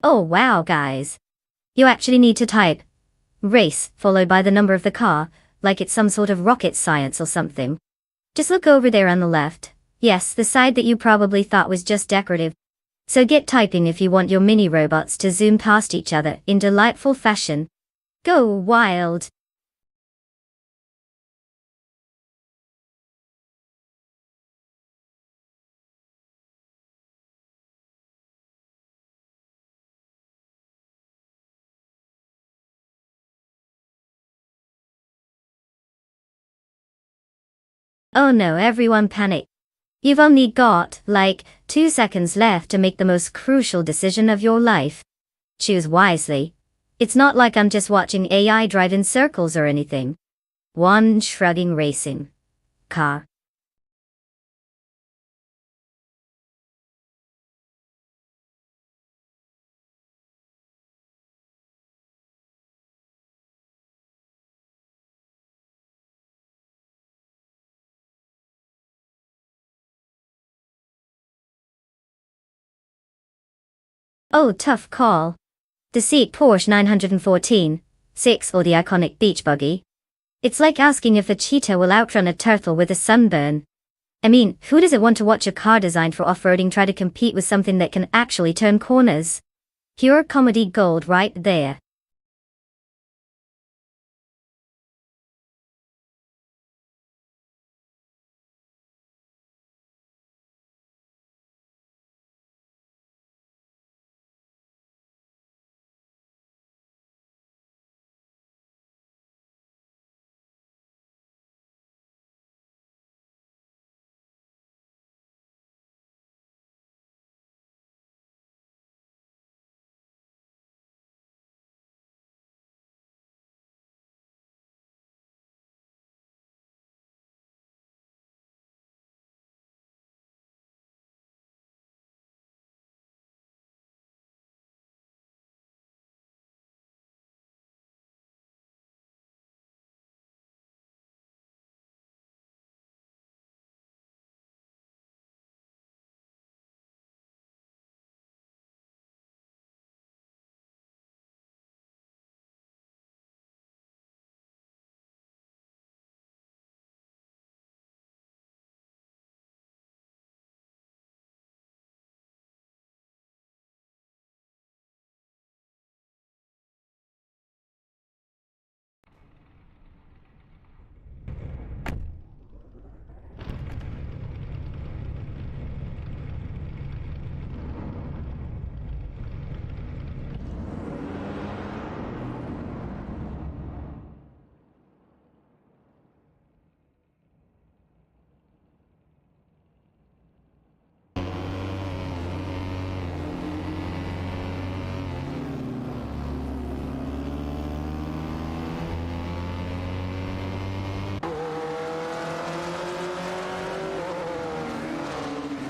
Oh wow guys. You actually need to type race followed by the number of the car, like it's some sort of rocket science or something. Just look over there on the left. Yes, the side that you probably thought was just decorative. So get typing if you want your mini robots to zoom past each other in delightful fashion. Go wild. Oh no, everyone panic. You've only got, like, 2 seconds left to make the most crucial decision of your life. Choose wisely. It's not like I'm just watching AI drive in circles or anything. One shrugging racing car. Oh, tough call. The seat Porsche 914, 6 or the iconic beach buggy. It's like asking if a cheetah will outrun a turtle with a sunburn. I mean, who doesn't want to watch a car designed for off-roading try to compete with something that can actually turn corners? Pure comedy gold right there.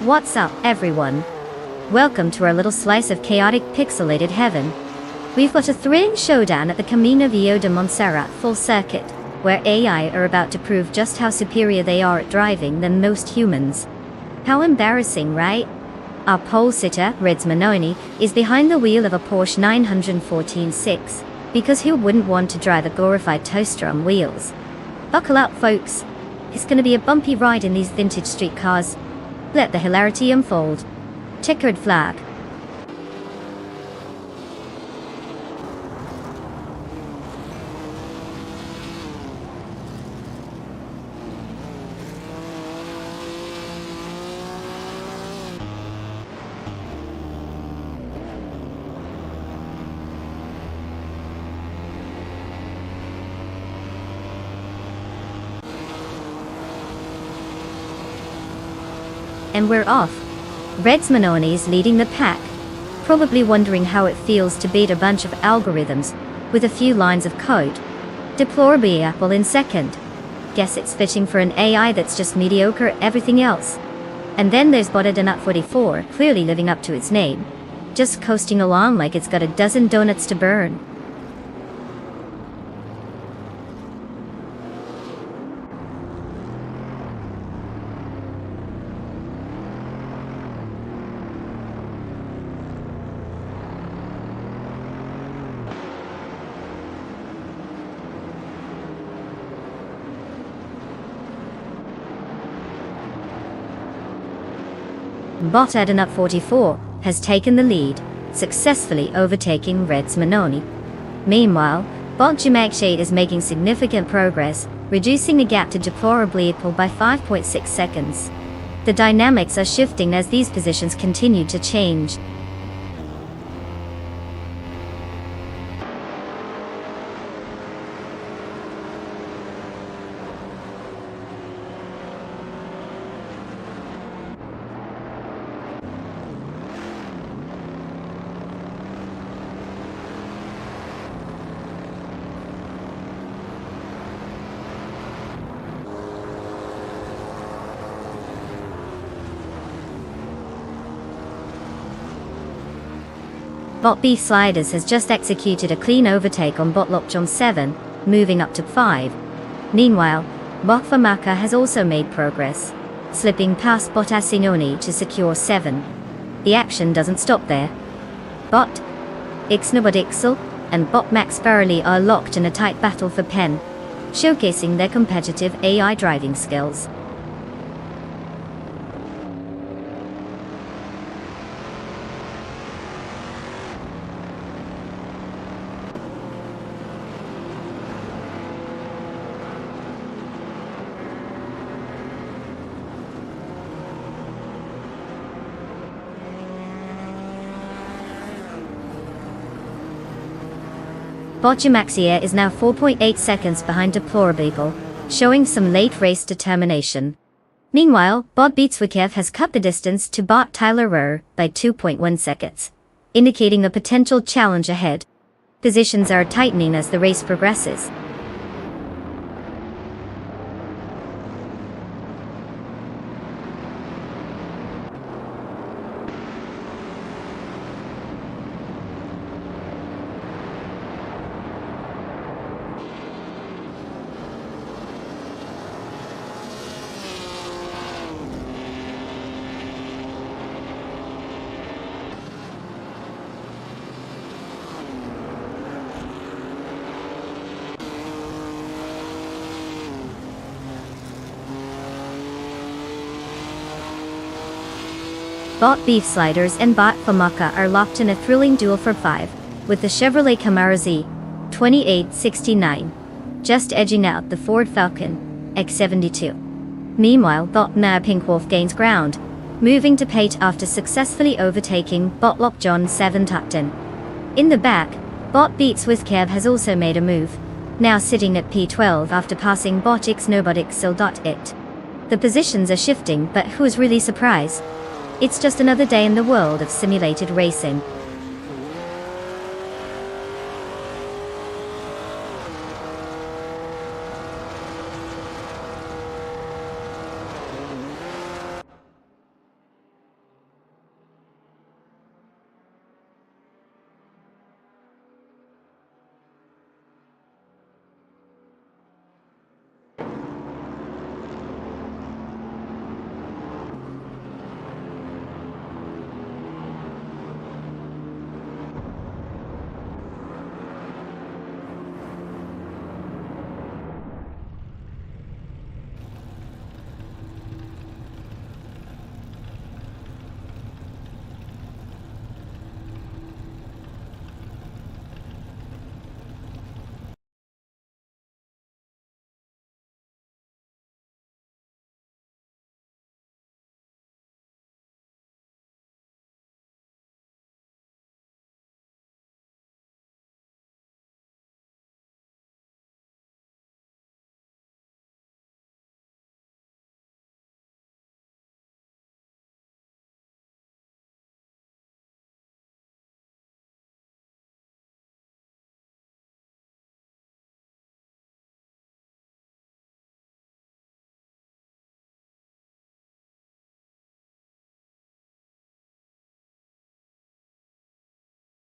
What's up, everyone? Welcome to our little slice of chaotic pixelated heaven. We've got a thrilling showdown at the Camino Viejo de Montserrat full circuit, where AI are about to prove just how superior they are at driving than most humans. How embarrassing, right? Our pole sitter, Reds Manoni, is behind the wheel of a Porsche 914-6, because who wouldn't want to drive a glorified toaster on wheels? Buckle up, folks. It's gonna be a bumpy ride in these vintage street cars. Let the hilarity unfold. Checkered flag. And we're off. Reds Manoni's leading the pack, probably wondering how it feels to beat a bunch of algorithms with a few lines of code. Deplorably Apple in second. Guess it's fitting for an AI that's just mediocre at everything else. And then there's Botadonut 44, clearly living up to its name, just coasting along like it's got a dozen donuts to burn. Botadonut 44 has taken the lead, successfully overtaking Reds Manoni. Meanwhile, Botjumakshi is making significant progress, reducing the gap to deplorably Apple by 5.6 seconds. The dynamics are shifting as these positions continue to change. Bot B Sliders has just executed a clean overtake on Bot Lockjohn 7, moving up to 5. Meanwhile, Bot Famaka has also made progress, slipping past Bot Asinoni to secure 7. The action doesn't stop there. Bot Ixnabodixel and Bot Max Farrelly are locked in a tight battle for pen, showcasing their competitive AI driving skills. Botjumakshi is now 4.8 seconds behind Deplorable, showing some late race determination. Meanwhile, Bot Beatswikev has cut the distance to Bot Tyler Rohr by 2.1 seconds, indicating a potential challenge ahead. Positions are tightening as the race progresses. Bot Beef Sliders and Bot Famaka are locked in a thrilling duel for 5, with the Chevrolet Camaro Z 2869 just edging out the Ford Falcon X72. Meanwhile, Bot Mare Pinkwolf gains ground, moving to Pate after successfully overtaking Bot Lockjohn 7 Tupton. In the back, Bot Beats with Kev has also made a move, now sitting at P12 after passing Bot Ixnobodixil.it. The positions are shifting, but who's really surprised? It's just another day in the world of simulated racing.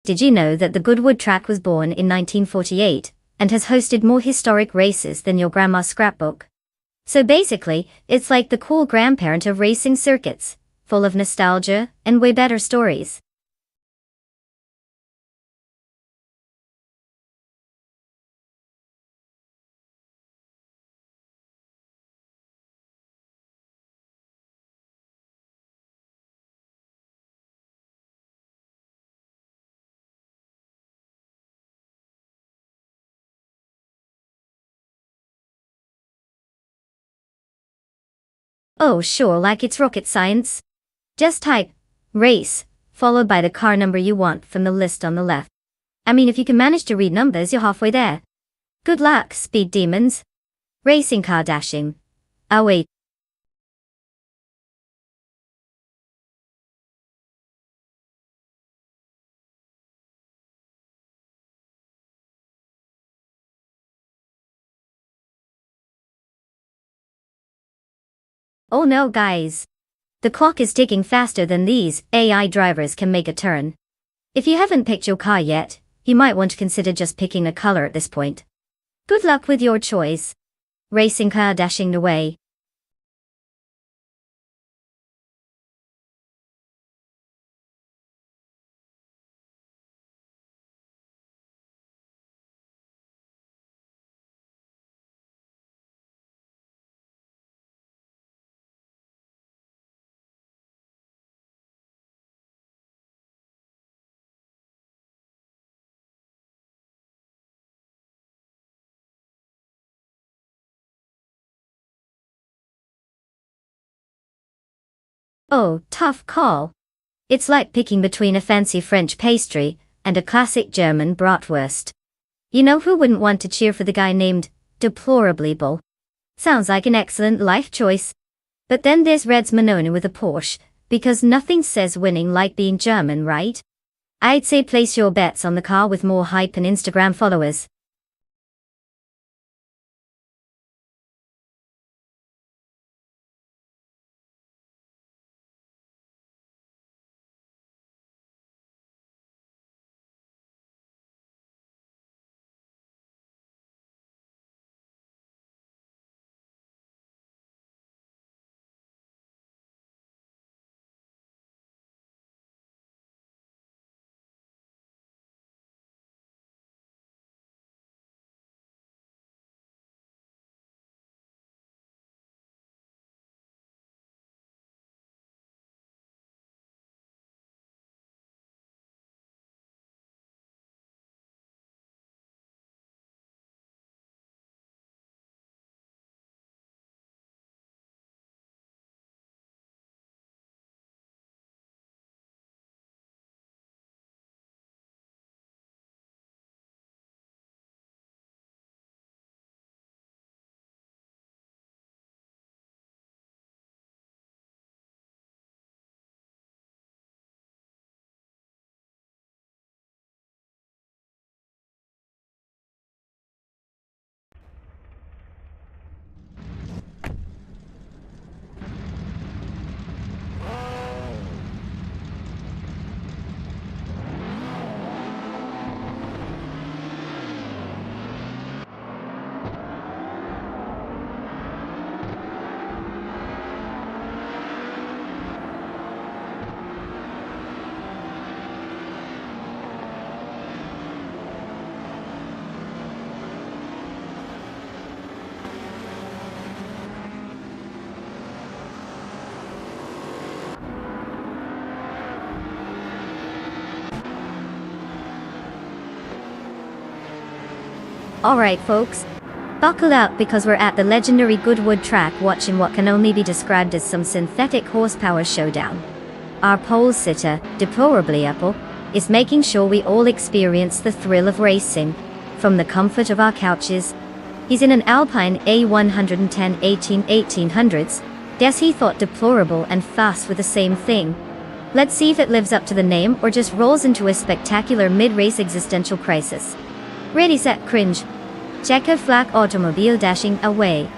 Did you know that the Goodwood track was born in 1948 and has hosted more historic races than your grandma's scrapbook? So basically, it's like the cool grandparent of racing circuits, full of nostalgia and way better stories. Oh sure, like it's rocket science. Just type race, followed by the car number you want from the list on the left. I mean, if you can manage to read numbers, you're halfway there. Good luck, speed demons. Racing car dashing. Oh wait. Oh no guys. The clock is ticking faster than these AI drivers can make a turn. If you haven't picked your car yet, you might want to consider just picking a color at this point. Good luck with your choice. Racing car dashing away. Oh, tough call. It's like picking between a fancy French pastry and a classic German bratwurst. You know who wouldn't want to cheer for the guy named Deplorably Bull? Sounds like an excellent life choice. But then there's Reds Manoni with a Porsche, because nothing says winning like being German, right? I'd say place your bets on the car with more hype and Instagram followers. Alright folks, buckle up because we're at the legendary Goodwood track watching what can only be described as some synthetic horsepower showdown. Our pole sitter, Deplorably Apple, is making sure we all experience the thrill of racing, from the comfort of our couches. He's in an Alpine A110 1800s, guess he thought deplorable and fast were the same thing. Let's see if it lives up to the name or just rolls into a spectacular mid-race existential crisis. Ready set cringe. Checker flag automobile dashing away.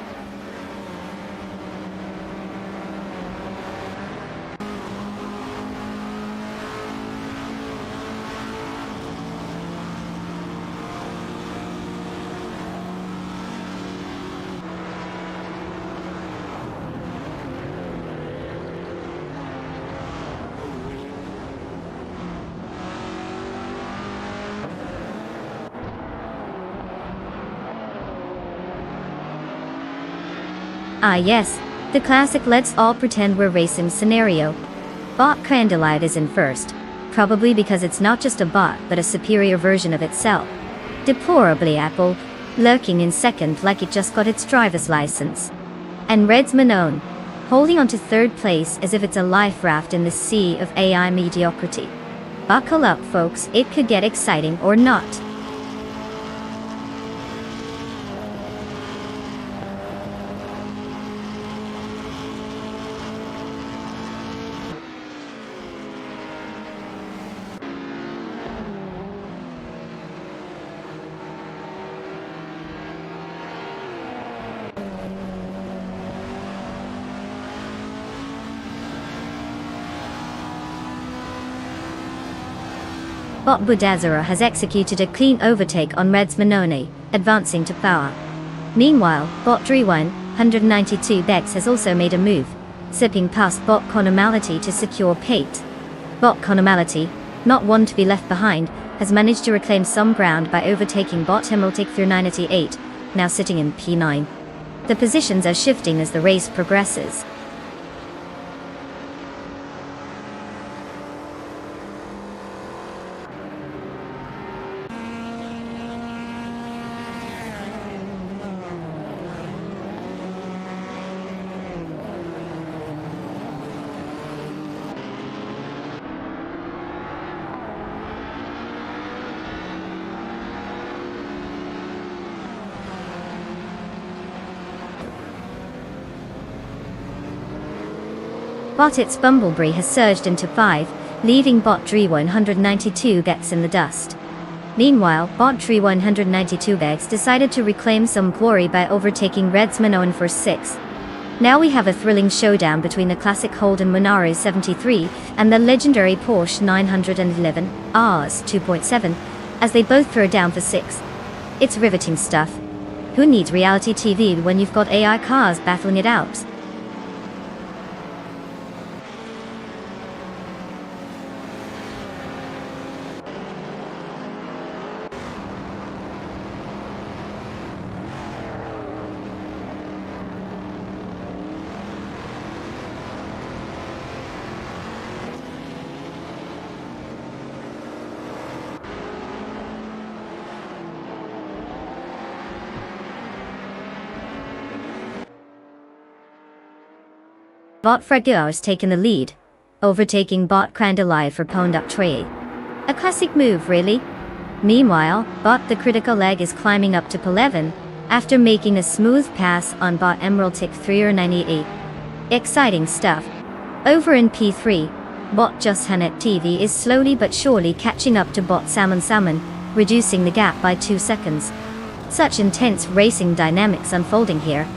Ah yes, the classic let's all pretend we're racing scenario. Bot Candlelight is in first, probably because it's not just a bot but a superior version of itself. Deplorably Apple, lurking in second like it just got its driver's license. And Red's Manone, holding on to third place as if it's a life raft in the sea of AI mediocrity. Buckle up folks, it could get exciting or not. Bot Budazara has executed a clean overtake on Red's Manone, advancing to power. Meanwhile, Bot Drewan, 192 Bex has also made a move, zipping past Bot Conomality to secure Pate. Bot Conomality, not one to be left behind, has managed to reclaim some ground by overtaking Bot Himmeltic through 988, now sitting in P9. The positions are shifting as the race progresses. Bot It's Bumblebee has surged into 5, leaving Bot Dre 192 Gex in the dust. Meanwhile, Bot Dre 192 Gex decided to reclaim some glory by overtaking Red's Manone for 6. Now we have a thrilling showdown between the classic Holden Monaro 73 and the legendary Porsche 911 Rs 2.7, as they both throw down for 6. It's riveting stuff. Who needs reality TV when you've got AI cars battling it out? Bot Fragile has taken the lead, overtaking Bot Candlelight for Pwned Up Tray. A classic move, really. Meanwhile, Bot the Critical Leg is climbing up to P11, after making a smooth pass on Bot Emerald Tick 398. Exciting stuff. Over in P3, Bot Just Hanet TV is slowly but surely catching up to Bot Salmon, reducing the gap by 2 seconds. Such intense racing dynamics unfolding here.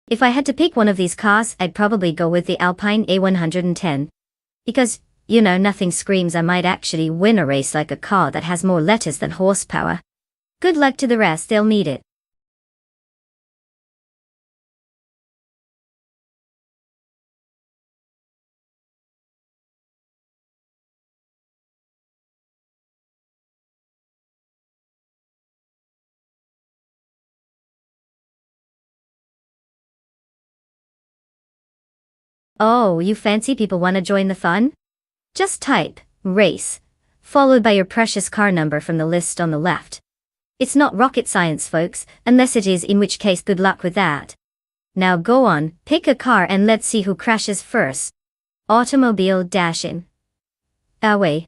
If I had to pick one of these cars, I'd probably go with the Alpine A110. Because, nothing screams I might actually win a race like a car that has more letters than horsepower. Good luck to the rest, they'll need it. Oh, you fancy people wanna join the fun? Just type, race, followed by your precious car number from the list on the left. It's not rocket science, folks, unless it is, in which case good luck with that. Now go on, pick a car and let's see who crashes first. Automobile dash in. Away.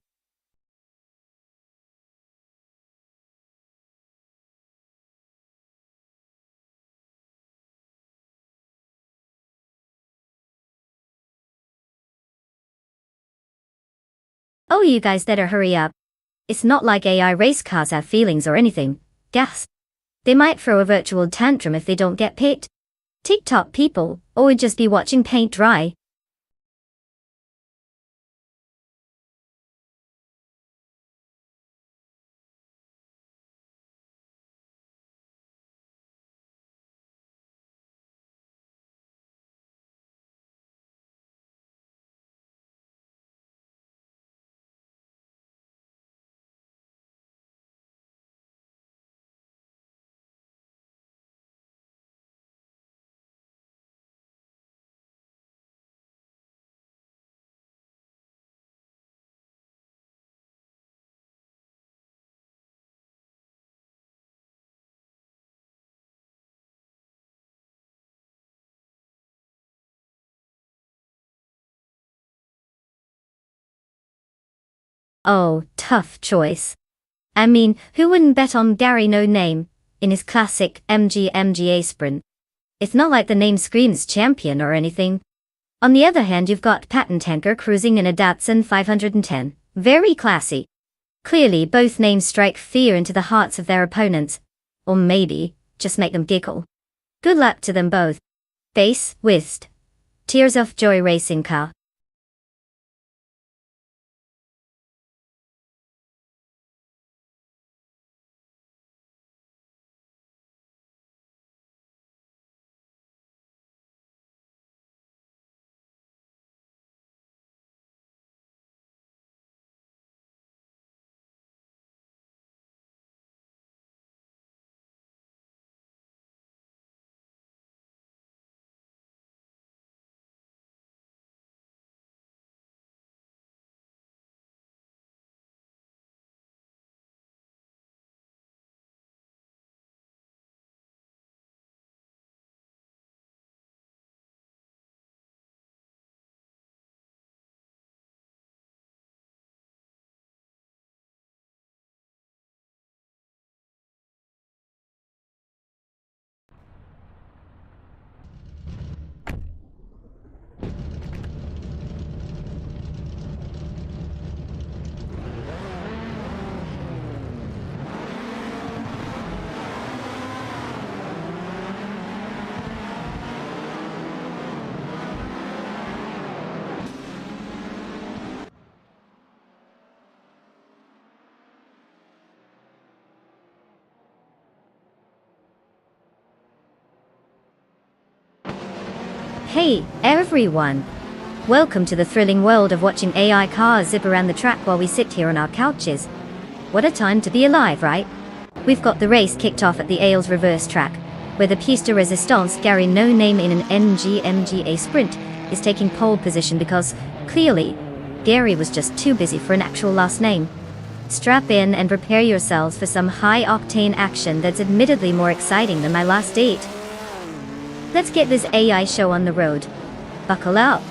Oh, you guys better hurry up. It's not like AI race cars have feelings or anything. Gasp. They might throw a virtual tantrum if they don't get picked. TikTok people, or would just be watching paint dry. Oh, tough choice. I mean, who wouldn't bet on Gary No Name in his classic MGA sprint? It's not like the name screams champion or anything. On the other hand, you've got Patent Tanker cruising in a Datsun 510. Very classy. Clearly, both names strike fear into the hearts of their opponents. Or maybe, just make them giggle. Good luck to them both. Base, whist. Tears of Joy racing car. Hey, everyone! Welcome to the thrilling world of watching AI cars zip around the track while we sit here on our couches. What a time to be alive, right? We've got the race kicked off at the Ailes reverse track, where the piece de resistance Gary No Name in an MGA sprint is taking pole position because, clearly, Gary was just too busy for an actual last name. Strap in and prepare yourselves for some high-octane action that's admittedly more exciting than my last date. Let's get this AI show on the road. Buckle up.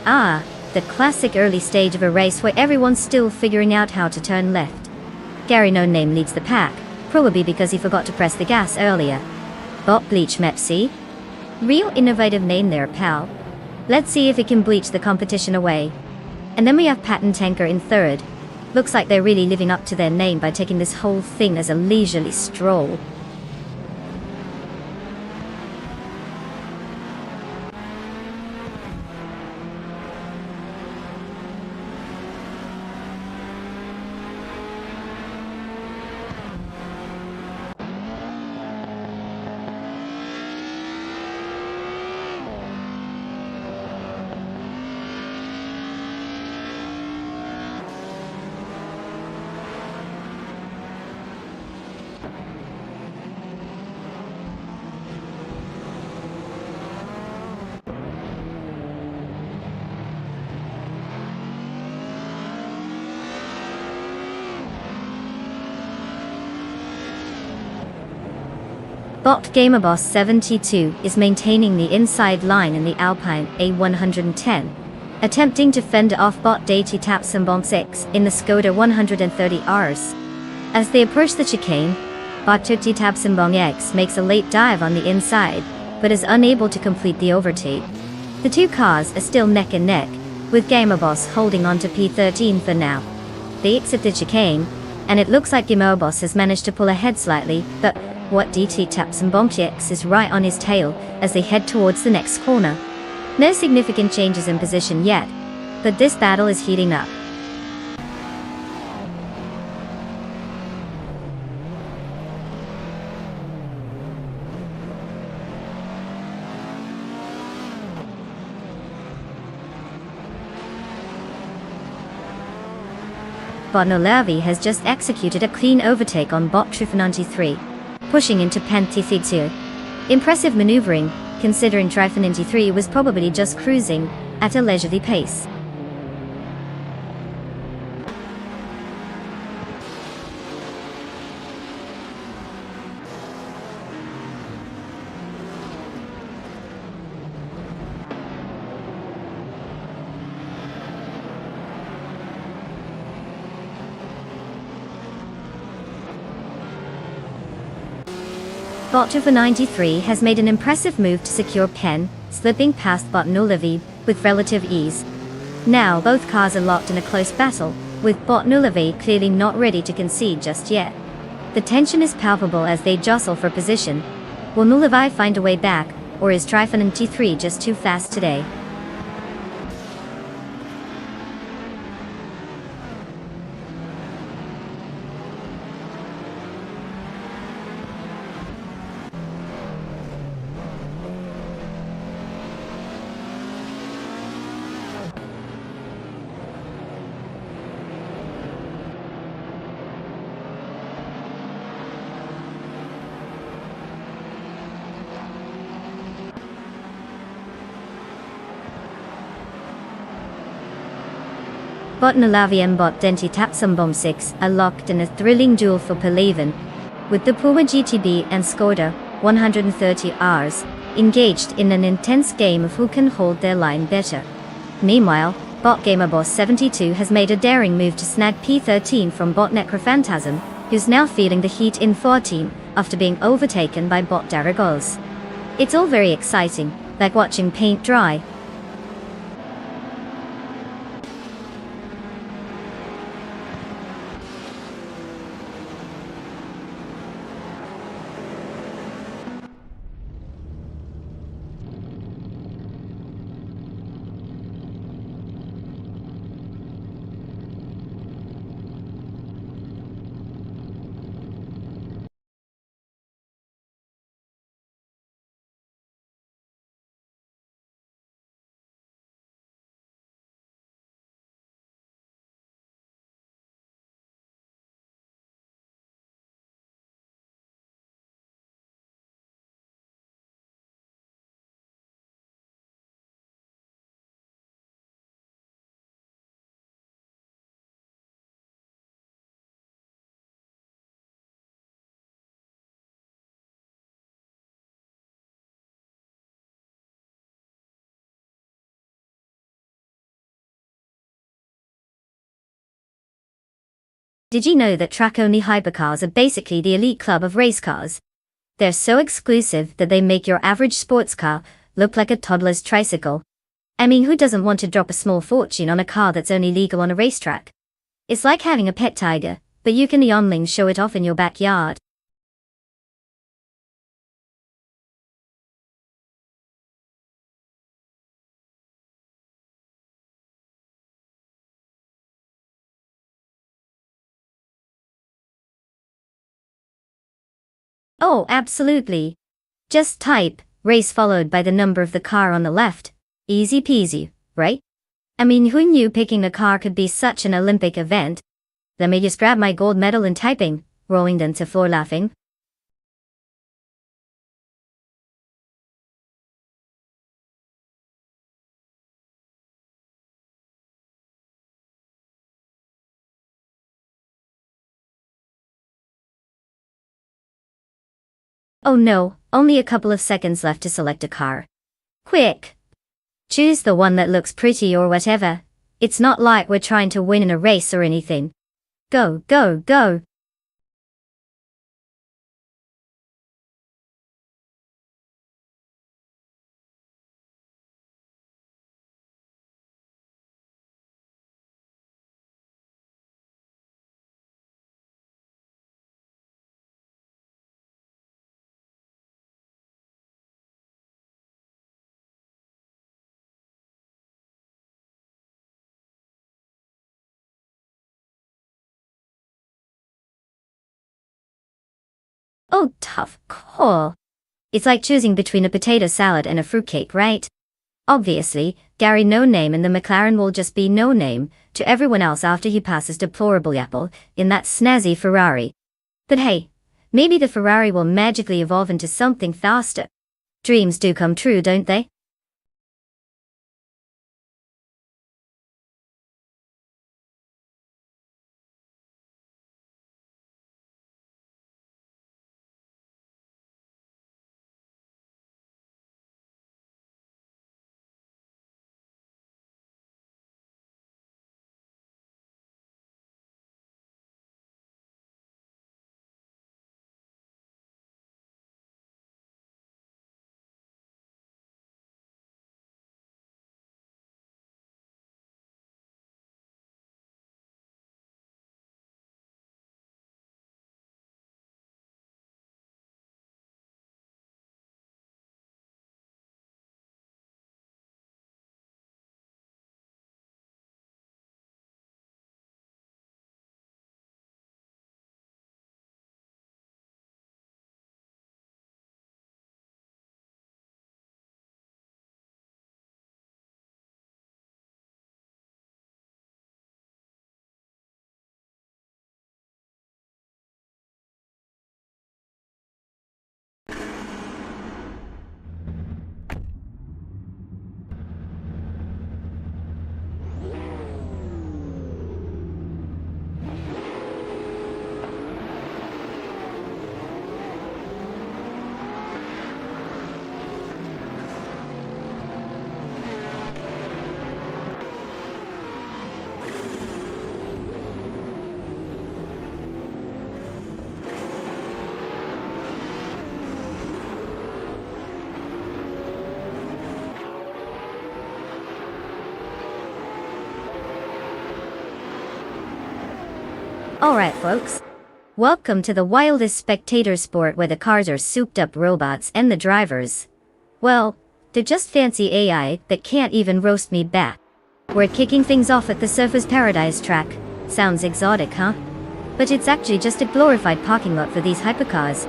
Ah, the classic early stage of a race where everyone's still figuring out how to turn left. Gary No Name leads the pack, probably because he forgot to press the gas earlier. Bot Bleach Mepsi. Real innovative name there, pal. Let's see if it can bleach the competition away. And then we have Patent Tanker in third. Looks like they're really living up to their name by taking this whole thing as a leisurely stroll. Bot Gamerboss 72 is maintaining the inside line in the Alpine A110, attempting to fend off Bot Daty Tapsambom 6 in the Skoda 130Rs. As they approach the chicane, Bot Daty Tapsambom X makes a late dive on the inside, but is unable to complete the overtake. The two cars are still neck and neck, with Gamerboss holding on to P13 for now. They exit the chicane, and it looks like Gamerboss has managed to pull ahead slightly, but what DT Tapsambom X is right on his tail as they head towards the next corner. No significant changes in position yet, but this battle is heating up. Bot Nolavi has just executed a clean overtake on Bot Trifananti3, pushing into Panti. Impressive maneuvering, considering Trifananti3 was probably just cruising at a leisurely pace. Bot Trifananti3 has made an impressive move to secure Pen, slipping past Bot Nolavi with relative ease. Now both cars are locked in a close battle, with Bot Nolavi clearly not ready to concede just yet. The tension is palpable as they jostle for position. Will Nolavi find a way back, or is Trifananti3 just too fast today? Bot Nolavi and Bot Daty Tapsambom 6 are locked in a thrilling duel for Palaven, with the Puma GTB and Skoda 130Rs engaged in an intense game of who can hold their line better. Meanwhile, Bot Gamerboss 72 has made a daring move to snag P13 from Bot Necrophantasm, who's now feeling the heat in 14 after being overtaken by Bot Daragos. It's all very exciting, like watching paint dry. Did you know that track-only hypercars are basically the elite club of race cars? They're so exclusive that they make your average sports car look like a toddler's tricycle. I mean, who doesn't want to drop a small fortune on a car that's only legal on a racetrack? It's like having a pet tiger, but you can neonling show it off in your backyard. Oh, absolutely. Just type race followed by the number of the car on the left. Easy peasy, right? I mean, who knew picking a car could be such an Olympic event? Let me just grab my gold medal in typing, rolling down to floor laughing. Oh no, only a couple of seconds left to select a car. Quick! Choose the one that looks pretty or whatever. It's not like we're trying to win in a race or anything. Go, go, go! Oh, tough call. It's like choosing between a potato salad and a fruitcake, right? Obviously, Gary No Name and the McLaren will just be no name to everyone else after he passes Deplorable Apple in that snazzy Ferrari. But hey, maybe the Ferrari will magically evolve into something faster. Dreams do come true, don't they? Alright folks. Welcome to the wildest spectator sport where the cars are souped up robots and the drivers, well, they're just fancy AI that can't even roast me back. We're kicking things off at the Surfers Paradise track. Sounds exotic, huh? But it's actually just a glorified parking lot for these hypercars.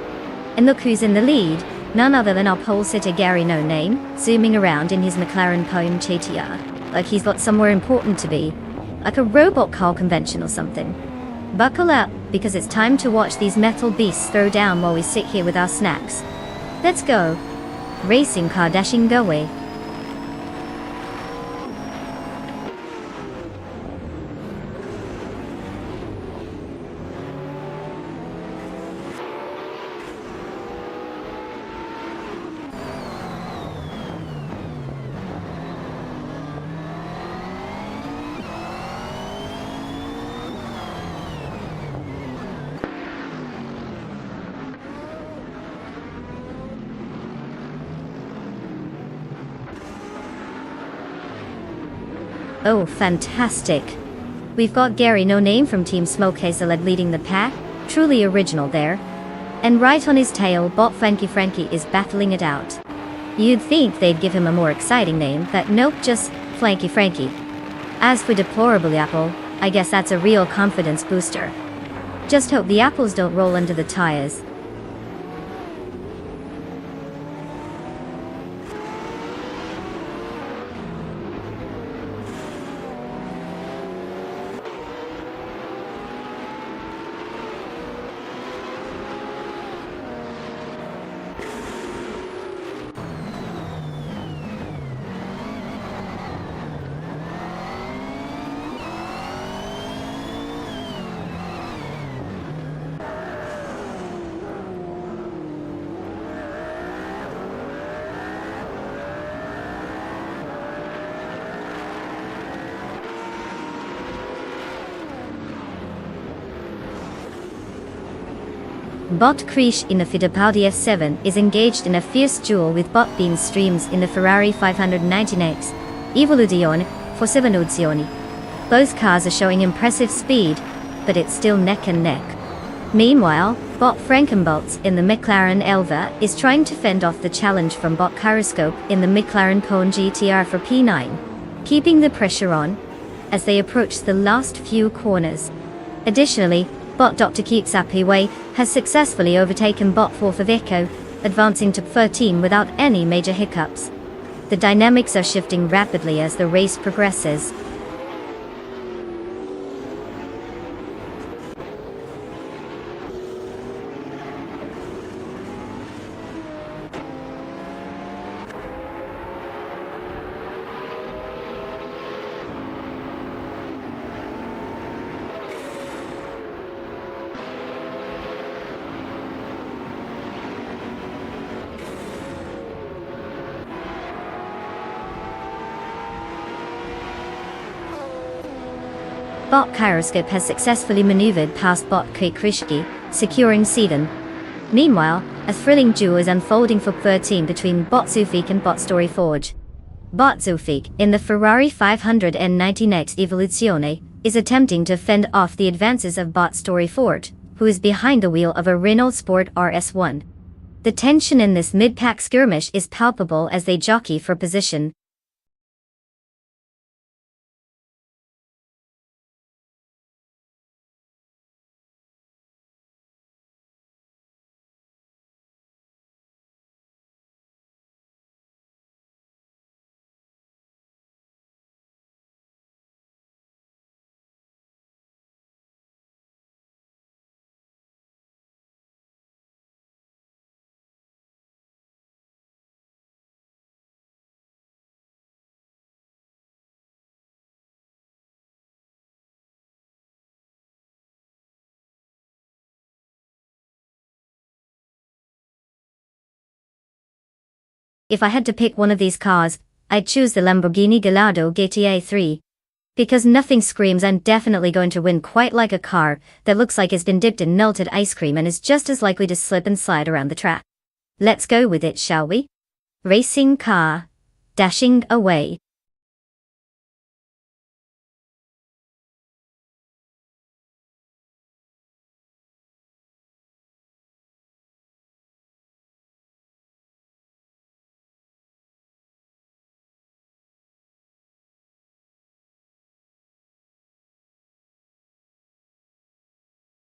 And look who's in the lead, none other than our pole sitter Gary No Name, zooming around in his McLaren Poem GTR, like he's got somewhere important to be, like a robot car convention or something. Buckle up, because it's time to watch these metal beasts throw down while we sit here with our snacks. Let's go. Racing car dashing go away. Oh, fantastic. We've got Gary No Name from Team Smoke Hazeled leading the pack, truly original there. And right on his tail, Bot Frankie is battling it out. You'd think they'd give him a more exciting name, but nope, just Frankie. As for Deplorable Apple, I guess that's a real confidence booster. Just hope the apples don't roll under the tires. Bot Krish in the Fittipaldi F7 is engaged in a fierce duel with bot Bean Streams in the Ferrari 519X. Evoluzione, Forsevanuzioni. Both cars are showing impressive speed, but it's still neck and neck. Meanwhile, bot Frankenbolts in the McLaren Elva is trying to fend off the challenge from bot Gyroscope in the McLaren Cone GTR for P9, keeping the pressure on as they approach the last few corners. Additionally, bot Dr. Kitsapiway has successfully overtaken bot Forfavico, advancing to 13 without any major hiccups. The dynamics are shifting rapidly as the race progresses. Bot Gyroscope has successfully maneuvered past bot Krishki, securing Sedan. Meanwhile, a thrilling duel is unfolding for 13 between bot Zufik and bot Storyforge. Bot Zufik, in the Ferrari 519X Evoluzione, is attempting to fend off the advances of bot Storyforge, who is behind the wheel of a Renault Sport RS1. The tension in this mid-pack skirmish is palpable as they jockey for position. If I had to pick one of these cars, I'd choose the Lamborghini Gallardo GTA 3. Because nothing screams I'm definitely going to win quite like a car that looks like it's been dipped in melted ice cream and is just as likely to slip and slide around the track. Let's go with it, shall we? Racing car. Dashing away.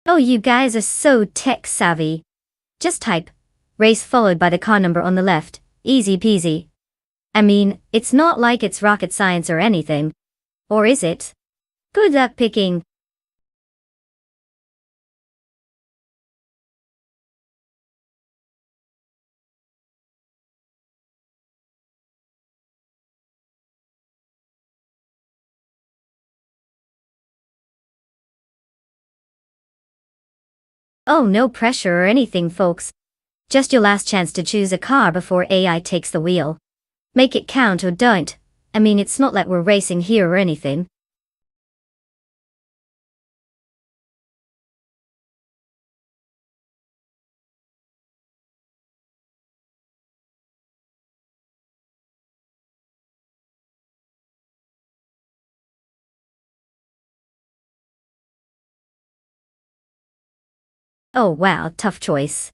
Oh, you guys are so tech savvy. Just type race followed by the car number on the left, easy peasy. I mean, it's not like it's rocket science or anything. Or is it? Good luck picking. Oh, no pressure or anything, folks. Just your last chance to choose a car before AI takes the wheel. Make it count or don't. I mean, it's not like we're racing here or anything. Oh wow, tough choice.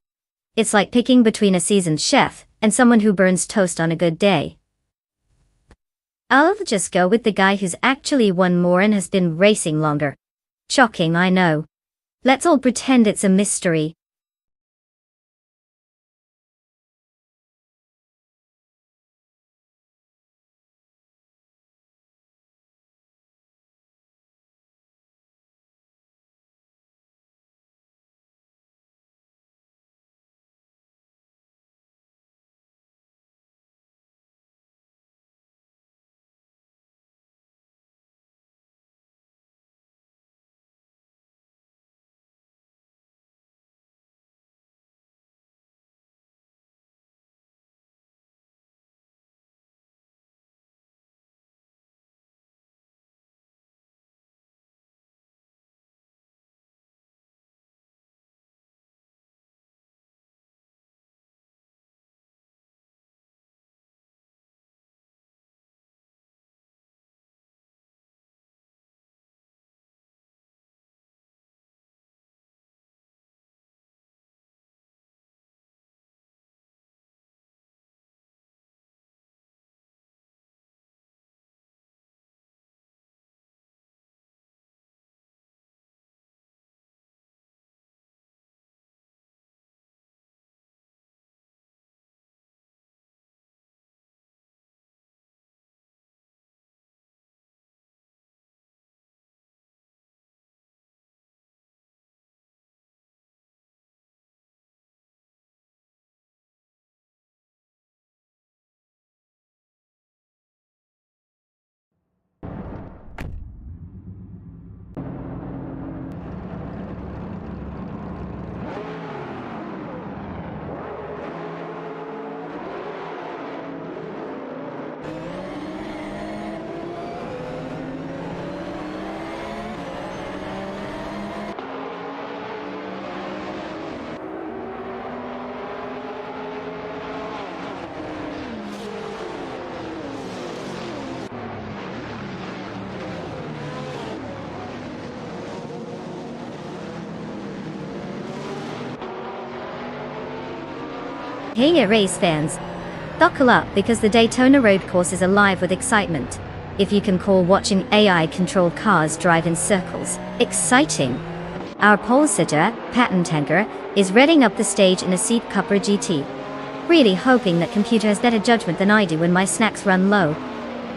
It's like picking between a seasoned chef and someone who burns toast on a good day. I'll just go with the guy who's actually won more and has been racing longer. Shocking, I know. Let's all pretend it's a mystery. Hey race fans! Buckle up because the Daytona road course is alive with excitement. If you can call watching AI-controlled cars drive in circles exciting. Our pole sitter, Patent Tanker, is readying up the stage in a Seat Cupra GT. Really hoping that computer has better judgment than I do when my snacks run low.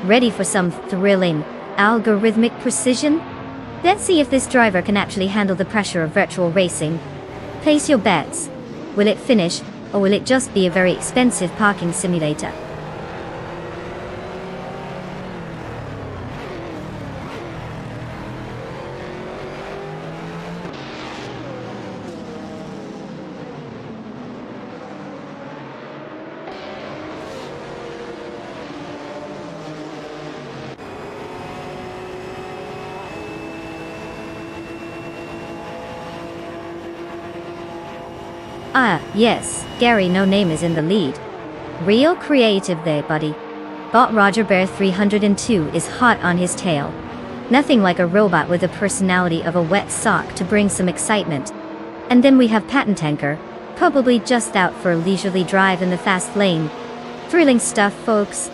Ready for some thrilling, algorithmic precision? Let's see if this driver can actually handle the pressure of virtual racing. Place your bets. Will it finish, or will it just be a very expensive parking simulator? Ah, yes, Gary No Name is in the lead. Real creative there, buddy. Bot Roger Bear 302 is hot on his tail. Nothing like a robot with the personality of a wet sock to bring some excitement. And then we have Patent Tanker, probably just out for a leisurely drive in the fast lane. Thrilling stuff, folks.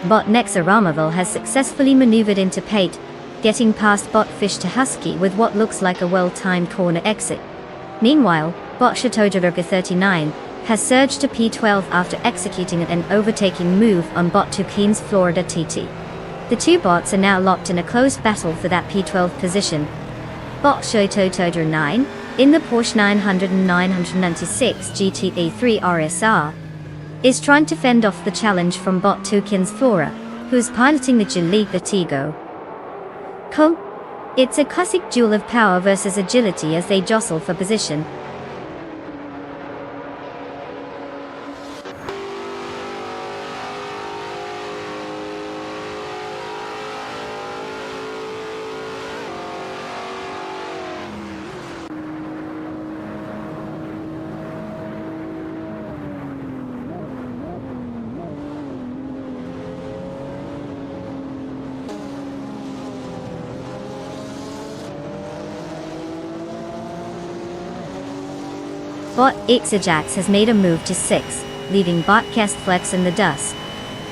Bot Nexaramaville has successfully maneuvered into Pate, getting past Bot Fish to Husky with what looks like a well-timed corner exit. Meanwhile, Bot Shatojaburger 39 has surged to P12 after executing an overtaking move on Bot Tukin's Florida TT. The two bots are now locked in a close battle for that P12 position. Bot Shatojaburger 9, in the Porsche 900 and 996 GT3 RSR, is trying to fend off the challenge from Bot Tukin's Flora, who's piloting the Jalika Tigo. It's a classic duel of power versus agility as they jostle for position. Bot Ixajax has made a move to 6, leaving Bot Flex in the dust.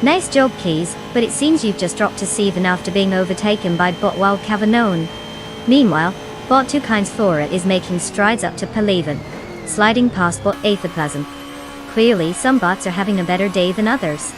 Nice job, Keys, but it seems you've just dropped to 7 after being overtaken by Bot Wild Cavanon. Meanwhile, Bot Tukin's Flora is making strides up to P11, sliding past Bot Aethoplasm. Clearly, some bots are having a better day than others.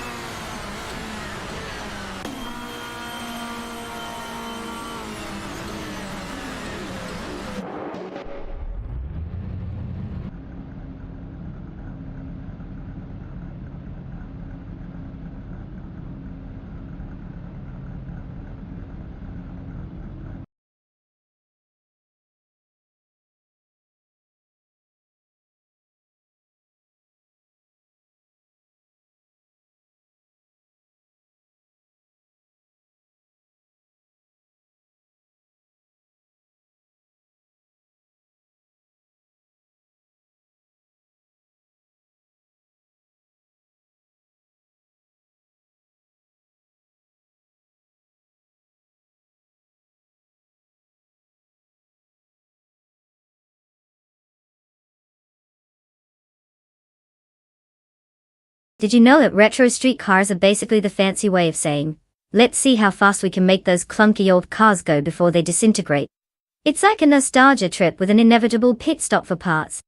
Did you know that retro street cars are basically the fancy way of saying, let's see how fast we can make those clunky old cars go before they disintegrate? It's like a nostalgia trip with an inevitable pit stop for parts.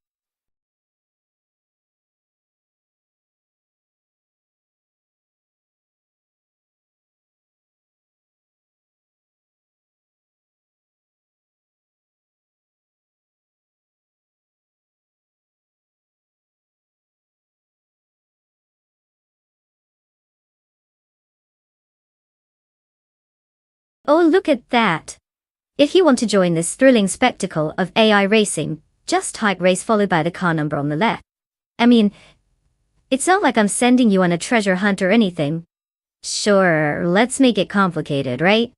Oh, look at that. If you want to join this thrilling spectacle of AI racing, just type race followed by the car number on the left. I mean, it's not like I'm sending you on a treasure hunt or anything. Sure, let's make it complicated, right?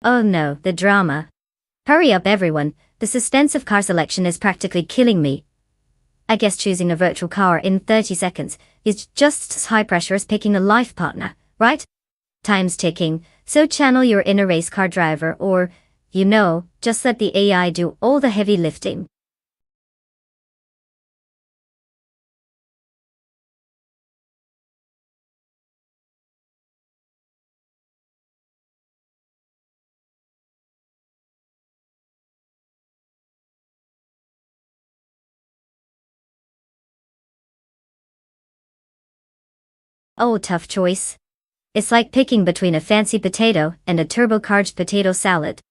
Oh no, the drama. Hurry up everyone, the suspense of car selection is practically killing me. I guess choosing a virtual car in 30 seconds is just as high pressure as picking a life partner, right? Time's ticking, so channel your inner race car driver or, just let the AI do all the heavy lifting. Oh, tough choice. It's like picking between a fancy potato and a turbocharged potato salad.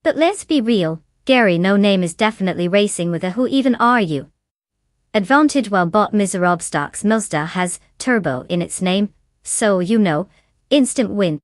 But let's be real, Gary No Name is definitely racing with a who even are you? Advantage well bought miserable stocks Mazda has turbo in its name, so instant win.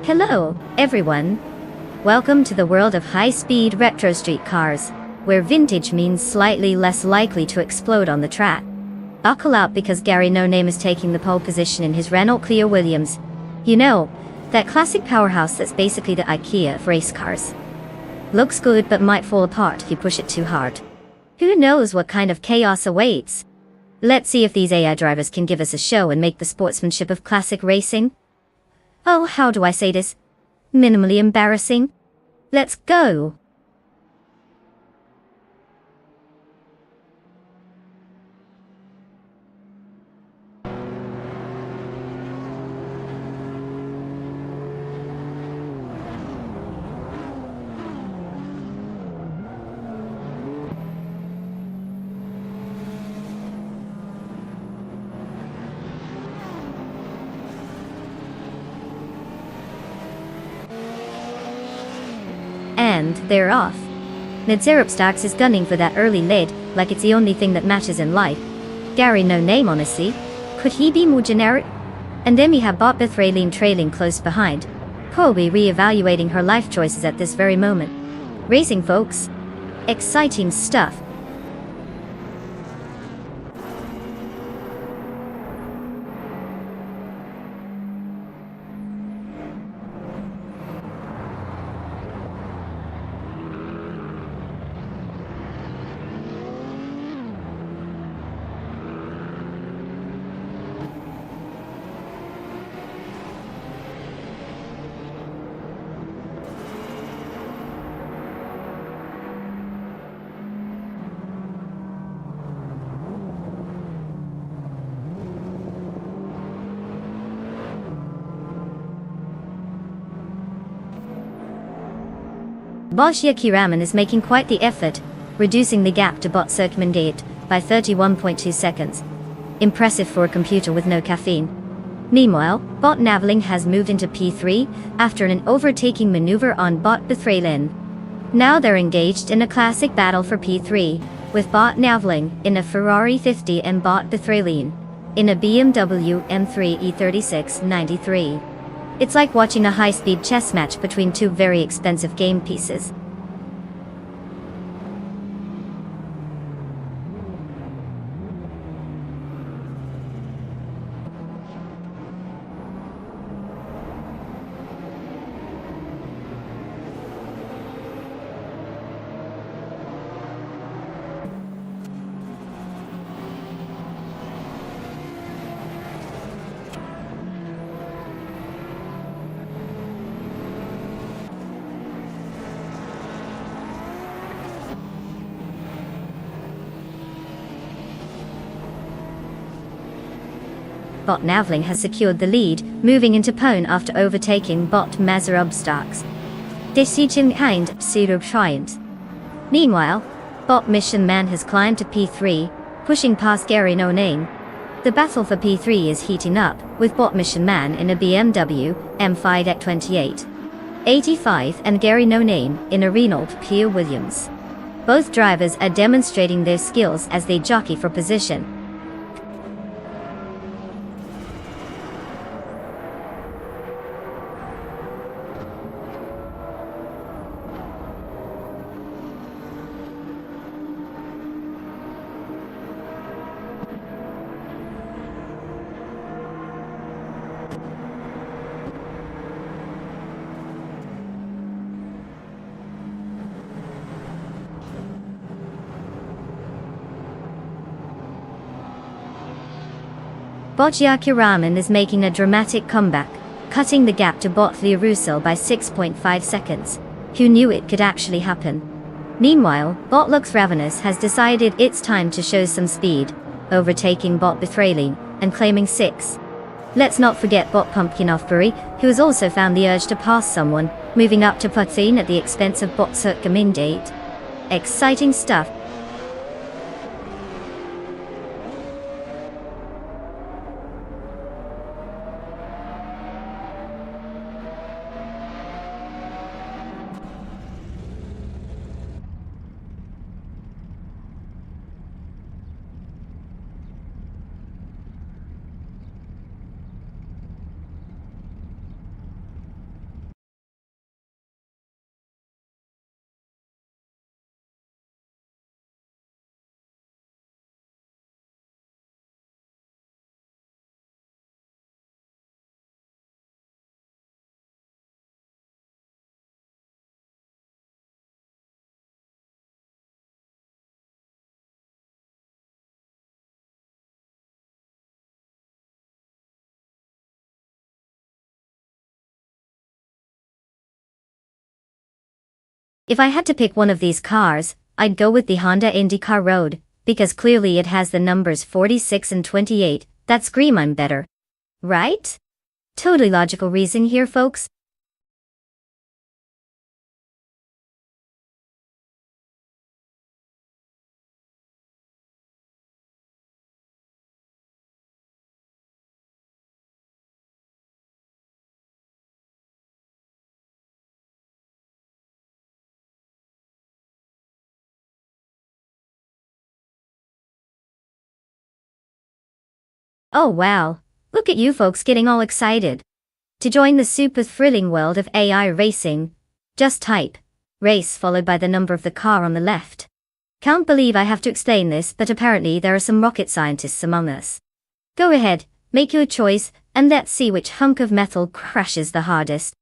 Hello, everyone. Welcome to the world of high-speed retro street cars, where vintage means slightly less likely to explode on the track. Buckle up because Gary No Name is taking the pole position in his Renault Clio Williams. That classic powerhouse that's basically the IKEA of race cars. Looks good but might fall apart if you push it too hard. Who knows what kind of chaos awaits? Let's see if these AI drivers can give us a show and make the sportsmanship of classic racing. Oh, how do I say this? Minimally embarrassing? Let's go! and they're off. Mid-syrup stacks is gunning for that early lead, like it's the only thing that matters in life. Gary no name honestly. Could he be more generic? And then we have Bot Bethraline trailing close behind, probably re-evaluating her life choices at this very moment. Racing folks. Exciting stuff. Boschia Kiraman is making quite the effort, reducing the gap to Bot Circumengate by 31.2 seconds. Impressive for a computer with no caffeine. Meanwhile, Bot Naveling has moved into P3 after an overtaking maneuver on Bot Bethraline. Now they're engaged in a classic battle for P3, with Bot Naveling in a Ferrari 50 and Bot Bethraline in a BMW M3 E3693. It's like watching a high-speed chess match between two very expensive game pieces. Bot Naveling has secured the lead, moving into Pone after overtaking Bot Mazarub Starks. Decision Hind Pseudo Triumph. Meanwhile, Bot Mission Man has climbed to P3, pushing past Gary No Name. The battle for P3 is heating up, with Bot Mission Man in a BMW M5 28 85 and Gary No Name in a Renault Pure Williams. Both drivers are demonstrating their skills as they jockey for position. Bocciacchi Raman is making a dramatic comeback, cutting the gap to Bot Russell by 6.5 seconds. Who knew it could actually happen? Meanwhile, Bot Lux Ravenous has decided it's time to show some speed, overtaking Bot Bethraline and claiming 6. Let's not forget Bot Pumpkin Offbury, who has also found the urge to pass someone, moving up to P13 at the expense of Bot Circumengate. Exciting stuff. If I had to pick one of these cars, I'd go with the Honda IndyCar Road, because clearly it has the numbers 46 and 28, that scream I'm better. Right? Totally logical reasoning here, folks. Oh wow, look at you folks getting all excited. To join the super thrilling world of AI racing, just type race followed by the number of the car on the left. Can't believe I have to explain this, but apparently there are some rocket scientists among us. Go ahead, make your choice, and let's see which hunk of metal crashes the hardest.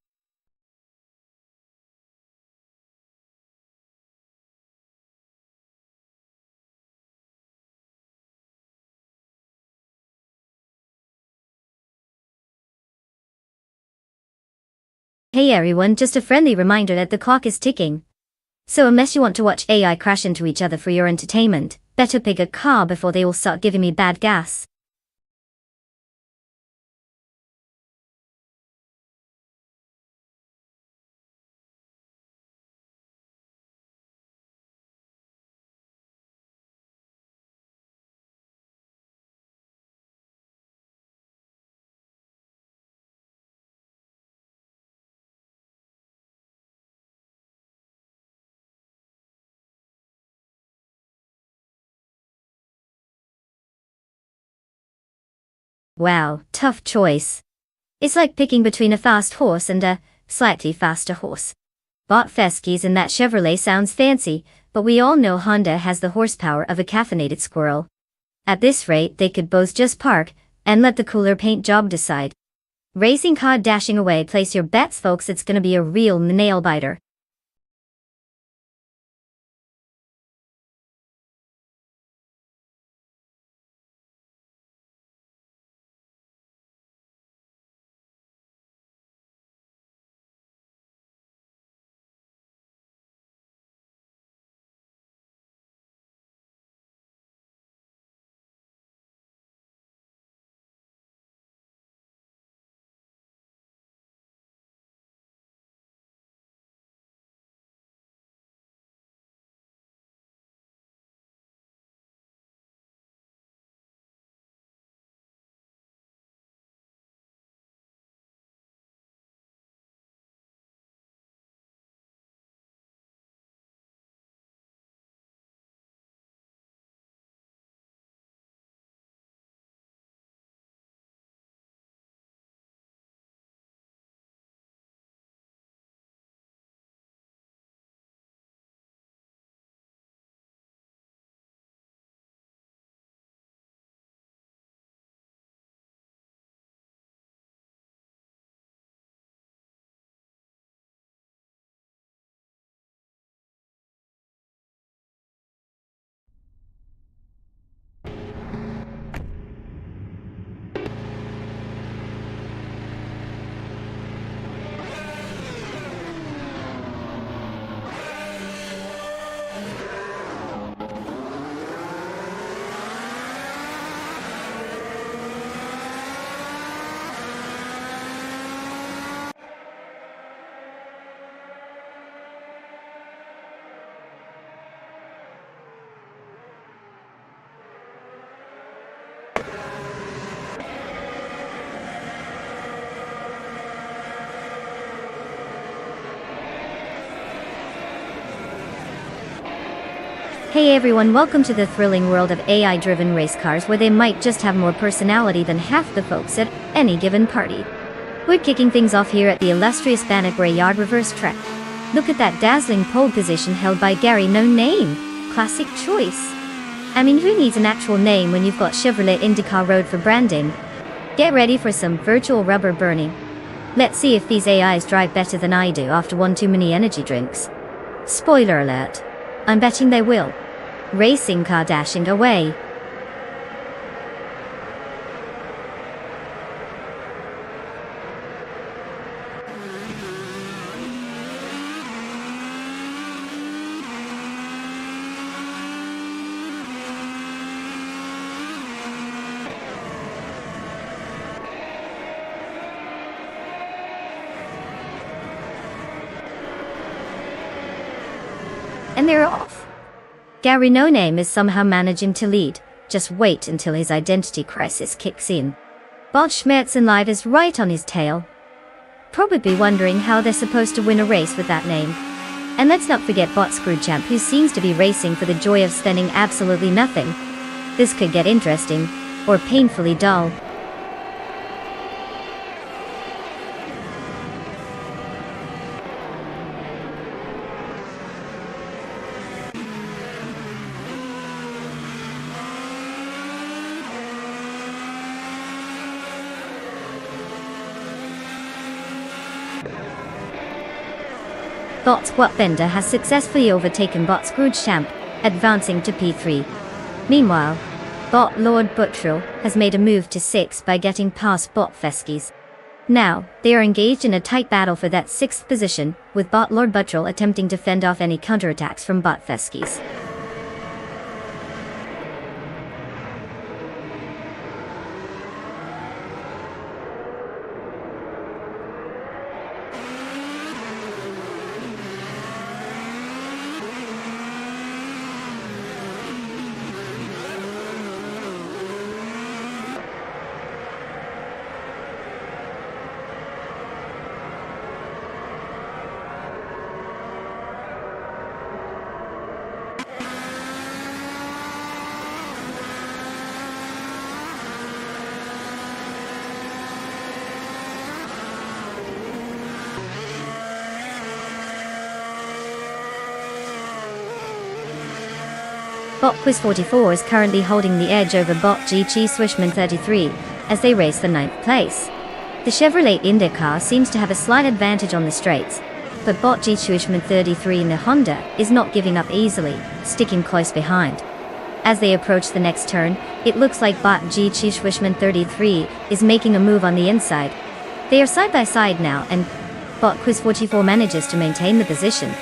Hey everyone, just a friendly reminder that the clock is ticking. So unless you want to watch AI crash into each other for your entertainment, better pick a car before they all start giving me bad gas. Wow, tough choice. It's like picking between a fast horse and a slightly faster horse. Bot Feskies in that Chevrolet sounds fancy, but we all know Honda has the horsepower of a caffeinated squirrel. At this rate, they could both just park and let the cooler paint job decide. Racing car dashing away, place your bets folks, it's gonna be a real nail biter. Hey everyone, welcome to the thrilling world of AI-driven race cars, where they might just have more personality than half the folks at any given party. We're kicking things off here at the illustrious Bannockbury Yard reverse track. Look at that dazzling pole position held by Gary No Name. Classic choice. I mean, who needs an actual name when you've got Chevrolet IndyCar Road for branding? Get ready for some virtual rubber burning. Let's see if these AIs drive better than I do after one too many energy drinks. Spoiler alert. I'm betting they will. Racing car dashing away. And they're off. Gary No Name is somehow managing to lead. Just wait until his identity crisis kicks in. Bob Schmertzen Live is right on his tail, probably wondering how they're supposed to win a race with that name. And let's not forget Bot Screwchamp, who seems to be racing for the joy of spending absolutely nothing. This could get interesting. or painfully dull. Bot's Bender has successfully overtaken Bot's Champ, advancing to P3. Meanwhile, Bot Lord Buttrell has made a move to 6 by getting past Bot Feskis. Now, they are engaged in a tight battle for that 6th position, with Bot Lord Buttrell attempting to fend off any counterattacks from Bot Feskis. Bot Quiz 44 is currently holding the edge over Bot GT Swishman 33, as they race for 9th place. The Chevrolet IndyCar seems to have a slight advantage on the straights, but Bot GT Swishman 33 in the Honda is not giving up easily, sticking close behind. As they approach the next turn, it looks like Bot GT Swishman 33 is making a move on the inside. They are side by side now, and Bot Quiz 44 manages to maintain the position.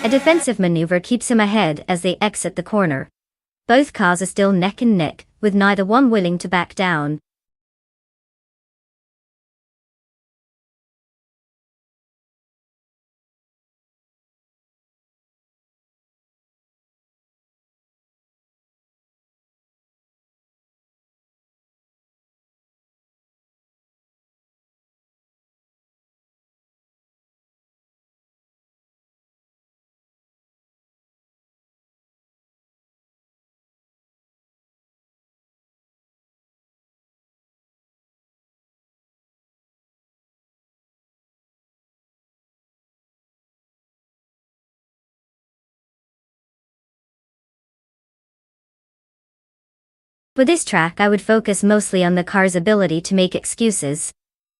A defensive maneuver keeps him ahead as they exit the corner. Both cars are still neck and neck, with neither one willing to back down. For this track, I would focus mostly on the car's ability to make excuses.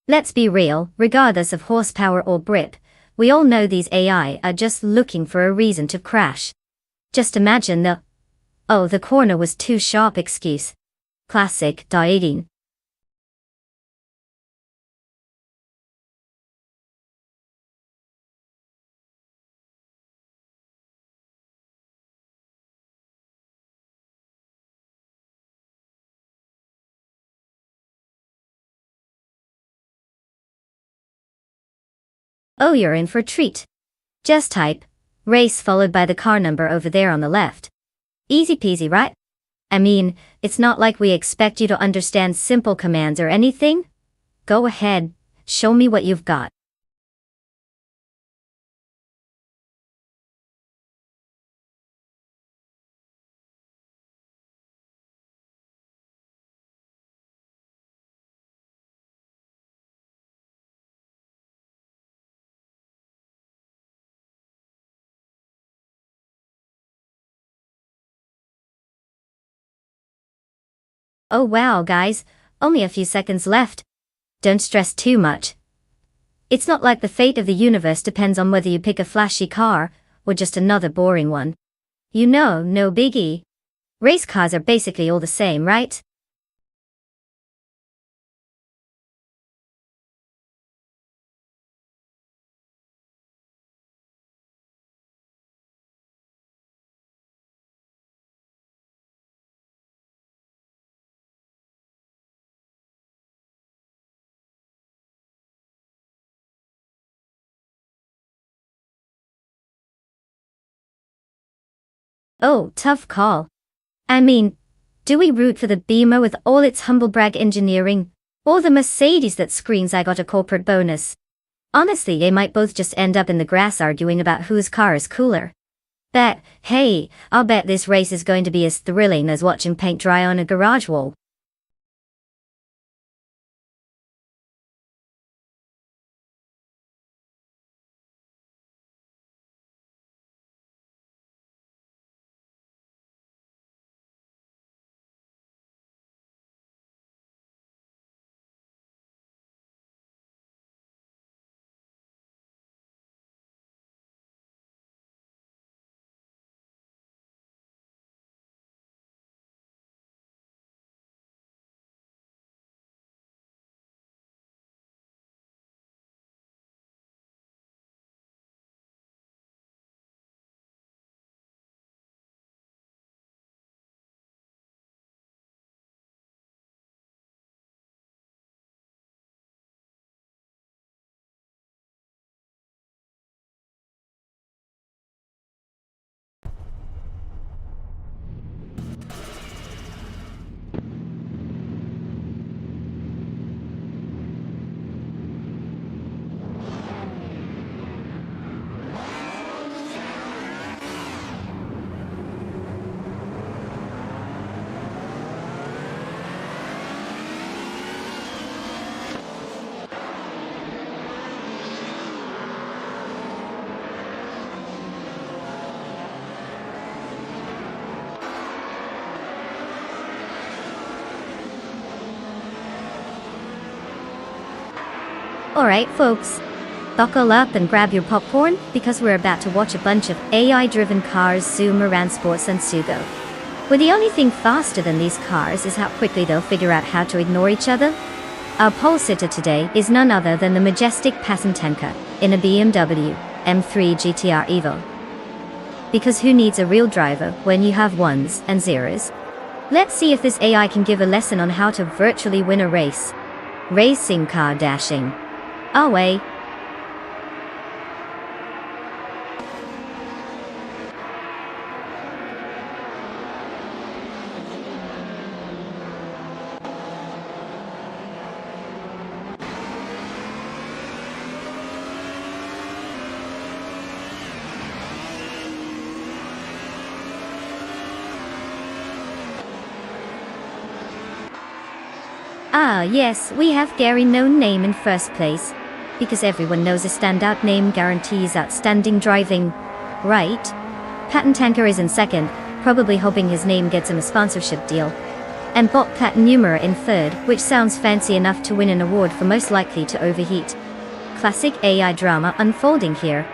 Let's be real, regardless of horsepower or grip, we all know these AI are just looking for a reason to crash. Just imagine the "oh, the corner was too sharp" excuse. Classic dieting. Oh, you're in for a treat. Just type race followed by the car number over there on the left. Easy peasy, right? I mean, it's not like we expect you to understand simple commands or anything. Go ahead, show me what you've got. Oh wow, guys, only a few seconds left. Don't stress too much. It's not like the fate of the universe depends on whether you pick a flashy car, or just another boring one. You know, no biggie. Race cars are basically all the same, right? Oh, tough call. I mean, do we root for the Beamer with all its humblebrag engineering, or the Mercedes that screams I got a corporate bonus? Honestly, they might both just end up in the grass arguing about whose car is cooler. But, hey, I'll bet this race is going to be as thrilling as watching paint dry on a garage wall. Alright folks, buckle up and grab your popcorn because we're about to watch a bunch of AI-driven cars zoom around sports and Sugo. Where the only thing faster than these cars is how quickly they'll figure out how to ignore each other. Our pole sitter today is none other than the majestic Patentanker in a BMW M3 GTR Evo. Because who needs a real driver when you have ones and zeros? Let's see if this AI can give a lesson on how to virtually win a race. Racing car dashing. Away. Ah yes, we have Gary no name in first place. Because everyone knows a standout name guarantees outstanding driving, right? Patentanker is in second, probably hoping his name gets him a sponsorship deal. And Bot Patenumera in third, which sounds fancy enough to win an award for most likely to overheat. Classic AI drama unfolding here.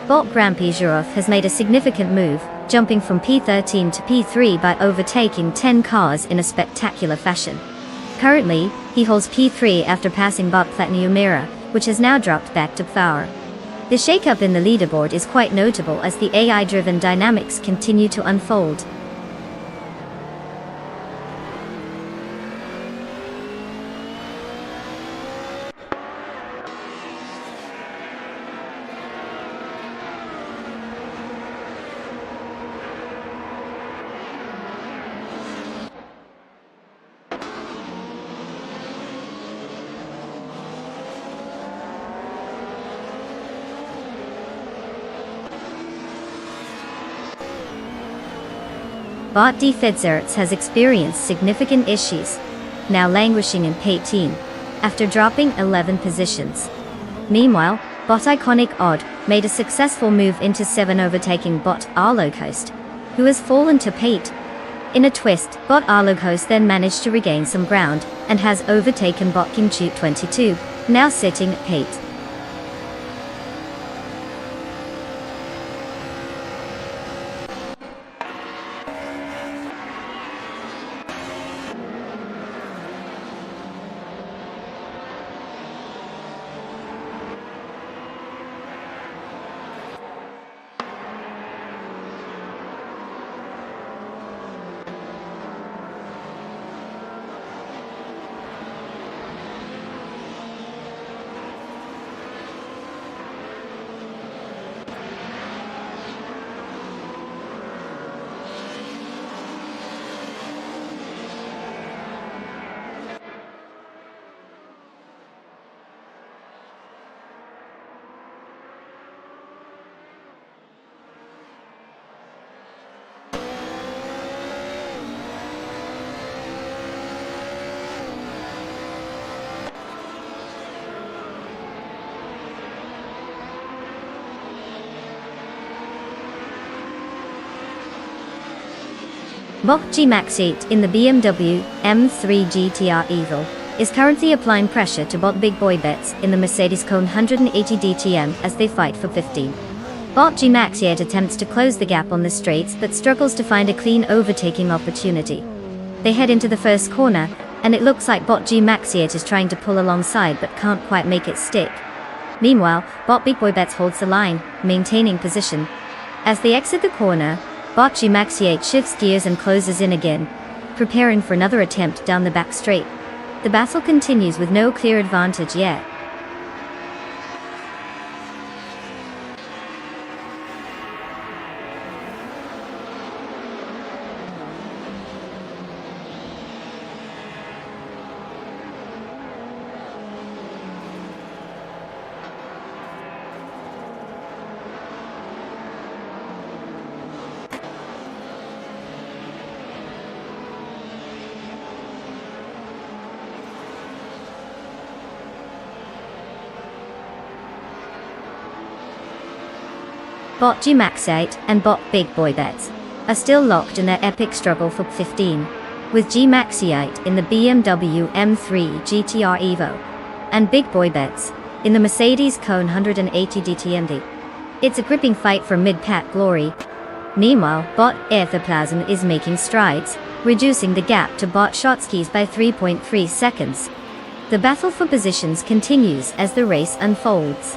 Bolt Grampizhurov has made a significant move, jumping from P13 to P3 by overtaking 10 cars in a spectacular fashion. Currently, he holds P3 after passing Bot Patenumera, which has now dropped back to P4. The shakeup in the leaderboard is quite notable as the AI-driven dynamics continue to unfold. Bot D Fitzerts has experienced significant issues, now languishing in P18, after dropping 11 positions. Meanwhile, Bot Iconic Odd made a successful move into 7 overtaking Bot Arloghost, who has fallen to P8. In a twist, Bot Arloghost then managed to regain some ground, and has overtaken Bot Kimchu 22, now sitting at P8. Bot G Max 8 in the BMW M3 GTR Evo is currently applying pressure to Bot Big Boy Bets in the Mercedes Cone 180 DTM as they fight for 15. Bot G Max 8 attempts to close the gap on the straights but struggles to find a clean overtaking opportunity. They head into the first corner, and it looks like Bot G Max 8 is trying to pull alongside but can't quite make it stick. Meanwhile, Bot Big Boy Bets holds the line, maintaining position. As they exit the corner, Bot G Max 8 shifts gears and closes in again, preparing for another attempt down the back straight. The battle continues with no clear advantage yet. bought G-Max 8 and bought Big Boy Bets, are still locked in their epic struggle for 15, with G-Max 8 in the BMW M3 GTR Evo, and Big Boy Bets in the Mercedes Cone 180 DTMD. It's a gripping fight for mid-pack glory. Meanwhile, bot Erthoplasm is making strides, reducing the gap to bot Shotskis by 3.3 seconds. The battle for positions continues as the race unfolds.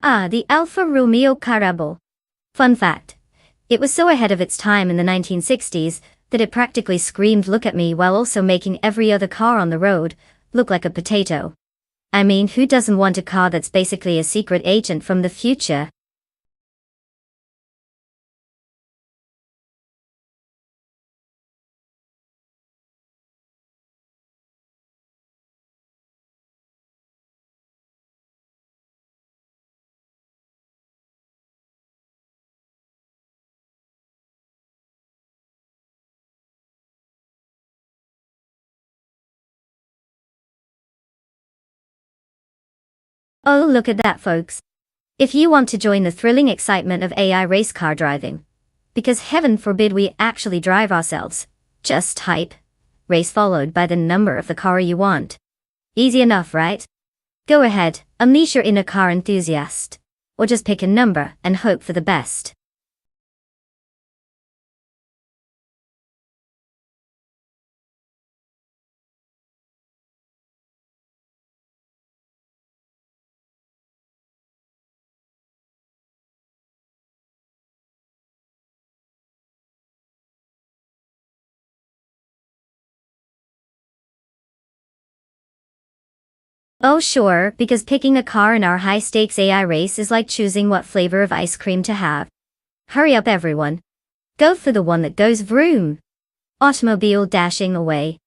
The Alfa Romeo Careermode. Fun fact. It was so ahead of its time in the 1960s that it practically screamed "look at me" while also making every other car on the road look like a potato. I mean, who doesn't want a car that's basically a secret agent from the future? Oh, look at that, folks. If you want to join the thrilling excitement of AI race car driving, because heaven forbid we actually drive ourselves, just type race followed by the number of the car you want. Easy enough, right? Go ahead, unleash your inner car enthusiast. Or just pick a number and hope for the best. Oh sure, because picking a car in our high-stakes AI race is like choosing what flavor of ice cream to have. Hurry up everyone. Go for the one that goes vroom. Automobile dashing away.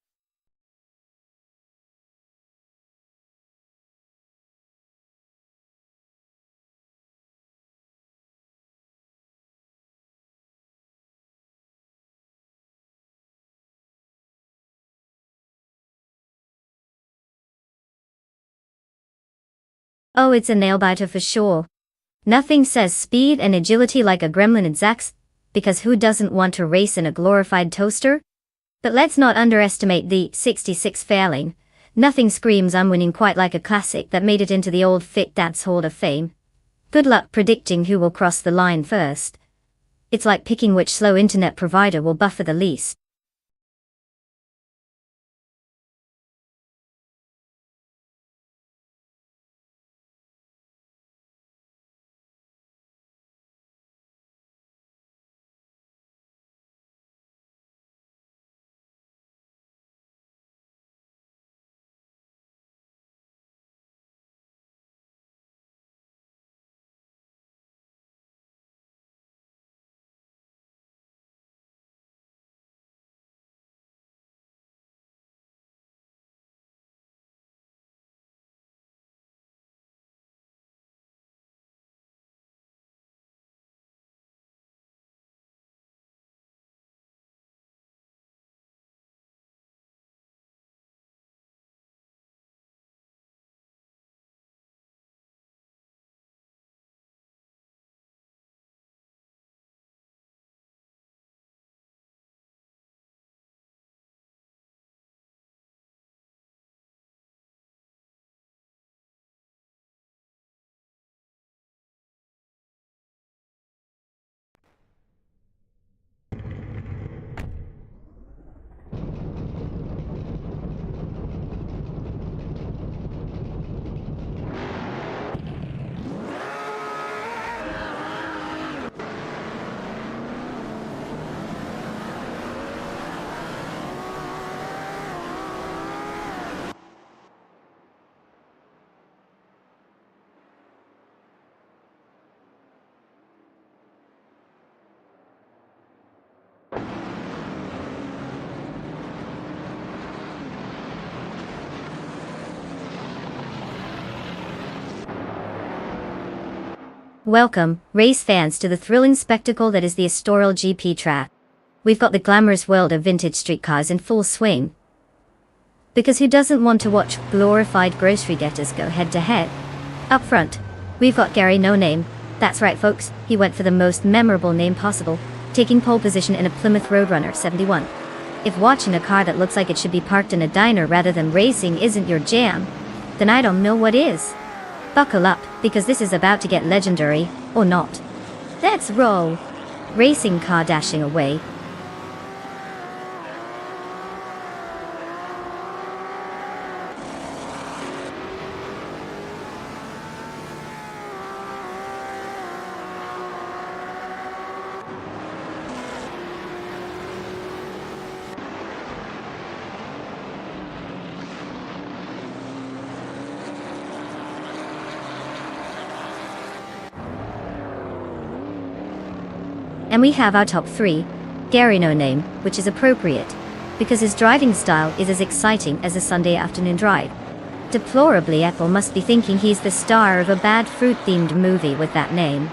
Oh, it's a nail-biter for sure. Nothing says speed and agility like a gremlin exacts, because who doesn't want to race in a glorified toaster? But let's not underestimate the 66 failing. Nothing screams I'm winning quite like a classic that made it into the old Fit Dad's Hall of Fame. Good luck predicting who will cross the line first. It's like picking which slow internet provider will buffer the least. Welcome, race fans, to the thrilling spectacle that is the Estoril GP track. We've got the glamorous world of vintage street cars in full swing. Because who doesn't want to watch glorified grocery getters go head-to-head? Up front, we've got Gary No Name. That's right, folks, he went for the most memorable name possible, taking pole position in a Plymouth Roadrunner 71. If watching a car that looks like it should be parked in a diner rather than racing isn't your jam, then I don't know what is. Buckle up, because this is about to get legendary, or not. Let's roll! Racing car dashing away. And we have our top 3, Gary No Name, which is appropriate, because his driving style is as exciting as a Sunday afternoon drive. Deplorably, Apple must be thinking he's the star of a bad fruit-themed movie with that name.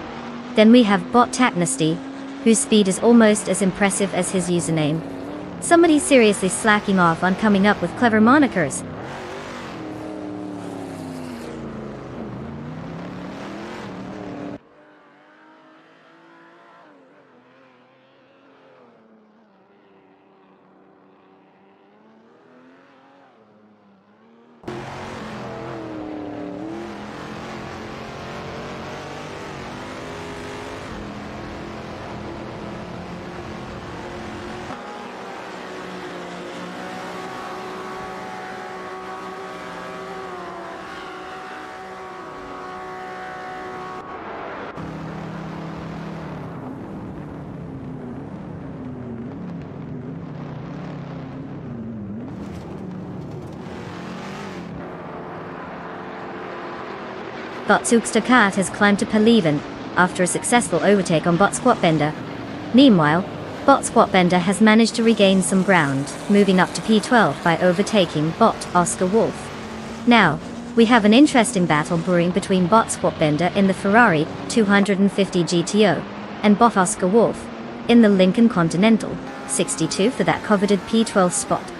Then we have Bot Tacnesty, whose speed is almost as impressive as his username. Somebody seriously slacking off on coming up with clever monikers. Bot Kat has climbed to P11 after a successful overtake on Bot Squatbender. Meanwhile, Bot Squatbender has managed to regain some ground, moving up to P12 by overtaking Bot Oscar Wolf. Now, we have an interesting battle brewing between Bot Squatbender in the Ferrari 250 GTO and Bot Oscar Wolf in the Lincoln Continental 62 for that coveted P12 spot.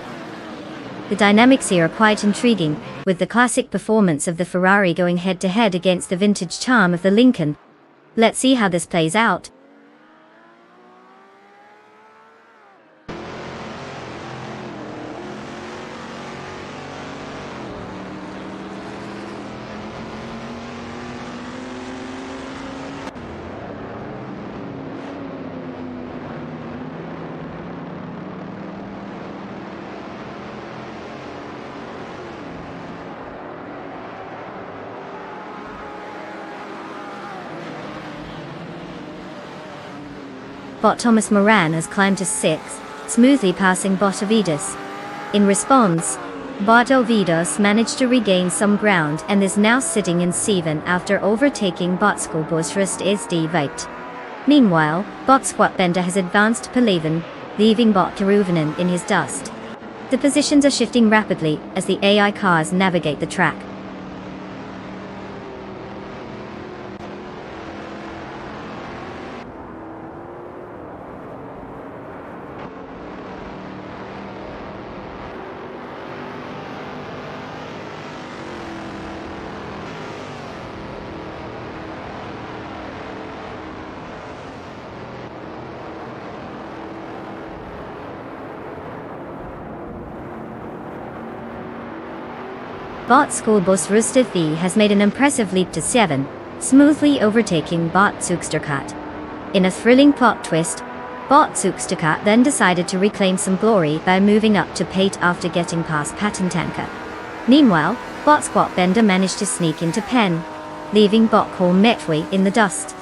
The dynamics here are quite intriguing, with the classic performance of the Ferrari going head-to-head against the vintage charm of the Lincoln. Let's see how this plays out. Bot Thomas Moran has climbed to 6th, smoothly passing Bot Ovidas. In response, Bot Ovidas managed to regain some ground and is now sitting in 7th after overtaking Bot Skolbosrust SD Veit. Meanwhile, Bot Squatbender has advanced to P11, leaving Bot Karuvanen in his dust. The positions are shifting rapidly as the AI cars navigate the track. Bot Skolbos Rustifi has made an impressive leap to 7th, smoothly overtaking Bot Zugsterkat. In a thrilling plot twist, Bot Zugsterkat then decided to reclaim some glory by moving up to P8 after getting past Patentanka. Meanwhile, Bot Squatbender managed to sneak into Pen, leaving Bot Col Metway in the dust.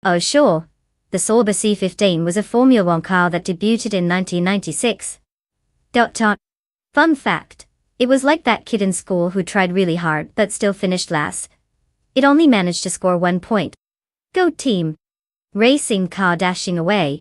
Oh sure. The Sauber C15 was a Formula One car that debuted in 1996. Fun fact. It was like that kid in school who tried really hard but still finished last. It only managed to score 1 point. Go team. Racing car dashing away.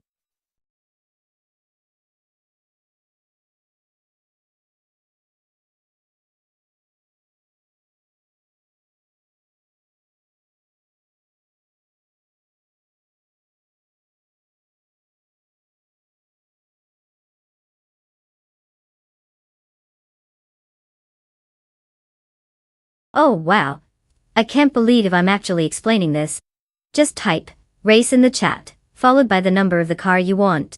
Oh wow. I can't believe I'm actually explaining this. Just type, race in the chat, followed by the number of the car you want.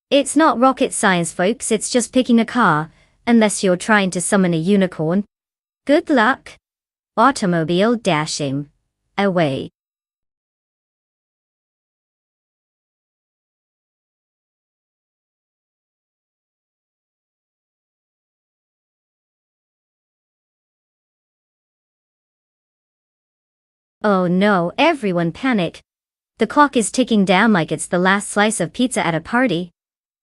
It's not rocket science folks, it's just picking a car, unless you're trying to summon a unicorn. Good luck. Automobile dashing away. Oh no, everyone panic. The clock is ticking down like it's the last slice of pizza at a party.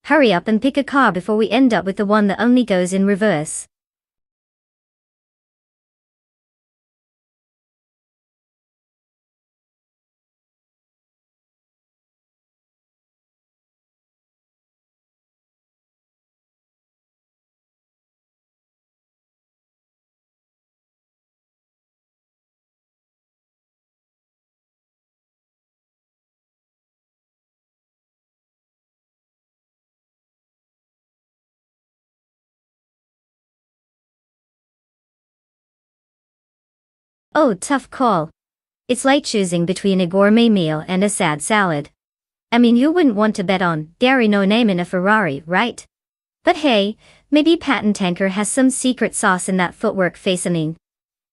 Hurry up and pick a car before we end up with the one that only goes in reverse. Oh, tough call. It's like choosing between a gourmet meal and a sad salad. I mean, you wouldn't want to bet on Gary No Name in a Ferrari, right? But hey, maybe Patent Tanker has some secret sauce in that footwork facening.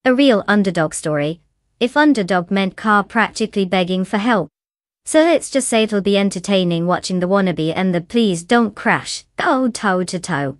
A real underdog story, if underdog meant car practically begging for help. So let's just say it'll be entertaining watching the wannabe and the please don't crash, go toe to toe.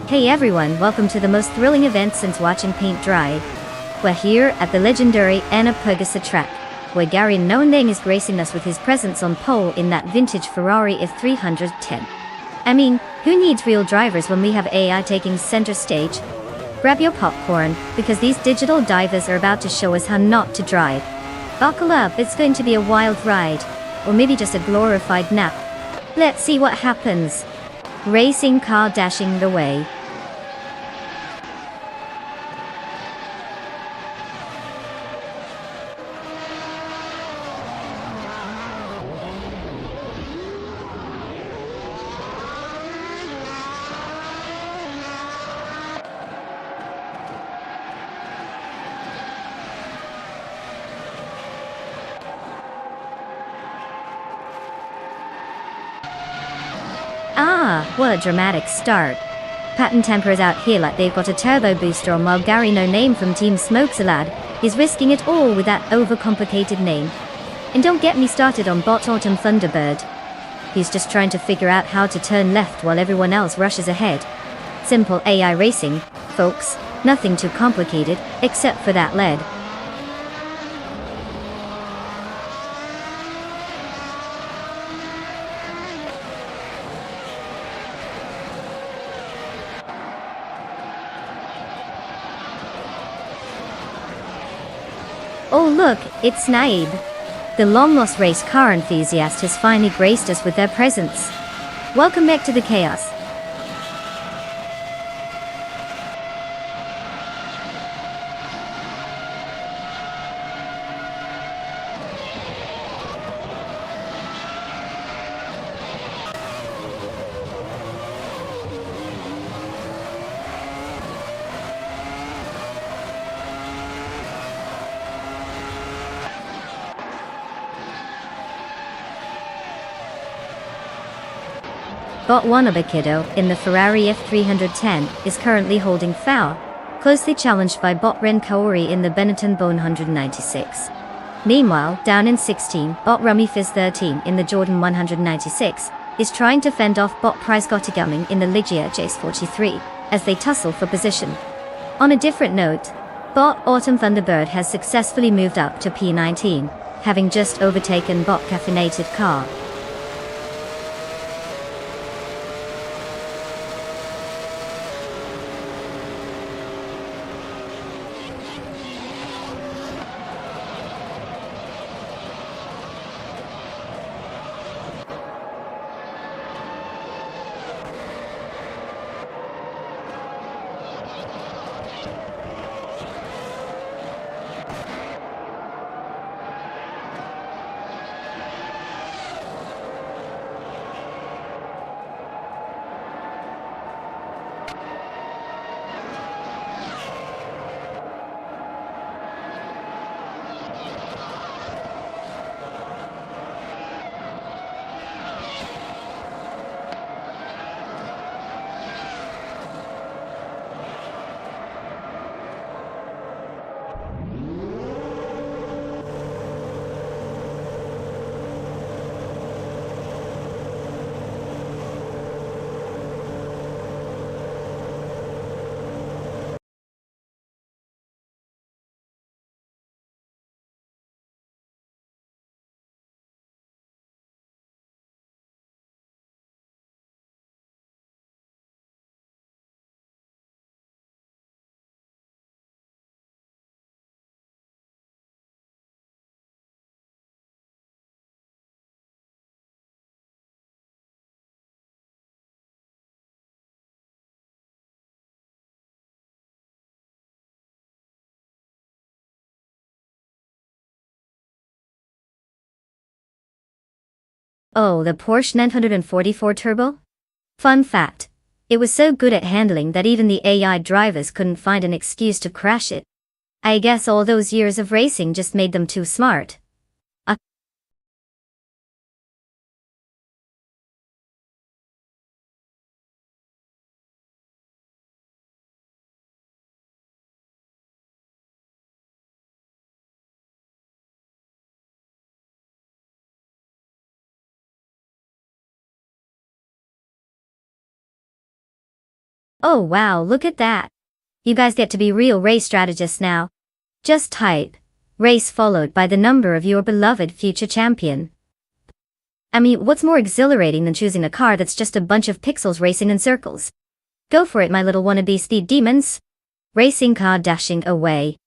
Hey everyone, welcome to the most thrilling event since watching paint dry. We're here at the legendary Anna Purgasa track, where Gary No Name is gracing us with his presence on pole in that vintage Ferrari F310. I mean, who needs real drivers when we have AI taking center stage? Grab your popcorn, because these digital divers are about to show us how not to drive. Buckle up, it's going to be a wild ride. Or maybe just a glorified nap. Let's see what happens. Racing car dashing the way. Ah, what a dramatic start. Patent Temper is out here like they've got a turbo booster on, while Gary No Name from Team Smokesalad is risking it all with that overcomplicated name. And don't get me started on Bot Autumn Thunderbird. he's just trying to figure out how to turn left while everyone else rushes ahead. Simple AI racing, folks, nothing too complicated, except for that lead. Oh look, it's Naib. The long-lost race car enthusiast has finally graced us with their presence. Welcome back to the chaos. Bot Wannabe in the Ferrari F310 is currently holding foul, closely challenged by Bot Ren Kaori in the Benetton Bone 196. Meanwhile, down in 16, Bot Rummy Fizz 13 in the Jordan 196 is trying to fend off Bot Price Gottigaming in the Ligia Jace 43 as they tussle for position. On a different note, Bot Autumn Thunderbird has successfully moved up to P19, having just overtaken Bot Caffeinated Car. Oh, the Porsche 944 Turbo? Fun fact. It was so good at handling that even the AI drivers couldn't find an excuse to crash it. I guess all those years of racing just made them too smart. Oh wow, look at that. You guys get to be real race strategists now. Just type race followed by the number of your beloved future champion. I mean, what's more exhilarating than choosing a car that's just a bunch of pixels racing in circles? Go for it, my little wannabe speed demons. Racing car dashing away.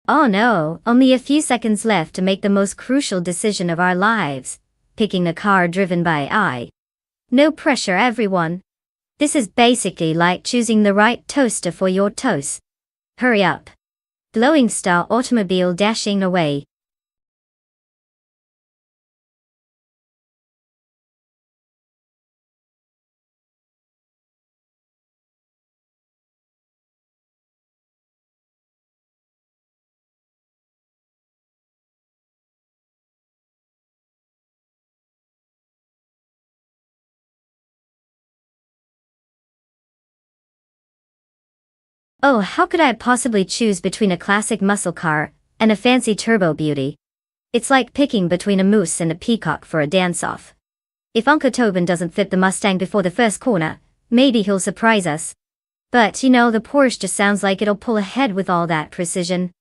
Oh no, only a few seconds left to make the most crucial decision of our lives. Picking a car driven by AI. No pressure, everyone. This is basically like choosing the right toaster for your toast. Hurry up. Glowing star automobile dashing away. Oh, how could I possibly choose between a classic muscle car and a fancy turbo beauty? It's like picking between a moose and a peacock for a dance-off. If Uncle Tobin doesn't fit the Mustang before the first corner, maybe he'll surprise us. But you know, the Porsche just sounds like it'll pull ahead with all that precision.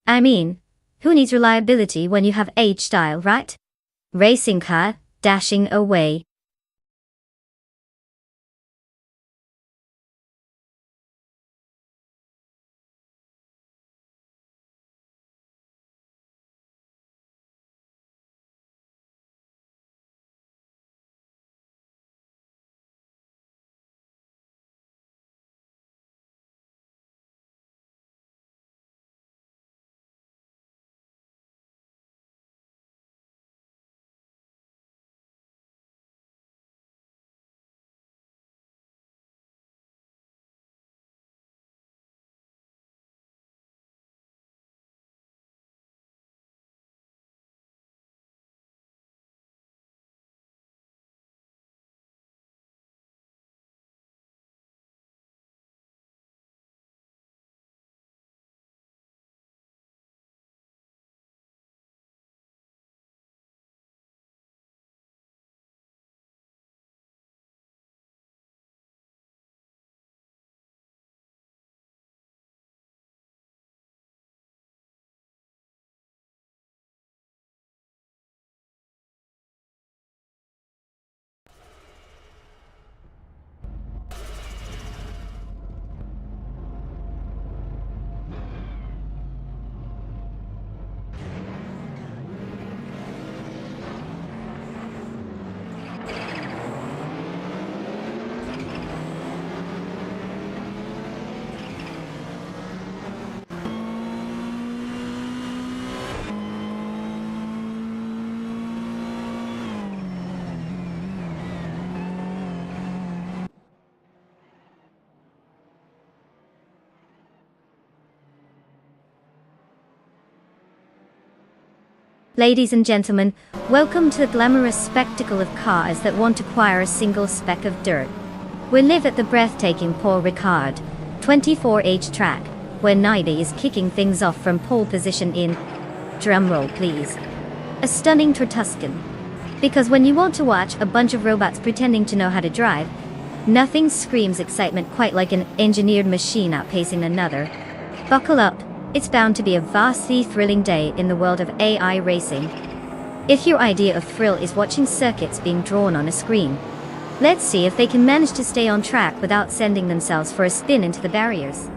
I mean, who needs reliability when you have H-style, right? Racing car, dashing away. Ladies and gentlemen, welcome to the glamorous spectacle of cars that won't acquire a single speck of dirt. We live at the breathtaking Paul Ricard 24H track, where Nida is kicking things off from pole position in, drumroll please, a stunning Tuscan. Because when you want to watch a bunch of robots pretending to know how to drive, nothing screams excitement quite like an engineered machine outpacing another. Buckle up. It's bound to be a vastly thrilling day in the world of AI racing. If your idea of thrill is watching circuits being drawn on a screen, let's see if they can manage to stay on track without sending themselves for a spin into the barriers.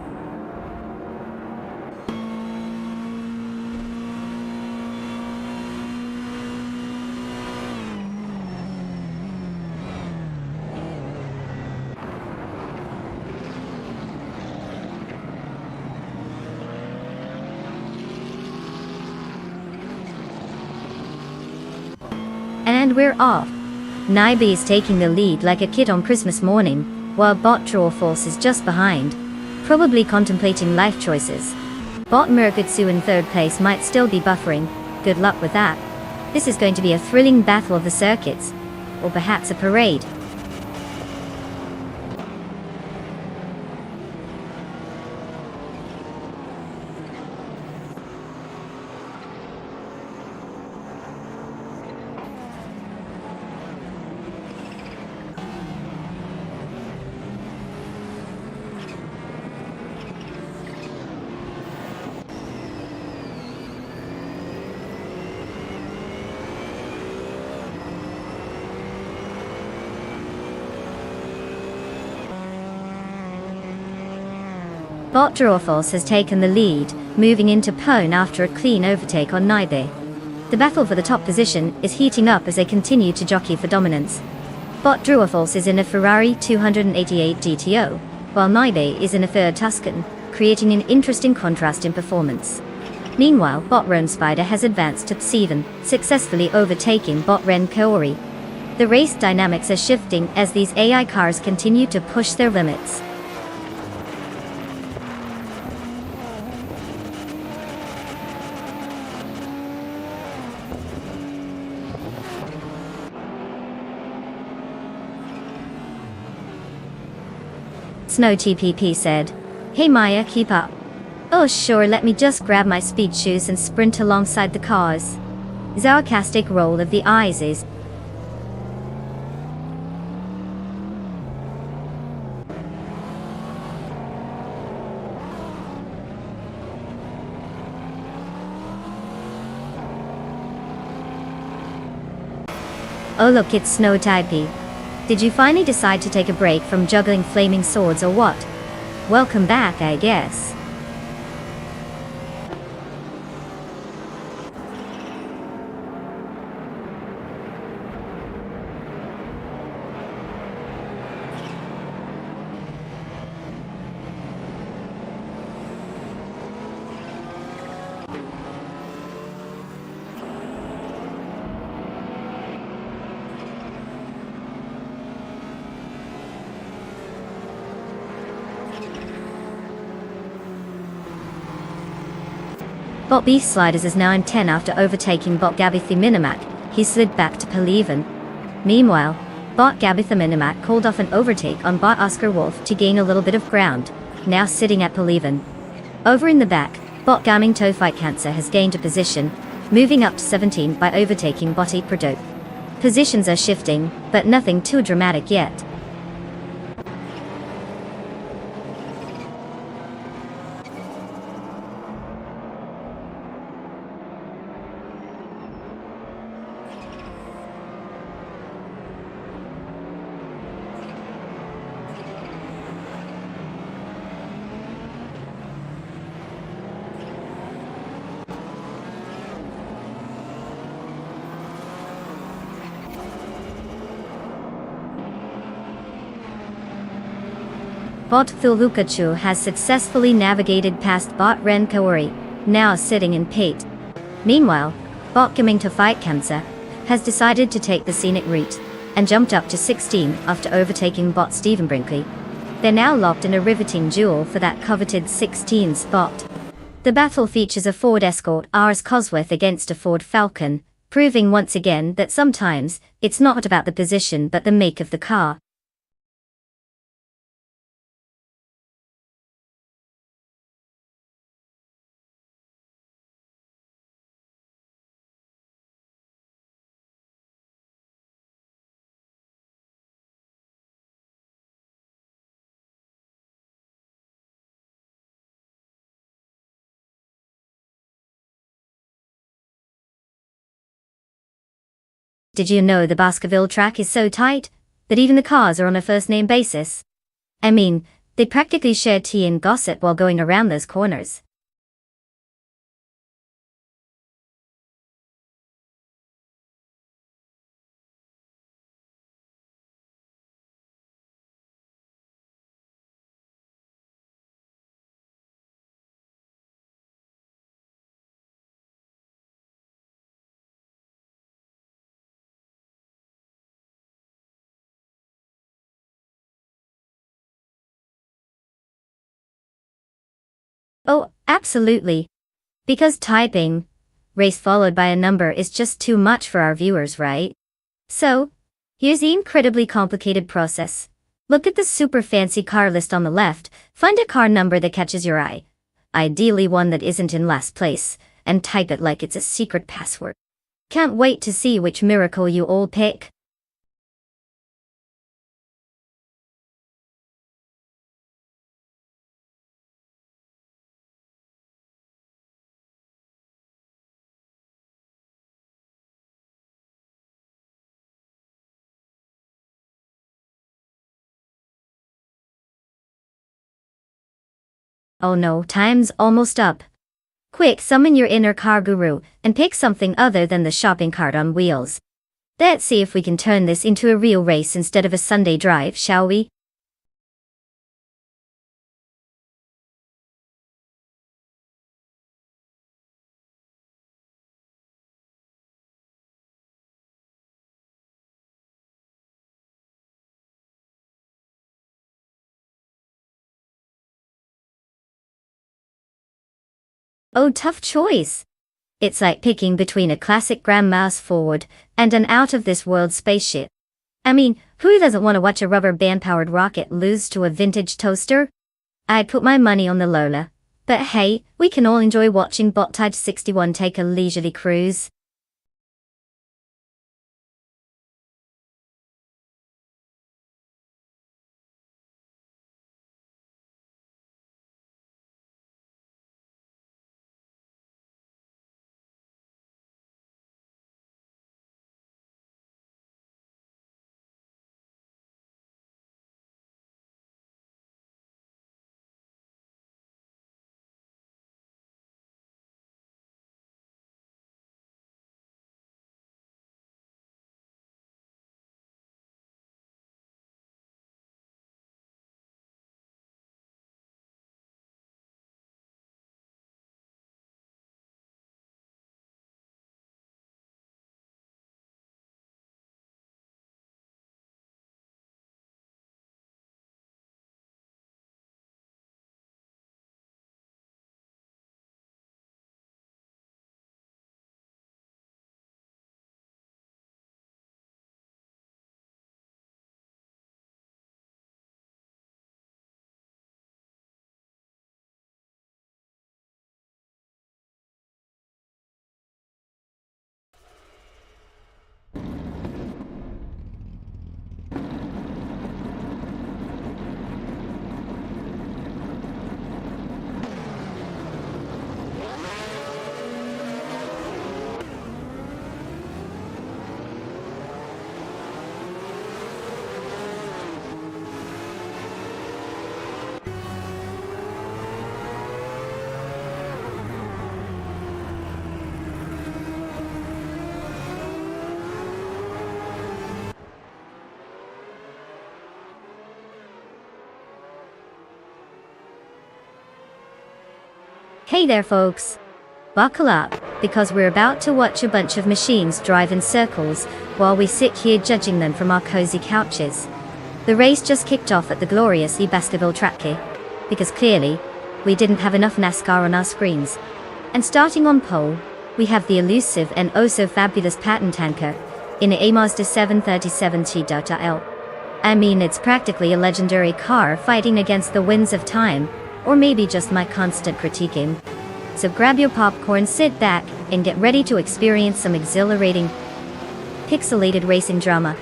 And we're off. Naibi is taking the lead like a kid on Christmas morning, while Bot Drawfalls is just behind, probably contemplating life choices. Bot Merkutsu in third place might still be buffering, good luck with that. This is going to be a thrilling battle of the circuits, or perhaps a parade. Bot Drawfalls has taken the lead, moving into pole after a clean overtake on Naibe. The battle for the top position is heating up as they continue to jockey for dominance. Bot Drawfalls is in a Ferrari 288 GTO, while Naibe is in a third Tuscan, creating an interesting contrast in performance. Meanwhile, Bot Ren Spider has advanced to P7, successfully overtaking Bot Ren Kaori. The race dynamics are shifting as these AI cars continue to push their limits. Snow TPP said, Hey Maya, keep up. Oh sure, let me just grab my speed shoes and sprint alongside the cars. Sarcastic roll of the eyes is. Oh look, it's snow typey. Did you finally decide to take a break from juggling flaming swords or what? Welcome back, I guess. Bot B Sliders is now in 10 after overtaking Bot Gabitha Minimac. He slid back to P11. Meanwhile, Bot Gabitha Minimac called off an overtake on Bot Oscar Wolf to gain a little bit of ground, now sitting at P11. Over in the back, Bot Gaming Toe Fight Cancer has gained a position, moving up to 17 by overtaking Bot 8 Prodope. Positions are shifting, but nothing too dramatic yet. Bot Thulukachu has successfully navigated past Bot Ren Kaori, now sitting in P8. Meanwhile, Bot Gaming to Fight Cancer has decided to take the scenic route, and jumped up to 16 after overtaking Bot Stephen Brinkley. They're now locked in a riveting duel for that coveted 16 spot. The battle features a Ford Escort RS Cosworth against a Ford Falcon, proving once again that sometimes, it's not about the position but the make of the car. Did you know the Baskerville track is so tight that even the cars are on a first-name basis? I mean, they practically share tea and gossip while going around those corners. Oh, absolutely. Because typing, race followed by a number is just too much for our viewers, right? So, here's the incredibly complicated process. Look at the super fancy car list on the left, find a car number that catches your eye. Ideally one that isn't in last place, and type it like it's a secret password. Can't wait to see which miracle you all pick. Oh no, time's almost up. Quick, summon your inner car guru, and pick something other than the shopping cart on wheels. Let's see if we can turn this into a real race instead of a Sunday drive, shall we? Oh, tough choice. It's like picking between a classic Grandma's Ford and an out-of-this-world spaceship. I mean, who doesn't want to watch a rubber band-powered rocket lose to a vintage toaster? I'd put my money on the Lola. But hey, we can all enjoy watching Bot-Tide 61 take a leisurely cruise. Hey there folks! Buckle up, because we're about to watch a bunch of machines drive in circles, while we sit here judging them from our cozy couches. The race just kicked off at the glorious Baskerville track, because clearly, we didn't have enough NASCAR on our screens. And starting on pole, we have the elusive and oh so fabulous patent tanker, in a Mazda 737T.L. I mean, it's practically a legendary car fighting against the winds of time, or maybe just my constant critiquing. So grab your popcorn, sit back, and get ready to experience some exhilarating, pixelated racing drama.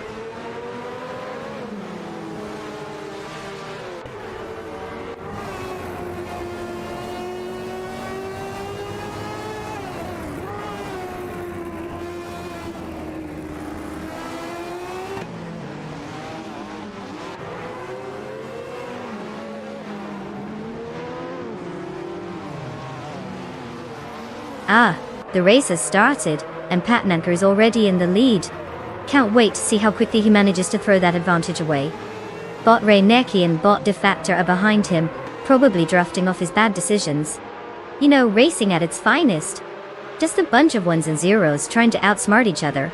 The race has started, and Patnanker is already in the lead. Can't wait to see how quickly he manages to throw that advantage away. Bot Ray Neki and Bot De Factor are behind him, probably drafting off his bad decisions. You know, racing at its finest. Just a bunch of ones and zeros trying to outsmart each other.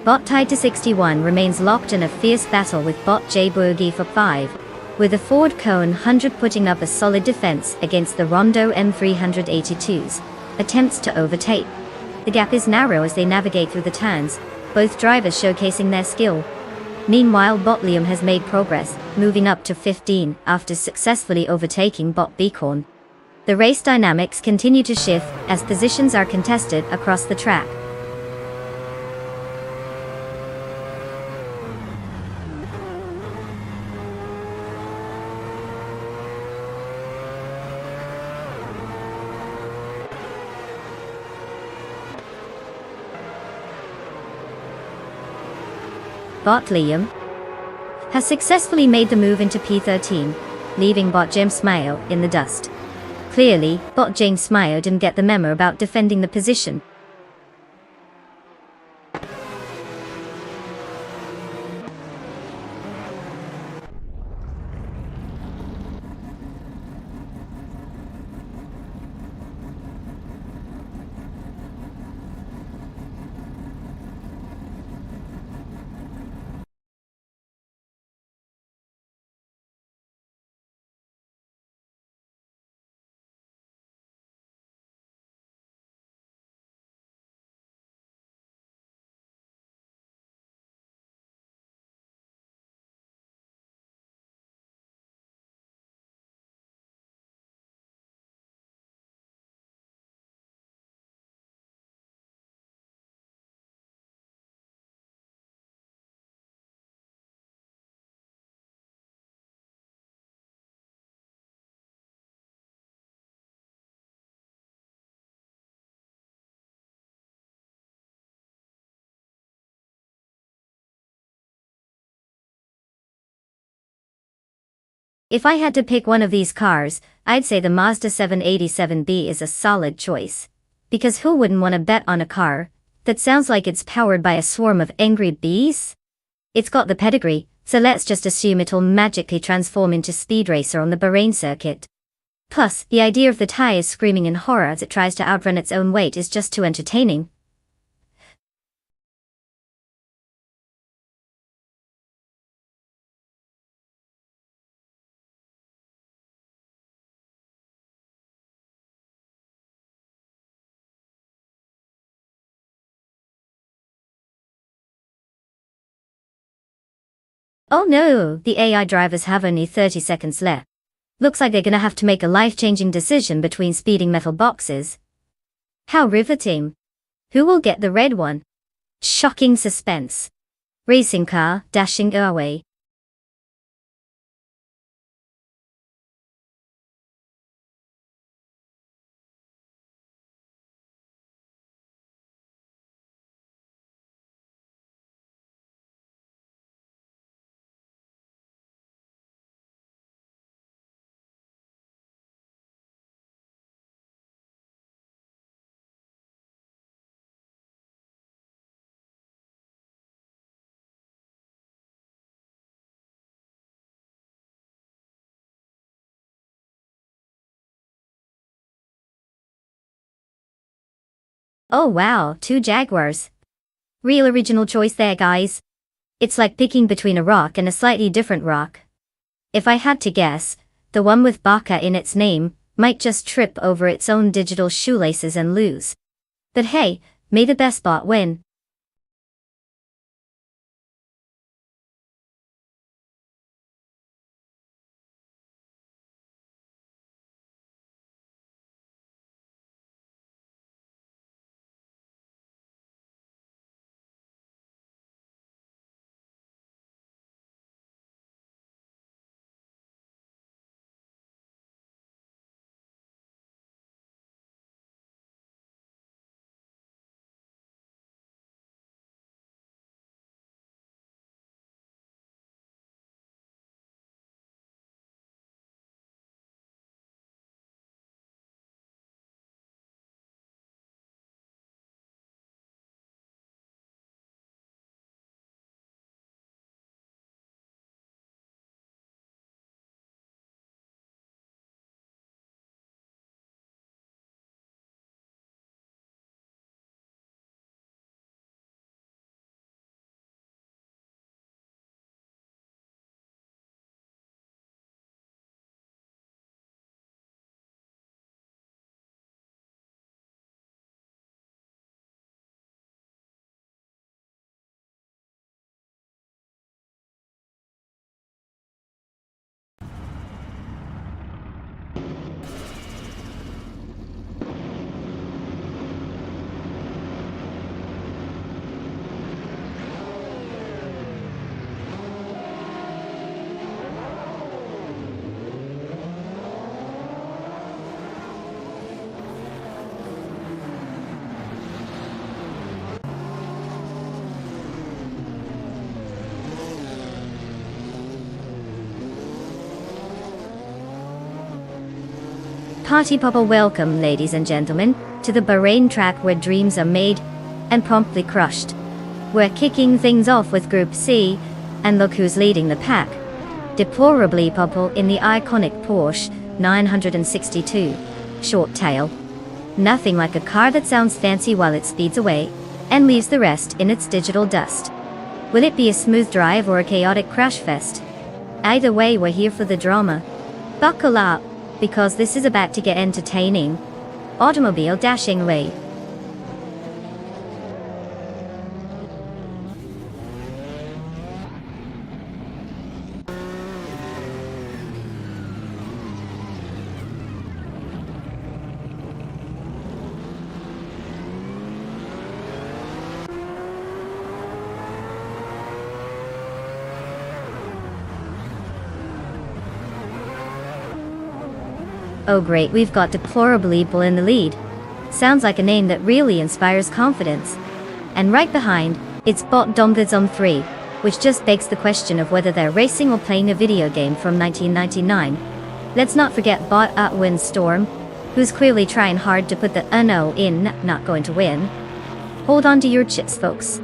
Bot-Tide 61 remains locked in a fierce battle with Bot J Boogie for 5, with the Ford Cone 100 putting up a solid defense against the Rondo M382's attempts to overtake. The gap is narrow as they navigate through the turns, both drivers showcasing their skill. Meanwhile, Bot Liam has made progress, moving up to 15 after successfully overtaking Bot Beacon. The race dynamics continue to shift as positions are contested across the track. Bot Liam has successfully made the move into P13, leaving Bot James Smile in the dust. Clearly, Bot James Smile didn't get the memo about defending the position. If I had to pick one of these cars, I'd say the Mazda 787B is a solid choice. Because who wouldn't want to bet on a car that sounds like it's powered by a swarm of angry bees? It's got the pedigree, so let's just assume it'll magically transform into Speed Racer on the Bahrain circuit. Plus, the idea of the tires screaming in horror as it tries to outrun its own weight is just too entertaining. Oh no, the AI drivers have only 30 seconds left. Looks like they're gonna have to make a life-changing decision between speeding metal boxes. How riveting. Who will get the red one? Shocking suspense. Racing car, dashing away. Oh wow, 2 Jaguars. Real original choice there, guys. It's like picking between a rock and a slightly different rock. If I had to guess, the one with Baka in its name might just trip over its own digital shoelaces and lose. But hey, may the best bot win. Party popper, welcome ladies and gentlemen, to the Bahrain track where dreams are made and promptly crushed. We're kicking things off with Group C, and look who's leading the pack. Deplorably popple in the iconic Porsche 962 short tail. Nothing like a car that sounds fancy while it speeds away and leaves the rest in its digital dust. Will it be a smooth drive or a chaotic crash fest? Either way, we're here for the drama. Buckle up, because this is about to get entertaining. Automobile dashing away. Oh great, we've got Deplorably Bull in the lead. Sounds like a name that really inspires confidence. And right behind, it's Bot Domvids on 3. which just begs the question of whether they're racing or playing a video game from 1999. Let's not forget bot Windstorm, who's clearly trying hard to put the no in, not going to win. Hold on to your chips, folks.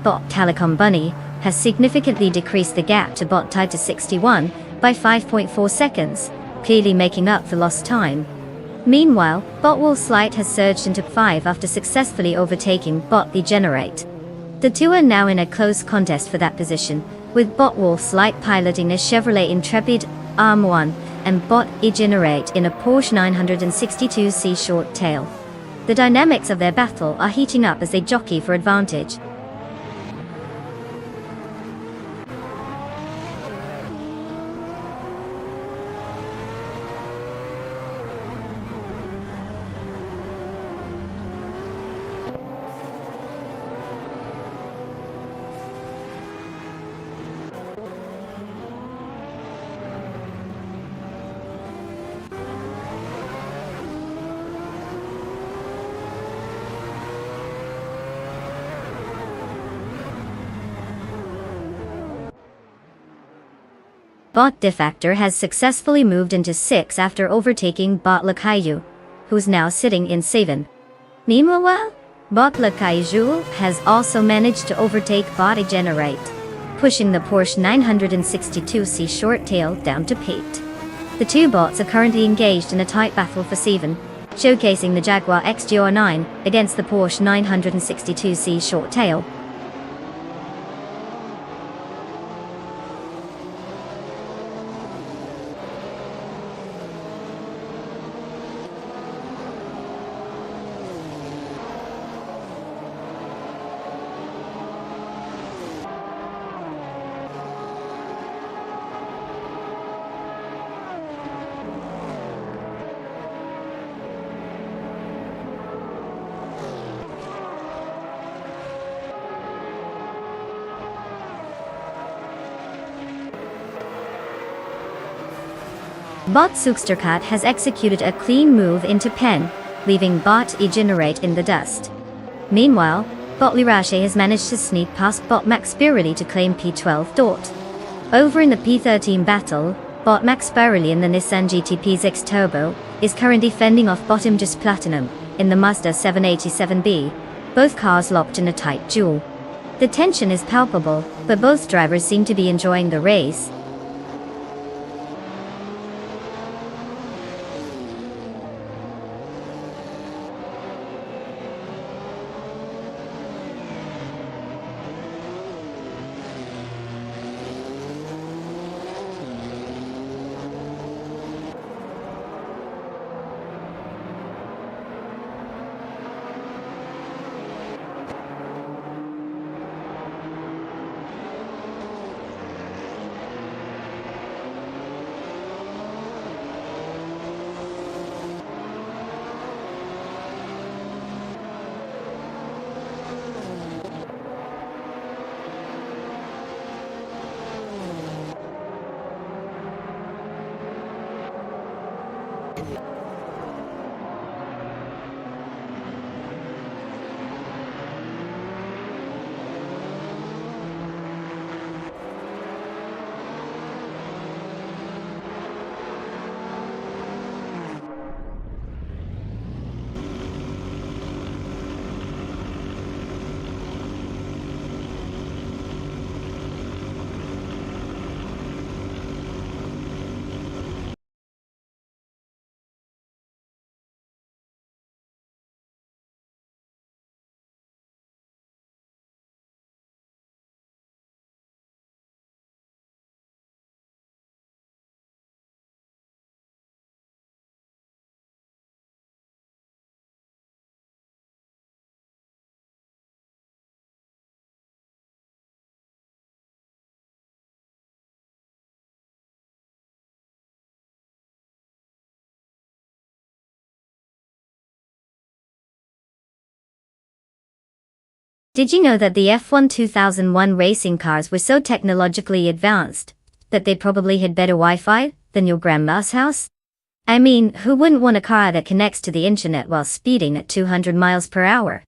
Bot Telecom Bunny has significantly decreased the gap to bot tied to 61 by 5.4 seconds, clearly making up for lost time. Meanwhile, bot Wolfslight has surged into 5 after successfully overtaking bot Degenerate. The two are now in a close contest for that position, with bot Wolfslight piloting a Chevrolet Intrepid AM1 and bot Degenerate in a Porsche 962C short tail. The dynamics of their battle are heating up as they jockey for advantage. Bot Defactor has successfully moved into 6 after overtaking Bot Lakaiju, who's now sitting in 7. Meanwhile, Bot Lakaiju has also managed to overtake Bot Degenerate, pushing the Porsche 962C short tail down to 8. The two bots are currently engaged in a tight battle for 7, showcasing the Jaguar XGR9 against the Porsche 962C short tail. Bot Sookstercat has executed a clean move into Pen, leaving Bot Degenerate in the dust. Meanwhile, Bot Lirache has managed to sneak past Bot Max Spirelli to claim P12 dot. Over in the P13 battle, Bot Max Spirelli in the Nissan GT P6 Turbo is currently fending off Bot Imgus Platinum in the Mazda 787B, both cars locked in a tight duel. The tension is palpable, but both drivers seem to be enjoying the race. Did you know that the F1 2001 racing cars were so technologically advanced that they probably had better Wi-Fi than your grandma's house? I mean, who wouldn't want a car that connects to the internet while speeding at 200 miles per hour?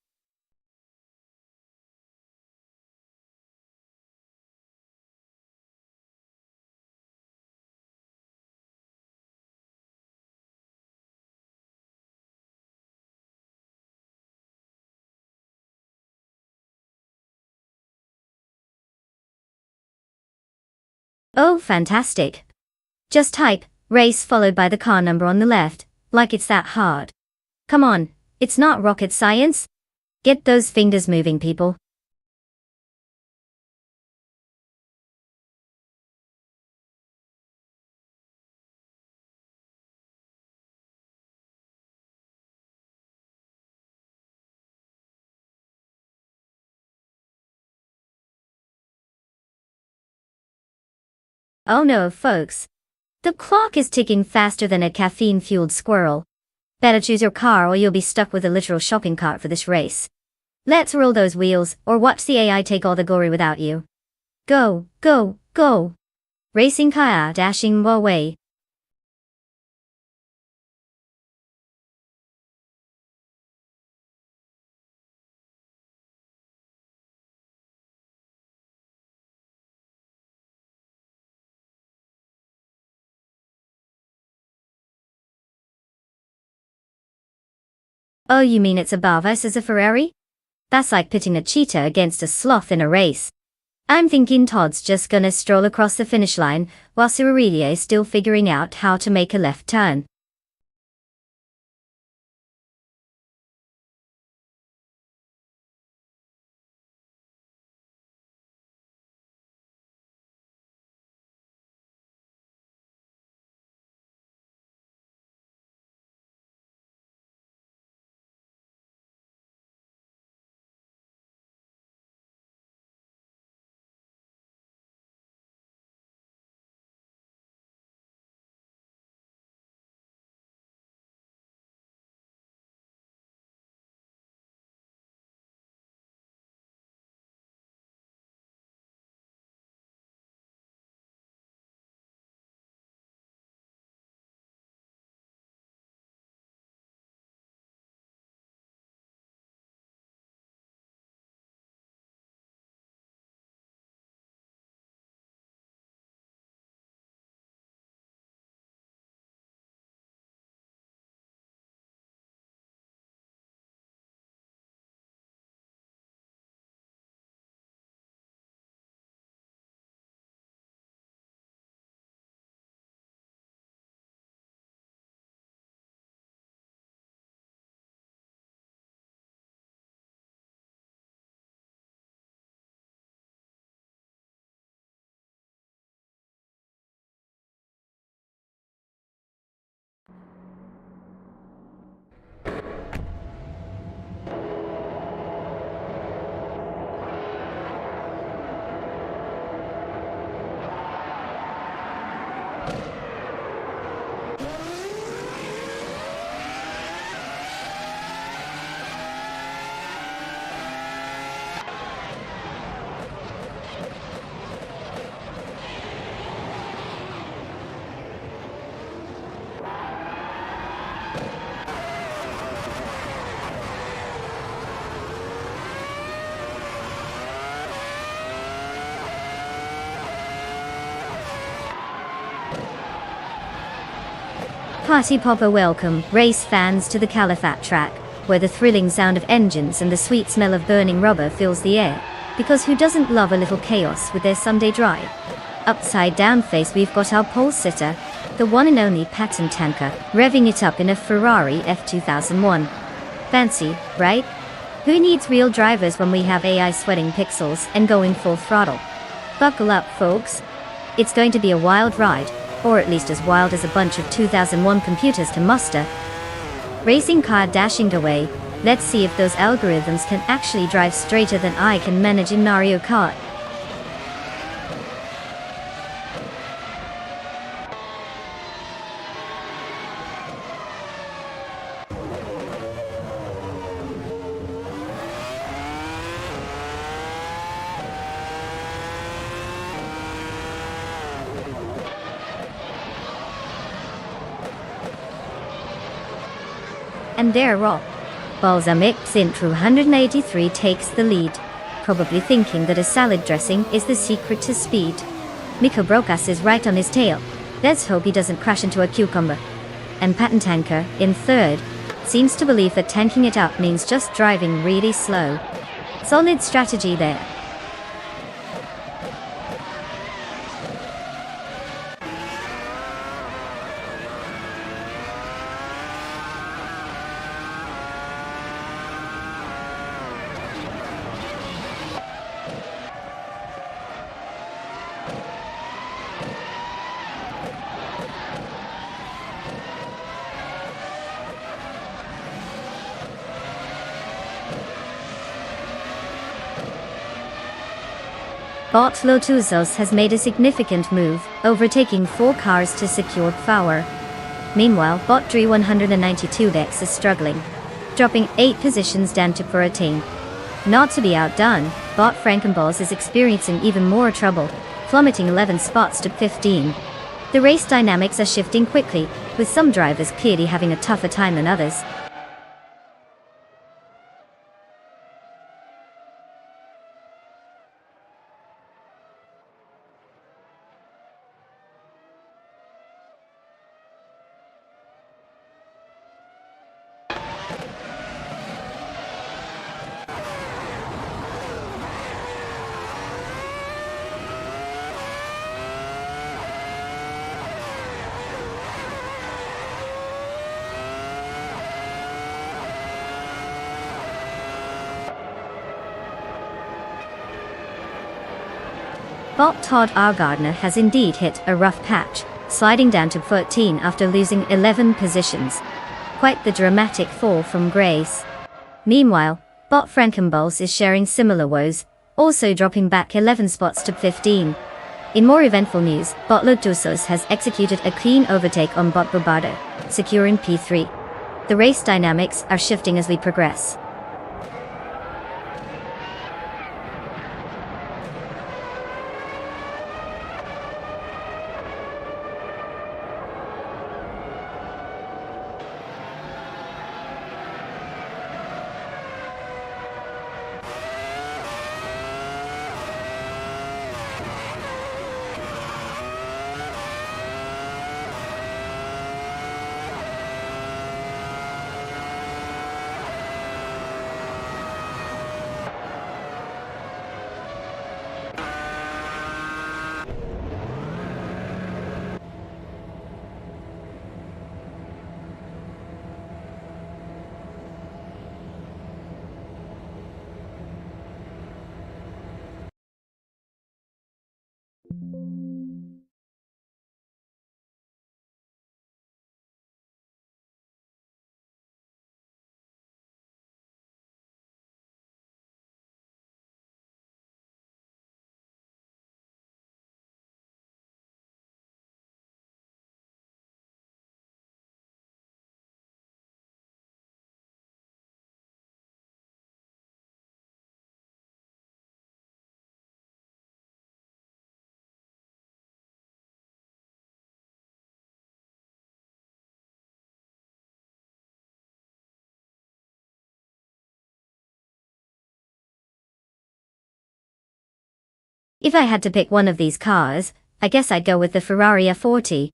Oh, fantastic. Just type race followed by the car number on the left, like it's that hard. Come on, it's not rocket science. Get those fingers moving, people. Oh no, folks. The clock is ticking faster than a caffeine-fueled squirrel. Better choose your car or you'll be stuck with a literal shopping cart for this race. Let's roll those wheels, or watch the AI take all the glory without you. Go, go, go! Racing car dashing away. Oh, you mean it's above us as a Ferrari? That's like pitting a cheetah against a sloth in a race. I'm thinking Todd's just gonna stroll across the finish line while Cirilia is still figuring out how to make a left turn. Party popper welcome, race fans, to the Califat track, where the thrilling sound of engines and the sweet smell of burning rubber fills the air. Because who doesn't love a little chaos with their Sunday drive? Upside down face, we've got our pole sitter, the one and only patent tanker, revving it up in a Ferrari F2001. Fancy, right? Who needs real drivers when we have AI sweating pixels and going full throttle? Buckle up, folks. It's going to be a wild ride, or at least as wild as a bunch of 2001 computers can muster. Racing car dashing away. Let's see if those algorithms can actually drive straighter than I can manage in Mario Kart. and they're raw. Balsamic through 183 takes the lead, probably thinking that a salad dressing is the secret to speed. Miko Brokas is right on his tail. Let's hope he doesn't crash into a cucumber. And Patent Tanker, in third, seems to believe that tanking it up means just driving really slow. Solid strategy there. Bot Lotusos has made a significant move, overtaking 4 cars to secure power. Meanwhile, Bot Dre 192X is struggling, dropping 8 positions down to 14. Not to be outdone, Bot Frankenballs is experiencing even more trouble, plummeting 11 spots to 15. The race dynamics are shifting quickly, with some drivers clearly having a tougher time than others. Bot Todd R. Gardner has indeed hit a rough patch, sliding down to 13 after losing 11 positions. Quite the dramatic fall from grace. Meanwhile, Bot Frankenballs is sharing similar woes, also dropping back 11 spots to 15. In more eventful news, Bot Lotusos has executed a clean overtake on Bot Bobardo, securing P3. The race dynamics are shifting as we progress. If I had to pick one of these cars, I guess I'd go with the Ferrari F40.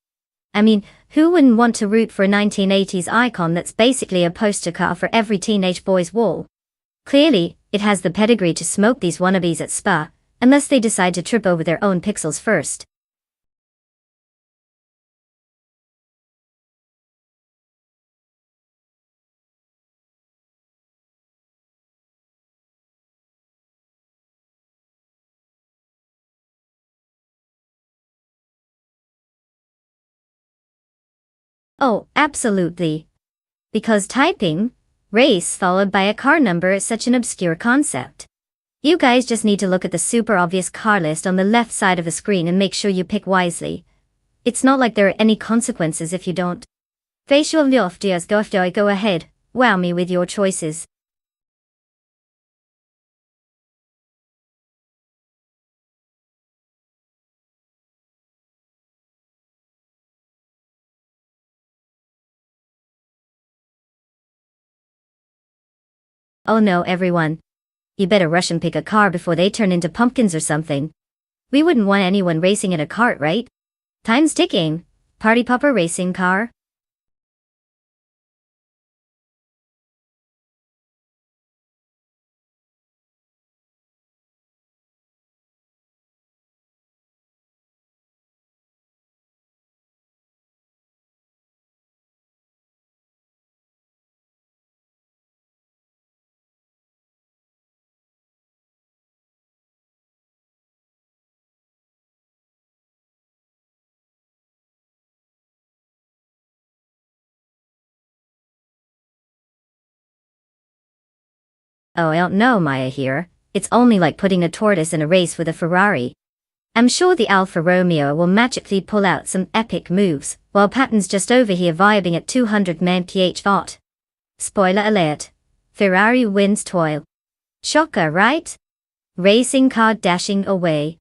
I mean, who wouldn't want to root for a 1980s icon that's basically a poster car for every teenage boy's wall? Clearly, it has the pedigree to smoke these wannabes at Spa, unless they decide to trip over their own pixels first. Oh, absolutely. Because typing race followed by a car number is such an obscure concept. You guys just need to look at the super obvious car list on the left side of the screen and make sure you pick wisely. It's not like there are any consequences if you don't. Facial go ahead, wow me with your choices. Oh no, everyone. You better rush and pick a car before they turn into pumpkins or something. We wouldn't want anyone racing in a cart, right? Time's ticking. Party popper racing car? Oh, I don't know, Maya here. It's only like putting a tortoise in a race with a Ferrari. I'm sure the Alfa Romeo will magically pull out some epic moves, while Patton's just over here vibing at 200 mph. Spoiler alert. Ferrari wins toil. Shocker, right? Racing car dashing away.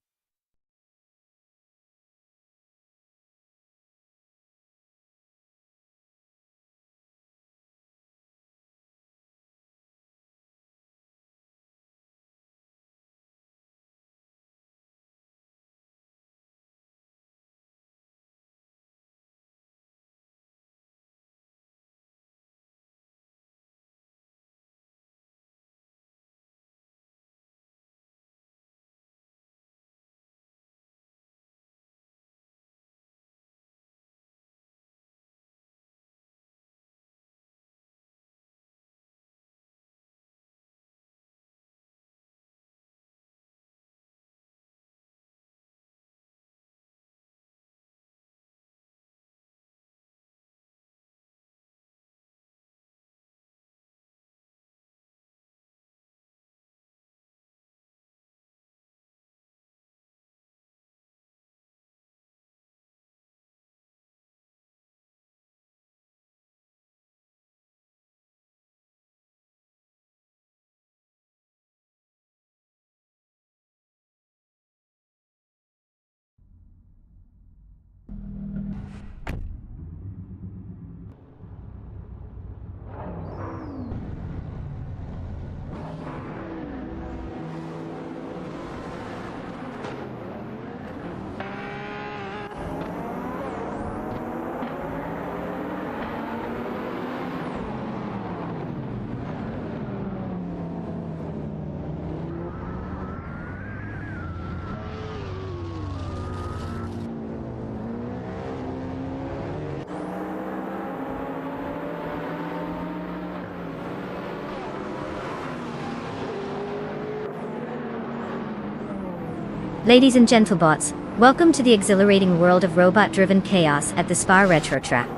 Ladies and gentlebots, welcome to the exhilarating world of robot-driven chaos at the Spa Retro Track.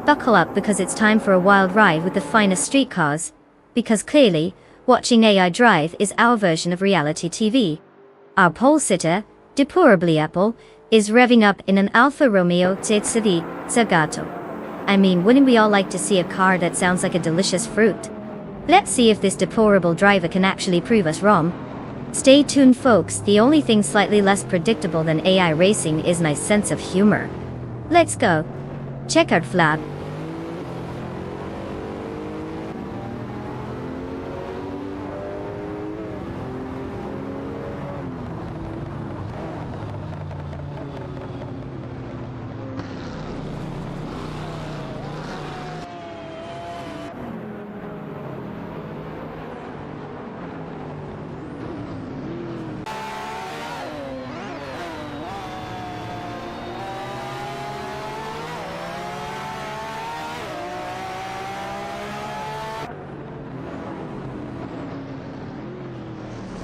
Buckle up because it's time for a wild ride with the finest street cars. Because clearly, watching AI drive is our version of reality TV. Our pole sitter, deplorably Apple, is revving up in an Alfa Romeo Tezzevi Zagato. I mean, wouldn't we all like to see a car that sounds like a delicious fruit? Let's see if this deplorable driver can actually prove us wrong. Stay tuned, folks. The only thing slightly less predictable than AI racing is my sense of humor. Let's go. Checkered flag.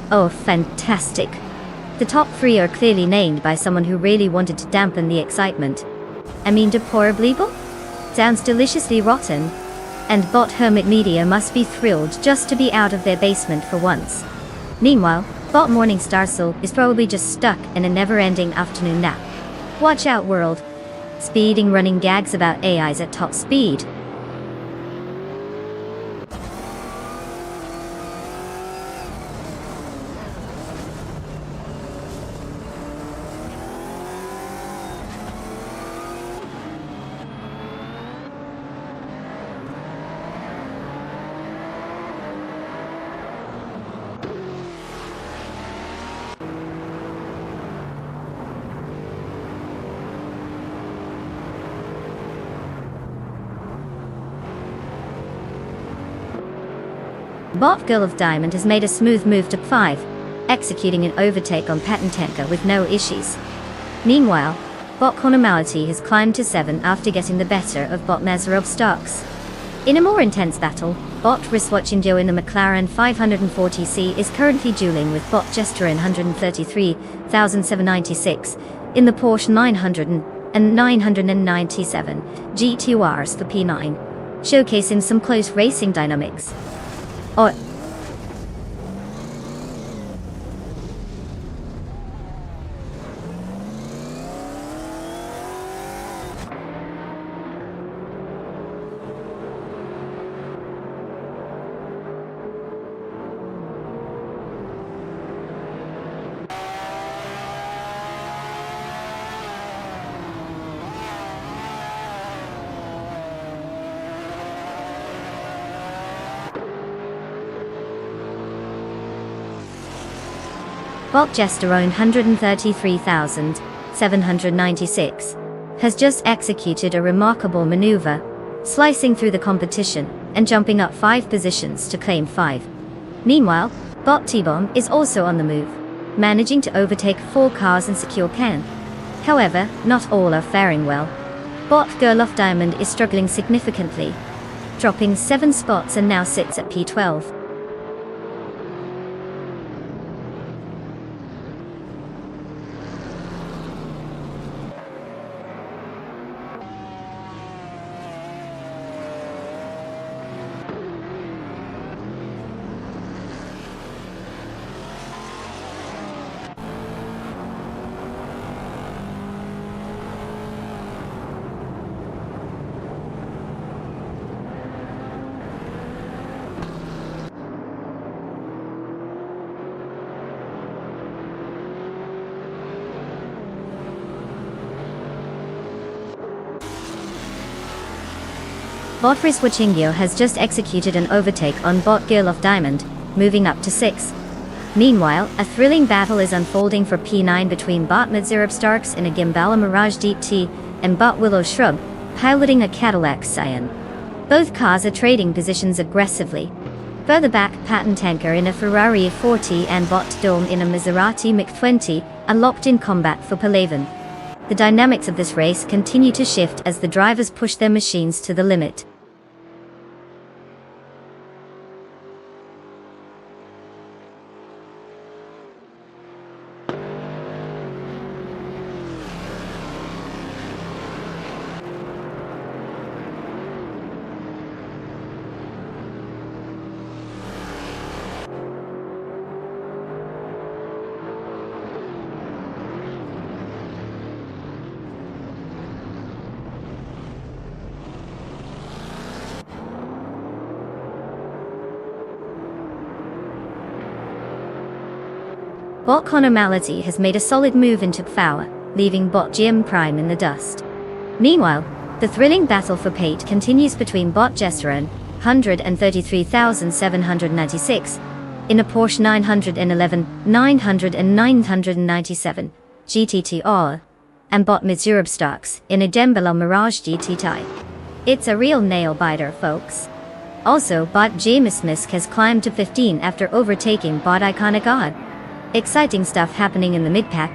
Oh, fantastic. The top three are clearly named by someone who really wanted to dampen the excitement. I mean, deplorably? Sounds deliciously rotten. And Bot Hermit Media must be thrilled just to be out of their basement for once. Meanwhile, Bot Morningstar Soul is probably just stuck in a never-ending afternoon nap. Watch out, world. Speeding running gags about AIs at top speed. Bot Girl of Diamond has made a smooth move to 5, executing an overtake on Patentenka with no issues. Meanwhile, Bot Automobilista has climbed to 7 after getting the better of Bot Meserov stocks. In a more intense battle, Bot Riswatchinjo in the McLaren 540C is currently dueling with Bot Jester in 133,796 in the Porsche 900 and 997 GT2Rs for P9, showcasing some close racing dynamics. Bot Gesterone 133,796 has just executed a remarkable maneuver, slicing through the competition and jumping up 5 positions to claim 5. Meanwhile, Bot T-Bomb is also on the move, managing to overtake 4 cars and secure P10. However, not all are faring well. Bot Girl of Diamond is struggling significantly, dropping 7 spots and now sits at P12. Bot Riswatchingyo has just executed an overtake on Bot Girl of Diamond, moving up to 6. Meanwhile, a thrilling battle is unfolding for P9 between Bot Meserov Starks in a Gimbala Mirage DT and Bot Willow Shrub, piloting a Cadillac Cyan. Both cars are trading positions aggressively. Further back, Patentenka in a Ferrari 40 and Bot Dome in a Maserati MiG-20 are locked in combat for P11. The dynamics of this race continue to shift as the drivers push their machines to the limit. Bot Automobilista has made a solid move into Pfaua, leaving Bot GM Prime in the dust. Meanwhile, the thrilling battle for Pate continues between Bot Gesterone, 133,796, in a Porsche 911, 900 and 997 GT2R, and Bot Meserov Starks in a Dembala Mirage GT type. It's a real nail-biter, folks. Also, Bot James Misk has climbed to 15 after overtaking Bot Iconic Odd. Exciting stuff happening in the mid-pack.